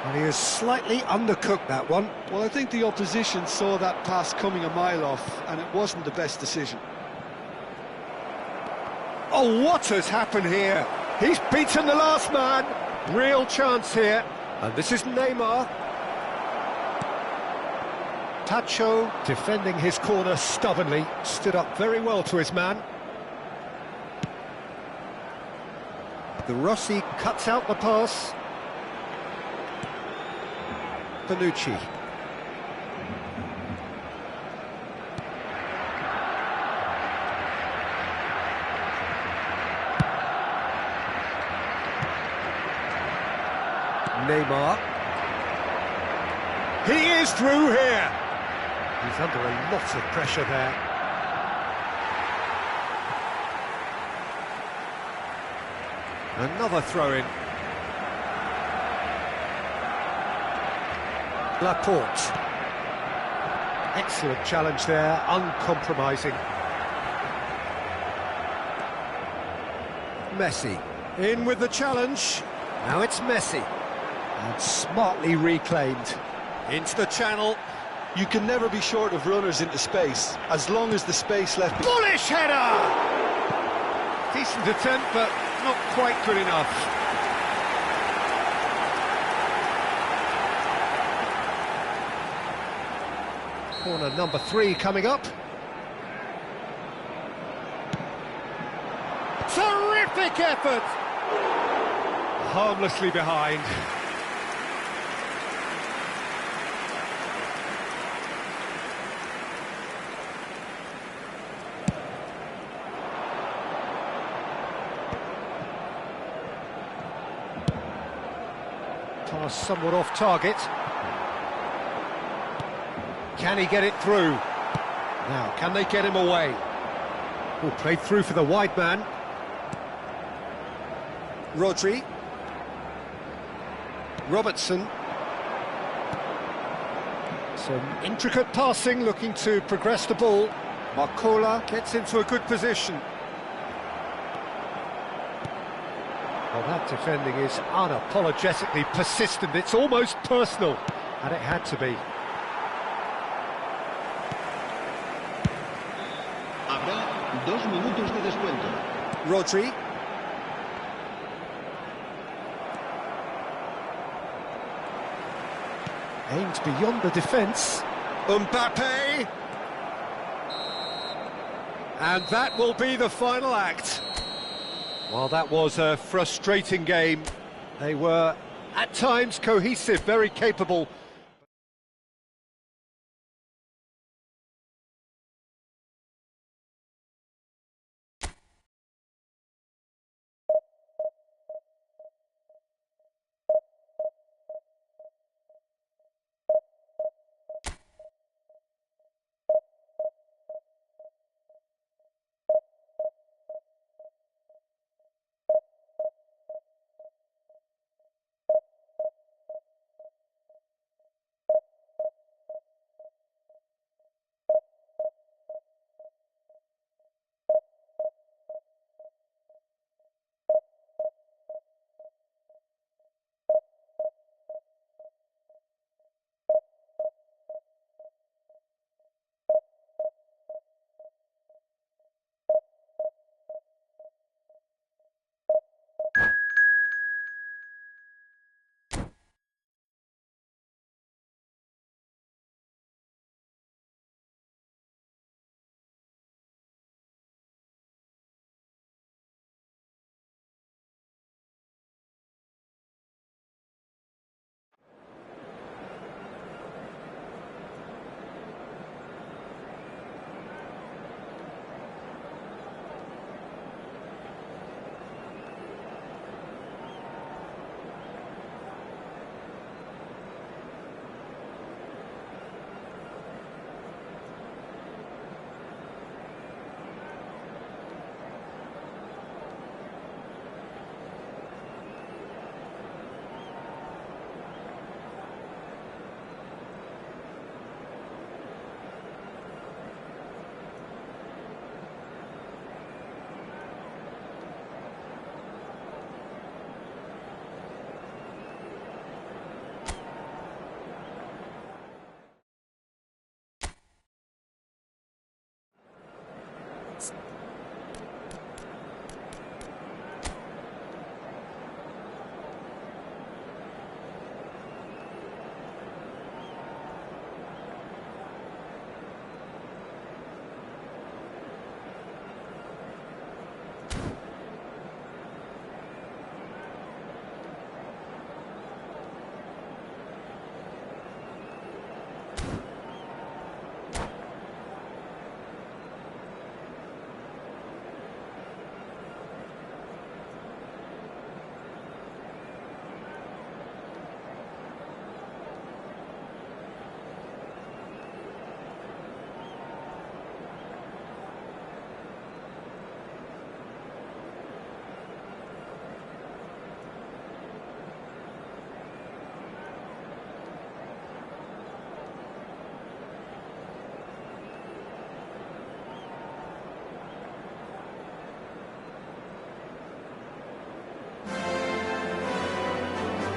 And he has slightly undercooked that one. Well, I think the opposition saw that pass coming a mile off, and it wasn't the best decision. Oh, what has happened here? He's beaten the last man. Real chance here. And this is Neymar. Tacho defending his corner stubbornly. Stood up very well to his man. The Rossi cuts out the pass. Bonucci. Neymar. He is through here. He's under a lot of pressure there. Another throw-in. Laporte. Excellent challenge there, uncompromising. Messi. In with the challenge. Now it's Messi. And smartly reclaimed. Into the channel. You can never be short of runners into space, as long as the space left... Bullish header! Decent attempt, but not quite good enough. Corner number 3 coming up. Terrific effort! Harmlessly behind. Pass somewhat off target. Can he get it through? Now, can they get him away? Oh, played through for the wide man. Rodri. Robertson. Some intricate passing, looking to progress the ball. Marcola gets into a good position. Well, that defending is unapologetically persistent. It's almost personal, and it had to be. Habrá 2 minutos de descuento. Rodri. Aimed beyond the defence. Mbappe. And that will be the final act. Well, that was a frustrating game. They were, at times, cohesive, very capable.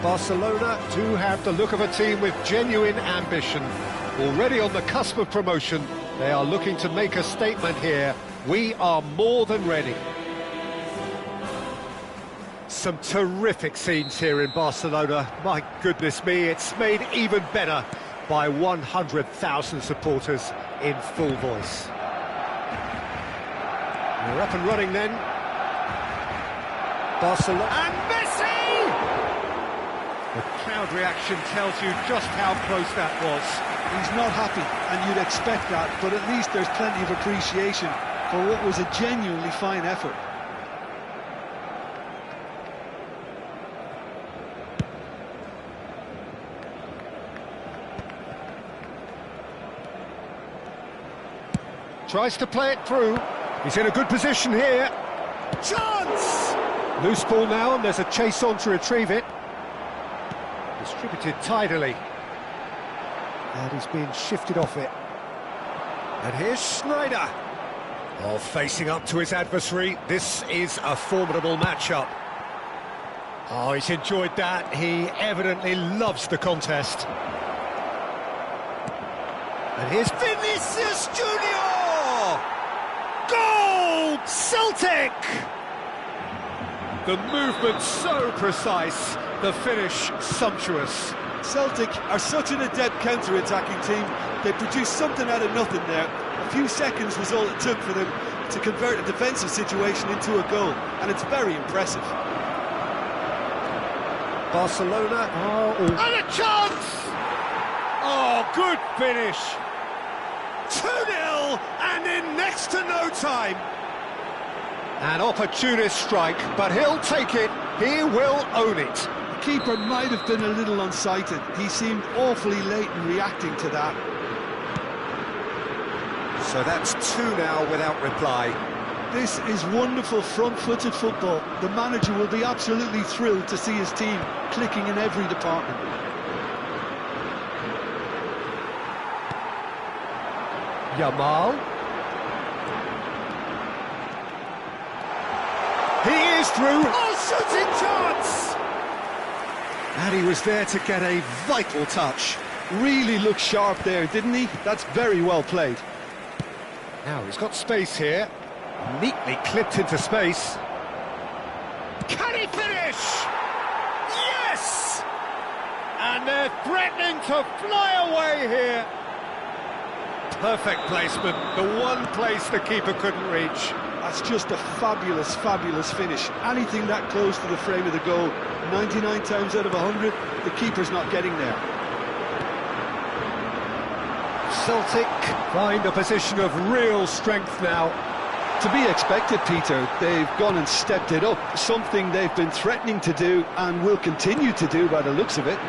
Barcelona do have the look of a team with genuine ambition. Already on the cusp of promotion, they are looking to make a statement here. We are more than ready. Some terrific scenes here in Barcelona. My goodness me, it's made even better by 100,000 supporters in full voice. We're up and running then. Barcelona and Messi! The crowd reaction tells you just how close that was. He's not happy, and you'd expect that, but at least there's plenty of appreciation for what was a genuinely fine effort. Tries to play it through. He's in a good position here. Chance! Loose ball now, and there's a chase on to retrieve it. Distributed tidily. And he's being shifted off it. And here's Schneider. Oh, facing up to his adversary. This is a formidable matchup. Oh, he's enjoyed that. He evidently loves the contest. And here's Vinicius Junior! Goal! Celtic! The movement so precise, the finish sumptuous. Celtic are such an adept counter-attacking team. They produced something out of nothing there. A few seconds was all it took for them to convert a defensive situation into a goal, and it's very impressive. Barcelona, and a chance! Oh, good finish! 2-0, and in next to no time. An opportunist strike, but he'll take it. He will own it. The keeper might have been a little unsighted. He seemed awfully late in reacting to that. So that's 2 now without reply. This is wonderful front-footed football. The manager will be absolutely thrilled to see his team clicking in every department. Yamal. He is through. Oh, shooting chance! And he was there to get a vital touch. Really looked sharp there, didn't he? That's very well played. Now he's got space here. Neatly clipped into space. Can he finish? Yes! And they're threatening to fly away here. Perfect placement, the one place the keeper couldn't reach. That's just a fabulous, fabulous finish. Anything that close to the frame of the goal, 99 times out of 100, the keeper's not getting there. Celtic find a position of real strength now. To be expected, Peter. They've gone and stepped it up, something they've been threatening to do and will continue to do by the looks of it.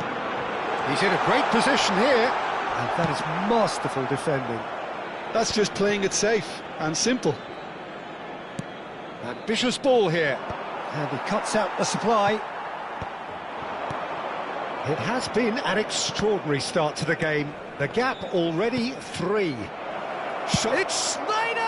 He's in a great position here, and that is masterful defending. That's just playing it safe and simple. Ambitious ball here, and he cuts out the supply. It has been an extraordinary start to the game. The gap already 3. It's Schneider!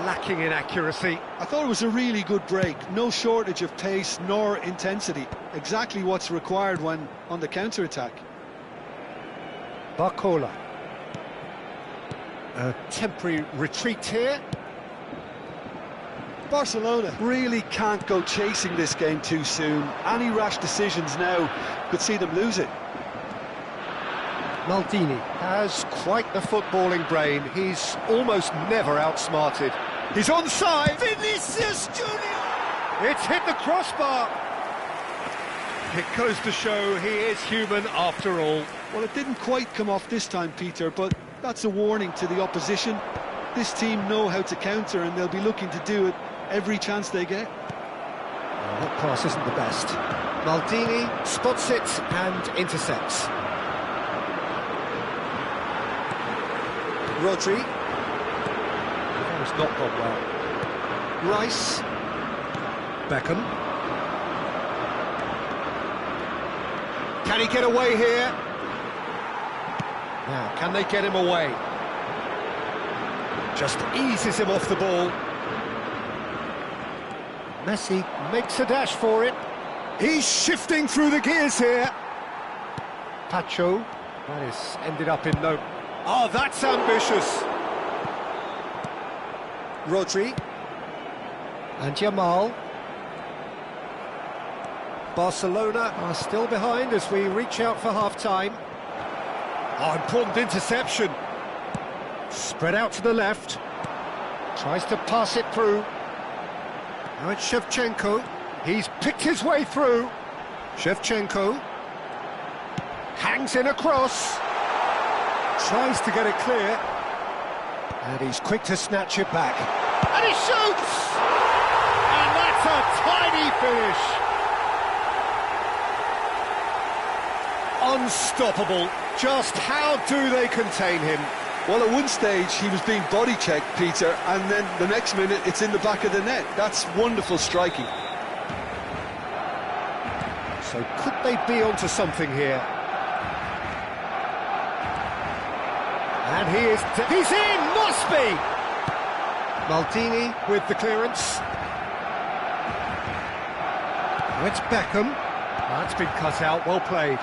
Lacking in accuracy. I thought it was a really good break. No shortage of pace nor intensity. Exactly what's required when on the counter-attack. Barcola. A temporary retreat here. Barcelona Really can't go chasing this game too soon. Any rash decisions now could see them lose it. Maldini has quite the footballing brain. He's almost never outsmarted. He's onside. Vinicius Junior! It's hit the crossbar. It goes to show he is human after all. Well, it didn't quite come off this time, Peter, but that's a warning to the opposition. This team know how to counter, and they'll be looking to do it every chance they get. Oh, that pass isn't the best. Maldini spots it and intercepts. Rodri. That has not gone well. Rice. Beckham. Can he get away here? Now, can they get him away? Just eases him off the ball. Messi makes a dash for it. He's shifting through the gears here. Pacho. That is ended up in no... Oh, that's ambitious. Rodri. And Jamal. Barcelona are still behind as we reach out for half-time. Oh, important interception. Spread out to the left. Tries to pass it through. Now it's Shevchenko. He's picked his way through. Shevchenko. Hangs in a cross. Tries to get it clear. And he's quick to snatch it back. And he shoots! And that's a tiny finish. Unstoppable. Just how do they contain him? Well, at one stage he was being body checked, Peter, and then the next minute it's in the back of the net. That's wonderful striking. So could they be onto something here? And he's in, must be! Maldini with the clearance. Now it's Beckham. That's been cut out, well played.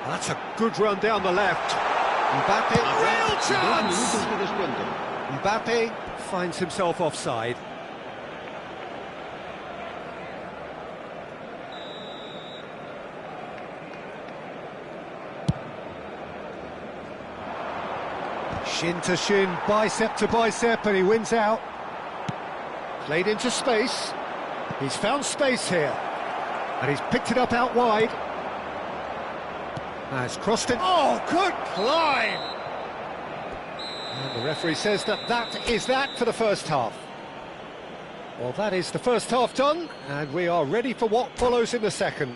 That's a good run down the left. Mbappe, real chance! Mbappe finds himself offside. Shin to shin, bicep to bicep, and he wins out. Played into space. He's found space here. And he's picked it up out wide. Has crossed it. Oh, good climb! And the referee says that is that for the first half. Well, that is the first half done, and we are ready for what follows in the second.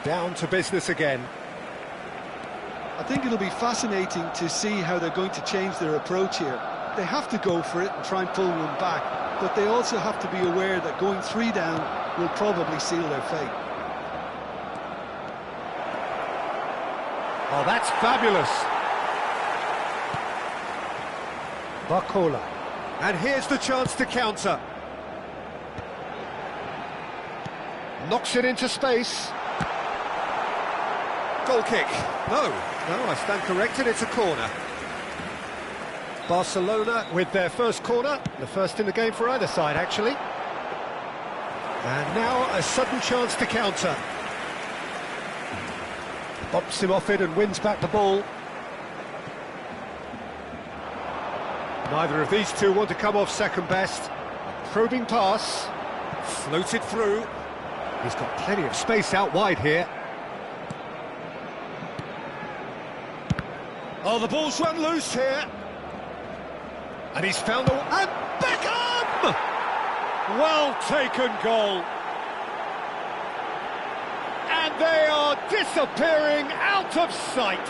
Down to business again. I think it'll be fascinating to see how they're going to change their approach here. They have to go for it and try and pull one back, but they also have to be aware that going 3 down will probably seal their fate. Oh, that's fabulous. Barcola. And here's the chance to counter. Knocks it into space. Goal kick. No, I stand corrected, it's a corner. Barcelona with their first corner, the first in the game for either side, actually. And now a sudden chance to counter. Bops him off it and wins back the ball. Neither of these two want to come off second best. Probing pass. Floated through. He's got plenty of space out wide here. Oh, the ball's run loose here. And he's found the... And Beckham! Well taken goal. And they are disappearing out of sight.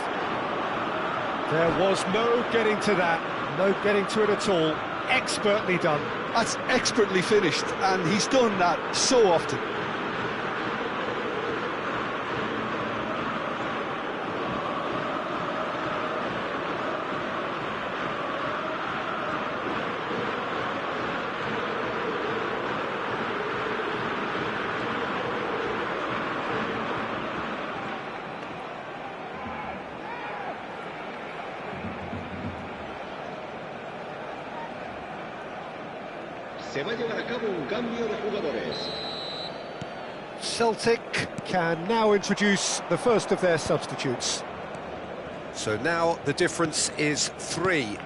There was no getting to that. No getting to it at all. Expertly done. That's expertly finished, and he's done that so often. Se va a llevar a cabo un cambio de jugadores. Celtic can now introduce the first of their substitutes. So now the difference is 3.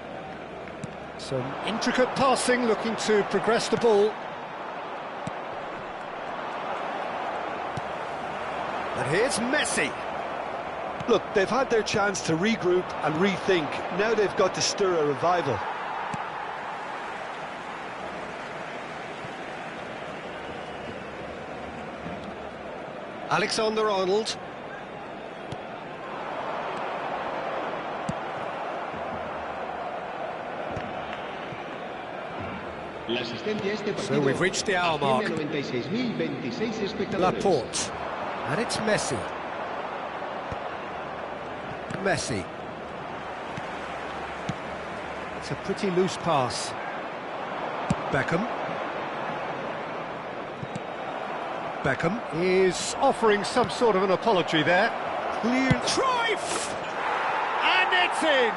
Some intricate passing, looking to progress the ball. And here's Messi. Look, they've had their chance to regroup and rethink. Now they've got to stir a revival. Alexander-Arnold. La asistencia a este partido So we've reached the hour mark. asciende a 96.026 espectadores. Laporte. And it's Messi. Messi. It's a pretty loose pass. Beckham. Beckham is offering some sort of an apology there. Clear. Cruyff! And it's in!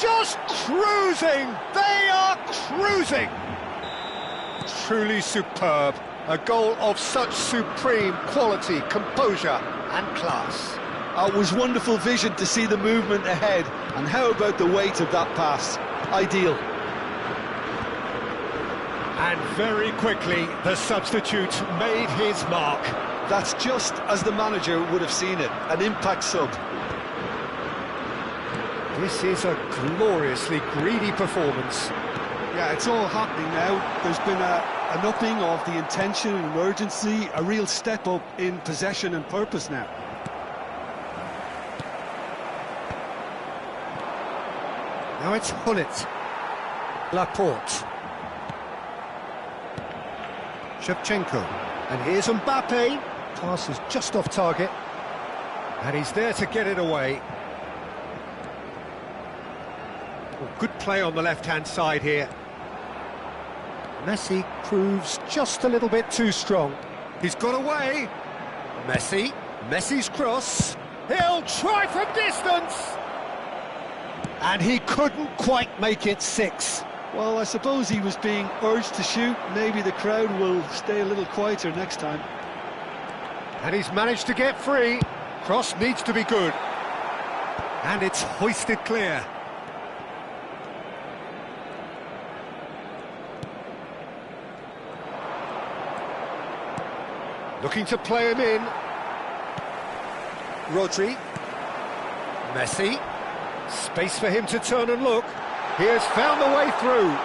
Just cruising! They are cruising! Truly superb. A goal of such supreme quality, composure and class. It was wonderful vision to see the movement ahead, and how about the weight of that pass? Ideal. And very quickly, the substitute made his mark. That's just as the manager would have seen it, an impact sub. This is a gloriously greedy performance. Yeah, it's all happening now. There's been an upping of the intention and urgency, a real step up in possession and purpose now. Now it's Hullet. Laporte. Shevchenko. And here's Mbappe. Pass is just off target. And he's there to get it away. Well, good play on the left-hand side here. Messi proves just a little bit too strong. He's got away. Messi. Messi's cross. He'll try from distance. And he couldn't quite make it 6. Well, I suppose he was being urged to shoot. Maybe the crowd will stay a little quieter next time. And he's managed to get free. Cross needs to be good. And it's hoisted clear. Looking to play him in. Rodri. Messi. Space for him to turn and look. He has found the way through.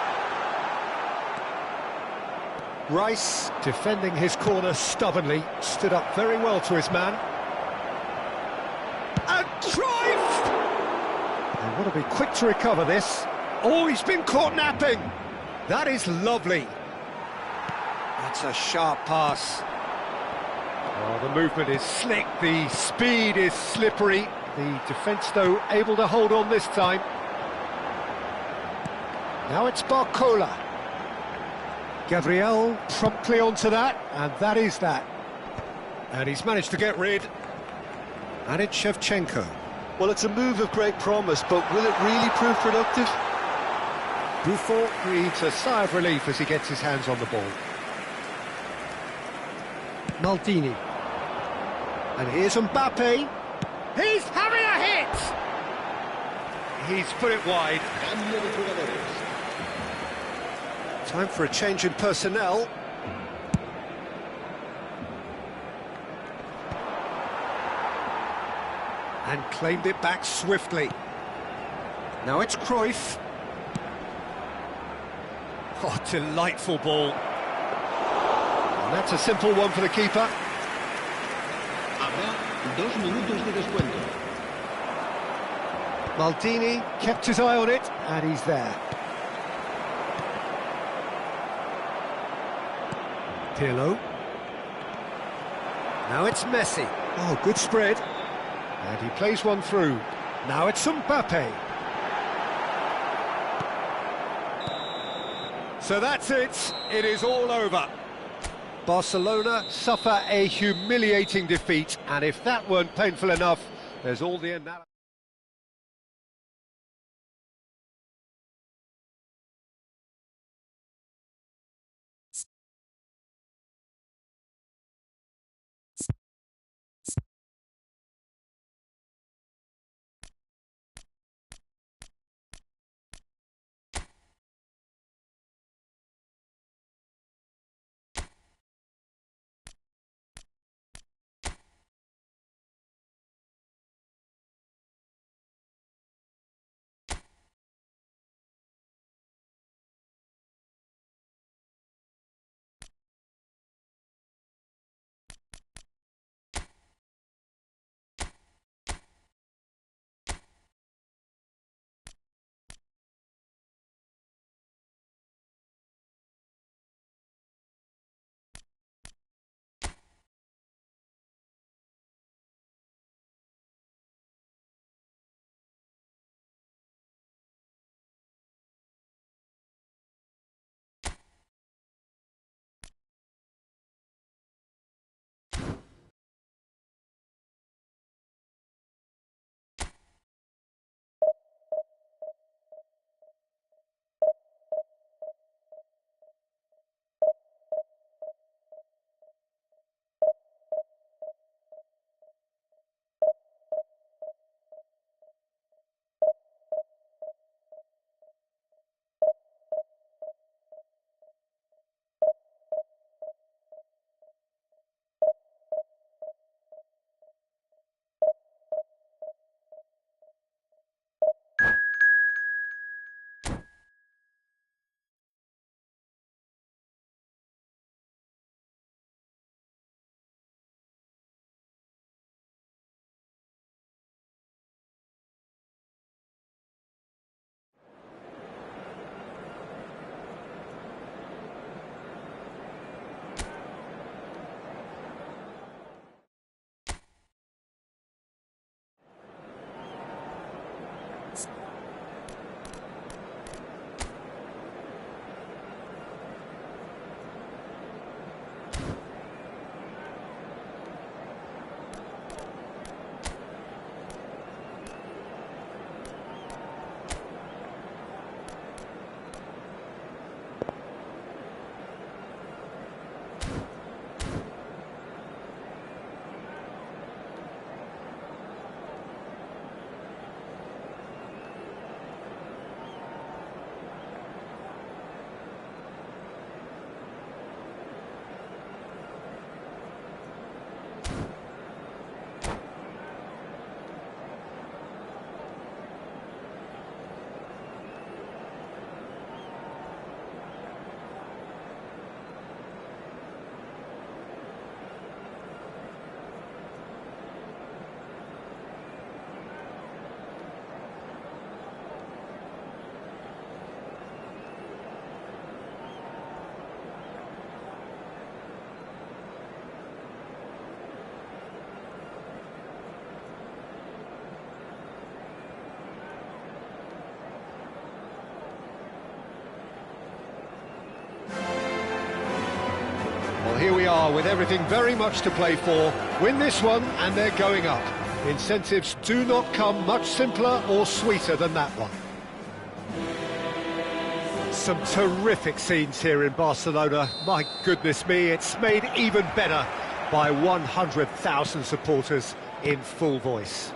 Rice, defending his corner stubbornly, stood up very well to his man. And Cruyff! They want to be quick to recover this. Oh, he's been caught napping. That is lovely. That's a sharp pass. Oh, the movement is slick, the speed is slippery. The defence, though, able to hold on this time. Now it's Barcola. Gabriel promptly onto that, and that is that. And he's managed to get rid. And it's Shevchenko. Well, it's a move of great promise, but will it really prove productive? Buffon breathes a sigh of relief as he gets his hands on the ball. Maldini. And here's Mbappe. He's having a hit! He's put it wide. Cambio de jugadores. Time for a change in personnel. And claimed it back swiftly. Now it's Cruyff. Oh, delightful ball. And that's a simple one for the keeper. Habrá 2 minutos de descuento. Maldini kept his eye on it, and he's there. Pirlo. Now it's Messi. Oh, good spread. And he plays one through. Now it's Mbappe. So that's it. It is all over. Barcelona suffer a humiliating defeat, and if that weren't painful enough, there's all the analysis. here we are with everything very much to play for. Win this one and they're going up. Incentives do not come much simpler or sweeter than that one. Some terrific scenes here in Barcelona. My goodness me, it's made even better by 100,000 supporters in full voice.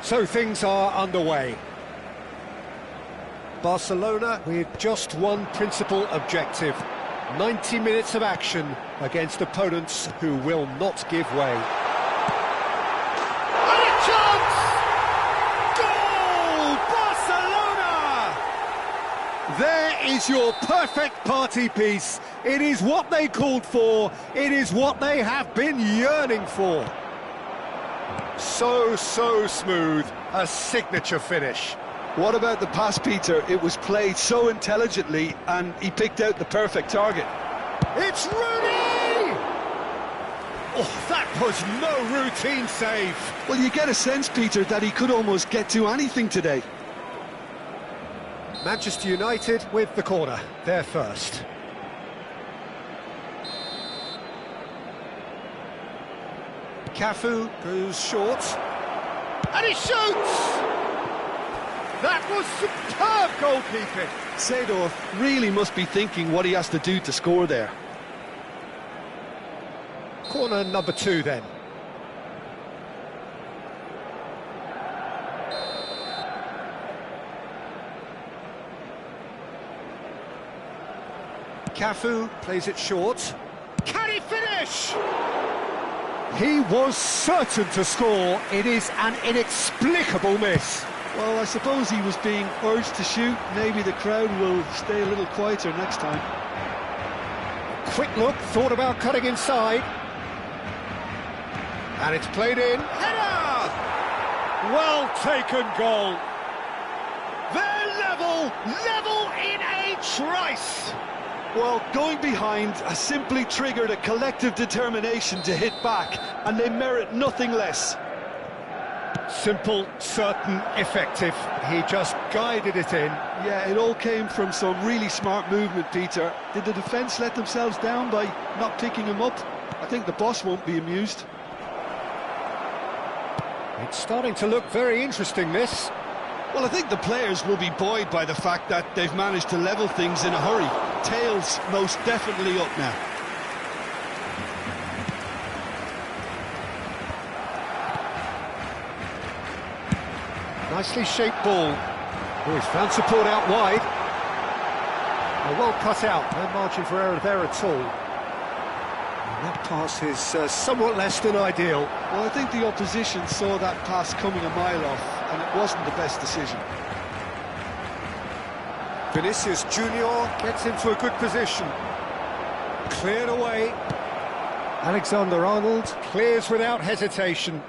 So things are underway. Barcelona with just one principal objective: 90 minutes of action against opponents who will not give way. And a chance! Goal! Barcelona! There is your perfect party piece. It is what they called for. It is what they have been yearning for. So smooth. A signature finish. What about the pass, Peter? It was played so intelligently and he picked out the perfect target. It's Rooney! Oh, that was no routine save. Well, you get a sense, Peter, that he could almost get to anything today. Manchester United with the corner. They're first. Cafu goes short. And he shoots! That was superb goalkeeping. Seedorf really must be thinking what he has to do to score there. Corner number 2 then. Cafu plays it short. Can he finish? He was certain to score. It is an inexplicable miss. Well, I suppose he was being urged to shoot. Maybe the crowd will stay a little quieter next time. Quick look, thought about cutting inside. And it's played in. Header! Well taken goal. They're level in a trice. Well, going behind has simply triggered a collective determination to hit back, and they merit nothing less. Simple, certain, effective. He just guided it in. Yeah, it all came from some really smart movement, Peter. Did the defence let themselves down by not picking him up? I think the boss won't be amused. It's starting to look very interesting, this. Well, I think the players will be buoyed by the fact that they've managed to level things in a hurry. Tails most definitely up now. Nicely shaped ball. Oh, he's found support out wide. Oh, well cut out, no margin for error there at all. And that pass is somewhat less than ideal. Well, I think the opposition saw that pass coming a mile off, and it wasn't the best decision. Vinicius Junior gets into a good position. Cleared away. Alexander-Arnold clears without hesitation.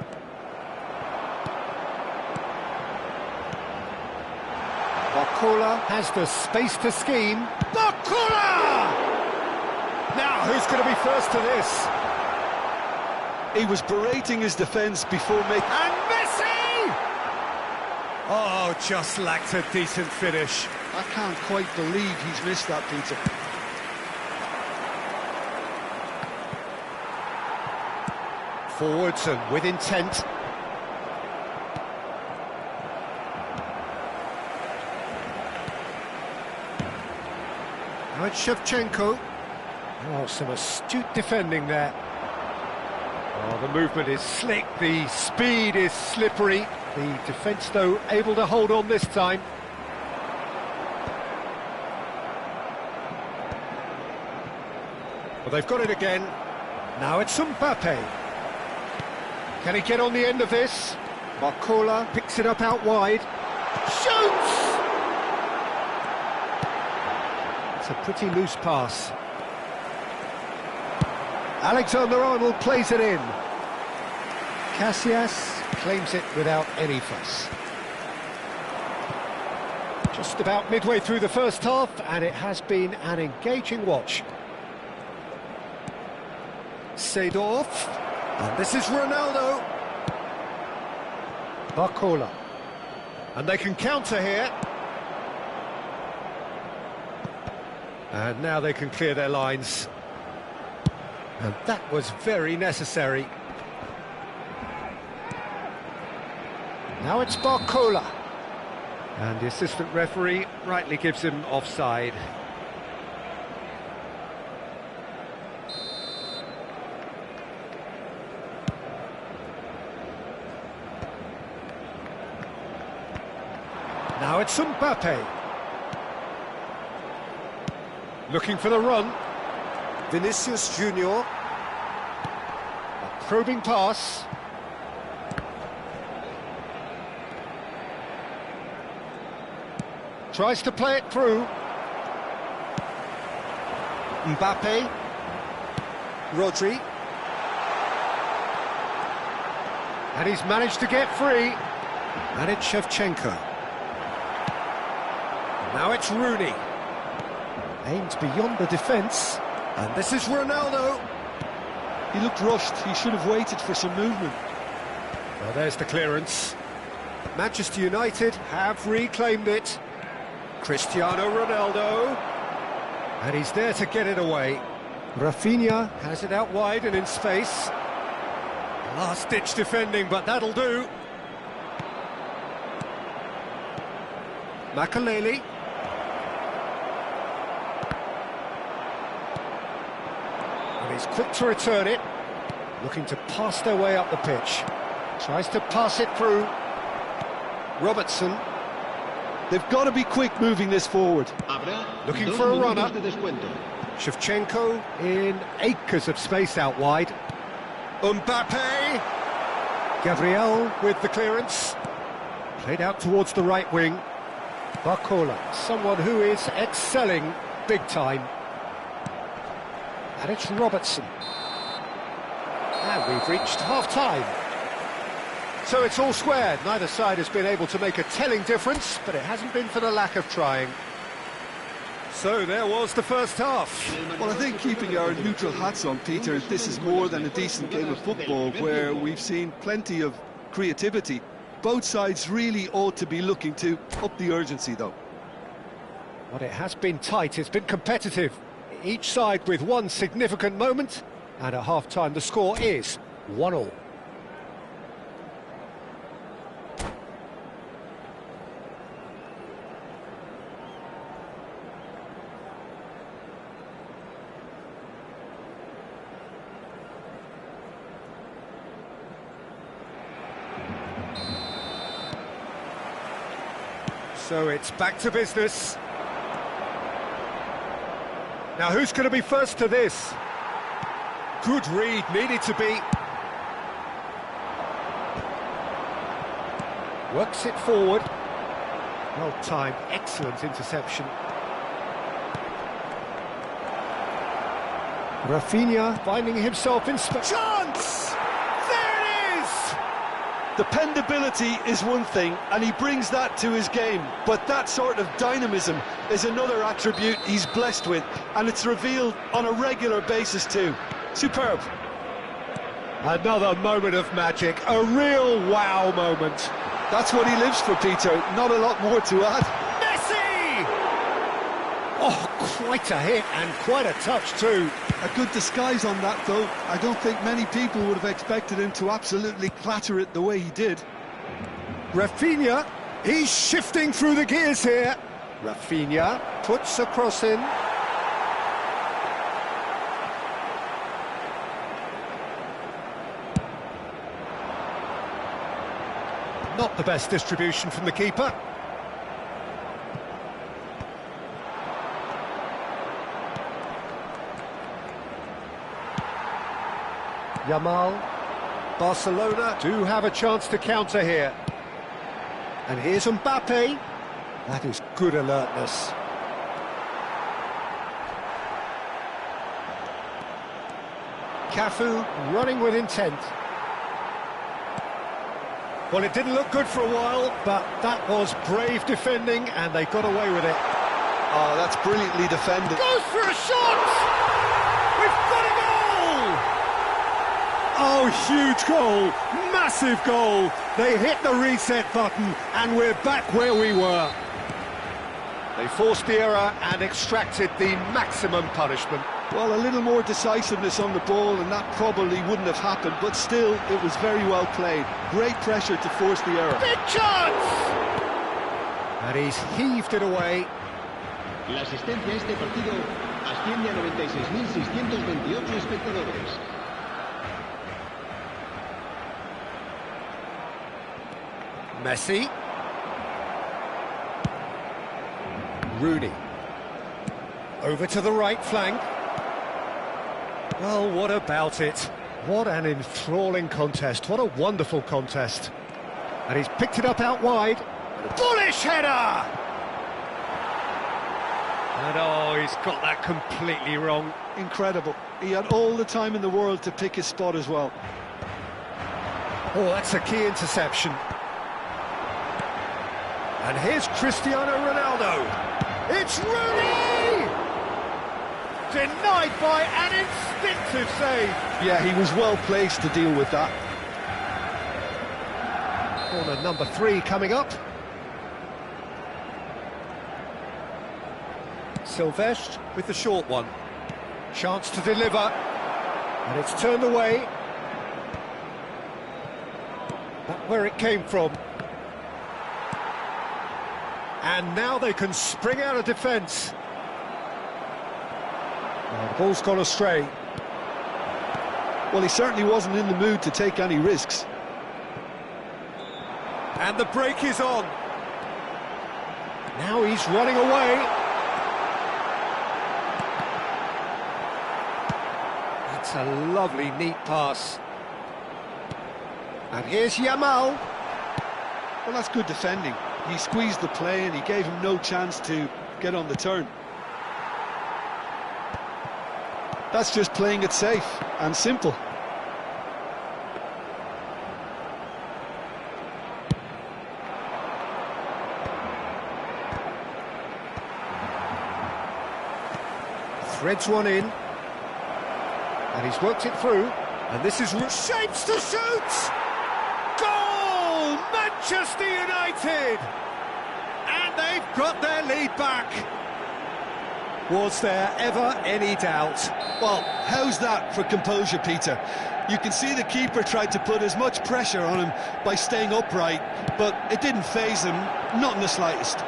Barcola has the space to scheme. Barcola! Now, who's going to be first to this? He was berating his defence before making... And Messi! Oh, just lacked a decent finish. I can't quite believe he's missed that, Peter. Forwards and with intent. Now it's Shevchenko. Oh, some astute defending there. Oh, the movement is slick, the speed is slippery. The defence, though, able to hold on this time. Well, they've got it again. Now it's Mbappe. Can he get on the end of this? Barcola picks it up out wide. Shoots! It's a pretty loose pass. Alexander-Arnold plays it in. Casillas claims it without any fuss. Just about midway through the first half, and it has been an engaging watch. Seedorf, and this is Ronaldo. Barcola, and they can counter here. And now they can clear their lines. And that was very necessary. Now it's Barcola. And the assistant referee rightly gives him offside. Now it's Mbappe. Looking for the run. Vinicius Junior. A probing pass. Tries to play it through. Mbappe. Rodri. And he's managed to get free. And it's Shevchenko. Now it's Rooney. Aimed beyond the defence. And this is Ronaldo. He looked rushed. He should have waited for some movement. Well, there's the clearance. Manchester United have reclaimed it. Cristiano Ronaldo. And he's there to get it away. Rafinha has it out wide and in space. Last-ditch defending, but that'll do. Makaleli. And he's quick to return it. Looking to pass their way up the pitch. Tries to pass it through. Robertson. They've got to be quick moving this forward. Looking for a runner. Shevchenko in acres of space out wide. Mbappe. Gabriel with the clearance. Played out towards the right wing. Barcola, someone who is excelling big time. And it's Robertson. And we've reached half-time. So it's all squared. Neither side has been able to make a telling difference, but it hasn't been for the lack of trying. So there was the first half. Well, I think keeping our neutral hats on, Peter, this is more than a decent game of football where we've seen plenty of creativity. Both sides really ought to be looking to up the urgency, though. But it has been tight, it's been competitive. Each side with one significant moment, and at half-time the score is 1-1. So it's back to business. Now who's going to be first to this? Good read, needed to be. Works it forward. Well timed, excellent interception. Rafinha finding himself in space. Chance! There it is! Dependability is one thing, and he brings that to his game, but that sort of dynamism is another attribute he's blessed with, and it's revealed on a regular basis too. Superb. Another moment of magic, a real wow moment. That's what he lives for, Peter. Not a lot more to add. Messi! Oh, quite a hit and quite a touch too. A good disguise on that, though. I don't think many people would have expected him to absolutely clatter it the way he did. Rafinha, he's shifting through the gears here. Rafinha puts a cross in. Not the best distribution from the keeper. Yamal. Barcelona do have a chance to counter here. And here's Mbappe. That is good alertness. Cafu running with intent. Well, it didn't look good for a while, but that was brave defending, and they got away with it. Oh, that's brilliantly defended. Goes for a shot! We've got a goal! Oh, huge goal, massive goal. They hit the reset button, and we're back where we were. They forced the error and extracted the maximum punishment. Well, a little more decisiveness on the ball and that probably wouldn't have happened, but still, it was very well played. Great pressure to force the error. Big chance! And he's heaved it away. La asistencia a este partido asciende a 96.628 espectadores. Messi. Rooney. Over to the right flank. Well, what about it? What an enthralling contest. What a wonderful contest. And he's picked it up out wide. Bullish header! And oh, he's got that completely wrong. Incredible. He had all the time in the world to pick his spot as well. Oh, that's a key interception. And here's Cristiano Ronaldo. It's Rooney! Denied by an instinctive save. Yeah, he was well placed to deal with that. Corner number 3 coming up. Silvestre with the short one. Chance to deliver. And it's turned away. But where it came from. And now they can spring out of defence. Oh, the ball's gone astray. Well, he certainly wasn't in the mood to take any risks. And the break is on. Now he's running away. That's a lovely, neat pass. And here's Yamal. Well, that's good defending. He squeezed the play and he gave him no chance to get on the turn. That's just playing it safe and simple. Threads one in. And he's worked it through. And this is shapes to shoot! Goal! Manchester United! And they've got their lead back. Was there ever any doubt? Well, how's that for composure, Peter? You can see the keeper tried to put as much pressure on him by staying upright, but it didn't faze him, not in the slightest.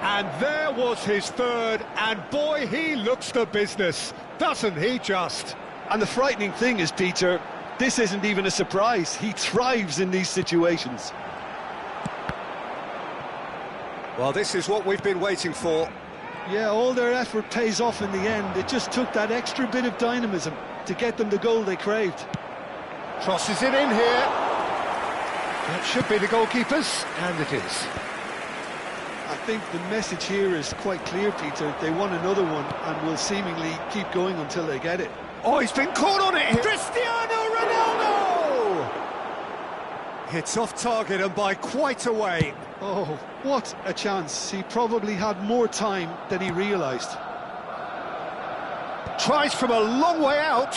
And there was his third, and boy, he looks the business, doesn't he just? And the frightening thing is, Peter, this isn't even a surprise. He thrives in these situations. Well, this is what we've been waiting for. Yeah, all their effort pays off in the end. It just took that extra bit of dynamism to get them the goal they craved. Crosses it in here. That should be the goalkeeper's, and it is. I think the message here is quite clear, Peter. They want another one and will seemingly keep going until they get it. Oh, he's been caught on it here. Cristiano Ronaldo! It's off target and by quite a way. Oh, what a chance. He probably had more time than he realised. Tries from a long way out.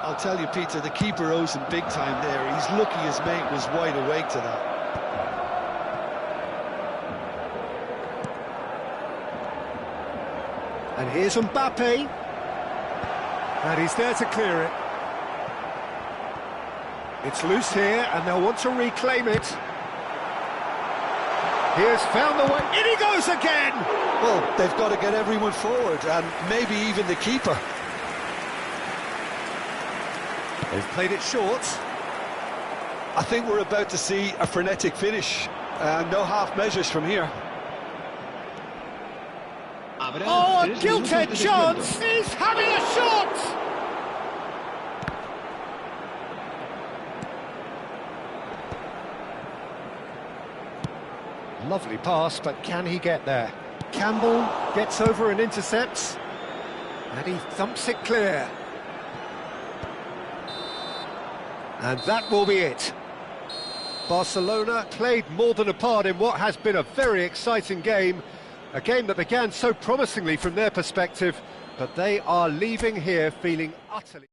I'll tell you, Peter, the keeper owes him big time there. He's lucky his mate was wide awake to that. And here's Mbappe. And he's there to clear it. It's loose here, and they'll want to reclaim it. He has found the way. In he goes again! Well, they've got to get everyone forward, and maybe even the keeper. They've played it short. I think we're about to see a frenetic finish. No half measures from here. Oh, a gilt-edged chance! He's having a shot! Lovely pass, but can he get there? Campbell gets over and intercepts, and he thumps it clear. And that will be it. Barcelona played more than a part in what has been a very exciting game. A game that began so promisingly from their perspective, but they are leaving here feeling utterly...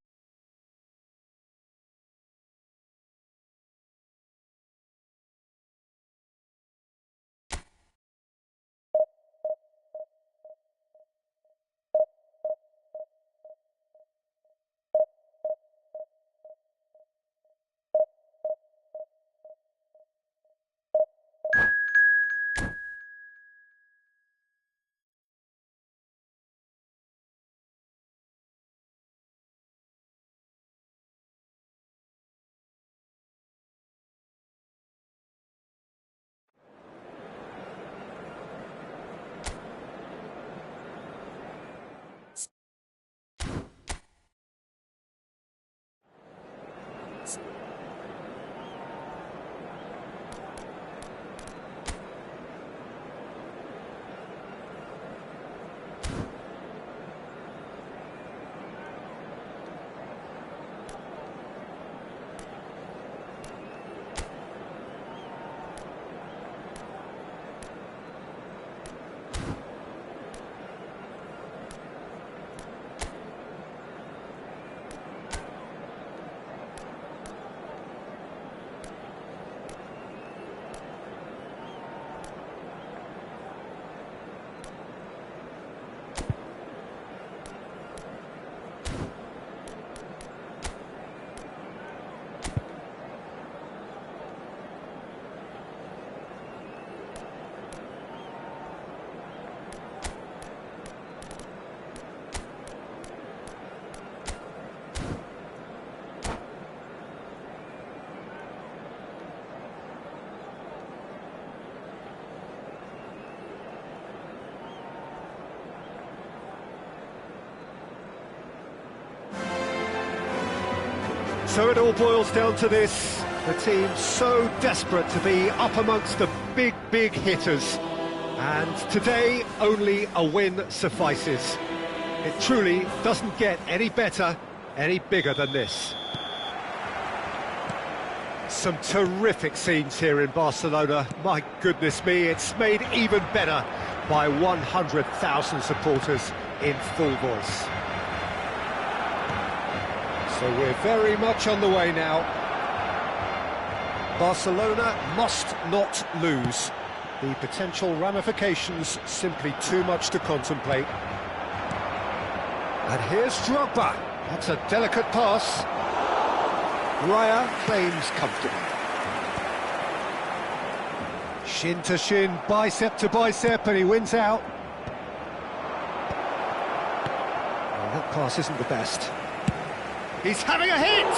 So it all boils down to this. The team so desperate to be up amongst the big hitters. And today, only a win suffices. It truly doesn't get any better, any bigger than this. Some terrific scenes here in Barcelona. My goodness me, it's made even better by 100,000 supporters in full voice. So we're very much on the way now. Barcelona must not lose. The potential ramifications simply too much to contemplate. And here's Drogba. That's a delicate pass. Raya claims comfortably. Shin to shin, bicep to bicep, and he wins out. Well, that pass isn't the best. He's having a hit!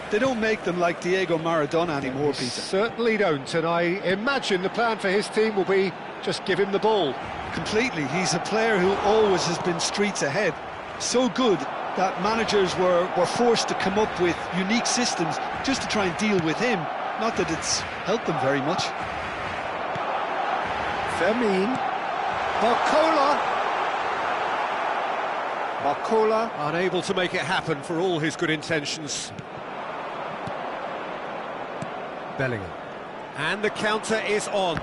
They don't make them like Diego Maradona anymore, Peter. Certainly don't, and I imagine the plan for his team will be just give him the ball. Completely. He's a player who always has been streets ahead. So good that managers were forced to come up with unique systems just to try and deal with him. Not that it's helped them very much. Fermin. Barcola unable to make it happen for all his good intentions. Bellingham. And the counter is on.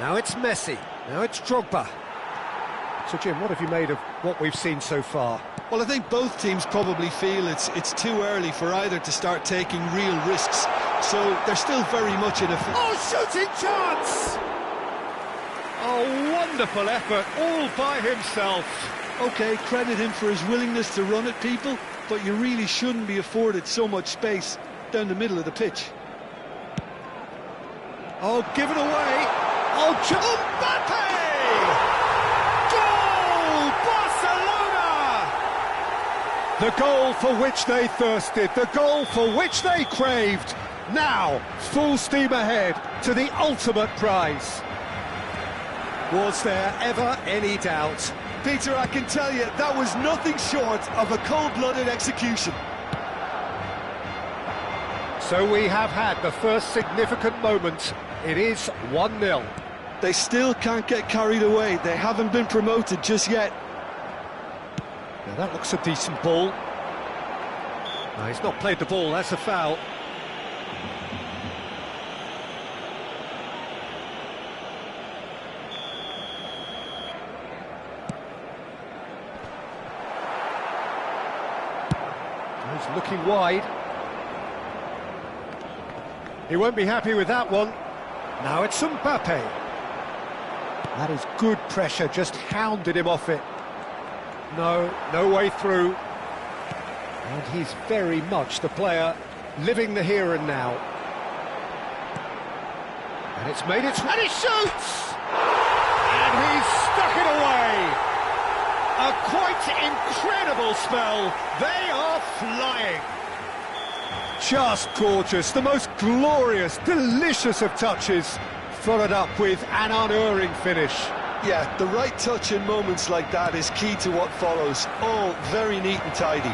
Now it's Messi. Now it's Drogba. So, Jim, what have you made of what we've seen so far? Well, I think both teams probably feel it's too early for either to start taking real risks. So they're still very much in a... Oh, shooting chance! Oh, wonderful effort, all by himself. OK, credit him for his willingness to run at people, but you really shouldn't be afforded so much space down the middle of the pitch. Oh, give it away! Oh, Mbappe! Goal, Barcelona! The goal for which they thirsted, the goal for which they craved. Now, full steam ahead to the ultimate prize. Was there ever any doubt? Peter, I can tell you, that was nothing short of a cold-blooded execution. So we have had the first significant moment. It is 1-0. They still can't get carried away. They haven't been promoted just yet. Now that looks a decent ball. No, he's not played the ball, that's a foul. He's looking wide. He won't be happy with that one. Now it's Mbappe. That is good pressure, just hounded him off it. No way through. And he's very much the player living the here and now. And it's made it... And he shoots! And he's stuck it away! A quite incredible spell. They are flying. Just gorgeous, the most glorious, delicious of touches, followed up with an unerring finish. Yeah, the right touch in moments like that is key to what follows. All very neat and tidy.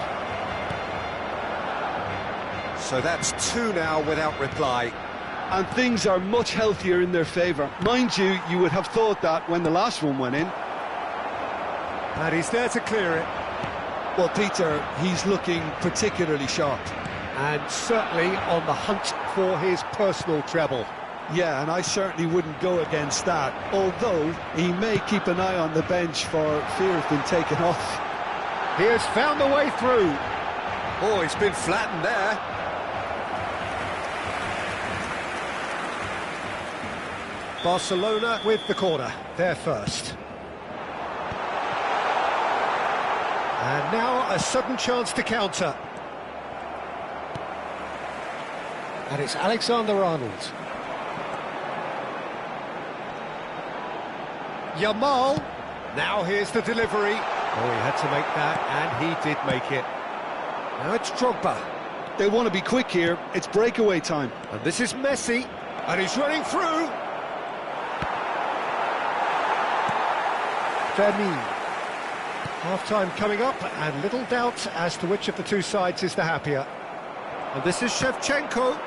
So that's 2 now without reply. And things are much healthier in their favour. Mind you, you would have thought that when the last one went in. And he's there to clear it. Well, Peter, he's looking particularly sharp. And certainly on the hunt for his personal treble. Yeah, and I certainly wouldn't go against that, although he may keep an eye on the bench for fear of being taken off. He has found a way through. Oh, he's been flattened there. Barcelona with the corner, they're first. And now a sudden chance to counter. And it's Alexander-Arnold. Yamal. Now here's the delivery. Oh, he had to make that, and he did make it. Now it's Drogba. They want to be quick here. It's breakaway time. And this is Messi. And he's running through. Vermeer. Half-time coming up, and little doubt as to which of the two sides is the happier. And this is Shevchenko.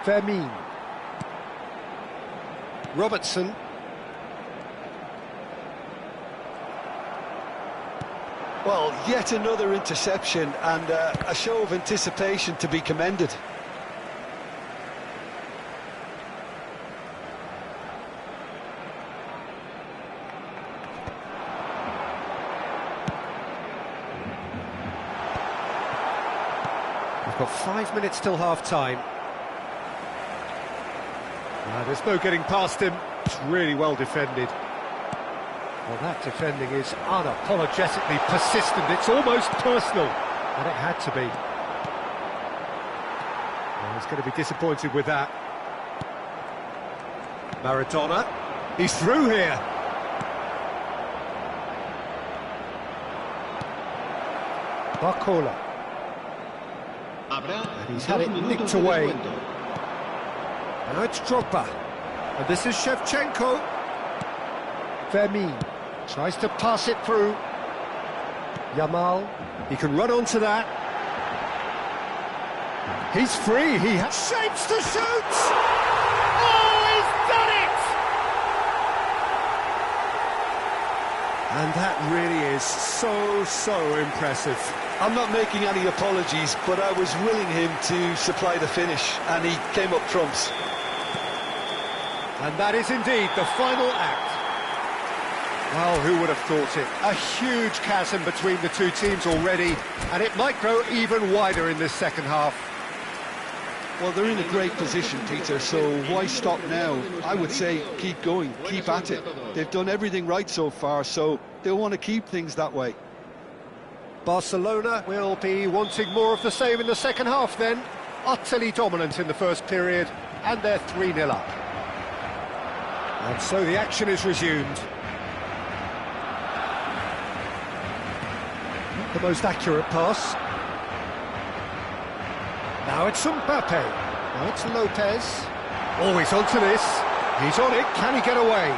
Vermeer. Robertson. Well, yet another interception and a show of anticipation to be commended. We've got 5 minutes till half-time. There's no getting past him. It's really well defended. Well, that defending is unapologetically persistent. It's almost personal, and it had to be. Well, he's going to be disappointed with that. Maradona, he's through here. Barcola. And he's had it nicked away. Now it's Drogba. And this is Shevchenko. Vermeer tries to pass it through. Yamal, he can run onto that. He's free, he has shapes to shoot! Oh, he's done it! And that really is so impressive. I'm not making any apologies, but I was willing him to supply the finish, and he came up trumps. And that is indeed the final act. Well, who would have thought it? A huge chasm between the two teams already, and it might grow even wider in this second half. Well, they're in a great position, Peter, so why stop now? I would say keep going, keep at it. They've done everything right so far, so they'll want to keep things that way. Barcelona will be wanting more of the same in the second half then. Utterly dominant in the first period, and they're 3-0 up. And so the action is resumed. The most accurate pass. Now it's Mbappe. Now it's Lopez. Oh, he's onto this. He's on it. Can he get away?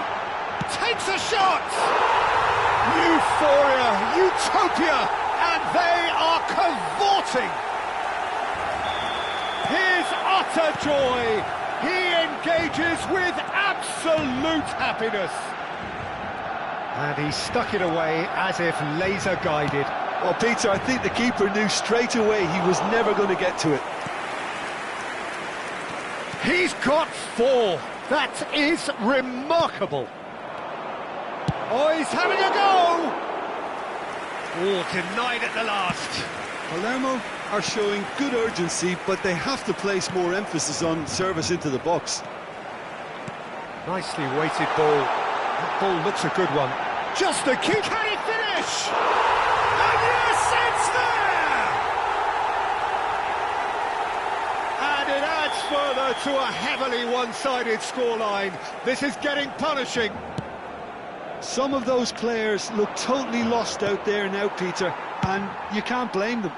Takes a shot! Euphoria, utopia, and they are cavorting. His utter joy. He engages with absolute happiness. And he stuck it away as if laser-guided. Well, Peter, I think the keeper knew straight away he was never going to get to it. He's got 4. That is remarkable. Oh, he's having a go! Oh, denied at the last. Palermo are showing good urgency, but they have to place more emphasis on service into the box. Nicely weighted ball. That ball looks a good one. Just a kick. Can he finish? And yes, it's there! And it adds further to a heavily one-sided scoreline. This is getting punishing. Some of those players look totally lost out there now, Peter, and you can't blame them.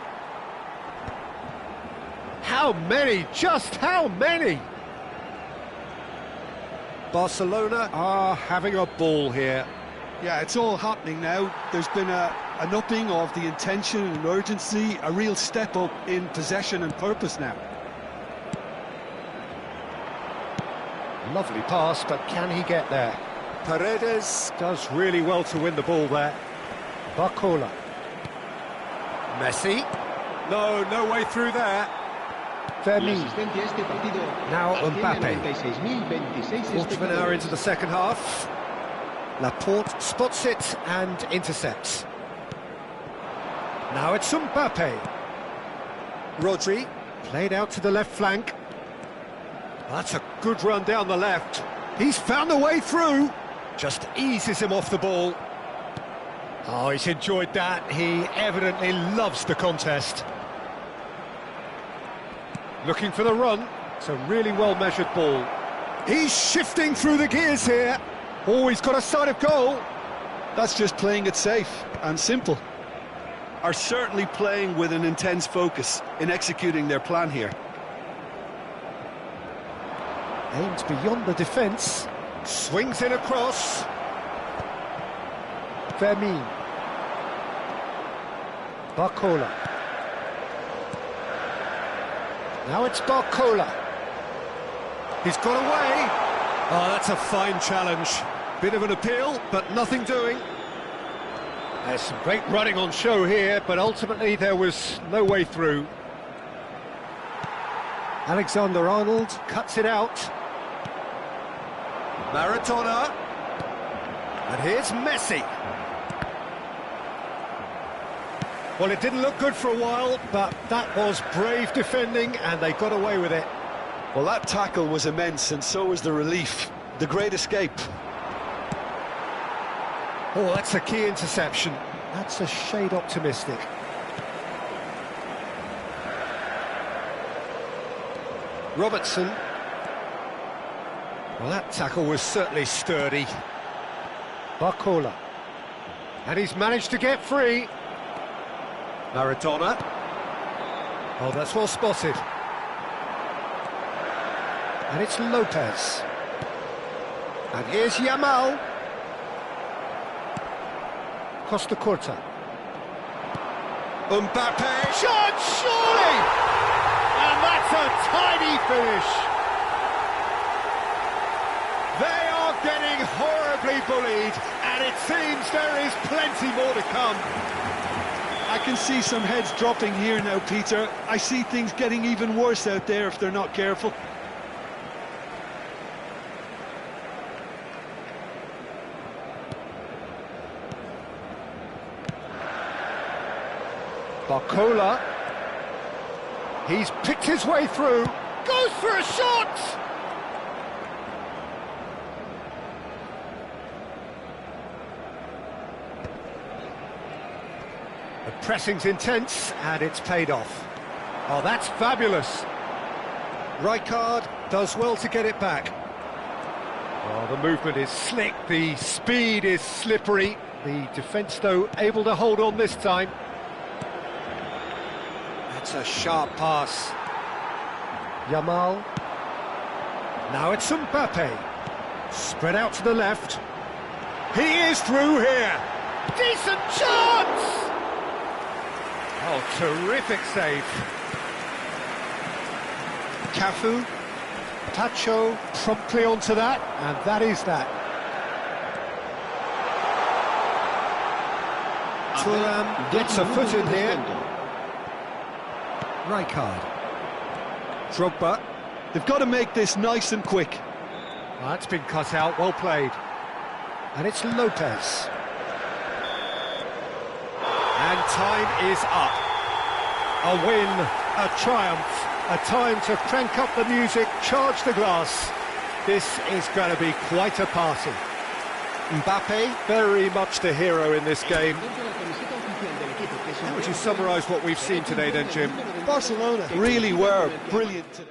How many? Just how many? Barcelona are having a ball here. Yeah, it's all happening now. There's been an upping of the intention and urgency, a real step up in possession and purpose now. Lovely pass, but can he get there? Paredes does really well to win the ball there. Barcola. Messi. No way through there. Vermeer. Now Mbappe. Quarter of an hour into the second half. Laporte spots it and intercepts. Now it's Mbappe. Rodri played out to the left flank. That's a good run down the left. He's found a way through. Just eases him off the ball. Oh, he's enjoyed that. He evidently loves the contest. Looking for the run. It's a really well-measured ball. He's shifting through the gears here. Oh, he's got a sight of goal. That's just playing it safe and simple. Are certainly playing with an intense focus in executing their plan here. Aims beyond the defence. Swings in across. Vermin. Barcola. Now it's Barcola. He's got away. Oh, that's a fine challenge. Bit of an appeal, but nothing doing. There's some great running on show here, but ultimately there was no way through. Alexander-Arnold cuts it out. Maradona. And here's Messi. Well, it didn't look good for a while, but that was brave defending, and they got away with it. Well, that tackle was immense, and so was the relief. The great escape. Oh, that's a key interception. That's a shade optimistic. Robertson. Well, that tackle was certainly sturdy. Barcola. And he's managed to get free. Maradona. Oh, that's well spotted. And it's Lopez. And here's Yamal. Costa Curta. Mbappe. Shot, surely! And that's a tidy finish. They are getting horribly bullied, and it seems there is plenty more to come. I can see some heads dropping here now, Peter. I see things getting even worse out there if they're not careful. Barcola. He's picked his way through. Goes for a shot! The pressing's intense, and it's paid off. Oh, that's fabulous. Rijkaard does well to get it back. Oh, the movement is slick, the speed is slippery. The defence, though, able to hold on this time. That's a sharp pass. Yamal. Now it's Mbappe. Spread out to the left. He is through here. Decent chance! Oh, terrific save. Cafu. Tacho promptly onto that, and that is that. Thuram gets a foot in here. Rijkaard. Drogba. They've got to make this nice and quick. Well, that's been cut out, well played. And it's Lopez. And time is up. A win, a triumph, a time to crank up the music, charge the glass. This is going to be quite a party. Mbappe, very much the hero in this game. How would you summarise what we've seen today then, Jim? Barcelona really were brilliant today.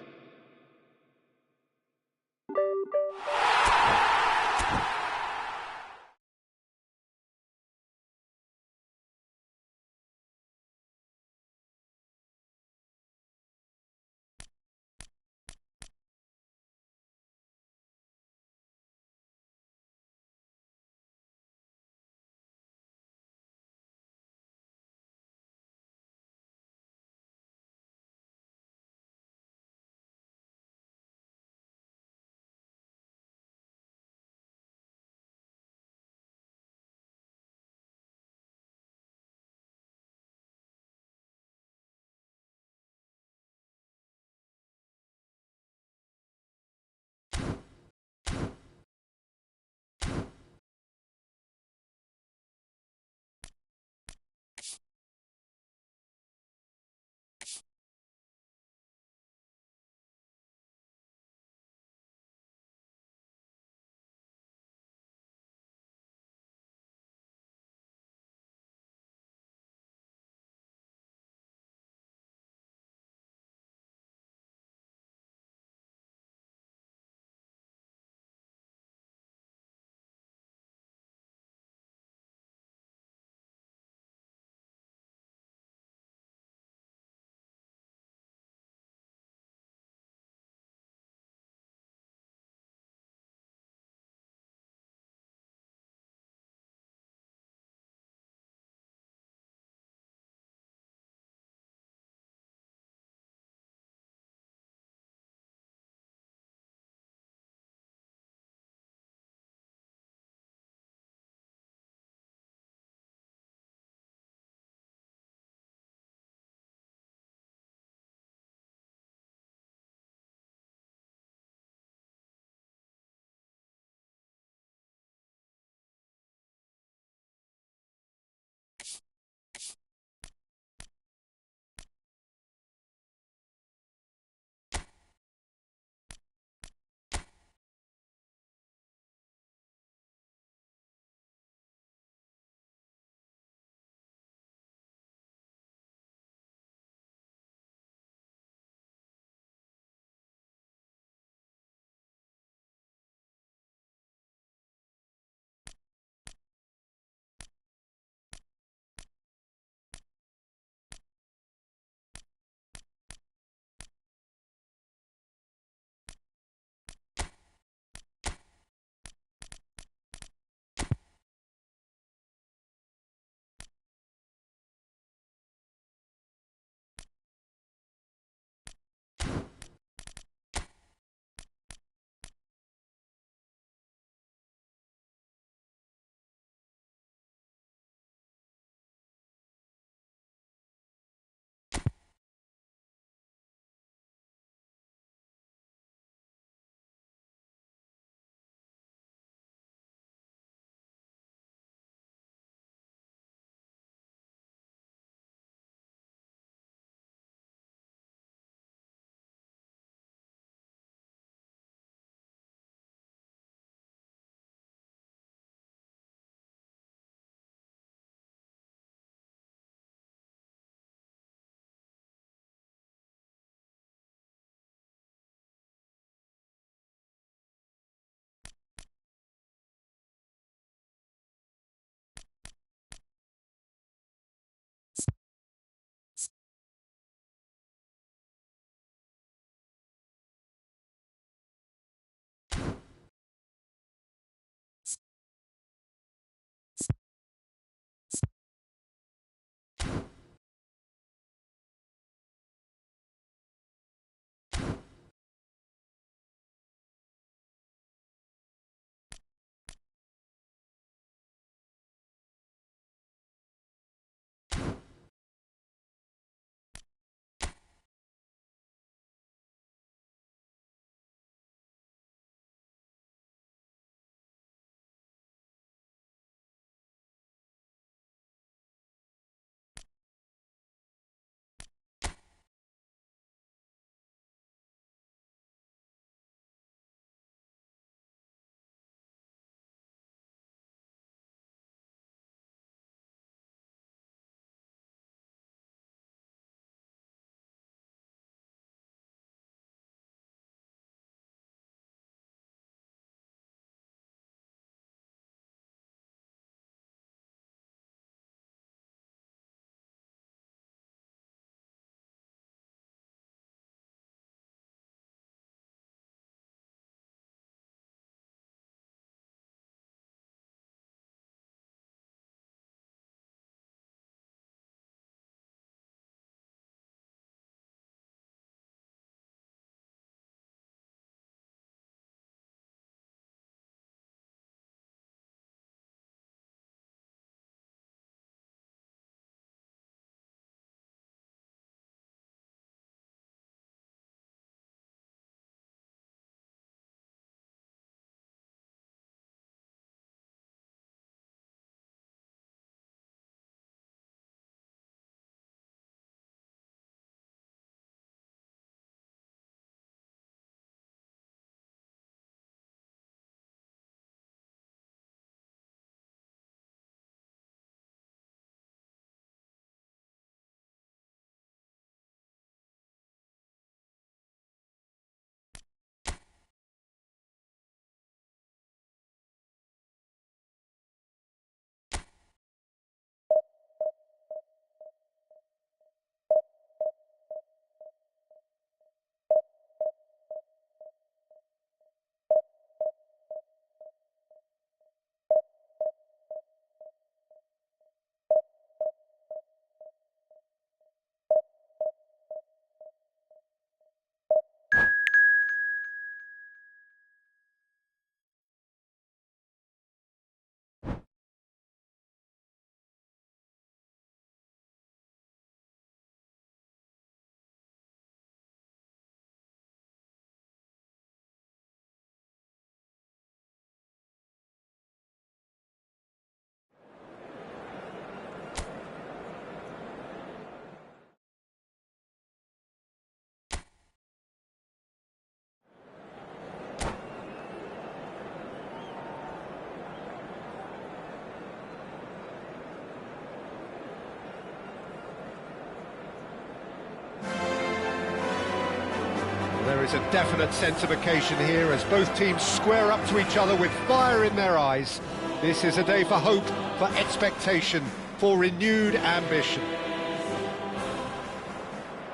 is a definite sense of occasion here as both teams square up to each other with fire in their eyes. This is a day for hope, for expectation, for renewed ambition.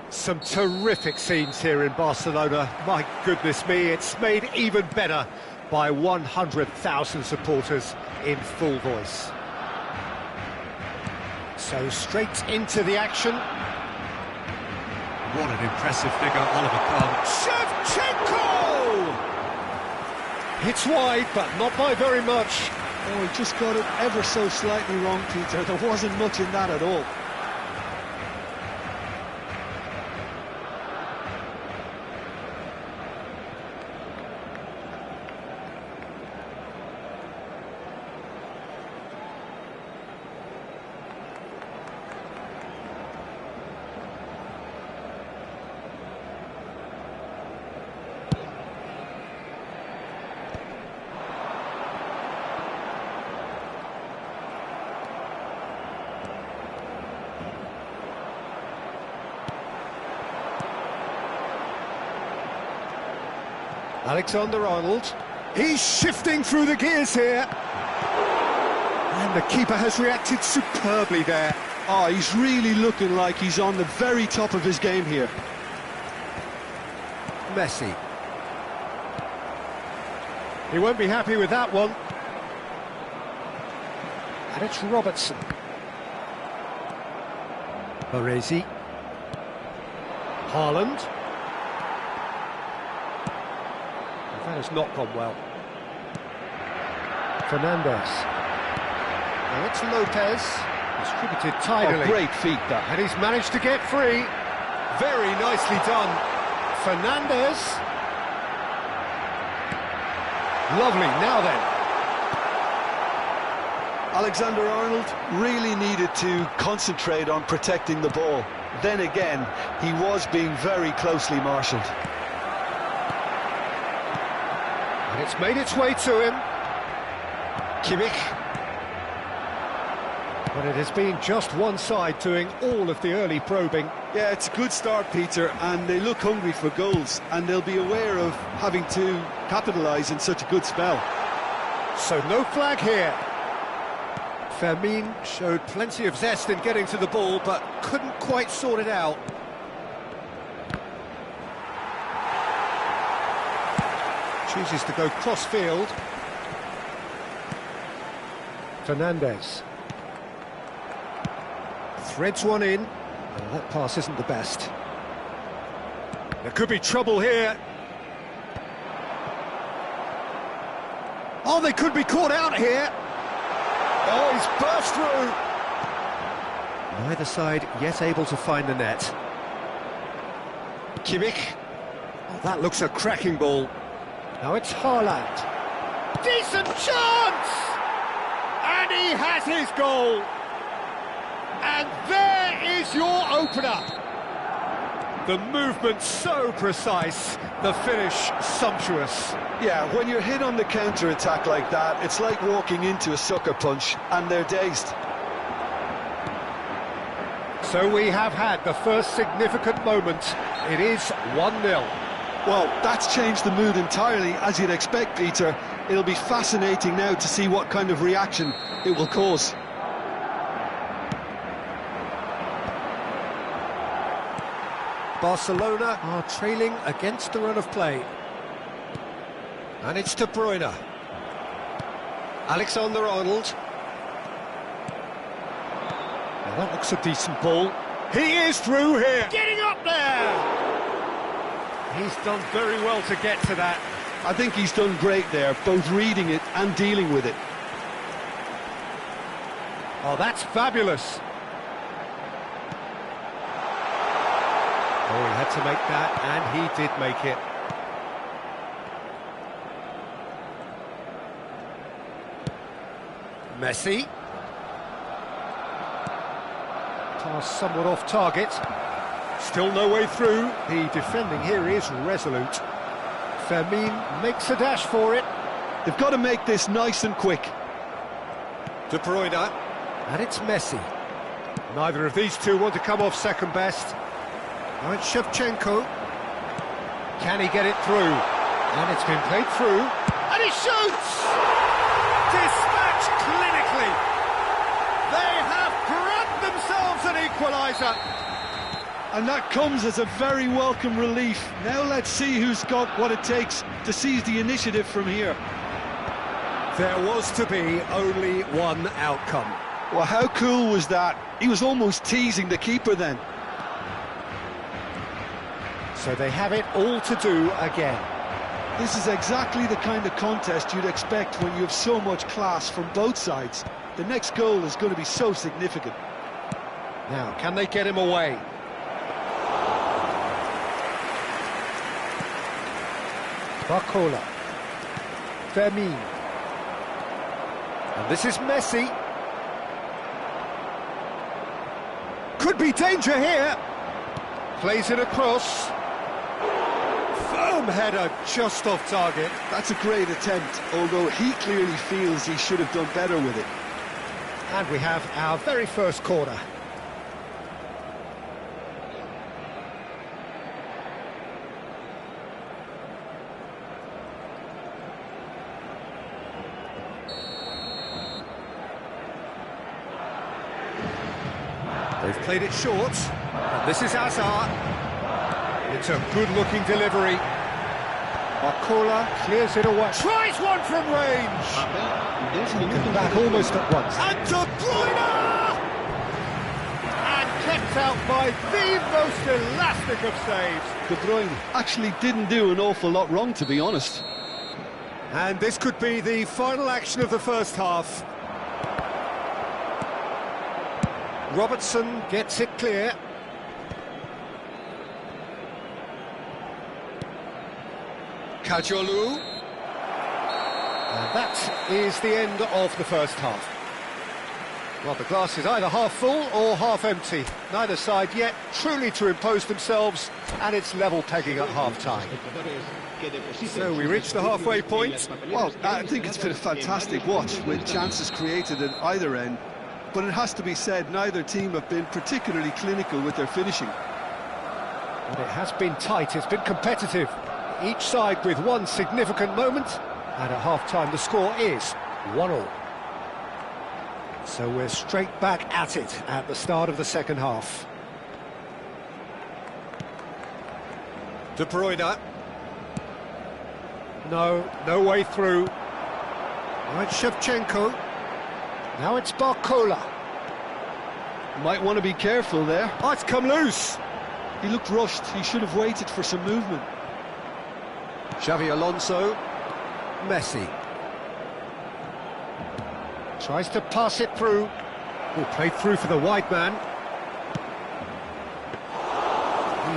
Some terrific scenes here in Barcelona. My goodness me, it's made even better by 100,000 supporters in full voice. So straight into the action. What an impressive figure Oliver Kahn. Shevchenko! It's wide, but not by very much. Oh, he just got it ever so slightly wrong, Peter. There wasn't much in that at all. Alexander-Arnold, he's shifting through the gears here. And the keeper has reacted superbly there. Oh, he's really looking like he's on the very top of his game here. Messi. He won't be happy with that one. And it's Robertson. Baresi. Haaland. That has not gone well. Fernandes. Now it's Lopez. Distributed tidily. Oh, great feet, that. And he's managed to get free. Very nicely done. Fernandes. Lovely, now then. Alexander-Arnold really needed to concentrate on protecting the ball. Then again, he was being very closely marshalled. And it's made its way to him. Kimmich. But it has been just one side doing all of the early probing. Yeah, it's a good start, Peter, and they look hungry for goals, and they'll be aware of having to capitalise in such a good spell. So no flag here. Fermin showed plenty of zest in getting to the ball, but couldn't quite sort it out. Chooses to go cross-field. Fernandes. Threads one in. Well, that pass isn't the best. There could be trouble here. Oh, they could be caught out here. Oh, he's burst through. Neither side yet able to find the net. Kimmich. Oh, that looks a cracking ball. Now it's Haaland. Decent chance! And he has his goal. And there is your opener. The movement so precise, the finish sumptuous. Yeah, when you're hit on the counter-attack like that, it's like walking into a sucker punch, and they're dazed. So we have had the first significant moment. It is 1-0. Well, that's changed the mood entirely, as you'd expect, Peter. It'll be fascinating now to see what kind of reaction it will cause. Barcelona are trailing against the run of play. And it's De Bruyne. Alexander-Arnold. Now that looks a decent ball. He is through here. Getting up there! He's done very well to get to that. I think he's done great there, both reading it and dealing with it. Oh, that's fabulous. Oh, he had to make that, and he did make it. Messi. Pass somewhat off target. Still no way through. The defending here is resolute. Fermin makes a dash for it. They've got to make this nice and quick. De Bruyne. And it's Messi. Neither of these two want to come off second best. Now it's Shevchenko. Can he get it through? And it's been played through. And he shoots! Dispatched clinically. They have grabbed themselves an equaliser. And that comes as a very welcome relief. Now let's see who's got what it takes to seize the initiative from here. There was to be only one outcome. Well, how cool was that? He was almost teasing the keeper then. So they have it all to do again. This is exactly the kind of contest you'd expect when you have so much class from both sides. The next goal is going to be so significant. Now, can they get him away? Barcola. Fermin. And this is Messi. Could be danger here. Plays it across. Firm header just off target. That's a great attempt, although he clearly feels he should have done better with it. And we have our very first corner. They've played it short, and this is Hazard. It's a good-looking delivery. Barcola clears it away. Tries one from range! Come back almost at once. And De Bruyne! And kept out by the most elastic of saves. De Bruyne actually didn't do an awful lot wrong, to be honest. And this could be the final action of the first half. Robertson gets it clear. Kajolu. And that is the end of the first half. Well, the glass is either half full or half empty. Neither side yet truly to impose themselves, and it's level pegging at half-time. So we reach the halfway point. Well, I think it's been a fantastic watch, with chances created at either end. But it has to be said, neither team have been particularly clinical with their finishing. But it has been tight, it's been competitive. Each side with one significant moment, and at half-time the score is 1-1. So we're straight back at it at the start of the second half. De Bruyne. No way through. Right, Shevchenko. Now it's Barcola. Might want to be careful there. Oh, it's come loose. He looked rushed. He should have waited for some movement. Xavi Alonso. Messi. Tries to pass it through. Oh, played through for the wide man.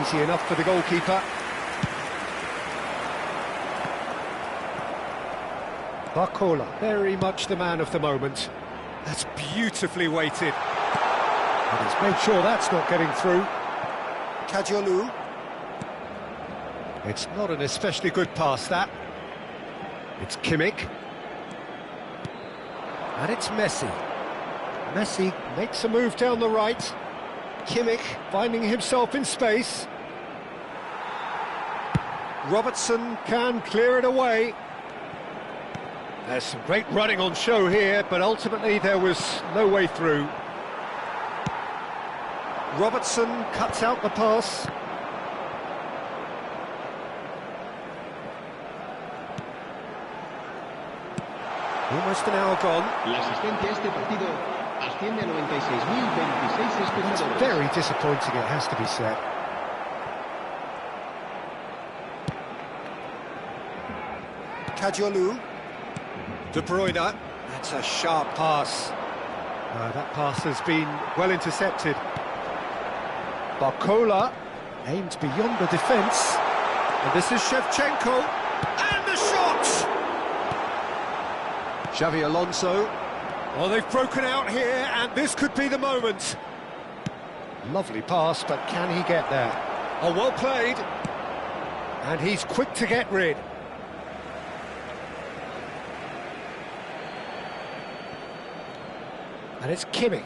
Easy enough for the goalkeeper. Barcola, very much the man of the moment. That's beautifully weighted. And he's made sure that's not getting through. Kajolu. It's not an especially good pass, that. It's Kimmich. And it's Messi. Messi makes a move down the right. Kimmich finding himself in space. Robertson can clear it away. There's some great running on show here, but ultimately there was no way through. Robertson cuts out the pass. Almost an hour gone. La asistencia a este partido asciende a 96.026 espectadores. It's very disappointing, it has to be said. Kajolu. De Bruyne. That's a sharp pass. That pass has been well intercepted. Barcola aimed beyond the defence. And this is Shevchenko. And the shot! Xavi Alonso. Oh, they've broken out here, and this could be the moment. Lovely pass, but can he get there? Oh, well played. And he's quick to get rid. And it's Kimmich.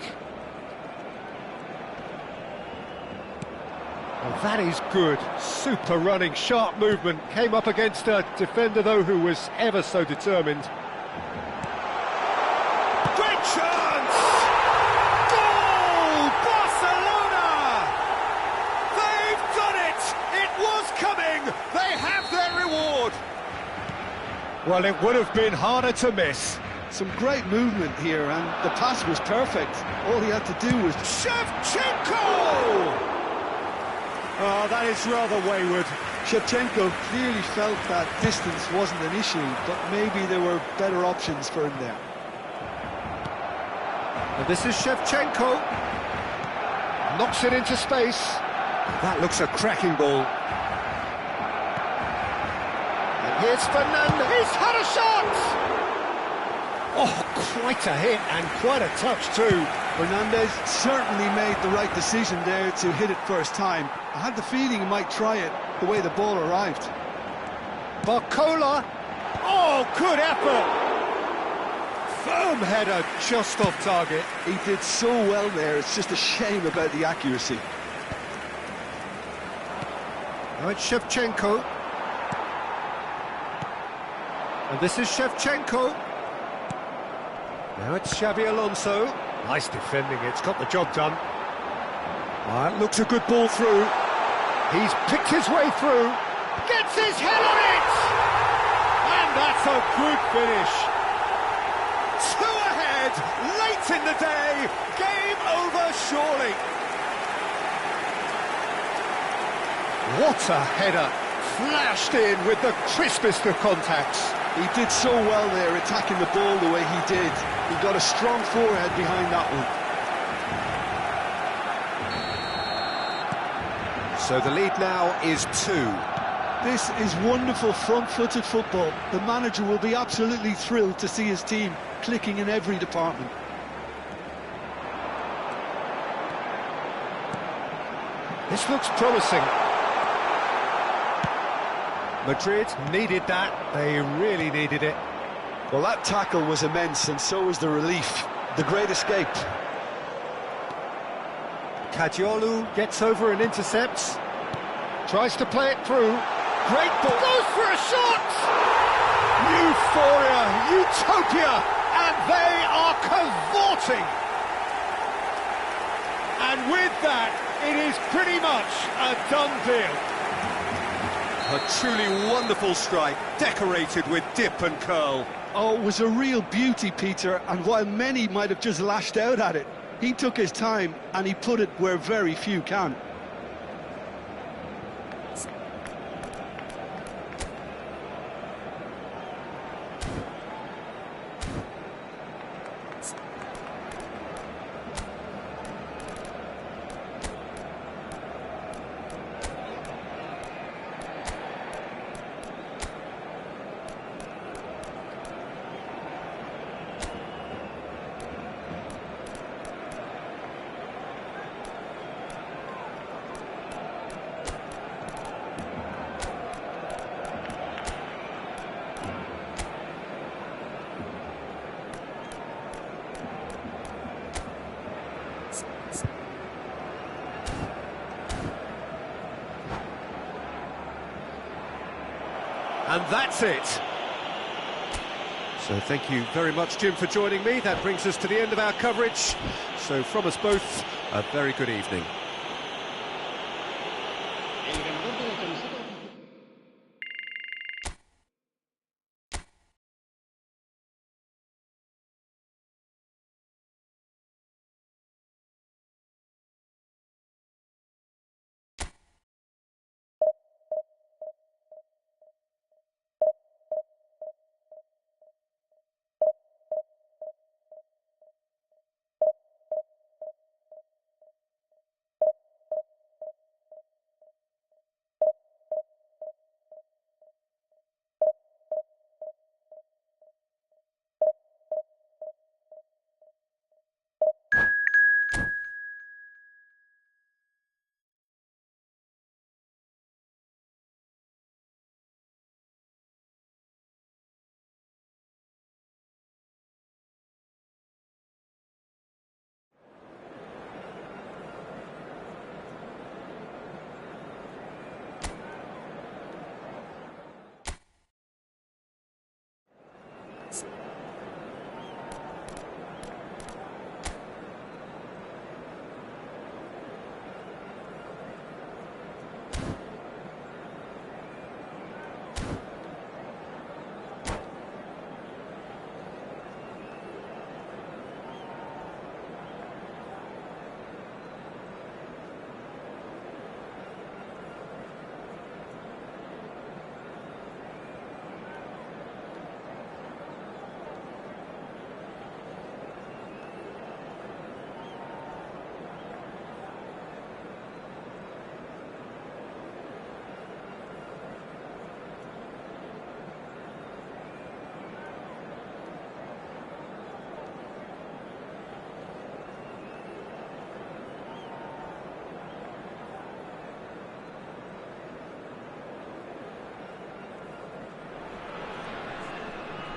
Well, that is good. Super running, sharp movement. Came up against a defender, though, who was ever so determined. Great chance! Goal! Barcelona! They've done it! It was coming! They have their reward! Well, it would have been harder to miss. Some great movement here, and the pass was perfect. All he had to do was... Shevchenko! Oh, that is rather wayward. Shevchenko clearly felt that distance wasn't an issue, but maybe there were better options for him there. And this is Shevchenko. Knocks it into space. That looks a cracking ball. And here's Fernandez. He's had a shot! Oh, quite a hit and quite a touch too. Fernandez certainly made the right decision there to hit it first time. I had the feeling he might try it the way the ball arrived. Barcola. Oh, good effort. Firm header just off target. He did so well there, it's just a shame about the accuracy. Now it's Shevchenko. And this is Shevchenko. Now it's Xabi Alonso. Nice defending, it's got the job done. That looks a good ball through. He's picked his way through. Gets his head on it! And that's a good finish. 2 ahead, late in the day. Game over surely. What a header. Flashed in with the crispest of contacts. He did so well there, attacking the ball the way he did. He got a strong forehead behind that one. So the lead now is 2. This is wonderful front-footed football. The manager will be absolutely thrilled to see his team clicking in every department. This looks promising. Madrid needed that. They really needed it. Well, that tackle was immense, and so was the relief. The great escape. Cadiolu gets over and intercepts. Tries to play it through. Great ball. Goes for a shot! Euphoria, utopia, and they are cavorting. And with that, it is pretty much a done deal. A truly wonderful strike, decorated with dip and curl. Oh, it was a real beauty, Peter, and while many might have just lashed out at it, he took his time and he put it where very few can. And that's it. So thank you very much, Jim, for joining me. That brings us to the end of our coverage. So from us both, a very good evening.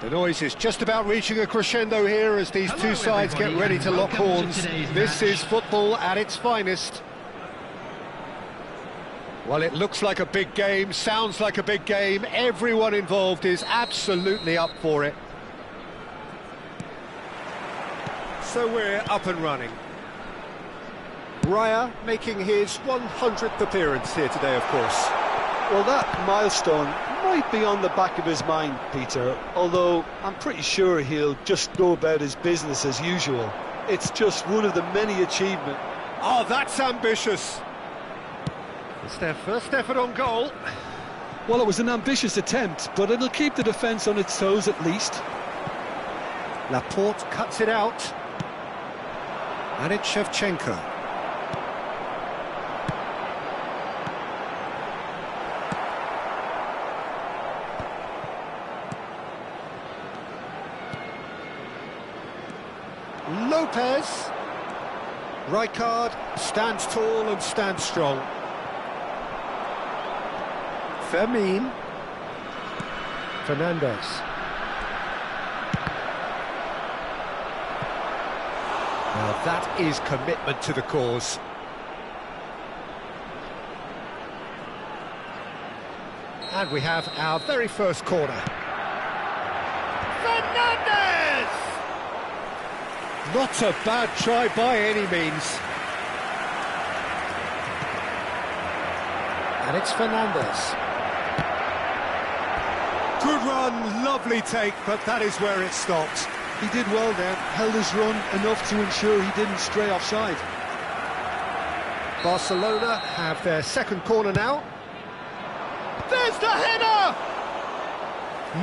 The noise is just about reaching a crescendo here as these two sides get ready to lock horns. This is football at its finest. Well, it looks like a big game, sounds like a big game. Everyone involved is absolutely up for it. So we're up and running. Raya making his 100th appearance here today, of course. Well, that milestone might be on the back of his mind, Peter, although I'm pretty sure he'll just go about his business as usual. It's just one of the many achievements. Oh, that's ambitious. It's their first effort on goal. Well, it was an ambitious attempt, but it'll keep the defence on its toes at least. Laporte cuts it out. And it's Shevchenko. Lopez. Rijkaard stands tall and stands strong. Fermin. Fernandez. Now that is commitment to the cause. And we have our very first corner. Fernandez! Not a bad try by any means. And it's Fernandez. Good run, lovely take, but that is where it stopped. He did well there, held his run enough to ensure he didn't stray offside. Barcelona have their second corner now. There's the header!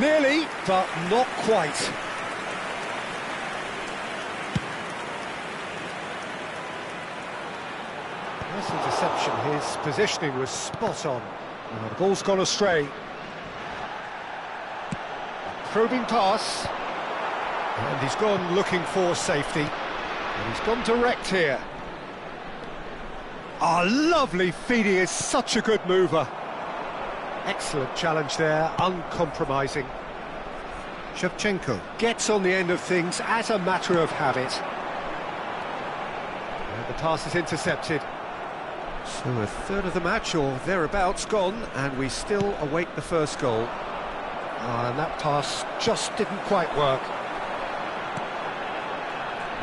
Nearly, but not quite. Nice interception, his positioning was spot on. The ball's gone astray. Probing pass. And he's gone looking for safety. And he's gone direct here. Ah, lovely feed, he is such a good mover. Excellent challenge there, uncompromising. Shevchenko gets on the end of things as a matter of habit. And the pass is intercepted. So a third of the match, or thereabouts, gone, and we still await the first goal. And that pass just didn't quite work.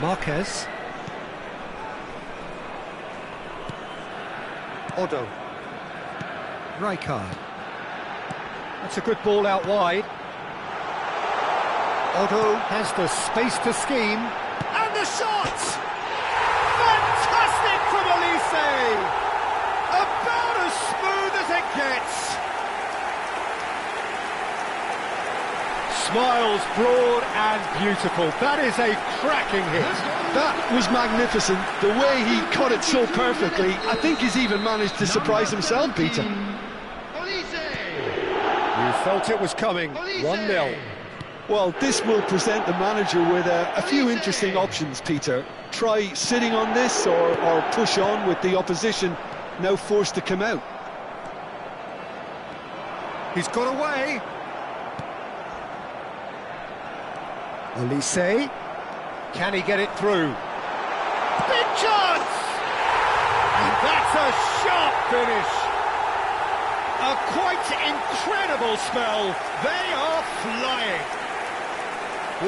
Marquez. Otto. Rijkaard. That's a good ball out wide. Otto has the space to scheme. And the shot! Fantastic from Elise! About as smooth as it gets. Smiles broad and beautiful. That is a cracking hit. That was magnificent. The way he cut it so perfectly, I think he's even managed to surprise himself, Peter. You felt it was coming. 1-0. Well, this will present the manager with a few interesting options, Peter. Try sitting on this or push on with the opposition now forced to come out. He's got away. Elise. Can he get it through? Big chance! And that's a sharp finish. A quite incredible spell. They are flying.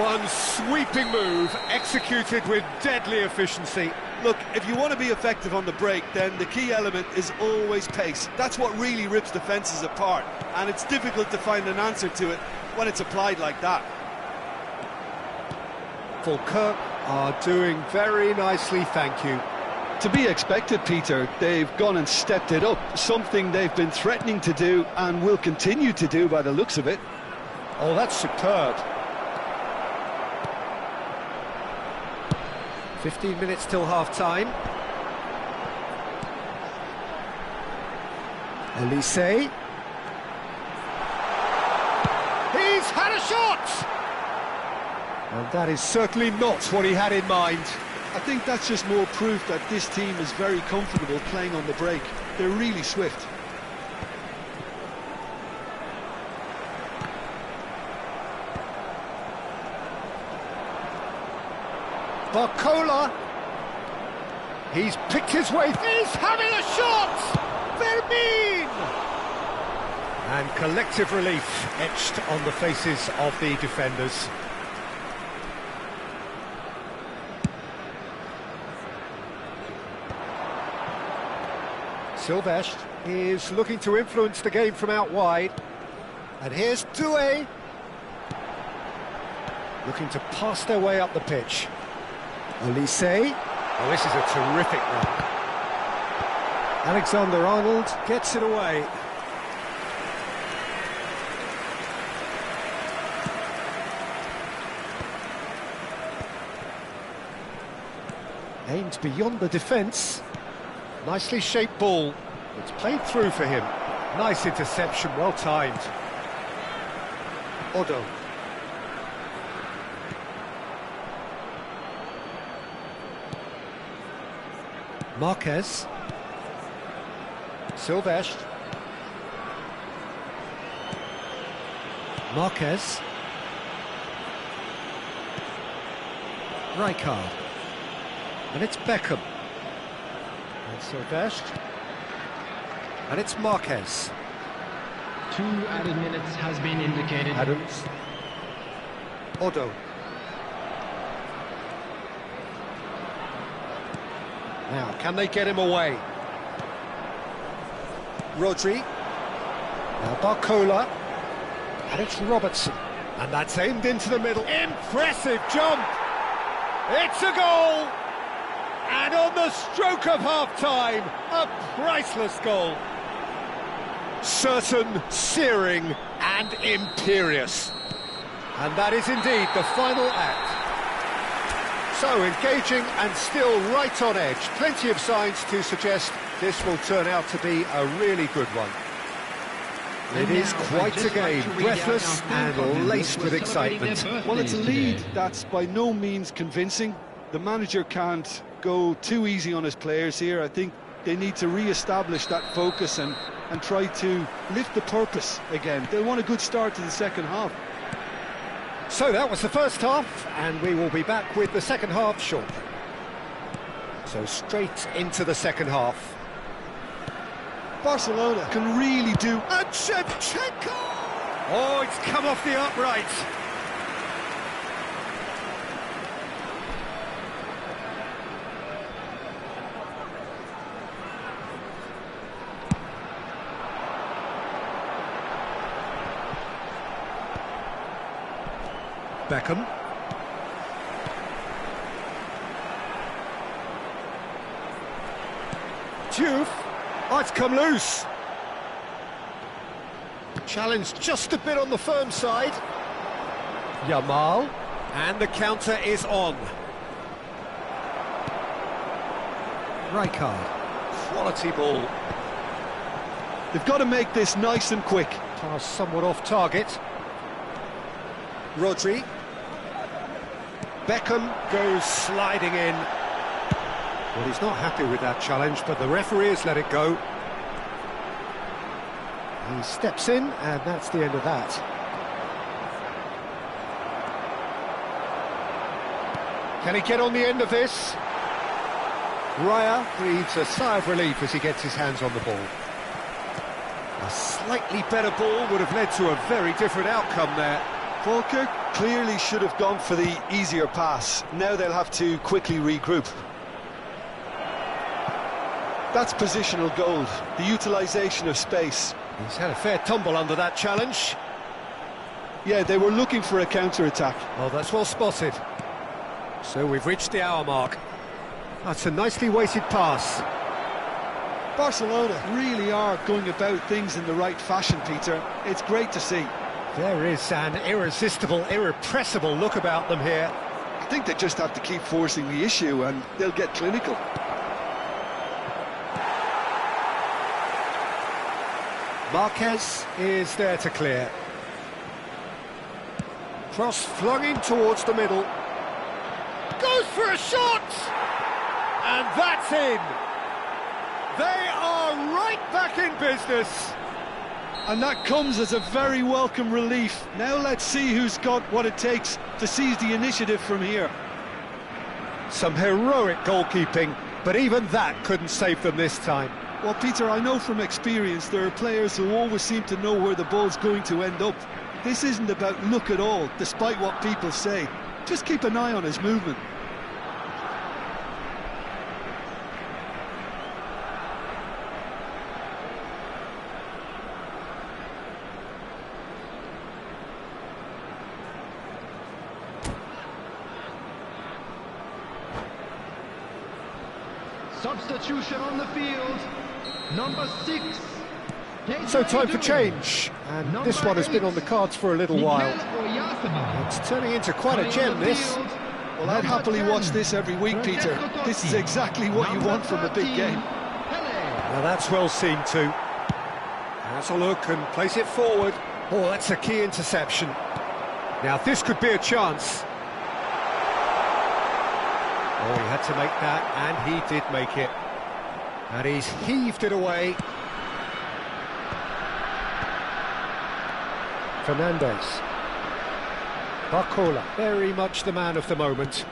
One sweeping move, executed with deadly efficiency. Look, if you want to be effective on the break, then the key element is always pace. That's what really rips defences apart, and it's difficult to find an answer to it when it's applied like that. Falkirk are doing very nicely, thank you. To be expected, Peter. They've gone and stepped it up, something they've been threatening to do and will continue to do by the looks of it. Oh, that's superb. 15 minutes till half-time. Elise. He's had a shot! And that is certainly not what he had in mind. I think that's just more proof that this team is very comfortable playing on the break. They're really swift. Barcola. He's picked his way. He's having a shot! Vermin! And collective relief etched on the faces of the defenders. Silvestre is looking to influence the game from out wide. And here's Doué. Looking to pass their way up the pitch. Olise. Oh, this is a terrific run. Alexander-Arnold gets it away. Aimed beyond the defence. Nicely shaped ball. It's played through for him. Nice interception, well timed. Odo. Marquez. Silvestre. Marquez. Rijkaard. And it's Beckham. And Silvestre. And it's Marquez. 2 added minutes has been indicated. Adams. Odo. Now, can they get him away? Rodri. Now Barcola. And it's Robertson. And that's aimed into the middle. Impressive jump! It's a goal! And on the stroke of half-time, a priceless goal. Certain, searing and imperious. And that is indeed the final act. So engaging and still right on edge. Plenty of signs to suggest this will turn out to be a really good one. It is quite a game, breathless and laced with excitement. Well, it's a lead that's by no means convincing. The manager can't go too easy on his players here. I think they need to re-establish that focus and try to lift the purpose again. They want a good start to the second half. So that was the first half, and we will be back with the second half shortly. So straight into the second half. Barcelona can really do... And Shevchenko! Oh, it's come off the upright. Beckham. Diouf. Oh, it's come loose. Challenged just a bit on the firm side. Yamal. And the counter is on. Rijkaard. Quality ball. They've got to make this nice and quick. Pass somewhat off target. Rodri. Beckham goes sliding in. Well, he's not happy with that challenge, but the referee has let it go. He steps in, and that's the end of that. Can he get on the end of this? Raya breathes a sigh of relief as he gets his hands on the ball. A slightly better ball would have led to a very different outcome there. Volker clearly should have gone for the easier pass. Now they'll have to quickly regroup. That's positional gold, the utilisation of space. He's had a fair tumble under that challenge. Yeah, they were looking for a counter-attack. Oh, that's well spotted. So we've reached the hour mark. That's a nicely weighted pass. Barcelona really are going about things in the right fashion, Peter. It's great to see. There is an irresistible, irrepressible look about them here. I think they just have to keep forcing the issue and they'll get clinical. Marquez is there to clear. Cross flung in towards the middle. Goes for a shot! And that's in! They are right back in business. And that comes as a very welcome relief. Now let's see who's got what it takes to seize the initiative from here. Some heroic goalkeeping, but even that couldn't save them this time. Well, Peter, I know from experience there are players who always seem to know where the ball's going to end up. This isn't about luck at all, despite what people say. Just keep an eye on his movement. Substitution on the field. Number 6. So time for change, and this one has been on the cards for a little while. It's turning into quite a gem, this. Well, I'd happily watch this every week, Peter. This is exactly what you want from a big game. Now that's well seen too. Has a look and plays it forward. Oh, that's a key interception. Now this could be a chance. Oh, he had to make that, and he did make it. And he's heaved it away. Fernandez. Barcola, very much the man of the moment.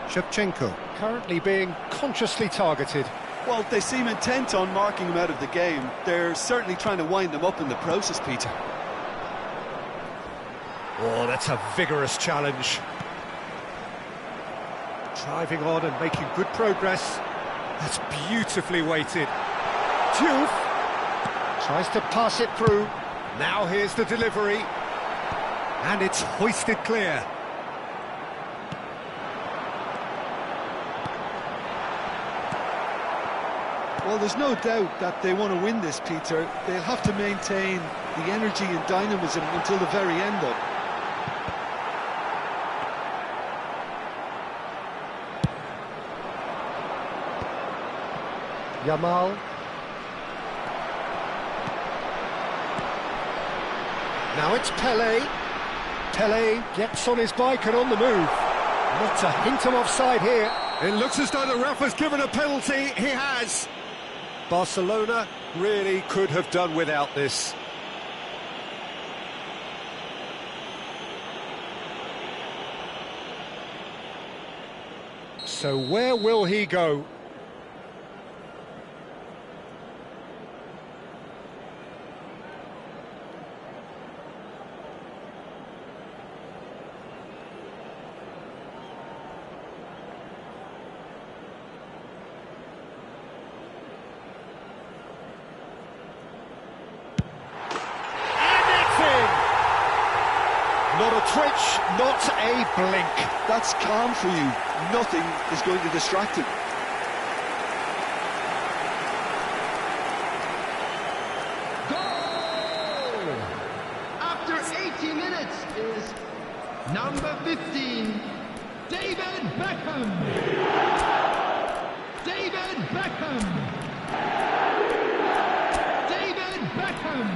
Shevchenko, currently being consciously targeted. Well, they seem intent on marking him out of the game. They're certainly trying to wind him up in the process, Peter. Oh, that's a vigorous challenge. Driving on and making good progress. That's beautifully weighted. Diouf tries to pass it through. Now here's the delivery. And it's hoisted clear. Well, there's no doubt that they want to win this, Peter. They'll have to maintain the energy and dynamism until the very end, though. Yamal. Now it's Pelé. Pelé gets on his bike and on the move. Not a hint of offside here. It looks as though the ref has given a penalty. He has. Barcelona really could have done without this. So where will he go? Not a twitch, not a blink. That's calm for you. Nothing is going to distract him. Goal! After 80 minutes is number 15, David Beckham. David Beckham. David Beckham.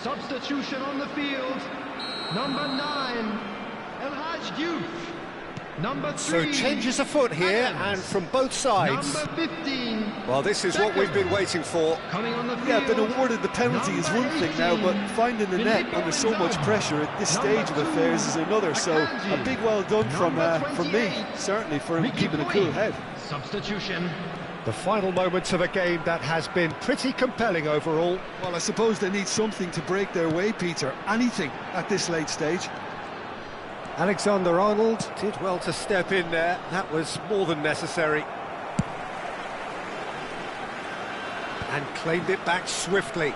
Substitution on the field. Number 9, El Hadj Diouf. Number 3. So changes afoot here, and from both sides. Number 15. Well, this is what we've been waiting for. Coming on the field. Yeah, been awarded the penalty is one thing now, but finding the net under so much pressure at this stage of affairs is another. So a big well done from me, certainly, for him keeping a cool head. Substitution. The final moments of a game that has been pretty compelling overall. Well, I suppose they need something to break their way, Peter. Anything at this late stage. Alexander-Arnold did well to step in there. That was more than necessary. and claimed it back swiftly.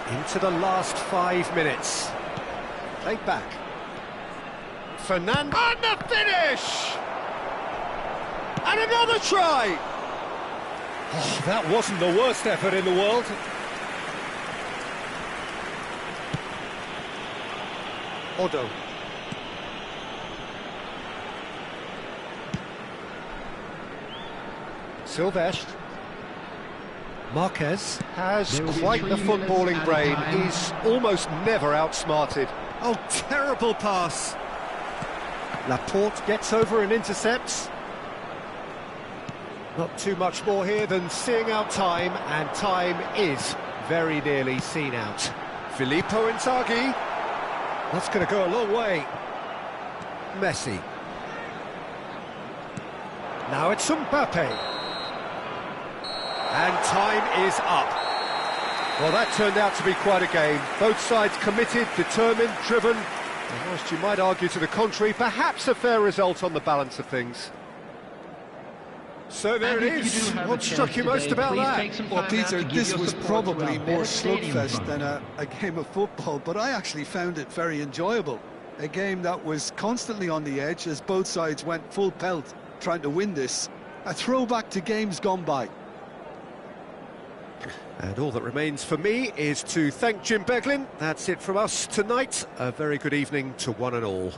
Into the last 5 minutes. Played back. Fernando, and the finish! And another try! Oh, that wasn't the worst effort in the world. Odo. Silvestre. Marquez has quite the footballing brain. He's almost never outsmarted. Oh, terrible pass. Laporte gets over and intercepts. Not too much more here than seeing out time, and time is very nearly seen out. Filippo Inzaghi. That's going to go a long way. Messi. Now it's Mbappe. And time is up. Well, that turned out to be quite a game. Both sides committed, determined, driven. And whilst you might argue to the contrary, perhaps a fair result on the balance of things. So there it is. What struck you most about that? Well, Peter, this was probably more slugfest than a game of football, but I actually found it very enjoyable. A game that was constantly on the edge as both sides went full pelt trying to win this. A throwback to games gone by. And all that remains for me is to thank Jim Beglin. That's it from us tonight. A very good evening to one and all.